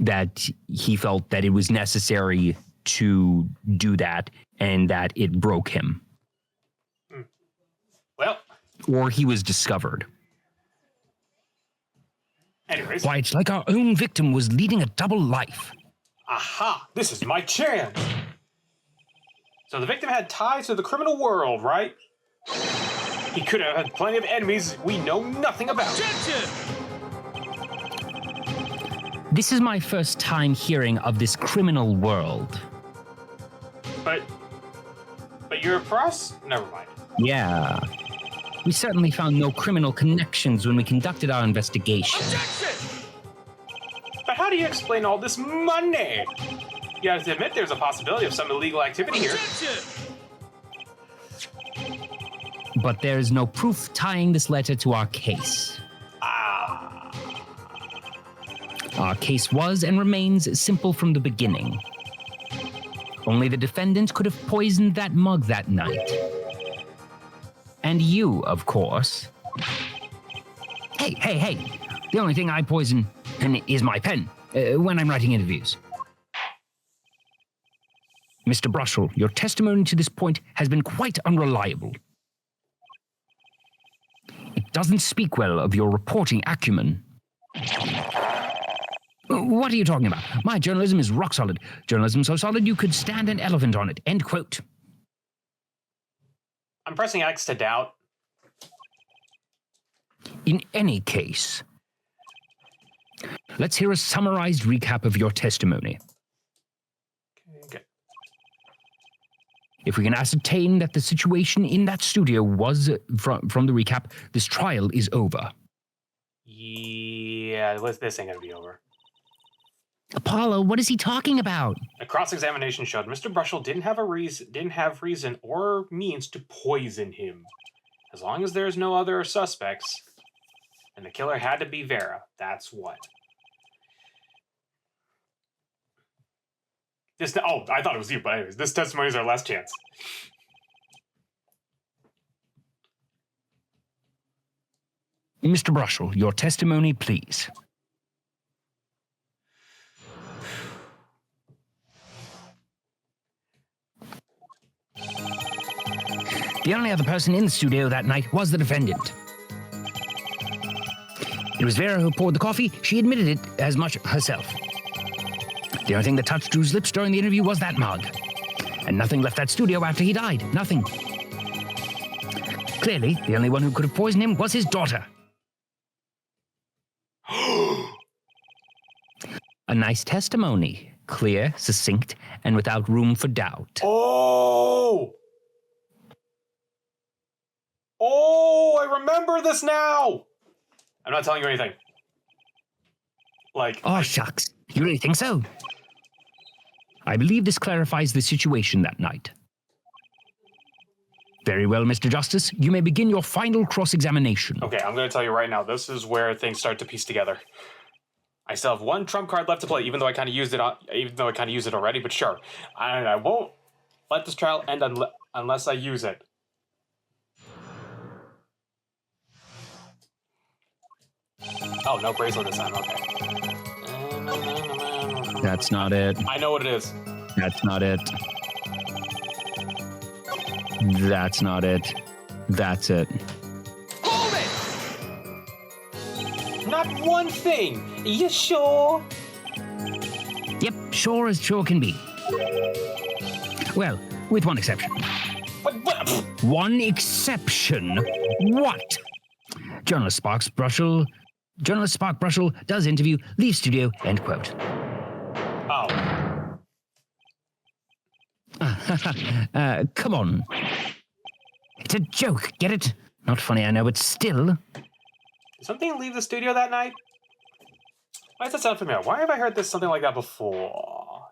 that he felt that it was necessary to do that and that it broke him. Well, or he was discovered. Anyways. Why, it's like our own victim was leading a double life. Aha! This is my chance! So the victim had ties to the criminal world, right? He could have had plenty of enemies we know nothing about. Objection! This is my first time hearing of this criminal world. But you're a press? Never mind. Yeah. We certainly found no criminal connections when we conducted our investigation. Objection! But how do you explain all this money? You have to admit there's a possibility of some illegal activity here. Objection! But there is no proof tying this letter to our case. Our case was and remains simple from the beginning. Only the defendant could have poisoned that mug that night. And you, of course. Hey. The only thing I poison is my pen when I'm writing interviews. Mr. Brushel, your testimony to this point has been quite unreliable. It doesn't speak well of your reporting acumen. What are you talking about? My journalism is rock solid. Journalism so solid you could stand an elephant on it. End quote. I'm pressing X to doubt. In any case, let's hear a summarized recap of your testimony. Okay. If we can ascertain that the situation in that studio was from the recap, this trial is over. Yeah, this ain't gonna be over. Apollo, what is he talking about? A cross-examination showed Mr. Brushel didn't have reason or means to poison him. As long as there's no other suspects, and the killer had to be Vera, that's what. I thought it was you, but anyways, this testimony is our last chance. Mr. Brushel, your testimony, please. The only other person in the studio that night was the defendant. It was Vera who poured the coffee. She admitted it as much herself. The only thing that touched Drew's lips during the interview was that mug. And nothing left that studio after he died. Nothing. Clearly, the only one who could have poisoned him was his daughter. A nice testimony. Clear, succinct, and without room for doubt. Oh! Oh, I remember this now! I'm not telling you anything. Like... Oh, shucks. You really think so? I believe this clarifies the situation that night. Very well, Mr. Justice. You may begin your final cross-examination. Okay, I'm going to tell you right now, this is where things start to piece together. I still have one trump card left to play, even though I kind of used it already, but sure. I won't let this trial end unless I use it. Oh, no bracelet this time, okay. That's not it. I know what it is. That's not it. That's not it. That's it. Hold it! Not one thing! You sure? Yep, sure as sure can be. Well, with one exception. What? One exception? What? Journalist Spark Brushel does interview, leave studio, end quote. Oh. Come on. It's a joke, get it? Not funny, I know, but still. Did something leave the studio that night? Why does that sound familiar? Why have I heard something like that before?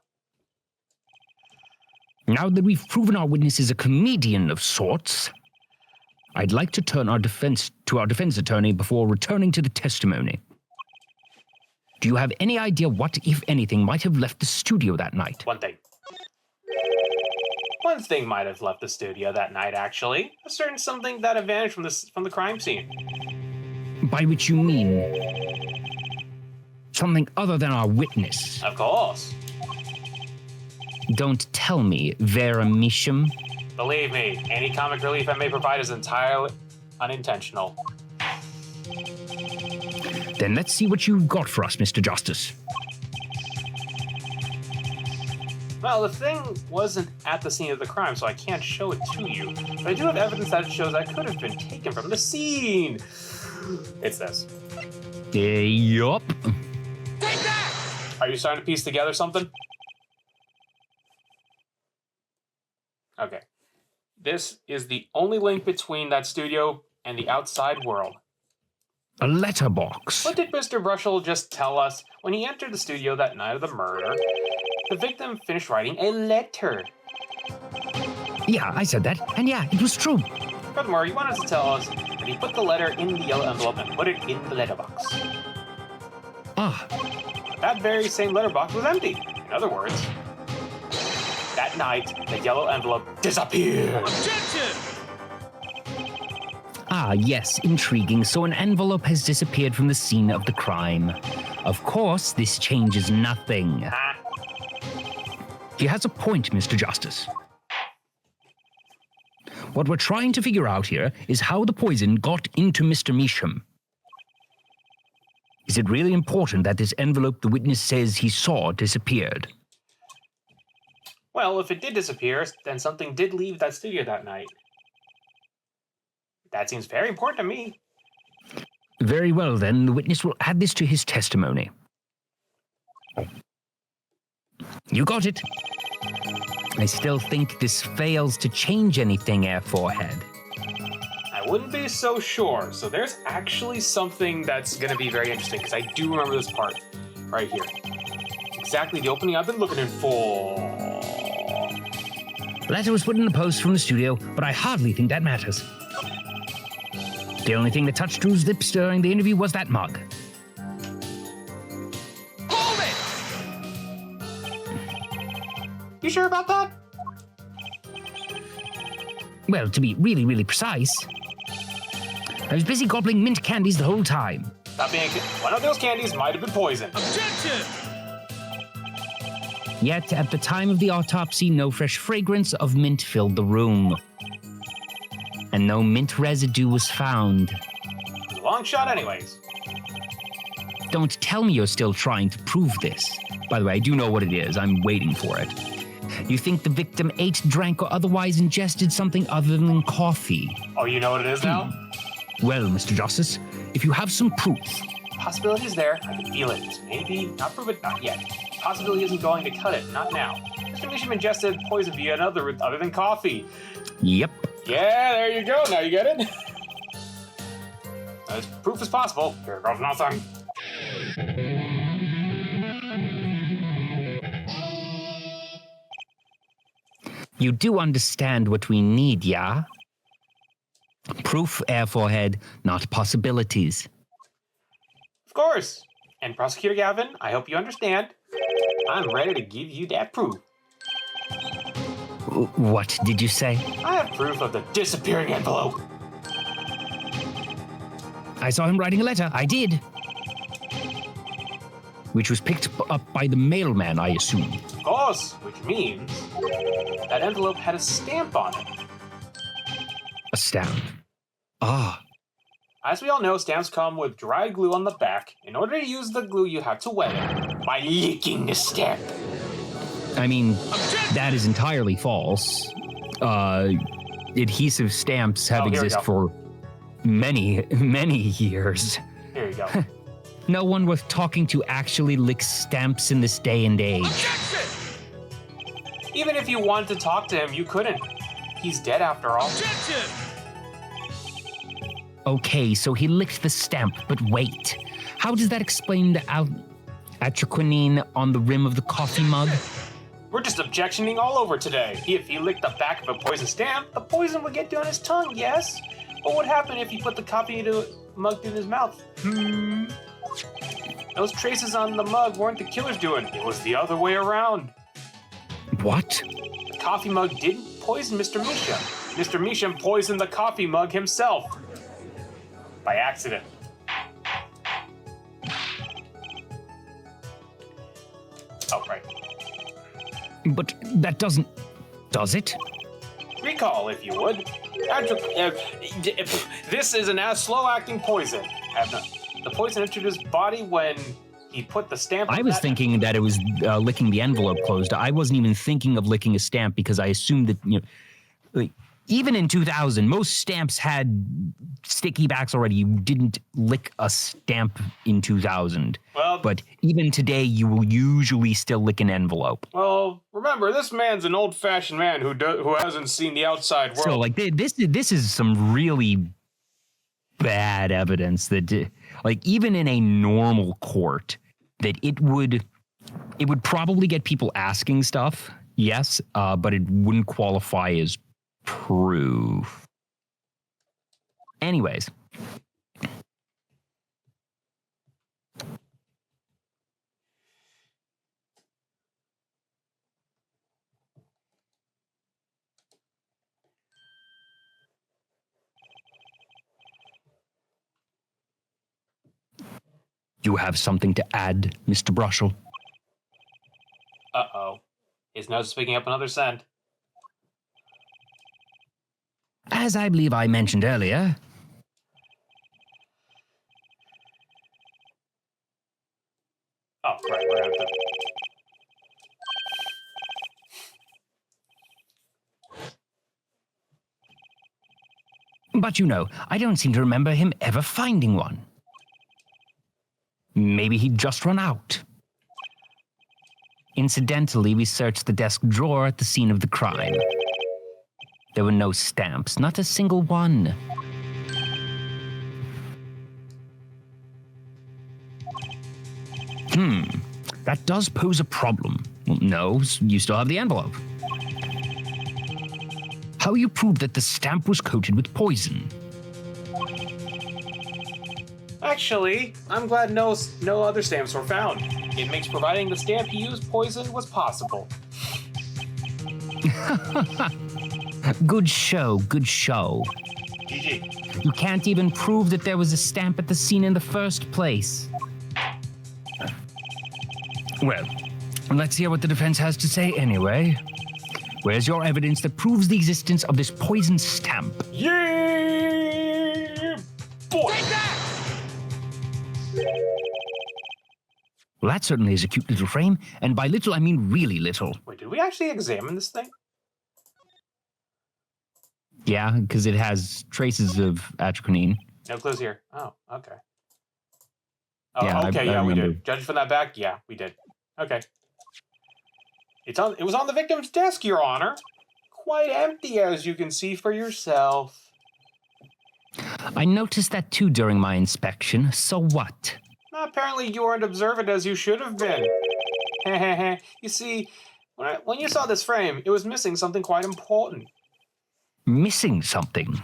Now that we've proven our witness is a comedian of sorts, I'd like to turn our defense attorney before returning to the testimony. Do you have any idea what, if anything, might have left the studio that night? One thing might have left the studio that night, actually. A certain something that had vanished from the crime scene. By which you mean something other than our witness? Of course. Don't tell me, Vera Misham. Believe me, any comic relief I may provide is entirely unintentional. Then let's see what you've got for us, Mr. Justice. Well, the thing wasn't at the scene of the crime, so I can't show it to you. But I do have evidence that shows I could have been taken from the scene. It's this. Yup. Take that! Are you starting to piece together something? Okay. This is the only link between that studio and the outside world. A letterbox. What did Mr. Brushel just tell us? When he entered the studio that night of the murder, the victim finished writing a letter. Yeah, I said that, and yeah, it was true. Furthermore, he wanted to tell us that he put the letter in the yellow envelope and put it in the letterbox. Ah. That very same letterbox was empty. In other words, that night, the yellow envelope disappeared. Objection! Ah, yes, intriguing. So an envelope has disappeared from the scene of the crime. Of course, this changes nothing. He has a point, Mr. Justice. What we're trying to figure out here is how the poison got into Mr. Measham. Is it really important that this envelope the witness says he saw disappeared? Well, if it did disappear, then something did leave that studio that night. That seems very important to me. Very well, then. The witness will add this to his testimony. You got it. I still think this fails to change anything, Air Forehead. I wouldn't be so sure. So there's actually something that's going to be very interesting, because I do remember this part right here. Exactly the opening I've been looking for. The letter was put in the post from the studio, but I hardly think that matters. The only thing that touched Drew's lips during the interview was that mug. Hold it! You sure about that? Well, to be really, really precise, I was busy gobbling mint candies the whole time. One of those candies might have been poison. Objection! Yet, at the time of the autopsy, no fresh fragrance of mint filled the room. And no mint residue was found. It was a long shot anyways. Don't tell me you're still trying to prove this. By the way, I do know what it is. I'm waiting for it. You think the victim ate, drank, or otherwise ingested something other than coffee? Oh, you know what it is now? Well, Mr. Justice, if you have some proof... Possibility is there. I can feel it. Maybe not prove it, not yet. Possibility isn't going to cut it, not now. Mr. Meesham ingested poison via another other than coffee. Yep. Yeah, there you go. Now you get it. As proof as possible. Here goes nothing. You do understand what we need, yeah? Proof, air forehead, not possibilities. Of course. And Prosecutor Gavin, I hope you understand. I'm ready to give you that proof. What did you say? I have proof of the disappearing envelope. I saw him writing a letter. I did. Which was picked up by the mailman, I assume. Of course, which means that envelope had a stamp on it. A stamp. Ah. As we all know, stamps come with dry glue on the back. In order to use the glue, you have to wet it by licking the stamp. I mean, that is entirely false. Adhesive stamps have existed for many, many years. Here you go. No one worth talking to actually licks stamps in this day and age. Objection! Even if you wanted to talk to him, you couldn't. He's dead after all. Objection! Okay, so he licked the stamp, but wait. How does that explain the atraquinine on the rim of the coffee mug? We're just objectioning all over today. If he licked the back of a poison stamp, the poison would get down his tongue, yes? What would happen if he put the coffee mug in his mouth? Those traces on the mug weren't the killer's doing. It was the other way around. What? The coffee mug didn't poison Mr. Meesham. Mr. Meesham poisoned the coffee mug himself. By accident. Oh, right. But that doesn't... Does it? Recall, if you would. This is a slow-acting poison. The poison entered his body when he put the stamp on I was thinking that it was licking the envelope closed. I wasn't even thinking of licking a stamp because I assumed that, like, even in 2000, most stamps had sticky backs already. You didn't lick a stamp in 2000. Well, but even today, you will usually still lick an envelope. Well, remember, this man's an old-fashioned man who hasn't seen the outside world. So, like, this is some really bad evidence that, like, even in a normal court, that it would probably get people asking stuff, yes, but it wouldn't qualify as proof. Anyways. You have something to add, Mr. Brushel? Uh-oh. His nose is picking up another scent. As I believe I mentioned earlier... Oh, right, we're at the... But I don't seem to remember him ever finding one. Maybe he'd just run out. Incidentally, we searched the desk drawer at the scene of the crime. There were no stamps, not a single one. That does pose a problem. Well, no, you still have the envelope. How you prove that the stamp was coated with poison? Actually, I'm glad no other stamps were found. It makes providing the stamp he used poison was possible. Good show, good show. GG. You can't even prove that there was a stamp at the scene in the first place. Well, let's hear what the defense has to say anyway. Where's your evidence that proves the existence of this poison stamp? Yeah, boy. Well, that certainly is a cute little frame, and by little I mean really little. Wait, did we actually examine this thing? Yeah, because it has traces of atropine. No clues here. Oh, okay. Oh, Yeah, okay, I we remember. did. Judging from that back, yeah, we did. Okay. It was on the victim's desk, Your Honor. Quite empty, as you can see for yourself. I noticed that too during my inspection, so what? Apparently you weren't observant as you should have been. You see, when you saw this frame, it was missing something quite important. Missing something?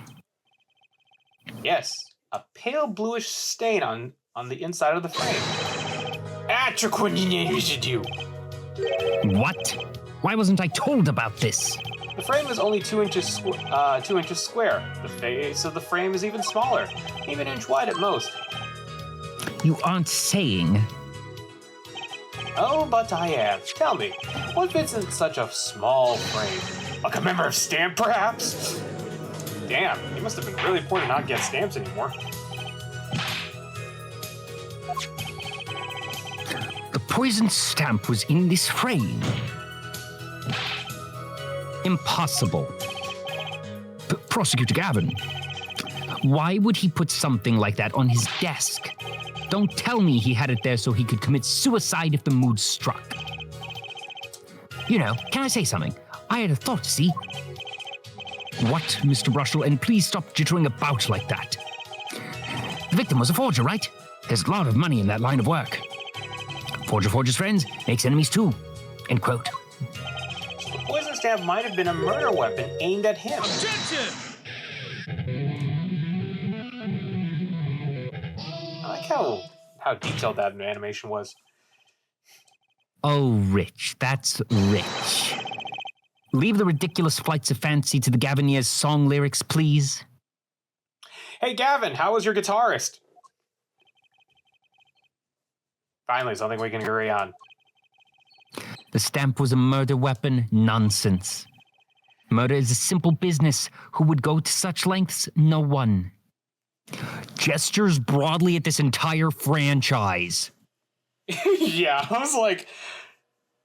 Yes, a pale bluish stain on the inside of the frame. Residue. What? Why wasn't I told about this? The frame is only 2 inches, 2 inches square. The face of the frame is even smaller, even an inch wide at most. You aren't saying... Oh, but I am. Tell me, what fits in such a small frame? A commemorative stamp, perhaps? Damn, he must have been really poor to not get stamps anymore. The poison stamp was in this frame. Impossible. Prosecutor Gavin, why would he put something like that on his desk? Don't tell me he had it there so he could commit suicide if the mood struck. You know, can I say something? I had a thought, see? What, Mr. Brushell? And please stop jittering about like that. The victim was a forger, right? There's a lot of money in that line of work. Forger forges friends, makes enemies too. End quote. So the poison stamp might have been a murder weapon aimed at him. Objection! I like how detailed that animation was. Oh, Rich, that's rich. Leave the ridiculous flights of fancy to the Gaviniers' song lyrics, please. Hey, Gavin, how was your guitarist? Finally, something we can agree on. The stamp was a murder weapon? Nonsense. Murder is a simple business. Who would go to such lengths? No one. Gestures broadly at this entire franchise. Yeah, I was like,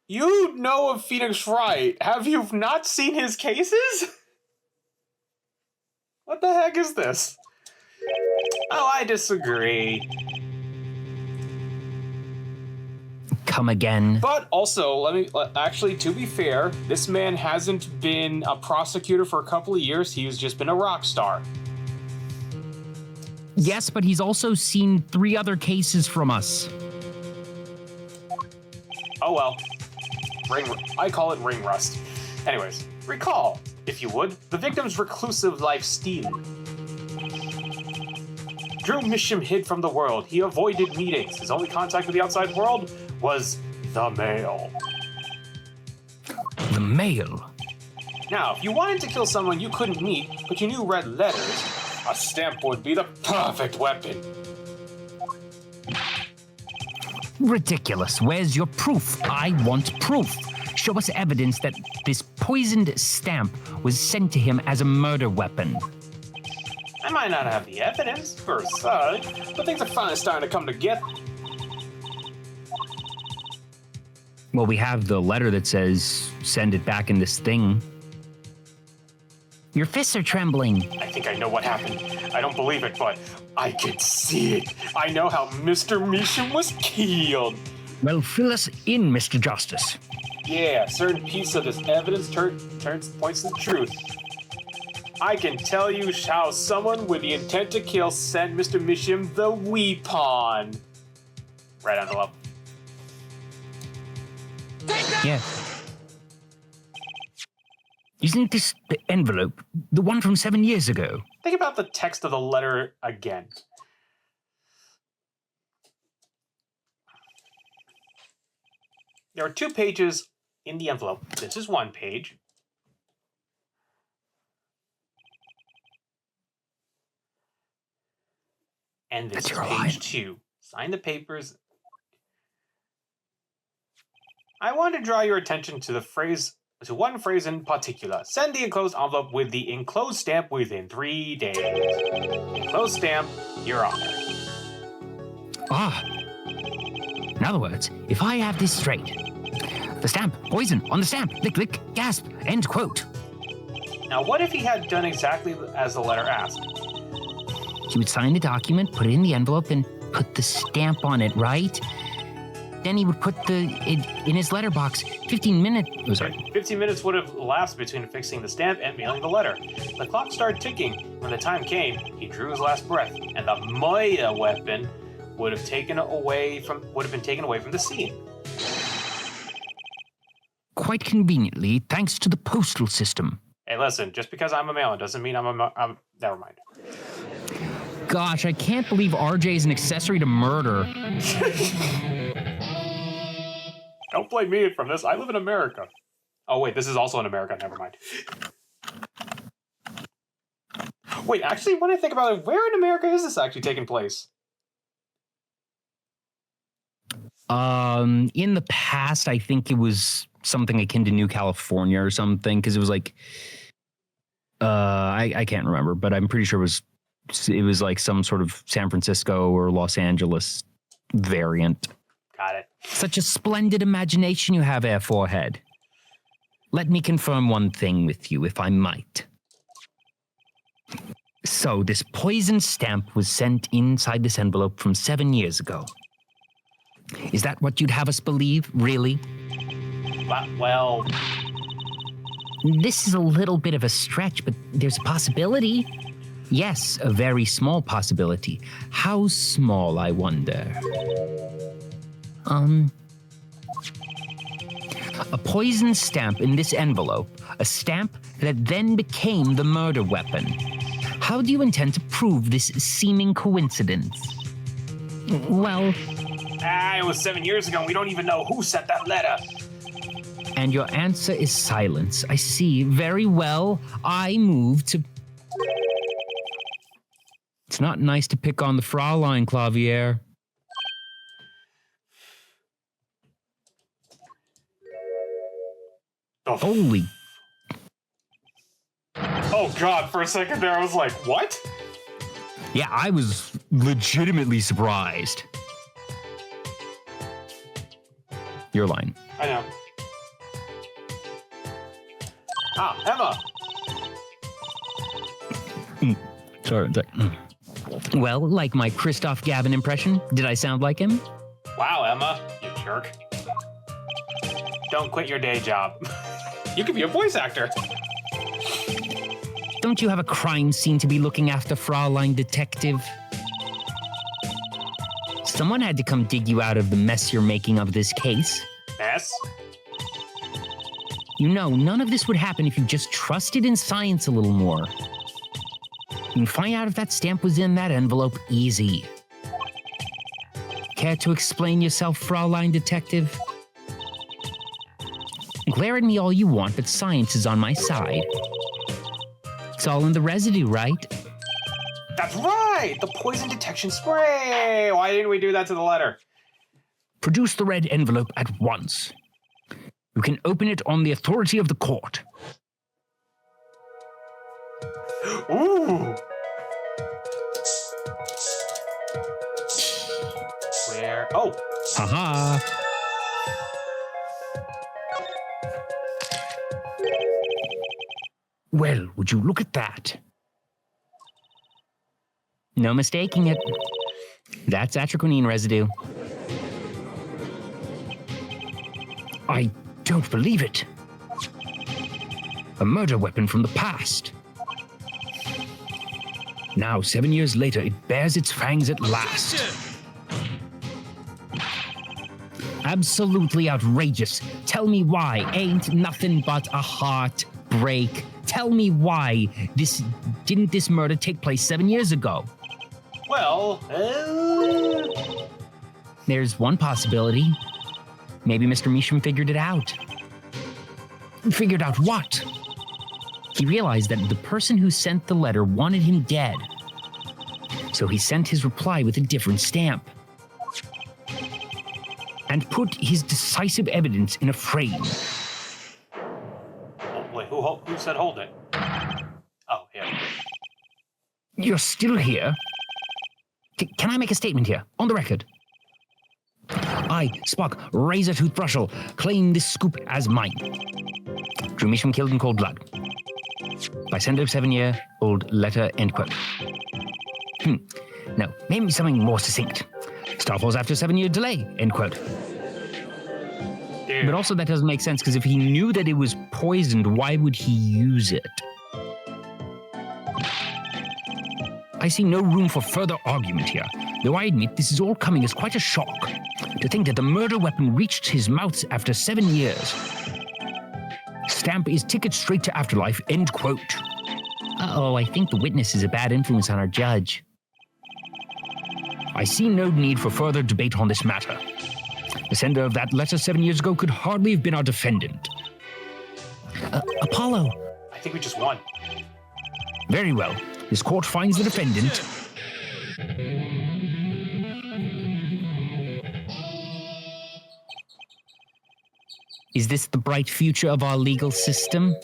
you know of Phoenix Wright. Have you not seen his cases? What the heck is this? Oh, I disagree. Come again. But also, actually, to be fair, this man hasn't been a prosecutor for a couple of years. He's just been a rock star. Yes, but he's also seen 3 other cases from us. Oh well. I call it ring rust. Anyways, recall, if you would, the victim's reclusive lifestyle. Drew Misham hid from the world. He avoided meetings. His only contact with the outside world was the mail. The mail? Now, if you wanted to kill someone you couldn't meet, but you knew read letters, a stamp would be the perfect weapon. Ridiculous. Where's your proof? I want proof. Show us evidence that this poisoned stamp was sent to him as a murder weapon. I might not have the evidence, per se, but things are finally starting to come together. Well, we have the letter that says, send it back in this thing. Your fists are trembling. I think I know what happened. I don't believe it, but I can see it. I know how Mr. Misham was killed. Well, fill us in, Mr. Justice. Yeah, a certain piece of this evidence points to the truth. I can tell you how someone with the intent to kill sent Mr. Misham the weapon. Right envelope. Yeah. Isn't this the envelope? The one from 7 years ago? Think about the text of the letter again. There are 2 pages in the envelope. This is 1 page. And this That's is your page line. 2. Sign the papers. I want to draw your attention to one phrase in particular. Send the enclosed envelope with the enclosed stamp within 3 days. Enclosed stamp, Your Honor. Ah. In other words, if I have this straight, the stamp, poison, on the stamp, lick, lick, gasp, end quote. Now, what if he had done exactly as the letter asked? He would sign the document, put it in the envelope, and put the stamp on it, right? Then he would put it in his letterbox. 15 minutes. Oh, sorry. 15 minutes would have elapsed between fixing the stamp and mailing the letter. The clock started ticking. When the time came, he drew his last breath, and the murder weapon would have been taken away from the scene. Quite conveniently, thanks to the postal system. Hey, listen, just because I'm a mail-in doesn't mean I'm never mind. Gosh, I can't believe RJ is an accessory to murder. Don't blame me from this. I live in America. Oh, wait, this is also in America. Never mind. Wait, actually, when I think about it, where in America is this actually taking place? In the past, I think it was something akin to New California or something, because it was like, I can't remember, but I'm pretty sure it was like some sort of San Francisco or Los Angeles variant. Got it. Such a splendid imagination you have, Air Forehead. Let me confirm one thing with you, if I might. So, this poison stamp was sent inside this envelope from 7 years ago. Is that what you'd have us believe, really? Well, This is a little bit of a stretch, but there's a possibility. Yes, a very small possibility. How small, I wonder? A poison stamp in this envelope, a stamp that then became the murder weapon. How do you intend to prove this seeming coincidence? Well, it was 7 years ago and we don't even know who sent that letter. and your answer is silence. I see. Very well. I move to... It's not nice to pick on the Fraulein, Clavier. Oh. Holy... Oh, God, for a second there I was like, what? Yeah, I was legitimately surprised. Your line. I know. Emma! Sorry. Well, like my Christoph Gavin impression, did I sound like him? Wow, Emma, you jerk. Don't quit your day job. You could be a voice actor. Don't you have a crime scene to be looking after, Fraulein Detective? Someone had to come dig you out of the mess you're making of this case. Yes? You know, none of this would happen if you just trusted in science a little more. You can find out if that stamp was in that envelope easy. Care to explain yourself, Fraulein Detective? Glare at me all you want, but science is on my side. It's all in the residue, right? That's right! The poison detection spray! Why didn't we do that to the letter? Produce the red envelope at once. You can open it on the authority of the court. Ooh! Where? Oh! Haha. Well, would you look at that? No mistaking it. That's atriquinine residue. I don't believe it. A murder weapon from the past. Now, 7 years later, it bears its fangs at last. Absolutely outrageous. Tell me why. Ain't nothing but a heartbreak. Tell me why didn't this murder take place 7 years ago? Well, There's one possibility. Maybe Mr. Measham figured it out. Figured out what? He realized that the person who sent the letter wanted him dead. So he sent his reply with a different stamp. And put his decisive evidence in a frame. Oh, wait, who said hold it? Oh, yeah. You're still here? Can I make a statement here, on the record? I, Spock, Razor Toothbrushel, claim this scoop as mine. Drew Measham killed in cold blood. By sender of 7-year-old letter, end quote. No, maybe something more succinct. Star falls after a 7-year delay, end quote. Dude. But also that doesn't make sense, because if he knew that it was poisoned, why would he use it? I see no room for further argument here, though I admit this is all coming as quite a shock. To think that the murder weapon reached his mouth after 7 years. Stamp is ticket straight to afterlife, end quote. Uh-oh, I think the witness is a bad influence on our judge. I see no need for further debate on this matter. The sender of that letter 7 years ago could hardly have been our defendant. Apollo. I think we just won. Very well. This court finds the defendant. Is this the bright future of our legal system?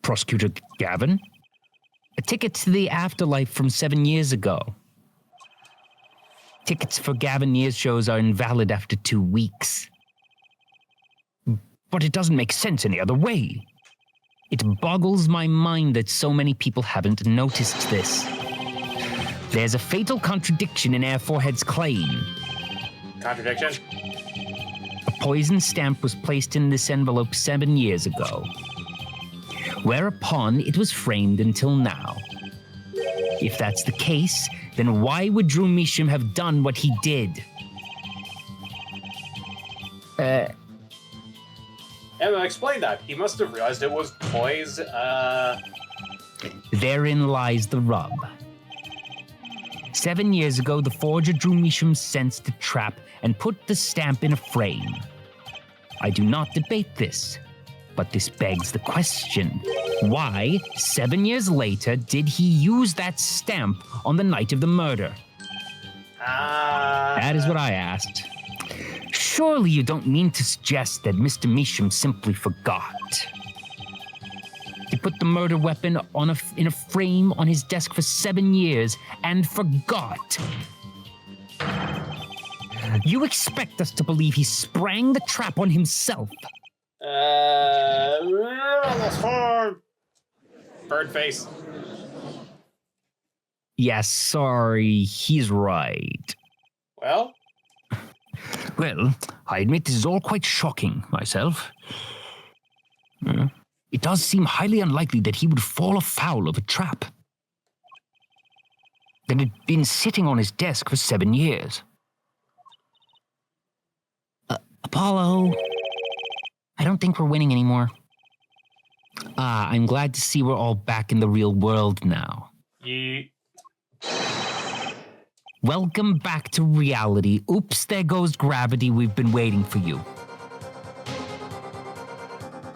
Prosecutor Gavin? A ticket to the afterlife from 7 years ago. Tickets for Gavin Year's shows are invalid after 2 weeks. But it doesn't make sense any other way. It boggles my mind that so many people haven't noticed this. There's a fatal contradiction in Air Forehead's claim. Contradiction? A poison stamp was placed in this envelope 7 years ago, whereupon it was framed until now. If that's the case, then why would Drew Measham have done what he did? Emma, explain that. He must have realized it was poison. Therein lies the rub. 7 years ago, the forger Drew Measham sensed the trap and put the stamp in a frame. I do not debate this, but this begs the question. Why, 7 years later, did he use that stamp on the night of the murder? That is what I asked. Surely you don't mean to suggest that Mr. Measham simply forgot. He put the murder weapon in a frame on his desk for 7 years and forgot. You expect us to believe he sprang the trap on himself? That's hard. Bird face. Yes, sorry, he's right. Well? Well, I admit this is all quite shocking myself. It does seem highly unlikely that he would fall afoul of a trap that had been sitting on his desk for 7 years. Apollo, I don't think we're winning anymore. I'm glad to see we're all back in the real world now. Yeet. Welcome back to reality. Oops, there goes gravity. We've been waiting for you.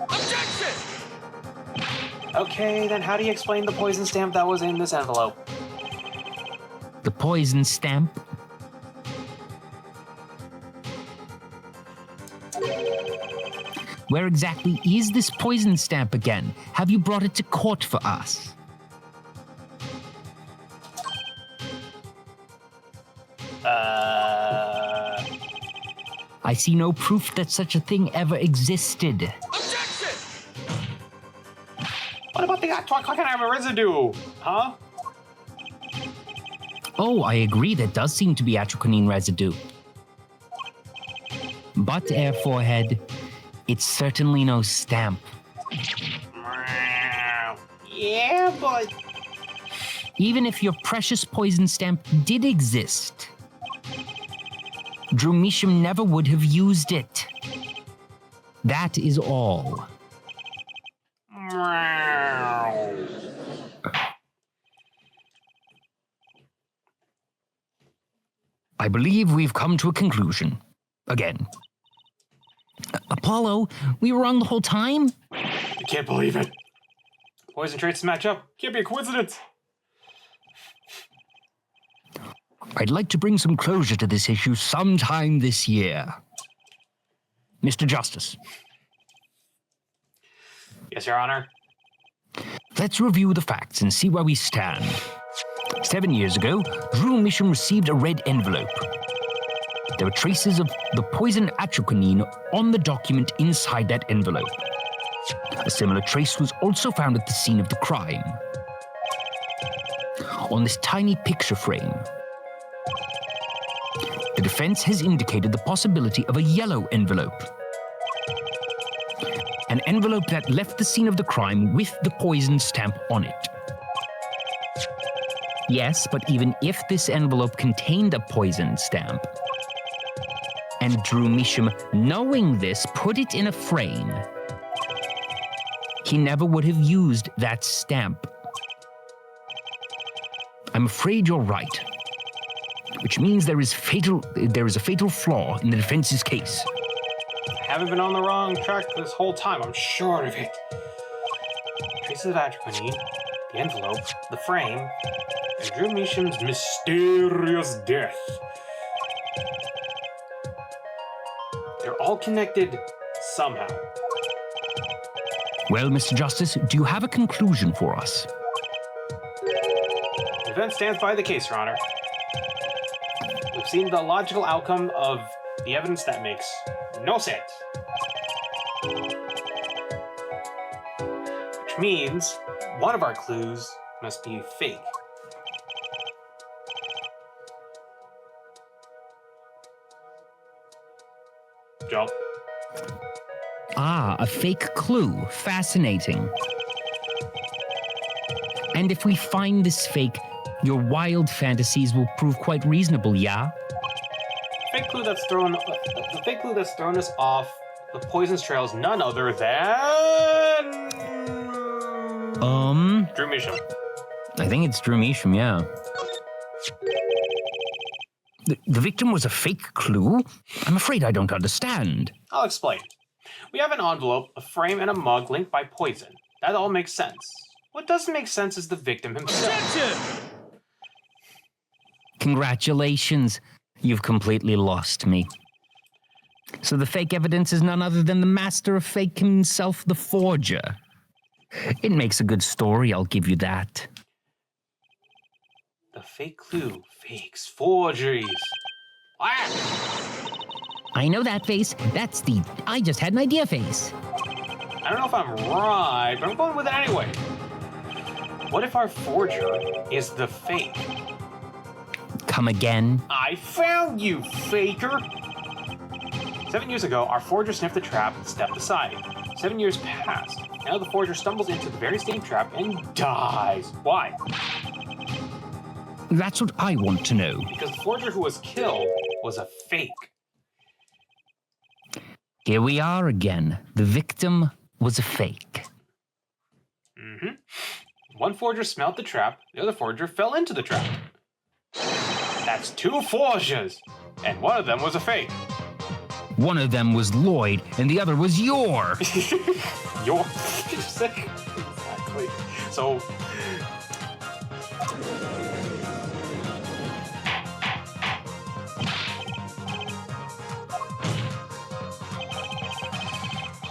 Objection! Okay, then how do you explain the poison stamp that was in this envelope? The poison stamp? Where exactly is this poison stamp again? Have you brought it to court for us? I see no proof that such a thing ever existed. Objection! What about the clocking residue? Huh? Oh, I agree, there does seem to be atroquinine residue. But, Air Forehead, it's certainly no stamp. Yeah, but... Even if your precious poison stamp did exist, Drew Measham never would have used it. That is all. I believe we've come to a conclusion. Again. Apollo, we were wrong the whole time? I can't believe it. Poison traits match up. Can't be a coincidence. I'd like to bring some closure to this issue sometime this year. Mr. Justice. Yes, Your Honor. Let's review the facts and see where we stand. 7 years ago, Drew Mission received a red envelope. There were traces of the poison atroquinine on the document inside that envelope. A similar trace was also found at the scene of the crime. On this tiny picture frame, the defense has indicated the possibility of a yellow envelope. An envelope that left the scene of the crime with the poison stamp on it. Yes, but even if this envelope contained a poison stamp, and Drew Misham, knowing this, put it in a frame, he never would have used that stamp. I'm afraid you're right. Which means there is a fatal flaw in the defense's case. I haven't been on the wrong track this whole time, I'm sure of it. Traces of atroquinine, the envelope, the frame, and Drew Misham's mysterious death. They're all connected somehow. Well, Mr. Justice, do you have a conclusion for us? The defense stands by the case, Your Honor. We've seen the logical outcome of the evidence that makes no sense. Which means one of our clues must be fake. Joe? Ah, a fake clue. Fascinating. And if we find this fake, your wild fantasies will prove quite reasonable, yeah? The fake clue that's thrown us off the poison's trail is none other than Drew Misham. I think it's Drew Misham, yeah. The victim was a fake clue? I'm afraid I don't understand. I'll explain. We have an envelope, a frame, and a mug linked by poison. That all makes sense. What doesn't make sense is the victim himself. Congratulations. You've completely lost me. So the fake evidence is none other than the master of fake himself, the forger. It makes a good story, I'll give you that. The fake clue fakes forgeries. Ah! I know that face. That's the I just had an idea face. I don't know if I'm right, but I'm going with it anyway. What if our forger is the fake? Come again? I found you, faker! 7 years ago, our forger sniffed the trap and stepped aside. 7 years passed. Now the forger stumbles into the very same trap and dies. Why? That's what I want to know. Because the forger who was killed was a fake. Here we are again. The victim was a fake. Mm-hmm. One forger smelled the trap, the other forger fell into the trap. That's two forgers, and one of them was a fake. One of them was Lloyd, and the other was Yor. You're sick. Exactly. So.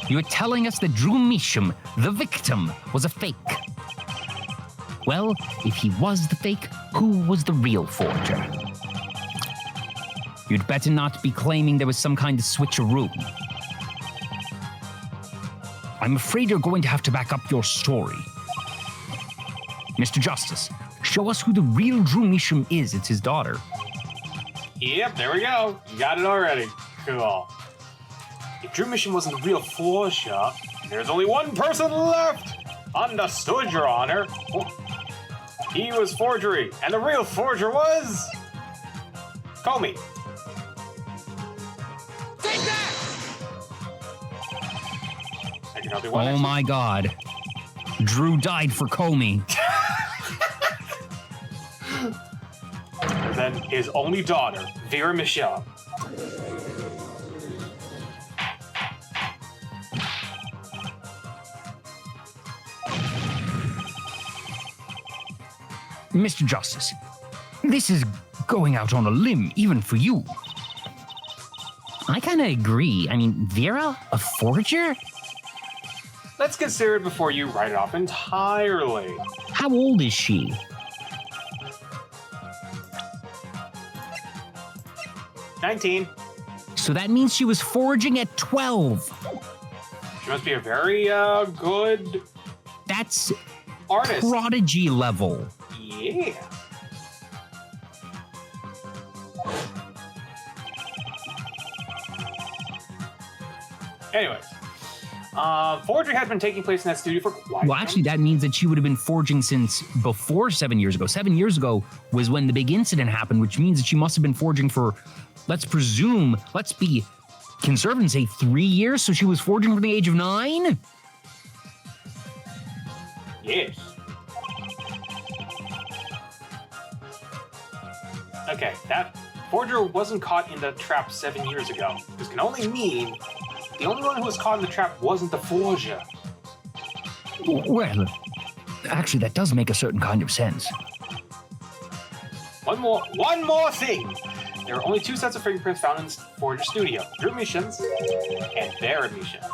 You're telling us that Drew Misham, the victim, was a fake. Well, if he was the fake, who was the real forger? You'd better not be claiming there was some kind of switcheroo. I'm afraid you're going to have to back up your story. Mr. Justice, show us who the real Drew Misham is. It's his daughter. Yep, there we go. You got it already. Cool. If Drew Misham wasn't the real forger, there's only one person left. Understood, Your Honor. He was forgery, and the real forger was Comey. Take that! Oh my God. Drew died for Comey. And then his only daughter, Vera Michelle. Mr. Justice, this is going out on a limb, even for you. I kind of agree. I mean, Vera, a forger? Let's consider it before you write it off entirely. How old is she? "19. So that means she was forging at 12. She must be a very good That's artist." prodigy level. Yeah. Anyways, forgery has been taking place in that studio for quite Well, actually, that means that she would have been forging since before 7 years ago. 7 years ago was when the big incident happened, which means that she must have been forging for, let's be conservative and say 3 years. So she was forging from the age of 9? Yes. Okay, that forger wasn't caught in the trap 7 years ago. This can only mean the only one who was caught in the trap wasn't the forger. Well, actually, that does make a certain kind of sense. One more thing. There are only 2 sets of fingerprints found in the forger studio: Drew Misham's and Vera Misham's.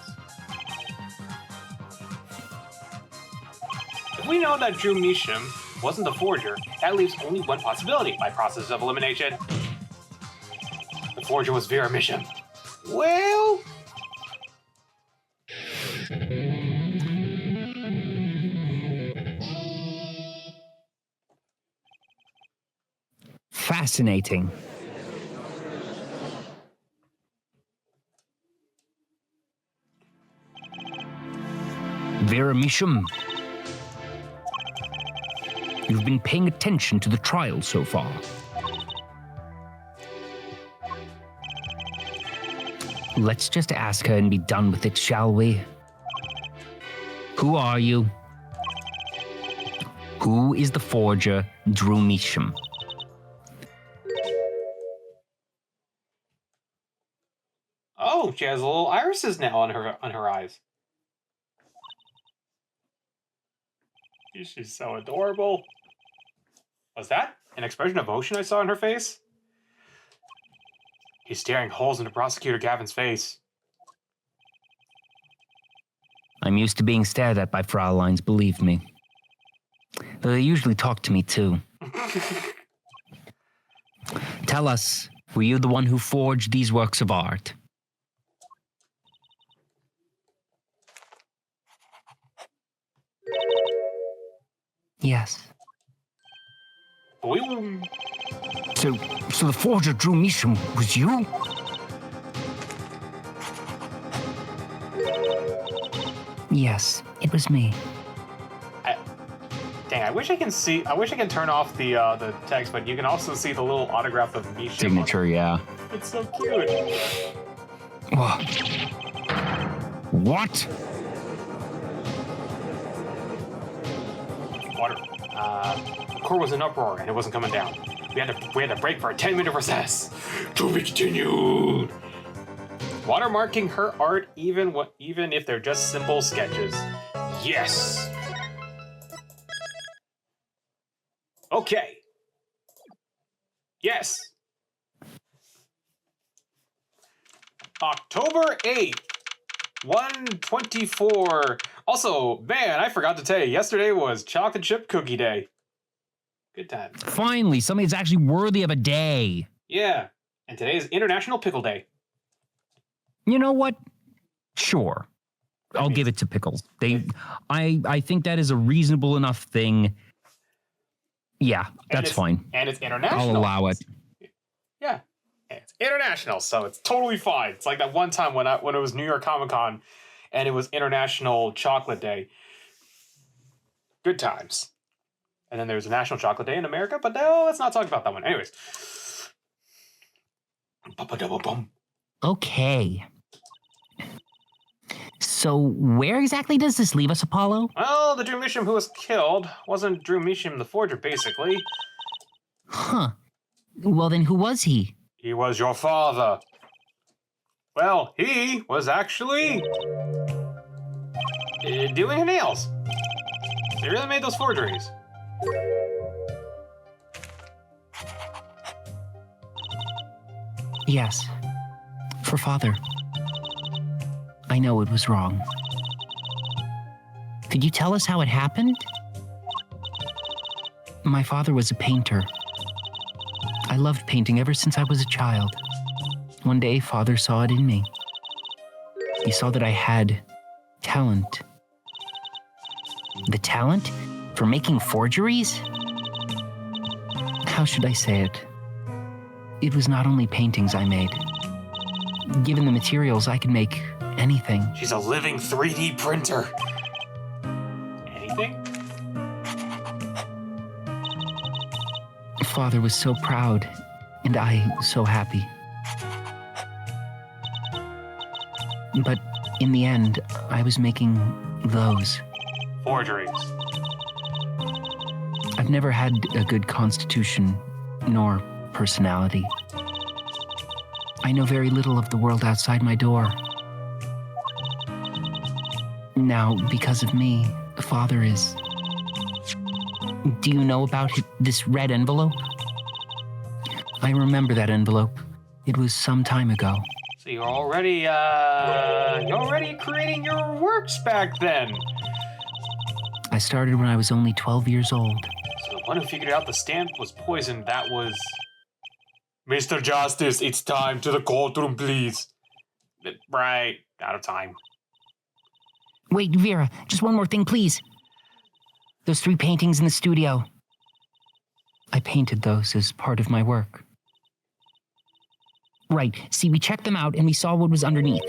If we know that Drew Misham wasn't the forger, that leaves only one possibility by process of elimination. The forger was Vera Misham. Well, Fascinating. Vera Misham, you've been paying attention to the trial so far. Let's just ask her and be done with it, shall we? Who are you? Who is the forger, Drew Misham? oh, she has little irises now on her eyes. She's so adorable. Was that an expression of emotion I saw in her face? He's staring holes into Prosecutor Gavin's face. I'm used to being stared at by Frauleins, believe me. Though they usually talk to me too. Tell us, were you the one who forged these works of art? Yes. Boing. So the forger Drew Misham was you? Yes, it was me. Dang, I wish I can turn off the text, but you can also see the little autograph of Misha. Signature, yeah. It's so cute. What? Water. The core was in uproar and it wasn't coming down. We had to break for a 10-minute recess. To be continued. Watermarking her art, even if they're just simple sketches. Yes. Okay. Yes. October 8th, 1:24. Also, man, I forgot to tell you, yesterday was chocolate chip cookie day. Good time. Finally, something that's actually worthy of a day. Yeah. And today is International Pickle Day. You know what? Sure. I'll give it to pickles. I think that is a reasonable enough thing. Yeah, that's fine. And it's international. I'll allow it. Yeah. And it's international, so it's totally fine. It's like that one time when it was New York Comic Con and it was International Chocolate Day. Good times. And then there's a National Chocolate Day in America, but no, let's not talk about that one. Anyways. Okay. So where exactly does this leave us, Apollo? Well, the Drew Misham who was killed wasn't Drew Misham the forger, basically. Huh. Well, then who was he? He was your father. Well, he was actually doing her nails. They really made those forgeries. Yes. For Father. I know it was wrong. Could you tell us how it happened? My father was a painter. I loved painting ever since I was a child. One day, Father saw it in me. He saw that I had talent. The talent for making forgeries? How should I say it? It was not only paintings I made. Given the materials, I could make anything. She's a living 3D printer. Anything? Father was so proud, and I so happy. But in the end, I was making those. Forgeries. I've never had a good constitution, nor personality. I know very little of the world outside my door. Now, because of me, Father is... Do you know about this red envelope? I remember that envelope. It was some time ago. So you're already creating your works back then. I started when I was only 12 years old. So the one who figured out the stamp was poisoned, that was... Mr. Justice, it's time. To the courtroom, please. Right, out of time. Wait, Vera, just one more thing, please. Those 3 paintings in the studio. I painted those as part of my work. Right, see, we checked them out and we saw what was underneath.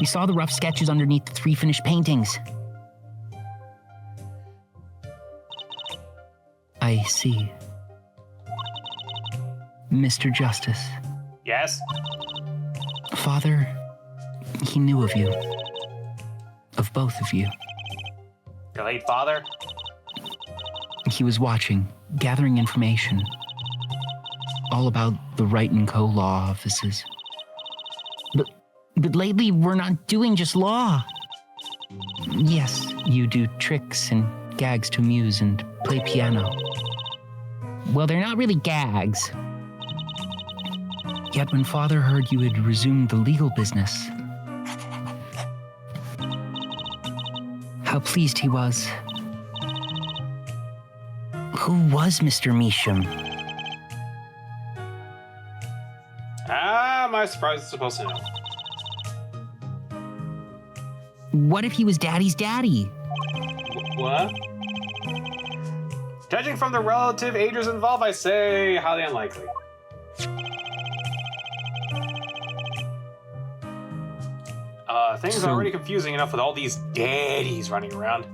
We saw the rough sketches underneath the 3 finished paintings. I see. Mr. Justice. Yes? Father, he knew of you. Of both of you. Your late father? He was watching, gathering information. All about the Wright & Co. law offices. But lately, we're not doing just law. Yes, you do tricks and gags to amuse and play piano. Well, they're not really gags. Yet when Father heard you had resumed the legal business, how pleased he was. Who was Mr. Measham? Am I surprised it's supposed to know? What if he was Daddy's daddy? What? Judging from the relative ages involved, I say highly unlikely. Things are already confusing enough with all these daddies running around.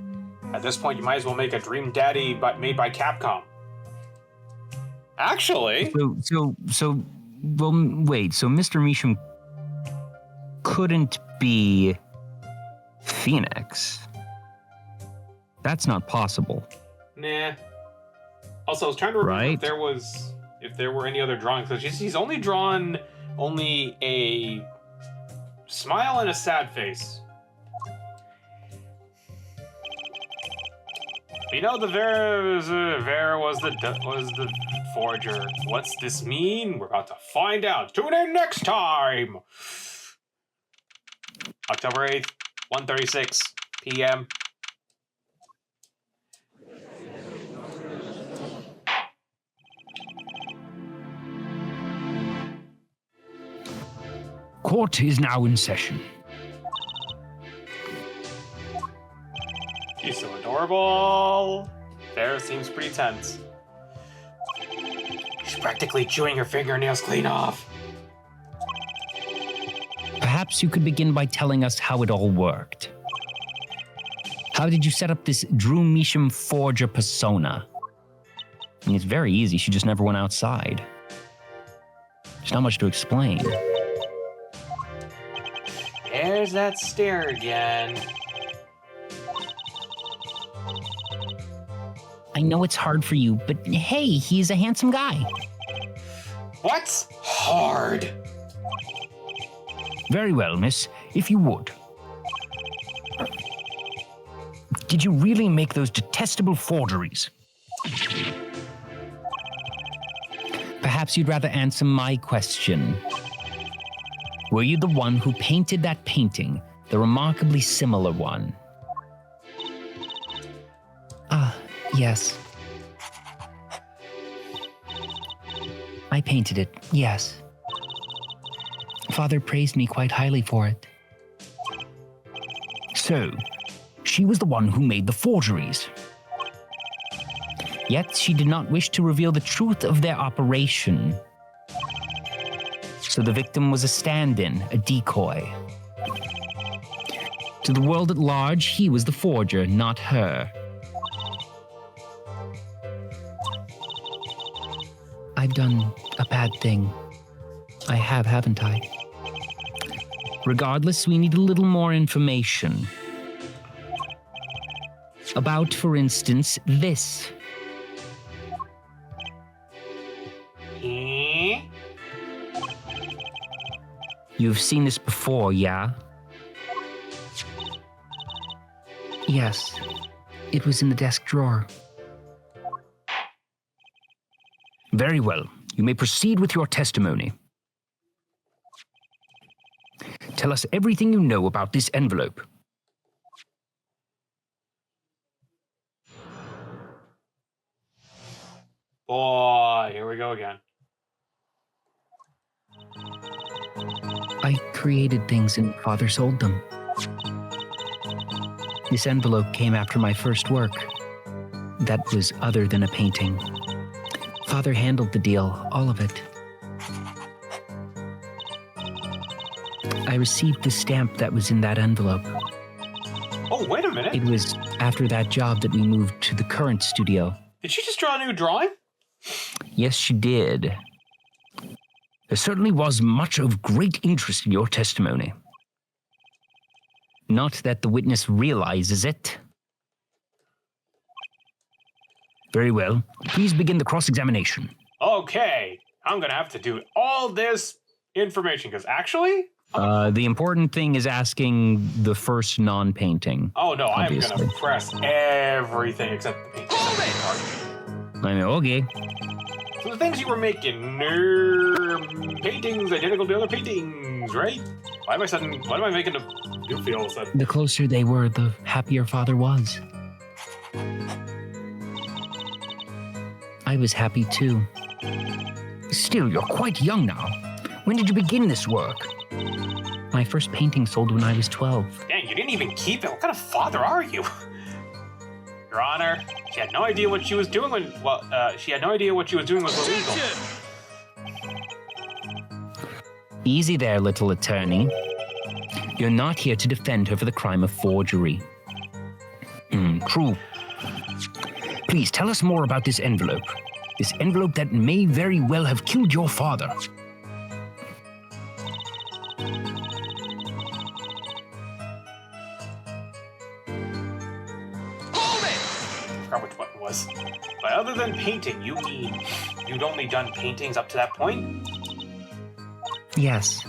At this point, you might as well make a Dream Daddy made by Capcom. Actually... Well, wait, so Mr. Measham couldn't be Phoenix. That's not possible. Nah. Also, I was trying to remember Right? if there were any other drawings. So he's only drawn a smile and a sad face. You know, the Vera was the forger. What's this mean? We're about to find out. Tune in next time. October 8th, 1:36 p.m. Court is now in session. She's so adorable. Vera seems pretty tense. She's practically chewing her fingernails clean off. Perhaps you could begin by telling us how it all worked. How did you set up this Drew Measham forger persona? I mean, it's very easy. She just never went outside. There's not much to explain. There's that stare again. I know it's hard for you, but hey, he's a handsome guy. What's hard? Very well, miss, if you would. Did you really make those detestable forgeries? perhaps you'd rather answer my question. Were you the one who painted that painting, the remarkably similar one? Ah, yes. I painted it, yes. Father praised me quite highly for it. So, she was the one who made the forgeries. Yet she did not wish to reveal the truth of their operation. So the victim was a stand-in, a decoy. To the world at large, he was the forger, not her. I've done a bad thing. I have, haven't I? Regardless, we need a little more information. About, for instance, this. You've seen this before, yeah? Yes. It was in the desk drawer. Very well. You may proceed with your testimony. Tell us everything you know about this envelope. Boy, here we go again. I created things and Father sold them. This envelope came after my first work. That was other than a painting. Father handled the deal, all of it. I received the stamp that was in that envelope. Oh, wait a minute. It was after that job that we moved to the current studio. Did she just draw a new drawing? Yes, she did. There certainly was much of great interest in your testimony. Not that the witness realizes it. Very well. Please begin the cross-examination. Okay, I'm gonna have to do all this information, because actually... The important thing is asking the first non-painting. Oh no, obviously. I'm gonna press everything except the painting. Hold it! I know, okay. So the things you were making, paintings identical to other paintings, right? Why am I making a new feel all of a sudden? The closer they were, the happier Father was. I was happy too. Still, you're quite young now. When did you begin this work? My first painting sold when I was 12. Dang, you didn't even keep it. What kind of father are you? Your Honor, she had no idea what she was doing when, she had no idea what she was doing was illegal. Easy there, little attorney. You're not here to defend her for the crime of forgery. True. Please tell us more about this envelope. This envelope that may very well have killed your father. I forgot which button was. But other than painting, you mean you'd only done paintings up to that point? Yes.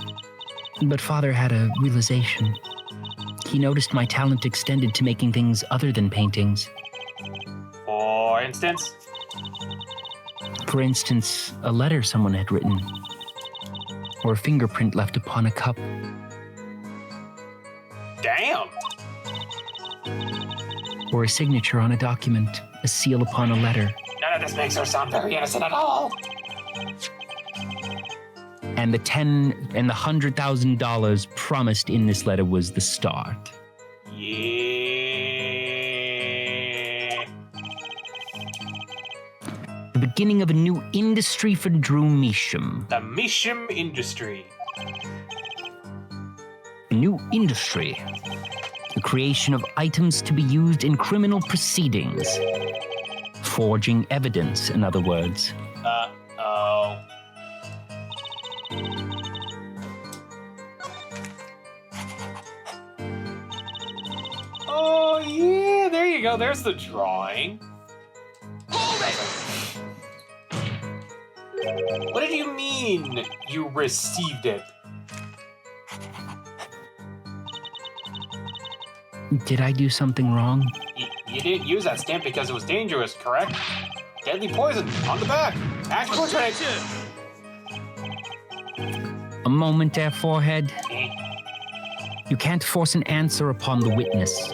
But Father had a realization. He noticed my talent extended to making things other than paintings. For instance? For instance, a letter someone had written. Or a fingerprint left upon a cup. Damn! Or a signature on a document, a seal upon a letter. None of this makes her sound very innocent at all. And the $10,000 and the $100,000 promised in this letter was the start. Yeah. The beginning of a new industry for Drew Measham. The Measham industry. A new industry. The creation of items to be used in criminal proceedings. Forging evidence, in other words. Uh-oh. Oh, yeah, there you go. There's the drawing. What did you mean you received it? Did I do something wrong? You didn't use that stamp because it was dangerous, correct? Deadly poison on the back. Act quickly. A moment there, forehead. You can't force an answer upon the witness.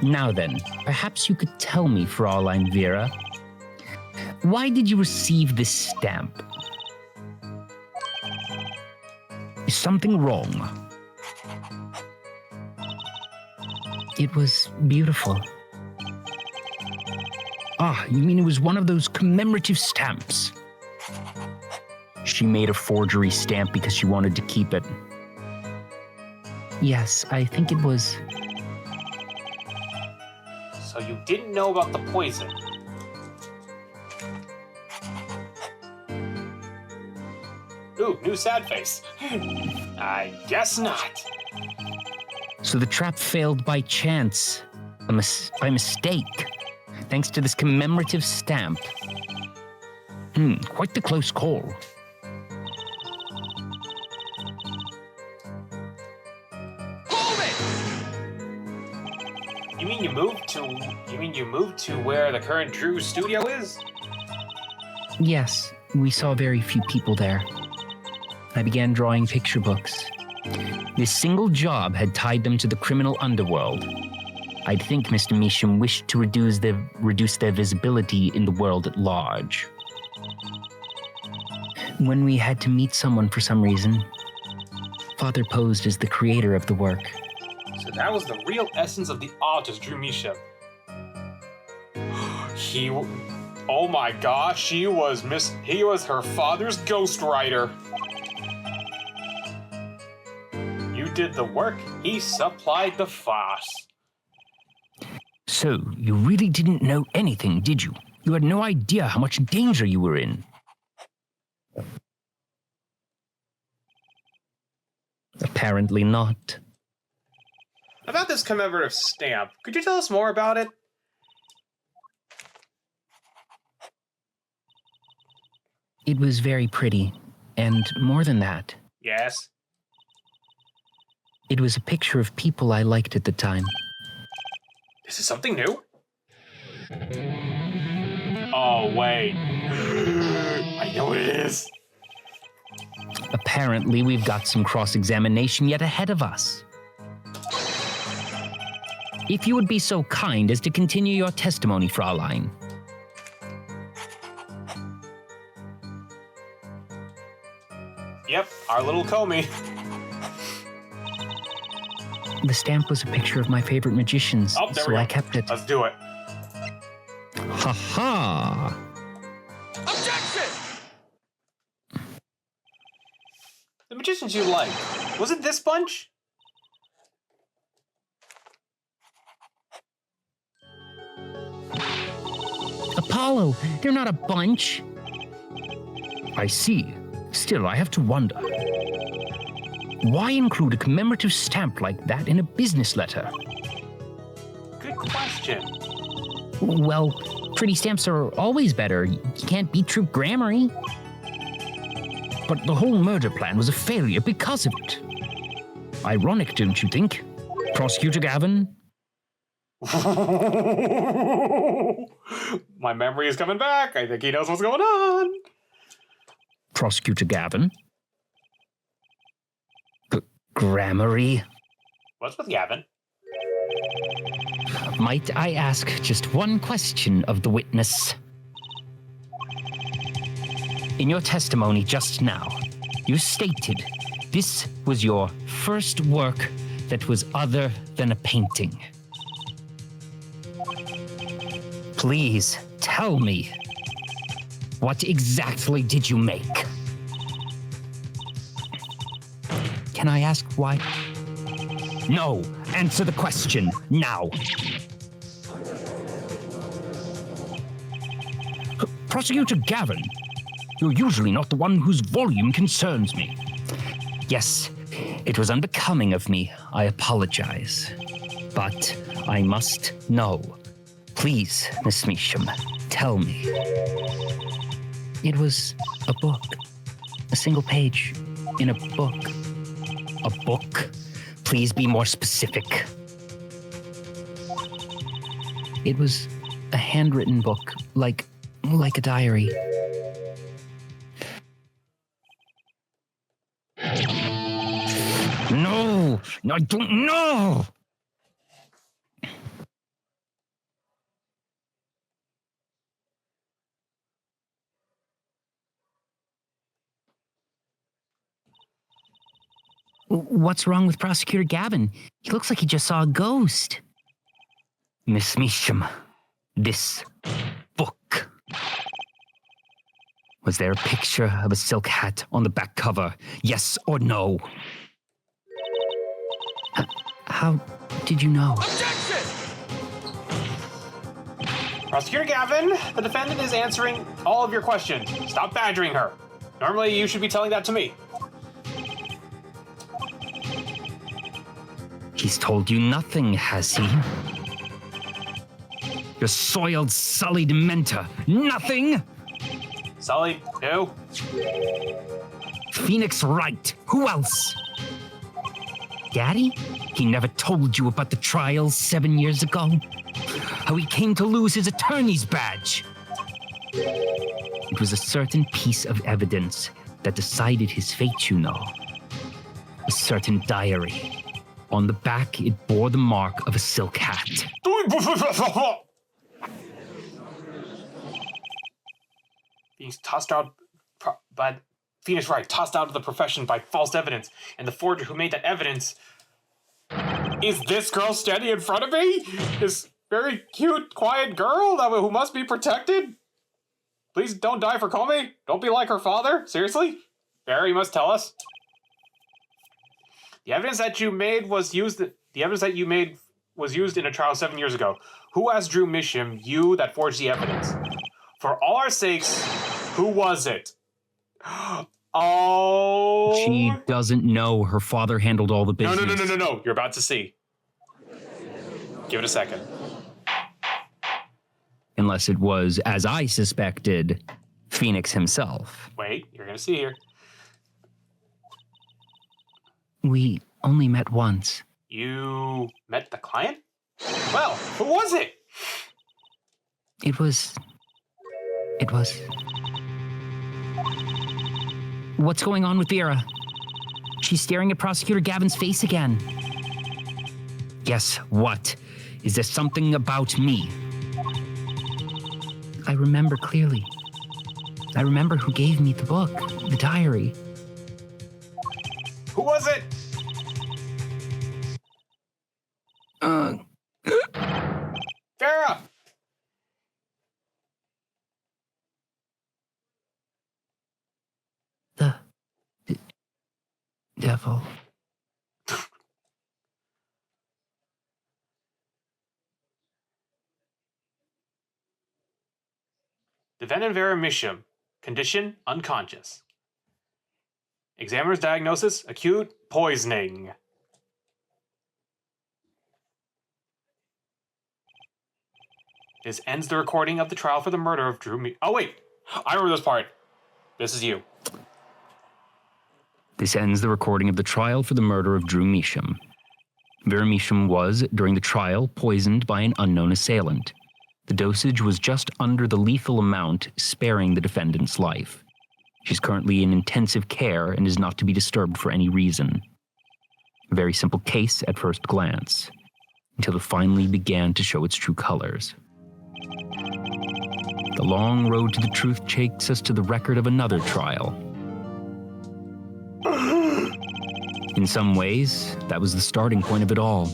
Now then, perhaps you could tell me, Fraulein Vera, why did you receive this stamp? Is something wrong? It was beautiful. Ah, you mean it was one of those commemorative stamps? She made a forgery stamp because she wanted to keep it. Yes, I think it was. So you didn't know about the poison? Ooh, new sad face. I guess not. So the trap failed by chance, by mistake, thanks to this commemorative stamp. Quite the close call. You mean you moved to where the current Drew studio is? Yes, we saw very few people there. I began drawing picture books. This single job had tied them to the criminal underworld. I'd think Mr. Measham wished to reduce their visibility in the world at large. When we had to meet someone for some reason, Father posed as the creator of the work. So that was the real essence of the artist, Drew Measham. Oh my gosh, he was her father's ghostwriter. You did the work, he supplied the farce. So, you really didn't know anything, did you? You had no idea how much danger you were in. Apparently not. About this commemorative stamp, could you tell us more about it? It was very pretty, and more than that, Yes. it was a picture of people I liked at the time. This is something new? Oh, wait. I know what it is. Apparently, we've got some cross-examination yet ahead of us. If you would be so kind as to continue your testimony, Fraulein. Yep, our little Comey. The stamp was a picture of my favorite magicians, Oh, there so we go. I kept it. Let's do it. Ha ha! The magicians you like. Was it this bunch? Apollo, they're not a bunch. I see. Still, I have to wonder. Why include a commemorative stamp like that in a business letter? Good question. Well, pretty stamps are always better. You can't beat true grammarly. But the whole murder plan was a failure because of it. Ironic, don't you think? Prosecutor Gavin? My memory is coming back. I think he knows what's going on. Prosecutor Gavin? Grammarly? What's with Gavin? Might I ask just one question of the witness? In your testimony just now, you stated this was your first work that was other than a painting. Please tell me, what exactly did you make? Can I ask why? No, answer the question now. Prosecutor Gavin, you're usually not the one whose volume concerns me. Yes, it was unbecoming of me. I apologize. But I must know. Please, Miss Measham, tell me. It was a book. A single page in a book. A book? Please be more specific. It was a handwritten book, like a diary. I don't know! What's wrong with Prosecutor Gavin? He looks like he just saw a ghost. Miss Measham, this book. Was there a picture of a silk hat on the back cover? Yes or no? How did you know? Prosecutor Gavin, the defendant is answering all of your questions. Stop badgering her. Normally, you should be telling that to me. He's told you nothing, has he? Your soiled, sullied mentor. Nothing? Sully, who? Phoenix Wright. Who else? Daddy? He never told you about the trial 7 years ago? How he came to lose his attorney's badge? It was a certain piece of evidence that decided his fate, you know. A certain diary. On the back, it bore the mark of a silk hat. Being tossed out by Phoenix Wright, tossed out of the profession by false evidence, and the forger who made that evidence is this girl standing in front of me? This very cute, quiet girl who must be protected? Please don't die for Comey. Don't be like her father. Seriously? Barry, you must tell us. The evidence that you made was used. The evidence that you made was used in a trial 7 years ago. Who asked Drew Misham, you that forged the evidence? For all our sakes, who was it? Oh. She doesn't know her father handled all the business. No. You're about to see. Give it a second. Unless it was, as I suspected, Phoenix himself. Wait, you're going to see here. We only met once. You met the client? Well, who was it? It was... What's going on with Vera? She's staring at Prosecutor Gavin's face again. Guess what? Is there something about me? I remember clearly. I remember who gave me the book, the diary. Who was it? Vera! The devil. Defendant Vera Misham. Condition, unconscious. Examiner's diagnosis, acute poisoning. This ends the recording of the trial for the murder of Drew Oh, wait! I remember this part. This is you. This ends the recording of the trial for the murder of Drew Misham. Vera Misham was, during the trial, poisoned by an unknown assailant. The dosage was just under the lethal amount, sparing the defendant's life. She's currently in intensive care and is not to be disturbed for any reason. A very simple case at first glance, until it finally began to show its true colors. The long road to the truth takes us to the record of another trial. In some ways, that was the starting point of it all.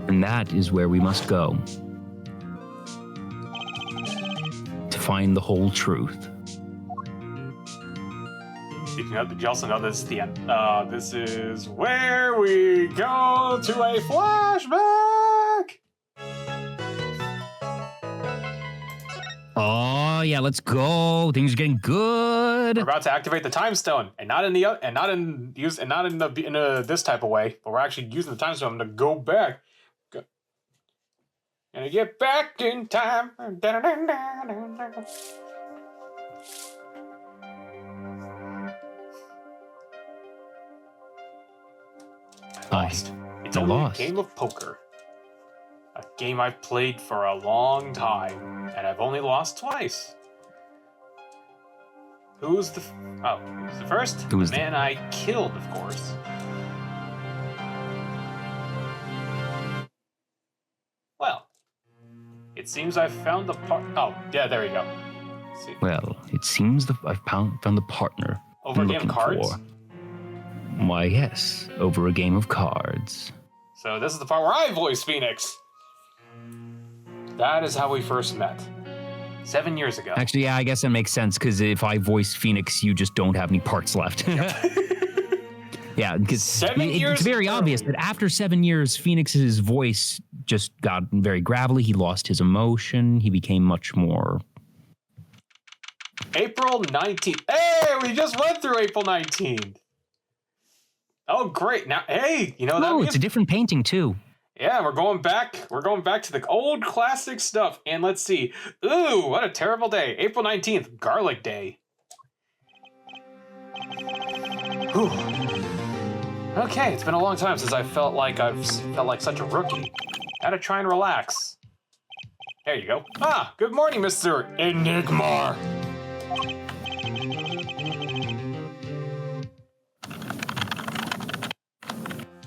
And that is where we must go. To find the whole truth. Speaking of, did you also know this is the end? This is where we go to a flashback! Oh yeah, let's go. Things are getting good. We're about to activate the time stone, and not in this type of way, but we're actually using the time stone to go back. Gonna get back in time. Lost. It's only a game of poker. A game I've played for a long time, and I've only lost twice. Who's the first? Who's the man I killed, of course. Well, it seems I've found the part. Oh, yeah, there we go. Let's see. Well, it seems I've found the partner Over a I'm game of looking cards? for. Why, yes, over a game of cards. So this is the part where I voice Phoenix. That is how we first met. 7 years ago. Actually, yeah, I guess that makes sense, because if I voice Phoenix, you just don't have any parts left. Yeah, because 7 years it's very early. obvious that after 7 years, Phoenix's voice just got very gravelly. He lost his emotion. He became much more... April 19th. Hey, we just went through April 19th. Oh, great. Now, hey, you know that Oh, means... it's a different painting, too. Yeah, we're going back. We're going back to the old classic stuff. And let's see. Ooh, what a terrible day. April 19th, Garlic Day. Whew. Okay, it's been a long time since I've felt like such a rookie. Gotta try and relax. There you go. Ah, good morning, Mr. Enigma.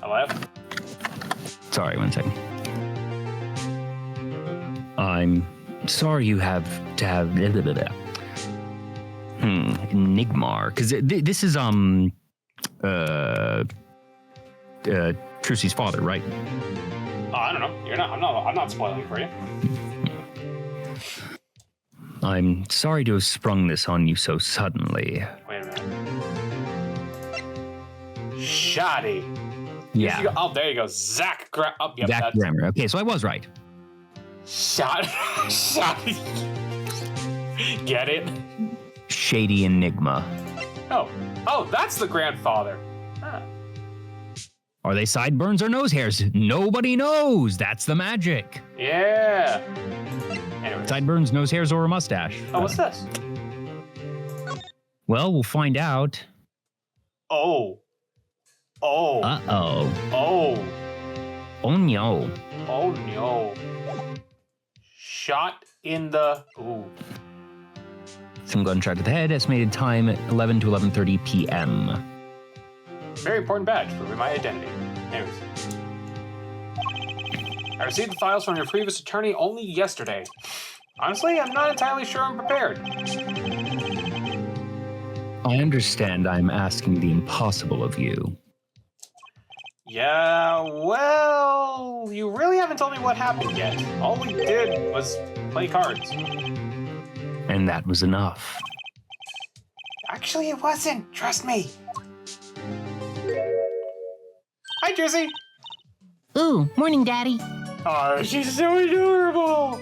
Hello? Sorry, 1 second. I'm sorry you have to have... Enigmar. Because this is, Trucy's father, right? Oh, I don't know. I'm not spoiling for you. I'm sorry to have sprung this on you so suddenly. Wait a minute. Shoddy. Yeah. Oh, there you go. Zach yep, Zach that's Grammar. Okay, so I was right. Shoddy. Get it? Shady Enigma. Oh, that's the grandfather. Huh. Are they sideburns or nose hairs? Nobody knows. That's the magic. Yeah. Anyway. Sideburns, nose hairs, or a mustache. Oh, what's this? Well, we'll find out. Oh. Uh-oh. Oh. Oh, no. Oh, no. Shot in the... Ooh. Some gunshot to the head. Estimated time 11 to 11:30 p.m. Very important badge proving my identity. Anyways. I received the files from your previous attorney only yesterday. Honestly, I'm not entirely sure I'm prepared. I understand I'm asking the impossible of you. Yeah, well, you really haven't told me what happened yet. All we did was play cards. And that was enough. Actually, it wasn't. Trust me. Hi, Jersey. Ooh, morning, Daddy. Oh, she's so adorable.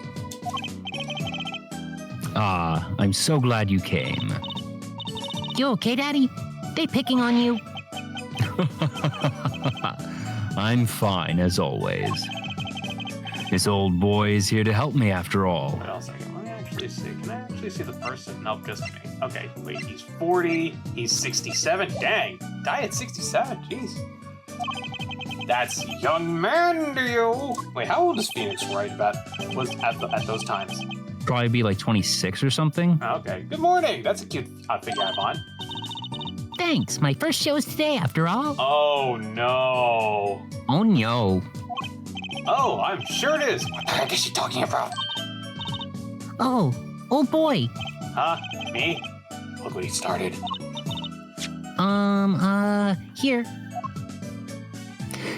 Ah, I'm so glad you came. You okay, Daddy? They picking on you? I'm fine, as always. This old boy is here to help me, after all. What else? Let me actually see. Can I actually see the person? Nope, just me. Okay, wait, he's 40. He's 67. Dang, died at 67. Jeez. That's young man to you. Wait, how old is Phoenix right about was at those times? Probably be like 26 or something. Okay. Good morning. That's a cute outfit you have on. Thanks. My first show is today, after all. Oh no. Oh no. Oh, I'm sure it is. What the heck is she talking about? Oh boy. Huh? Me? Look what he started. Here.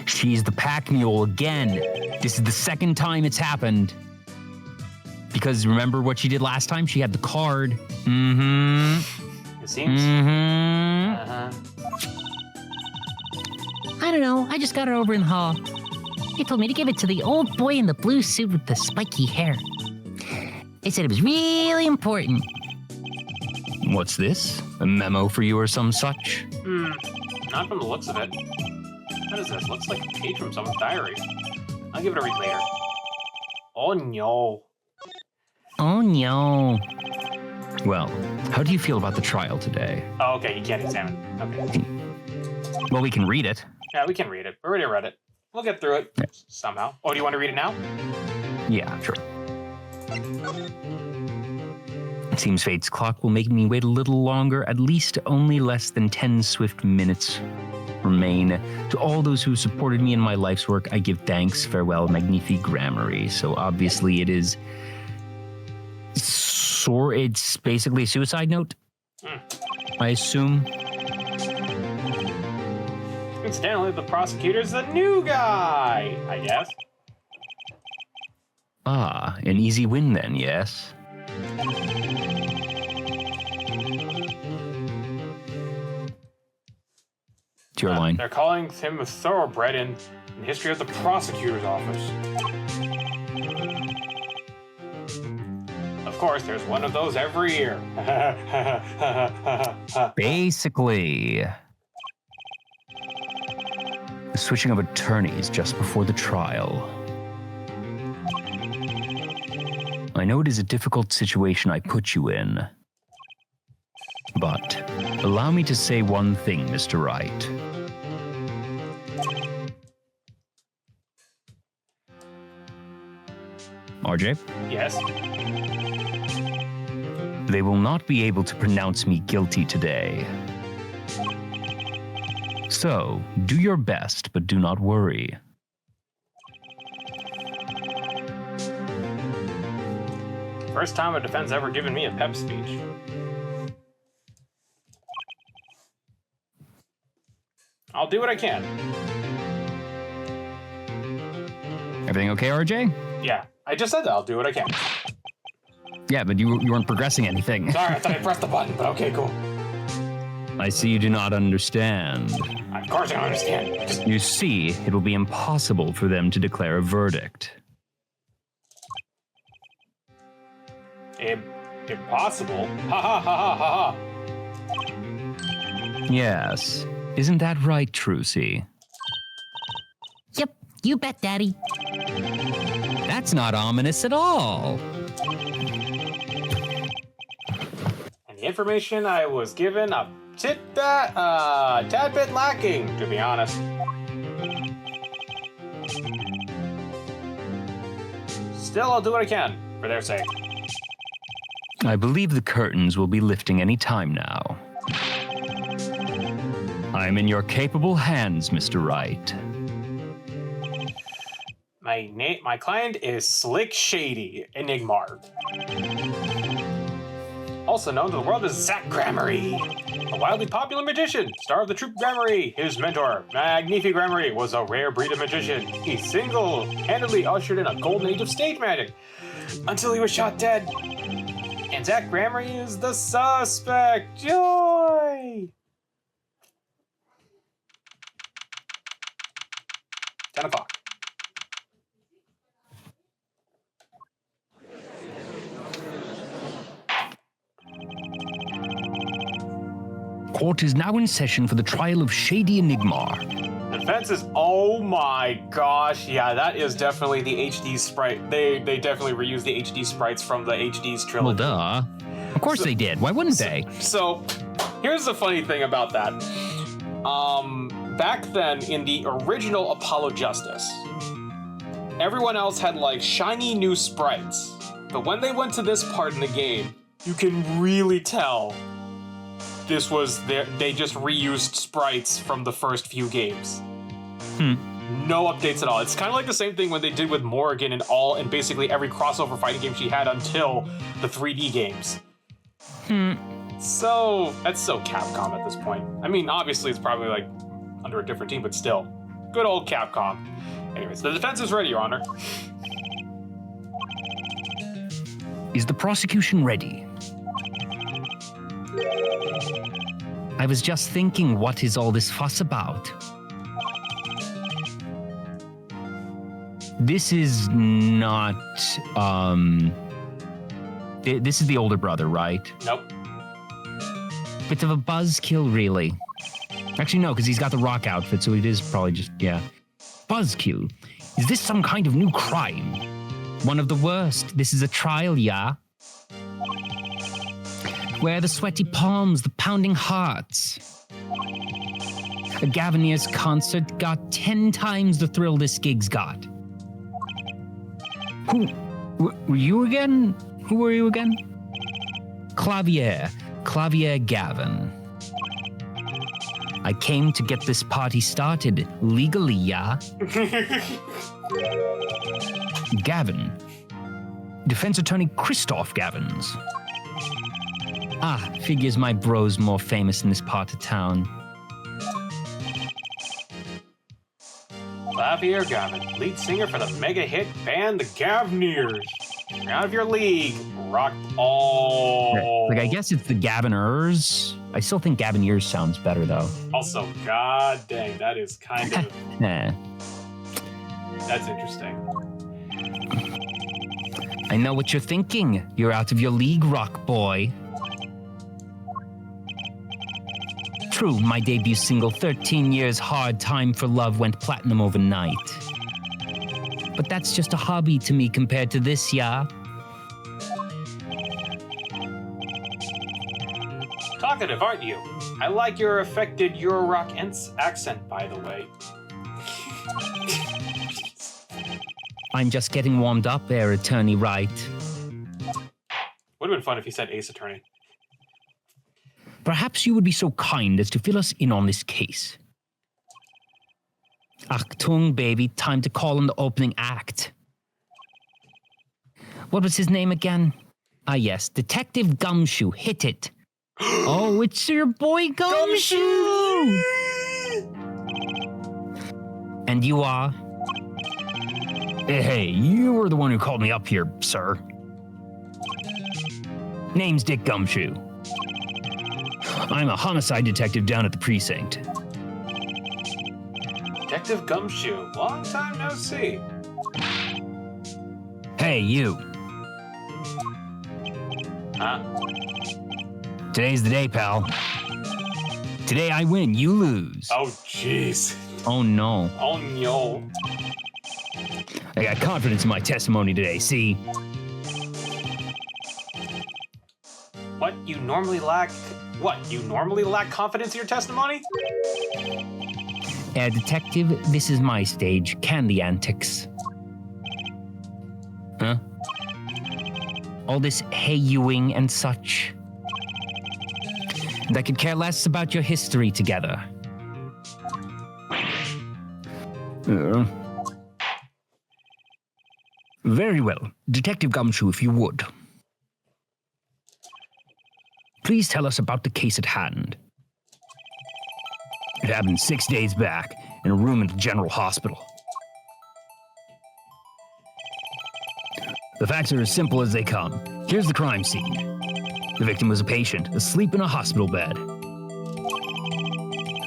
She's the pack mule again. This is the second time it's happened. Because remember what she did last time? She had the card. It seems. I don't know. I just got her over in the hall. They told me to give it to the old boy in the blue suit with the spiky hair. They said it was really important. What's this? A memo for you or some such? Not from the looks of it. What is this? Looks like a page from someone's diary. I'll give it a read later. Oh no. Oh no. Well, how do you feel about the trial today? Oh, okay, you can't examine. Okay. Well, we can read it. Yeah, we can read it. We already read it. We'll get through it somehow. Oh, do you want to read it now? Yeah, sure. It seems fate's clock will make me wait a little longer. At least only less than 10 swift minutes remain. To all those who supported me in my life's work, I give thanks. Farewell, Magnifi Grammary. So obviously it is... it's basically a suicide note, I assume. Incidentally, the prosecutor's a new guy, I guess. Ah, an easy win then, yes? It's your line. They're calling him a thoroughbred in history of the prosecutor's office. Of course, there's one of those every year. Basically, the switching of attorneys just before the trial. I know it is a difficult situation I put you in, but allow me to say one thing, Mr. Wright. RJ? Yes? They will not be able to pronounce me guilty today. So, do your best, but do not worry. First time a defense ever given me a pep speech. I'll do what I can. Everything okay, RJ? Yeah, I just said that. I'll do what I can. Yeah, but you weren't progressing anything. Sorry, I thought I pressed the button, but okay, cool. I see you do not understand. Of course I don't understand. Just... You see, it will be impossible for them to declare a verdict. Impossible? Ha ha ha ha ha ha. Yes. Isn't that right, Trucy? Yep, you bet, Daddy. That's not ominous at all. And the information I was given a tad bit lacking, to be honest. Still, I'll do what I can, for their sake. I believe the curtains will be lifting any time now. I'm in your capable hands, Mr. Wright. My client is Slick Shady Enigmar. Also known to the world as Zach Grammary, a wildly popular magician, star of the troupe Grammary. His mentor, Magnifi Grammary, was a rare breed of magician. He single-handedly ushered in a golden age of stage magic until he was shot dead. And Zach Grammary is the suspect. Joy! 10 o'clock. Court is now in session for the trial of Shady Enigmar. Defense is, oh my gosh, yeah, that is definitely the HD sprite. They definitely reused the HD sprites from the HD's Trilogy. Well, duh. Of course they did. Why wouldn't they? So, here's the funny thing about that. Back then, in the original Apollo Justice, everyone else had, like, shiny new sprites. But when they went to this part in the game, you can really tell this was they just reused sprites from the first few games. No updates at all. It's kind of like the same thing when they did with Morrigan and basically every crossover fighting game she had until the 3D games. So that's so Capcom at this point. I mean, obviously it's probably like under a different team, but still, good old Capcom. Anyways, the defense is ready, Your Honor. Is the prosecution ready? I was just thinking, what is all this fuss about? This is not, this is the older brother, right? Nope. Bit of a buzzkill, really. Actually, no, because he's got the rock outfit, so it is probably just, yeah. Buzzkill. Is this some kind of new crime? One of the worst. This is a trial, yeah? Where are the sweaty palms, the pounding hearts? A Gavanier's concert got 10 times the thrill this gig's got. Who were you again? Who were you again? Clavier Gavin. I came to get this party started legally, yeah? Gavin. Defense attorney Christoph Gavins. Figures my bro's more famous in this part of town. Javier Gavin, lead singer for the mega hit band The Gavneers. You're out of your league. Rock all. Like, I guess it's the Gaviners. I still think Gavineers sounds better, though. Also, god dang, that is kind of... Eh. That's interesting. I know what you're thinking. You're out of your league, rock boy. True, my debut single, 13 Years Hard Time for Love, went platinum overnight. But that's just a hobby to me compared to this, yeah? Talkative, aren't you? I like your affected Euro-rock accent, by the way. I'm just getting warmed up there, Attorney Wright. Would have been fun if he said Ace Attorney. Perhaps you would be so kind as to fill us in on this case. Achtung, baby, time to call in the opening act. What was his name again? Yes, Detective Gumshoe, hit it. Oh, it's your boy Gumshoe! And you are? Hey, you were the one who called me up here, sir. Name's Dick Gumshoe. I'm a homicide detective down at the precinct. Detective Gumshoe, long time no see. Hey, you. Huh? Today's the day, pal. Today I win, you lose. Oh, jeez. Oh, no. Oh, no. I got confidence in my testimony today, see? What? You normally lack confidence in your testimony? Detective, this is my stage. Candy antics. Huh? All this hey-youing and such. And I could care less about your history together. Very well. Detective Gumshoe, if you would. Please tell us about the case at hand. It happened 6 days back in a room at the General Hospital. The facts are as simple as they come. Here's the crime scene. The victim was a patient, asleep in a hospital bed.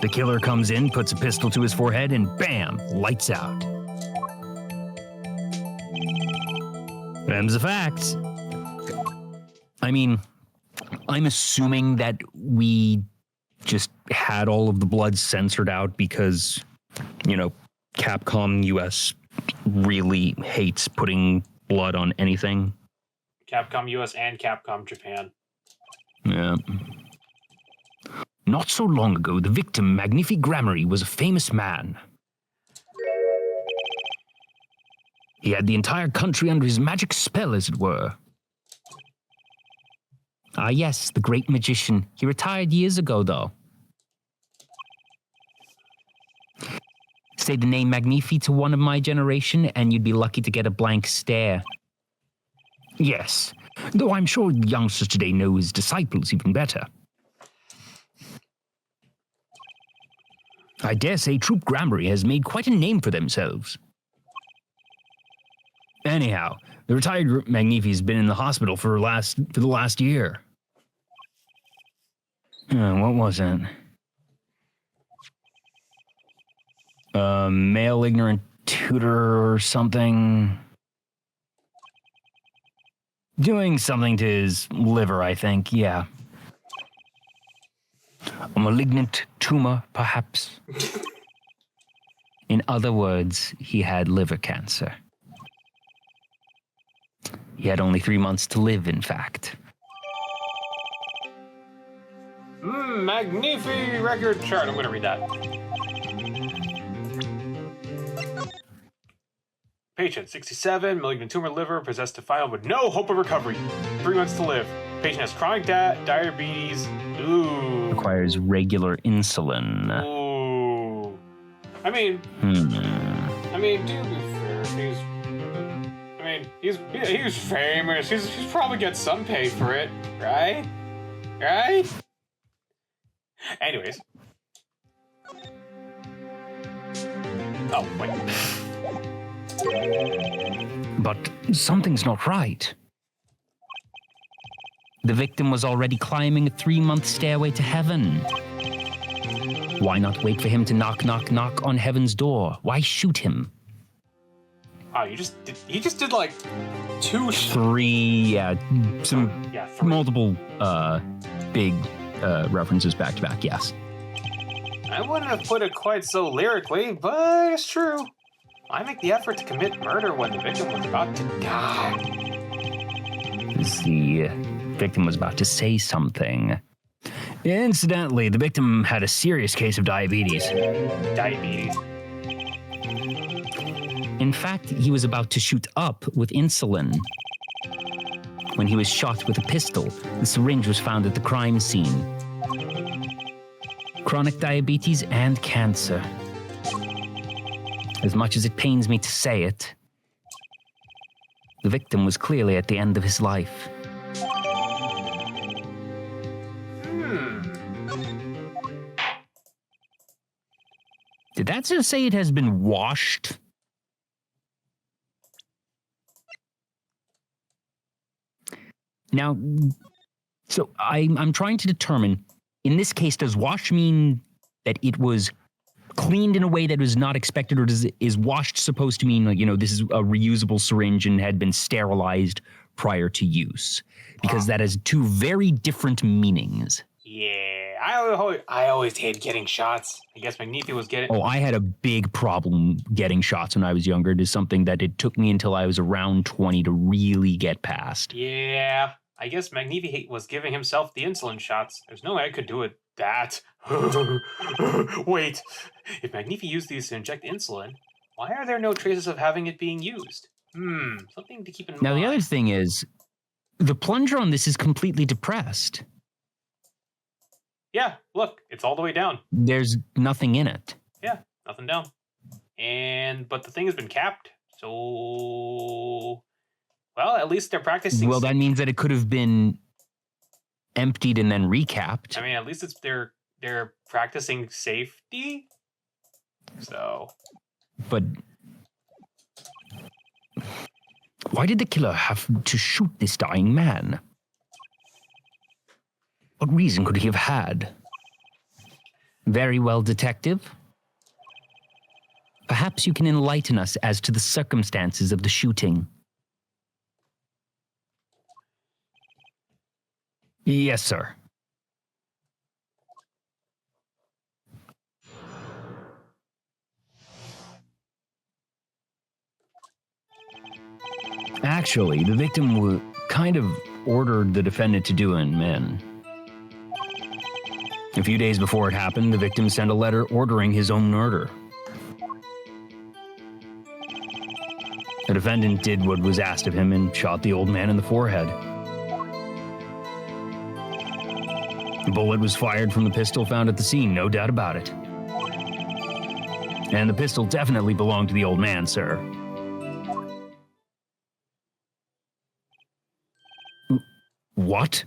The killer comes in, puts a pistol to his forehead, and bam, lights out. Them's the facts. I mean, I'm assuming that we just had all of the blood censored out because, you know, Capcom US really hates putting blood on anything. Capcom US and Capcom Japan. Yeah. Not so long ago, the victim, Magnifi Grammary, was a famous man. He had the entire country under his magic spell, as it were. Ah, yes, the great magician. He retired years ago, though. Say the name Magnifi to one of my generation, and you'd be lucky to get a blank stare. Yes, though I'm sure the youngsters today know his disciples even better. I dare say Troop Grammary has made quite a name for themselves. Anyhow, the retired Magnifi's been in the hospital for the last year. What was it? Male ignorant tutor or something. Doing something to his liver, I think, yeah. A malignant tumor, perhaps. In other words, he had liver cancer. He had only 3 months to live, in fact. Magnifi record chart. I'm going to read that. Patient, 67, malignant tumor liver, possessed to final with no hope of recovery. 3 months to live. Patient has chronic diabetes. Ooh. Requires regular insulin. Ooh. I mean, to be fair, he's famous. He's probably get some pay for it, right? Right? Anyways. Oh, wait. But something's not right. The victim was already climbing a 3-month stairway to heaven. Why not wait for him to knock, knock, knock on heaven's door? Why shoot him? Oh, he just did like 2 3, some Yeah, 3. multiple big references back to back, yes. I wouldn't have put it quite so lyrically, but it's true. I make the effort to commit murder when the victim was about to die. The victim was about to say something. Incidentally, the victim had a serious case of diabetes. Diabetes. In fact, he was about to shoot up with insulin. When he was shot with a pistol, the syringe was found at the crime scene. Chronic diabetes and cancer. As much as it pains me to say it, the victim was clearly at the end of his life. Did that just say it has been washed? Now, so I'm trying to determine, in this case, does wash mean that it was cleaned in a way that was not expected, or is washed supposed to mean, like, this is a reusable syringe and had been sterilized prior to use? Because that has 2 very different meanings. Yeah, I always hated getting shots. I guess Magnifi was getting... Oh, I had a big problem getting shots when I was younger. It is something that it took me until I was around 20 to really get past. Yeah, I guess Magnifi was giving himself the insulin shots. There's no way I could do it that. Wait, if Magnifi used these to inject insulin, why are there no traces of having it being used? Something to keep in mind. Now, the other thing is, the plunger on this is completely depressed. Yeah, look, it's all the way down. There's nothing in it. Yeah, nothing down. But the thing has been capped, so... Well, at least they're practicing... Well, that means that it could have been emptied and then recapped. I mean, at least they're practicing safety, so... But why did the killer have to shoot this dying man? What reason could he have had? Very well, detective. Perhaps you can enlighten us as to the circumstances of the shooting. Yes, sir. Actually, the victim kind of ordered the defendant to do it, man. A few days before it happened, the victim sent a letter ordering his own murder. The defendant did what was asked of him and shot the old man in the forehead. The bullet was fired from the pistol found at the scene, no doubt about it. And the pistol definitely belonged to the old man, sir. What?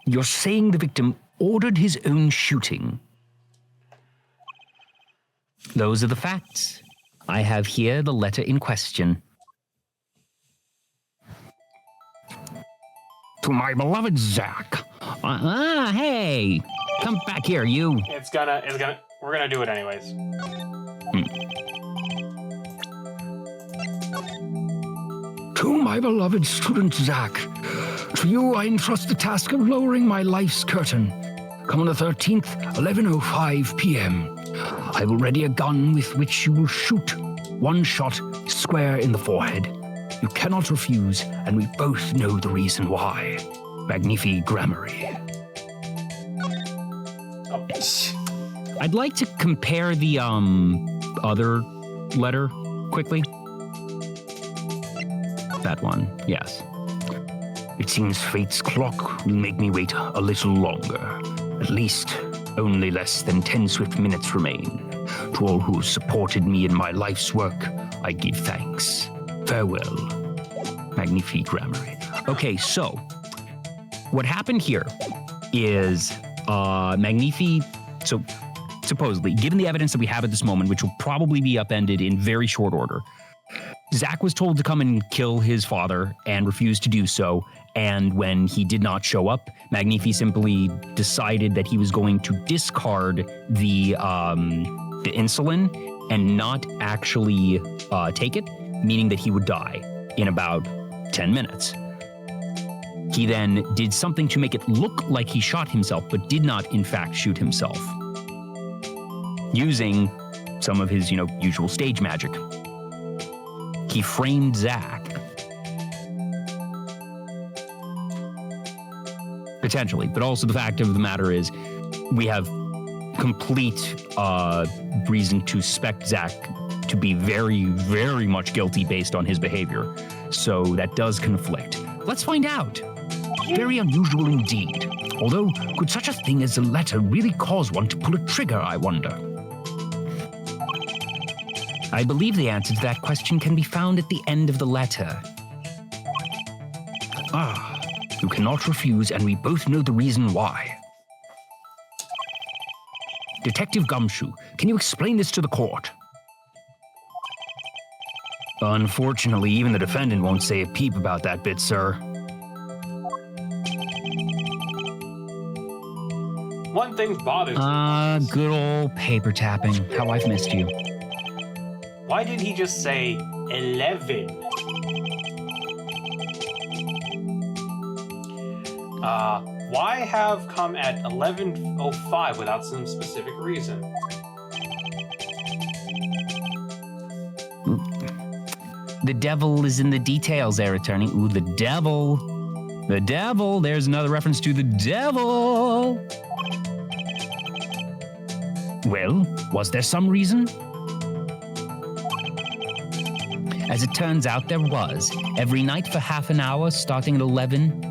You're saying the victim ordered his own shooting? Those are the facts. I have here the letter in question. To my beloved Zach. Hey! Come back here, you. We're gonna do it anyways. To my beloved student Zach, to you I entrust the task of lowering my life's curtain. Come on the 13th, 11:05 p.m. I will ready a gun with which you will shoot 1 shot square in the forehead. You cannot refuse, and we both know the reason why. Magnifi Grammary. I'd like to compare the other letter quickly. that one. Yes. It seems fate's clock will make me wait a little longer. At least, only less than 10 swift minutes remain. To all who supported me in my life's work, I give thanks. Farewell. Magnifique Grammary. Okay, so what happened here is Magnifique, so supposedly, given the evidence that we have at this moment, which will probably be upended in very short order, Zach was told to come and kill his father and refused to do so. And when he did not show up, Magnifi simply decided that he was going to discard the insulin and not actually take it, meaning that he would die in about 10 minutes. He then did something to make it look like he shot himself, but did not, in fact, shoot himself, using some of his, usual stage magic. He framed Zach. Potentially, but also the fact of the matter is we have complete reason to suspect Zach to be very, very much guilty based on his behavior. So that does conflict. Let's find out. Very unusual indeed. Although, could such a thing as a letter really cause one to pull a trigger, I wonder? I believe the answer to that question can be found at the end of the letter. Ah, you cannot refuse, and we both know the reason why. Detective Gumshoe, can you explain this to the court? Unfortunately, even the defendant won't say a peep about that bit, sir. One thing bothers me. Good old paper tapping. How I've missed you. Why did he just say 11? Why have come at 11:05 without some specific reason? The devil is in the details there, attorney. Ooh, the devil. The devil. There's another reference to the devil. Well, was there some reason? As it turns out, there was. Every night for half an hour, starting at 11.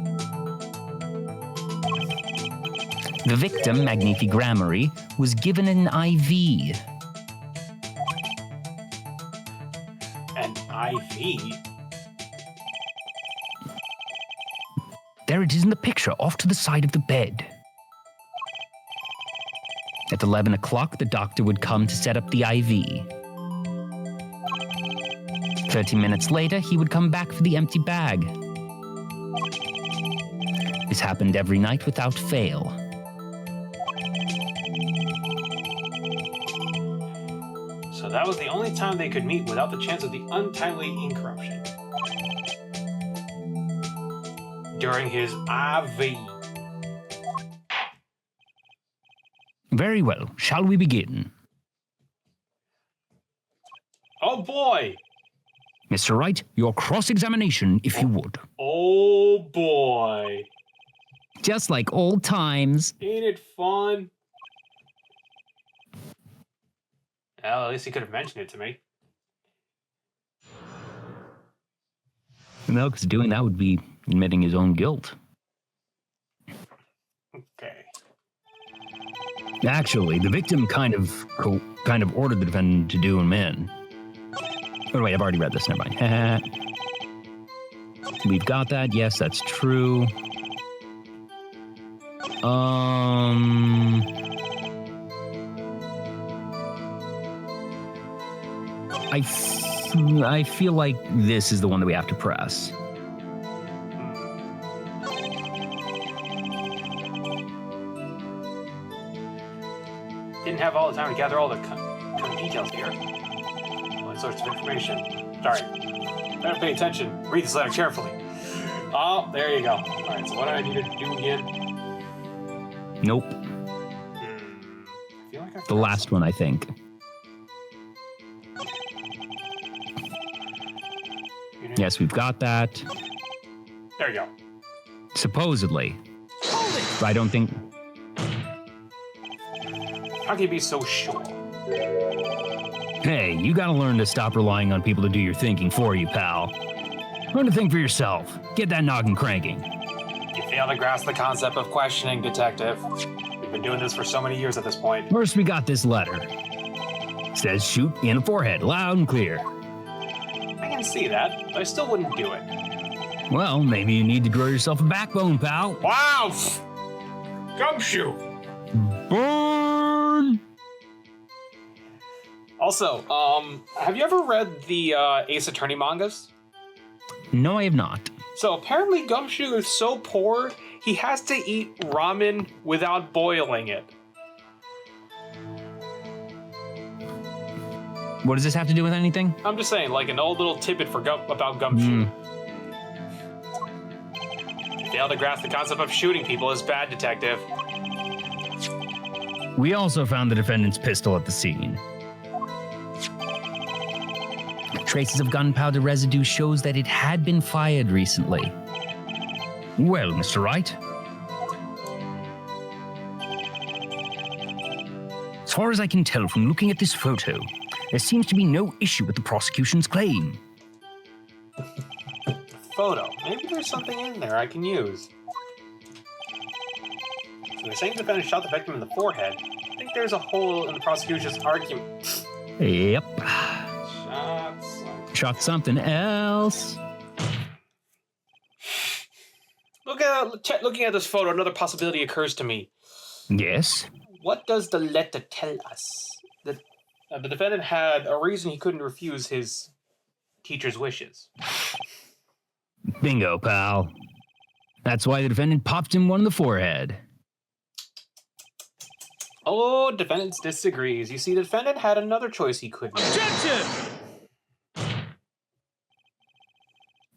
The victim, Magnifi Grammary, was given an IV. An IV? There it is in the picture, off to the side of the bed. At 11 o'clock, the doctor would come to set up the IV. 30 minutes later, he would come back for the empty bag. This happened every night without fail. So that was the only time they could meet without the chance of the untimely incorruption. During his IV. Very well. Shall we begin? Oh boy! Mr. Wright, your cross-examination, if you would. Oh boy. Just like old times. Ain't it fun? Well, at least he could have mentioned it to me. No, because doing that would be admitting his own guilt. Okay. Actually, the victim kind of ordered the defendant to do him in. Oh, wait, I've already read this. Never mind. We've got that. Yes, that's true. I feel like this is the one that we have to press. Didn't have all the time to gather all the details here. All sorts of information. Sorry. Better pay attention. Read this letter carefully. Oh, there you go. Alright, so what do I need to do again? Nope. I feel like The last one, I think. Yes, we've got that. There you go. Supposedly. But I don't think... How can you be so sure? Hey, you gotta learn to stop relying on people to do your thinking for you, pal. Learn to think for yourself. Get that noggin cranking. You fail to grasp the concept of questioning, Detective. We've been doing this for so many years at this point. First, we got this letter. Says shoot in the forehead, loud and clear. I can see that, but I still wouldn't do it. Well, maybe you need to grow yourself a backbone, pal. Wow! Gumshoe! Burn! Also, have you ever read the Ace Attorney mangas? No, I have not. So apparently Gumshoe is so poor, he has to eat ramen without boiling it. What does this have to do with anything? I'm just saying, like an old little tidbit for about Gumshoe. Fail to grasp the concept of shooting people is bad, Detective. We also found the defendant's pistol at the scene. Traces of gunpowder residue shows that it had been fired recently. Well, Mr. Wright. As far as I can tell from looking at this photo, there seems to be no issue with the prosecution's claim. Photo. Maybe there's something in there I can use. So they're saying the defendant shot the victim in the forehead. I think there's a hole in the prosecution's argument. Yep. Shots. Shot something else. Looking at this photo, another possibility occurs to me. Yes. What does the letter tell us? That the defendant had a reason he couldn't refuse his teacher's wishes. Bingo, pal. That's why the defendant popped him one in the forehead. Oh, defendant disagrees. You see, the defendant had another choice he could make. Detention!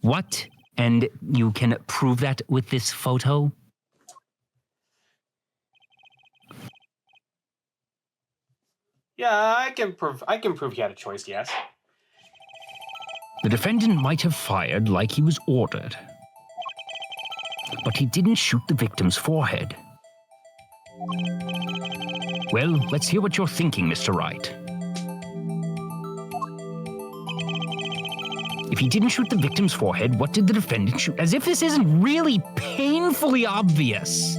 What? And you can prove that with this photo? Yeah, I can prove he had a choice, yes. The defendant might have fired like he was ordered. But he didn't shoot the victim's forehead. Well, let's hear what you're thinking, Mr. Wright. If he didn't shoot the victim's forehead, what did the defendant shoot? As if this isn't really painfully obvious.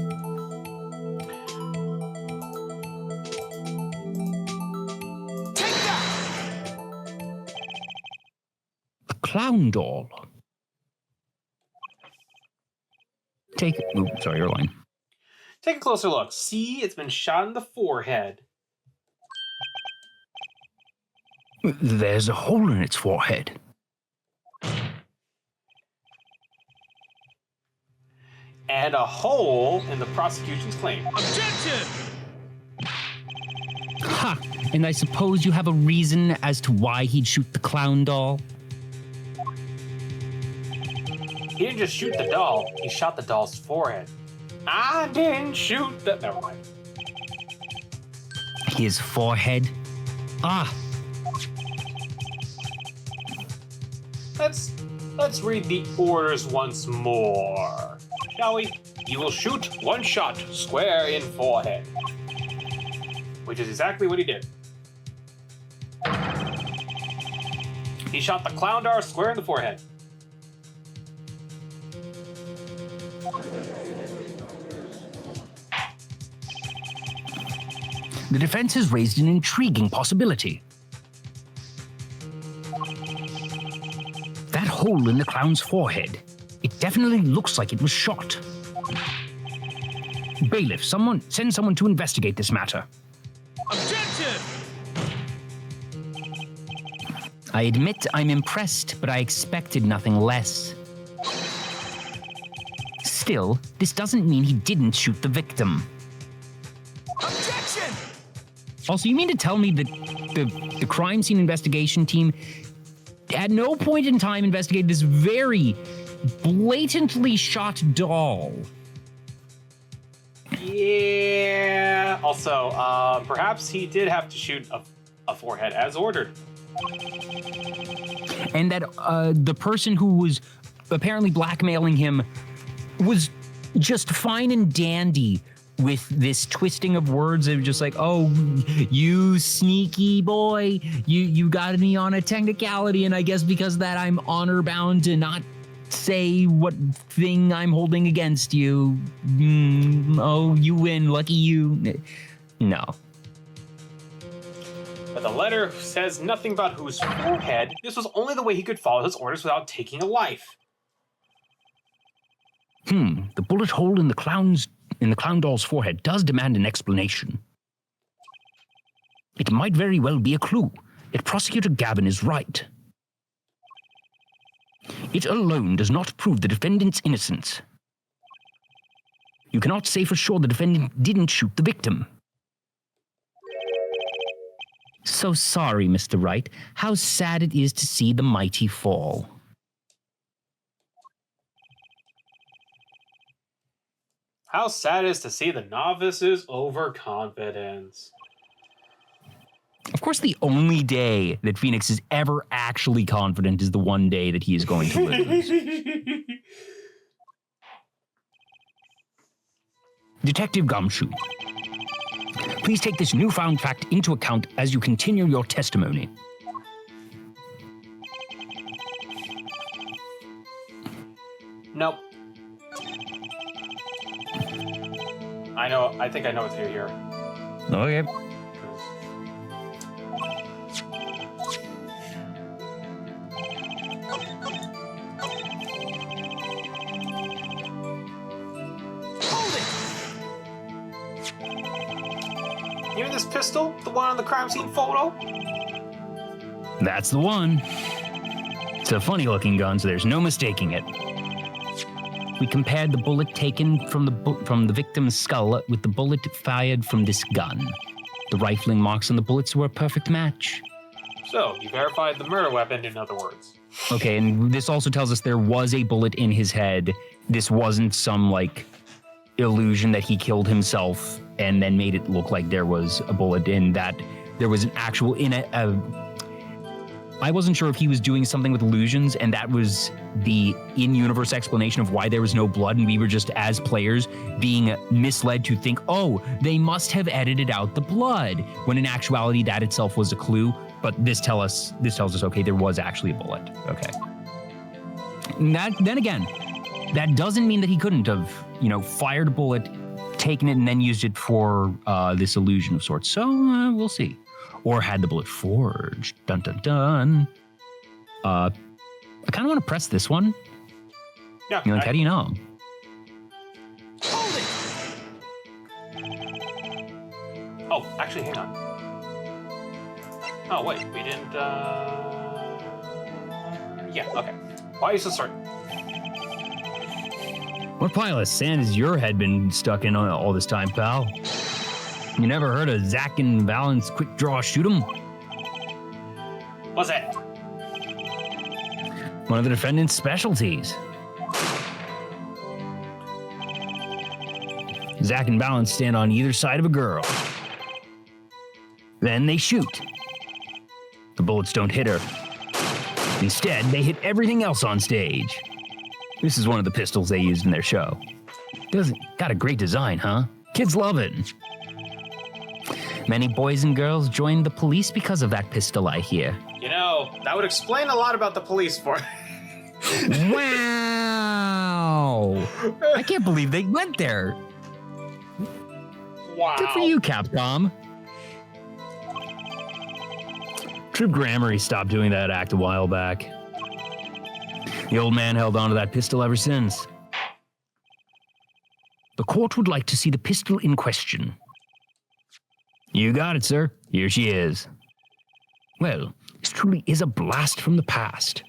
Take that! A clown doll. Sorry, your line. Take a closer look. See, it's been shot in the forehead. There's a hole in its forehead. And a hole in the prosecution's claim. Objection! Ha! And I suppose you have a reason as to why he'd shoot the clown doll? He didn't just shoot the doll, he shot the doll's forehead. I didn't shoot the... Never mind. His forehead? Ah! Let's read the orders once more. Shall we? You will shoot one shot, square in forehead. Which is exactly what he did. He shot the clown doll square in the forehead. The defense has raised an intriguing possibility. That hole in the clown's forehead, it definitely looks like it was shot. Bailiff, send someone to investigate this matter. Objection! I admit I'm impressed, but I expected nothing less. Still, this doesn't mean he didn't shoot the victim. Objection! Also, you mean to tell me that the crime scene investigation team at no point in time investigated this very blatantly shot doll? Yeah. Also, perhaps he did have to shoot a forehead as ordered. And that the person who was apparently blackmailing him was just fine and dandy with this twisting of words. It was just like, oh, you sneaky boy, you got me on a technicality, and I guess because of that I'm honor bound to not say what thing I'm holding against you. Oh, you win, lucky you. No. But the letter says nothing about whose forehead. This was only the way he could follow his orders without taking a life. The bullet hole in the clown doll's forehead does demand an explanation. It might very well be a clue. Yet Prosecutor Gavin is right. It alone does not prove the defendant's innocence. You cannot say for sure the defendant didn't shoot the victim. So sorry, Mr. Wright. How sad it is to see the mighty fall. How sad it is to see the novice's overconfidence. Of course, the only day that Phoenix is ever actually confident is the one day that he is going to lose. Detective Gumshoe, please take this newfound fact into account as you continue your testimony. Nope. I think I know what to do here. Okay. You know this pistol? The one on the crime scene photo? That's the one. It's a funny looking gun, so there's no mistaking it. We compared the bullet taken from the victim's skull with the bullet fired from this gun. The rifling marks on the bullets were a perfect match. So, you verified the murder weapon, in other words. Okay, and this also tells us there was a bullet in his head. This wasn't some, illusion that he killed himself and then made it look like there was a bullet in that. There was an actual, I wasn't sure if he was doing something with illusions, and that was the in-universe explanation of why there was no blood, and we were just, as players, being misled to think, oh, they must have edited out the blood, when in actuality that itself was a clue. But this tells us, okay, there was actually a bullet. Okay. Then again, that doesn't mean that he couldn't have, fired a bullet, taken it, and then used it for this illusion of sorts. So we'll see. Or had the bullet forged. Dun, dun, dun. I kind of want to press this one. Yeah. How do you know? Hold it! Oh, actually, hang on. Oh, wait, we didn't, Yeah, okay. Why is this start? What pile of sand has your head been stuck in all this time, pal? You never heard of Zach and Valen's quick draw shoot 'em? What's that? One of the defendant's specialties. Zach and Valen stand on either side of a girl. Then they shoot. The bullets don't hit her. Instead, they hit everything else on stage. This is one of the pistols they used in their show. Got a great design, huh? Kids love it. Many boys and girls joined the police because of that pistol, I hear. That would explain a lot about the police for Wow! I can't believe they went there. Wow. Good for you, Capcom. Troop Grammary stopped doing that act a while back. The old man held onto that pistol ever since. The court would like to see the pistol in question. You got it, sir. Here she is. Well, this truly is a blast from the past.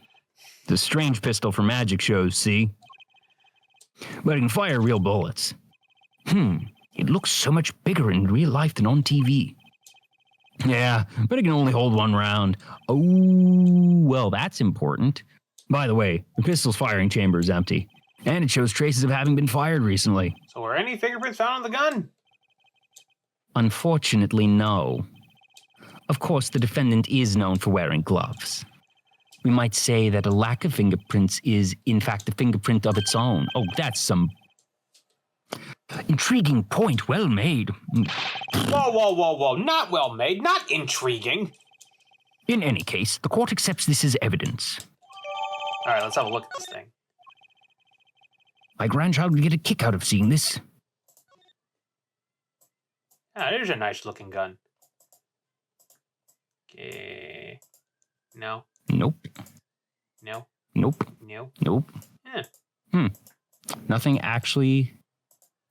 It's a strange pistol for magic shows, see? But it can fire real bullets. It looks so much bigger in real life than on TV. Yeah, but it can only hold one round. Oh, well, that's important. By the way, the pistol's firing chamber is empty, and it shows traces of having been fired recently. So were any fingerprints found on the gun? Unfortunately, no. Of course, the defendant is known for wearing gloves. We might say that a lack of fingerprints is, in fact, a fingerprint of its own. Oh, that's some intriguing point. Well made. Whoa. Not well made, not intriguing. In any case, the court accepts this as evidence. All right, let's have a look at this thing. My grandchild would get a kick out of seeing this. Ah, there's a nice looking gun. Okay. No. Nope. No. Nope. No. Nope. Eh. Nothing actually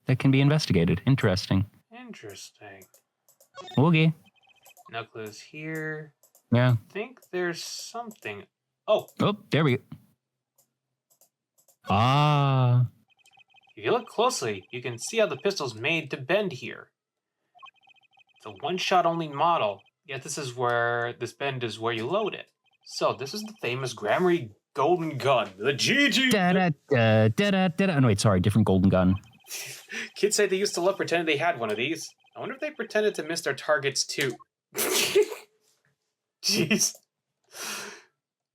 that can be investigated. Interesting. Interesting. Okay. No clues here. Yeah. I think there's something. Oh, Oh, there we go. Ah. if you look closely, you can see how the pistol's made to bend here. It's a one-shot only model, yet this bend is where you load it. So this is the famous Grammary Golden Gun, the GG. Oh, no, wait, sorry, different golden gun. Kids say they used to love pretending they had one of these. I wonder if they pretended to miss their targets too. Jeez.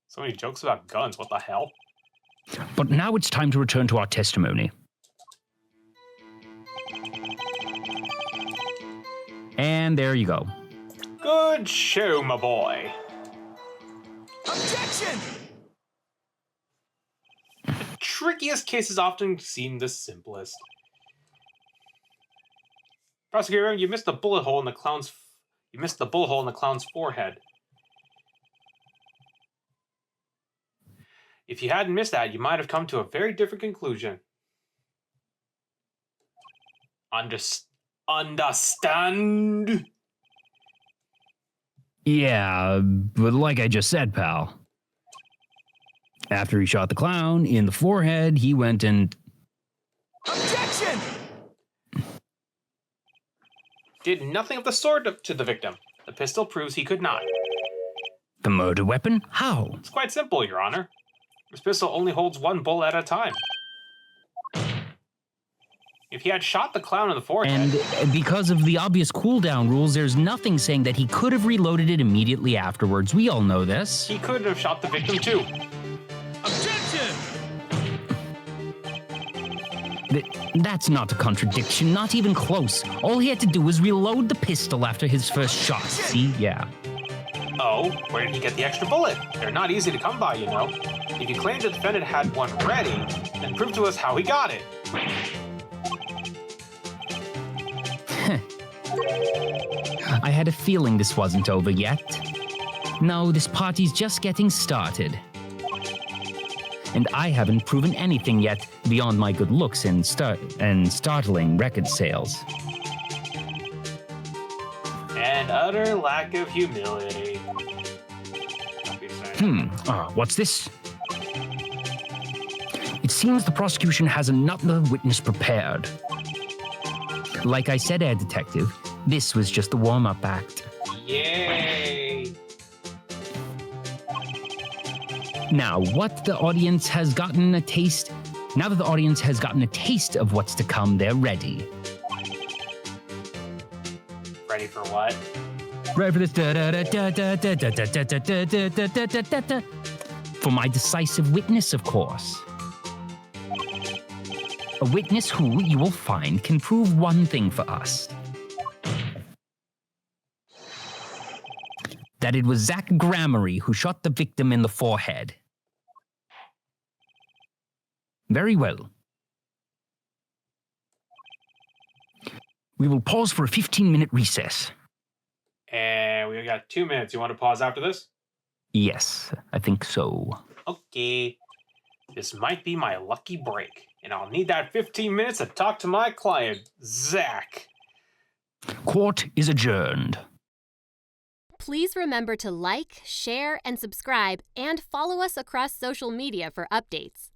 So many jokes about guns, what the hell? But now it's time to return to our testimony. And there you go. Good show, my boy. Objection! The trickiest cases often seem the simplest. Prosecutor, you missed the bullet hole in the clown's forehead. If you hadn't missed that, you might have come to a very different conclusion. Understand? Yeah, but like I just said, pal. After he shot the clown in the forehead, he went and... Objection! Did nothing of the sort to the victim. The pistol proves he could not. The murder weapon? How? It's quite simple, Your Honor. This pistol only holds one bullet at a time. If he had shot the clown in the forehead... And because of the obvious cooldown rules, there's nothing saying that he could have reloaded it immediately afterwards. We all know this. he could have shot the victim too. Objection! That's not a contradiction, not even close. All he had to do was reload the pistol after his first shot. See? Yeah. Oh, where did he get the extra bullet? They're not easy to come by, you know. If you claim the defendant had one ready, then prove to us how he got it. I had a feeling this wasn't over yet. No, this party's just getting started. And I haven't proven anything yet beyond my good looks and startling record sales. And utter lack of humility. What's this? It seems the prosecution has another witness prepared. Like I said, Air Detective, this was just the warm-up act. Yay! Now, now that the audience has gotten a taste of what's to come, they're ready. Ready for what? Ready for this? For my decisive witness, of course. A witness who, you will find, can prove one thing for us. That it was Zach Grammary who shot the victim in the forehead. Very well. We will pause for a 15-minute recess. And we got 2 minutes. You want to pause after this? Yes, I think so. Okay. This might be my lucky break, and I'll need that 15 minutes to talk to my client, Zach. Court is adjourned. Please remember to like, share, and subscribe, and follow us across social media for updates.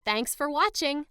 Thanks for watching.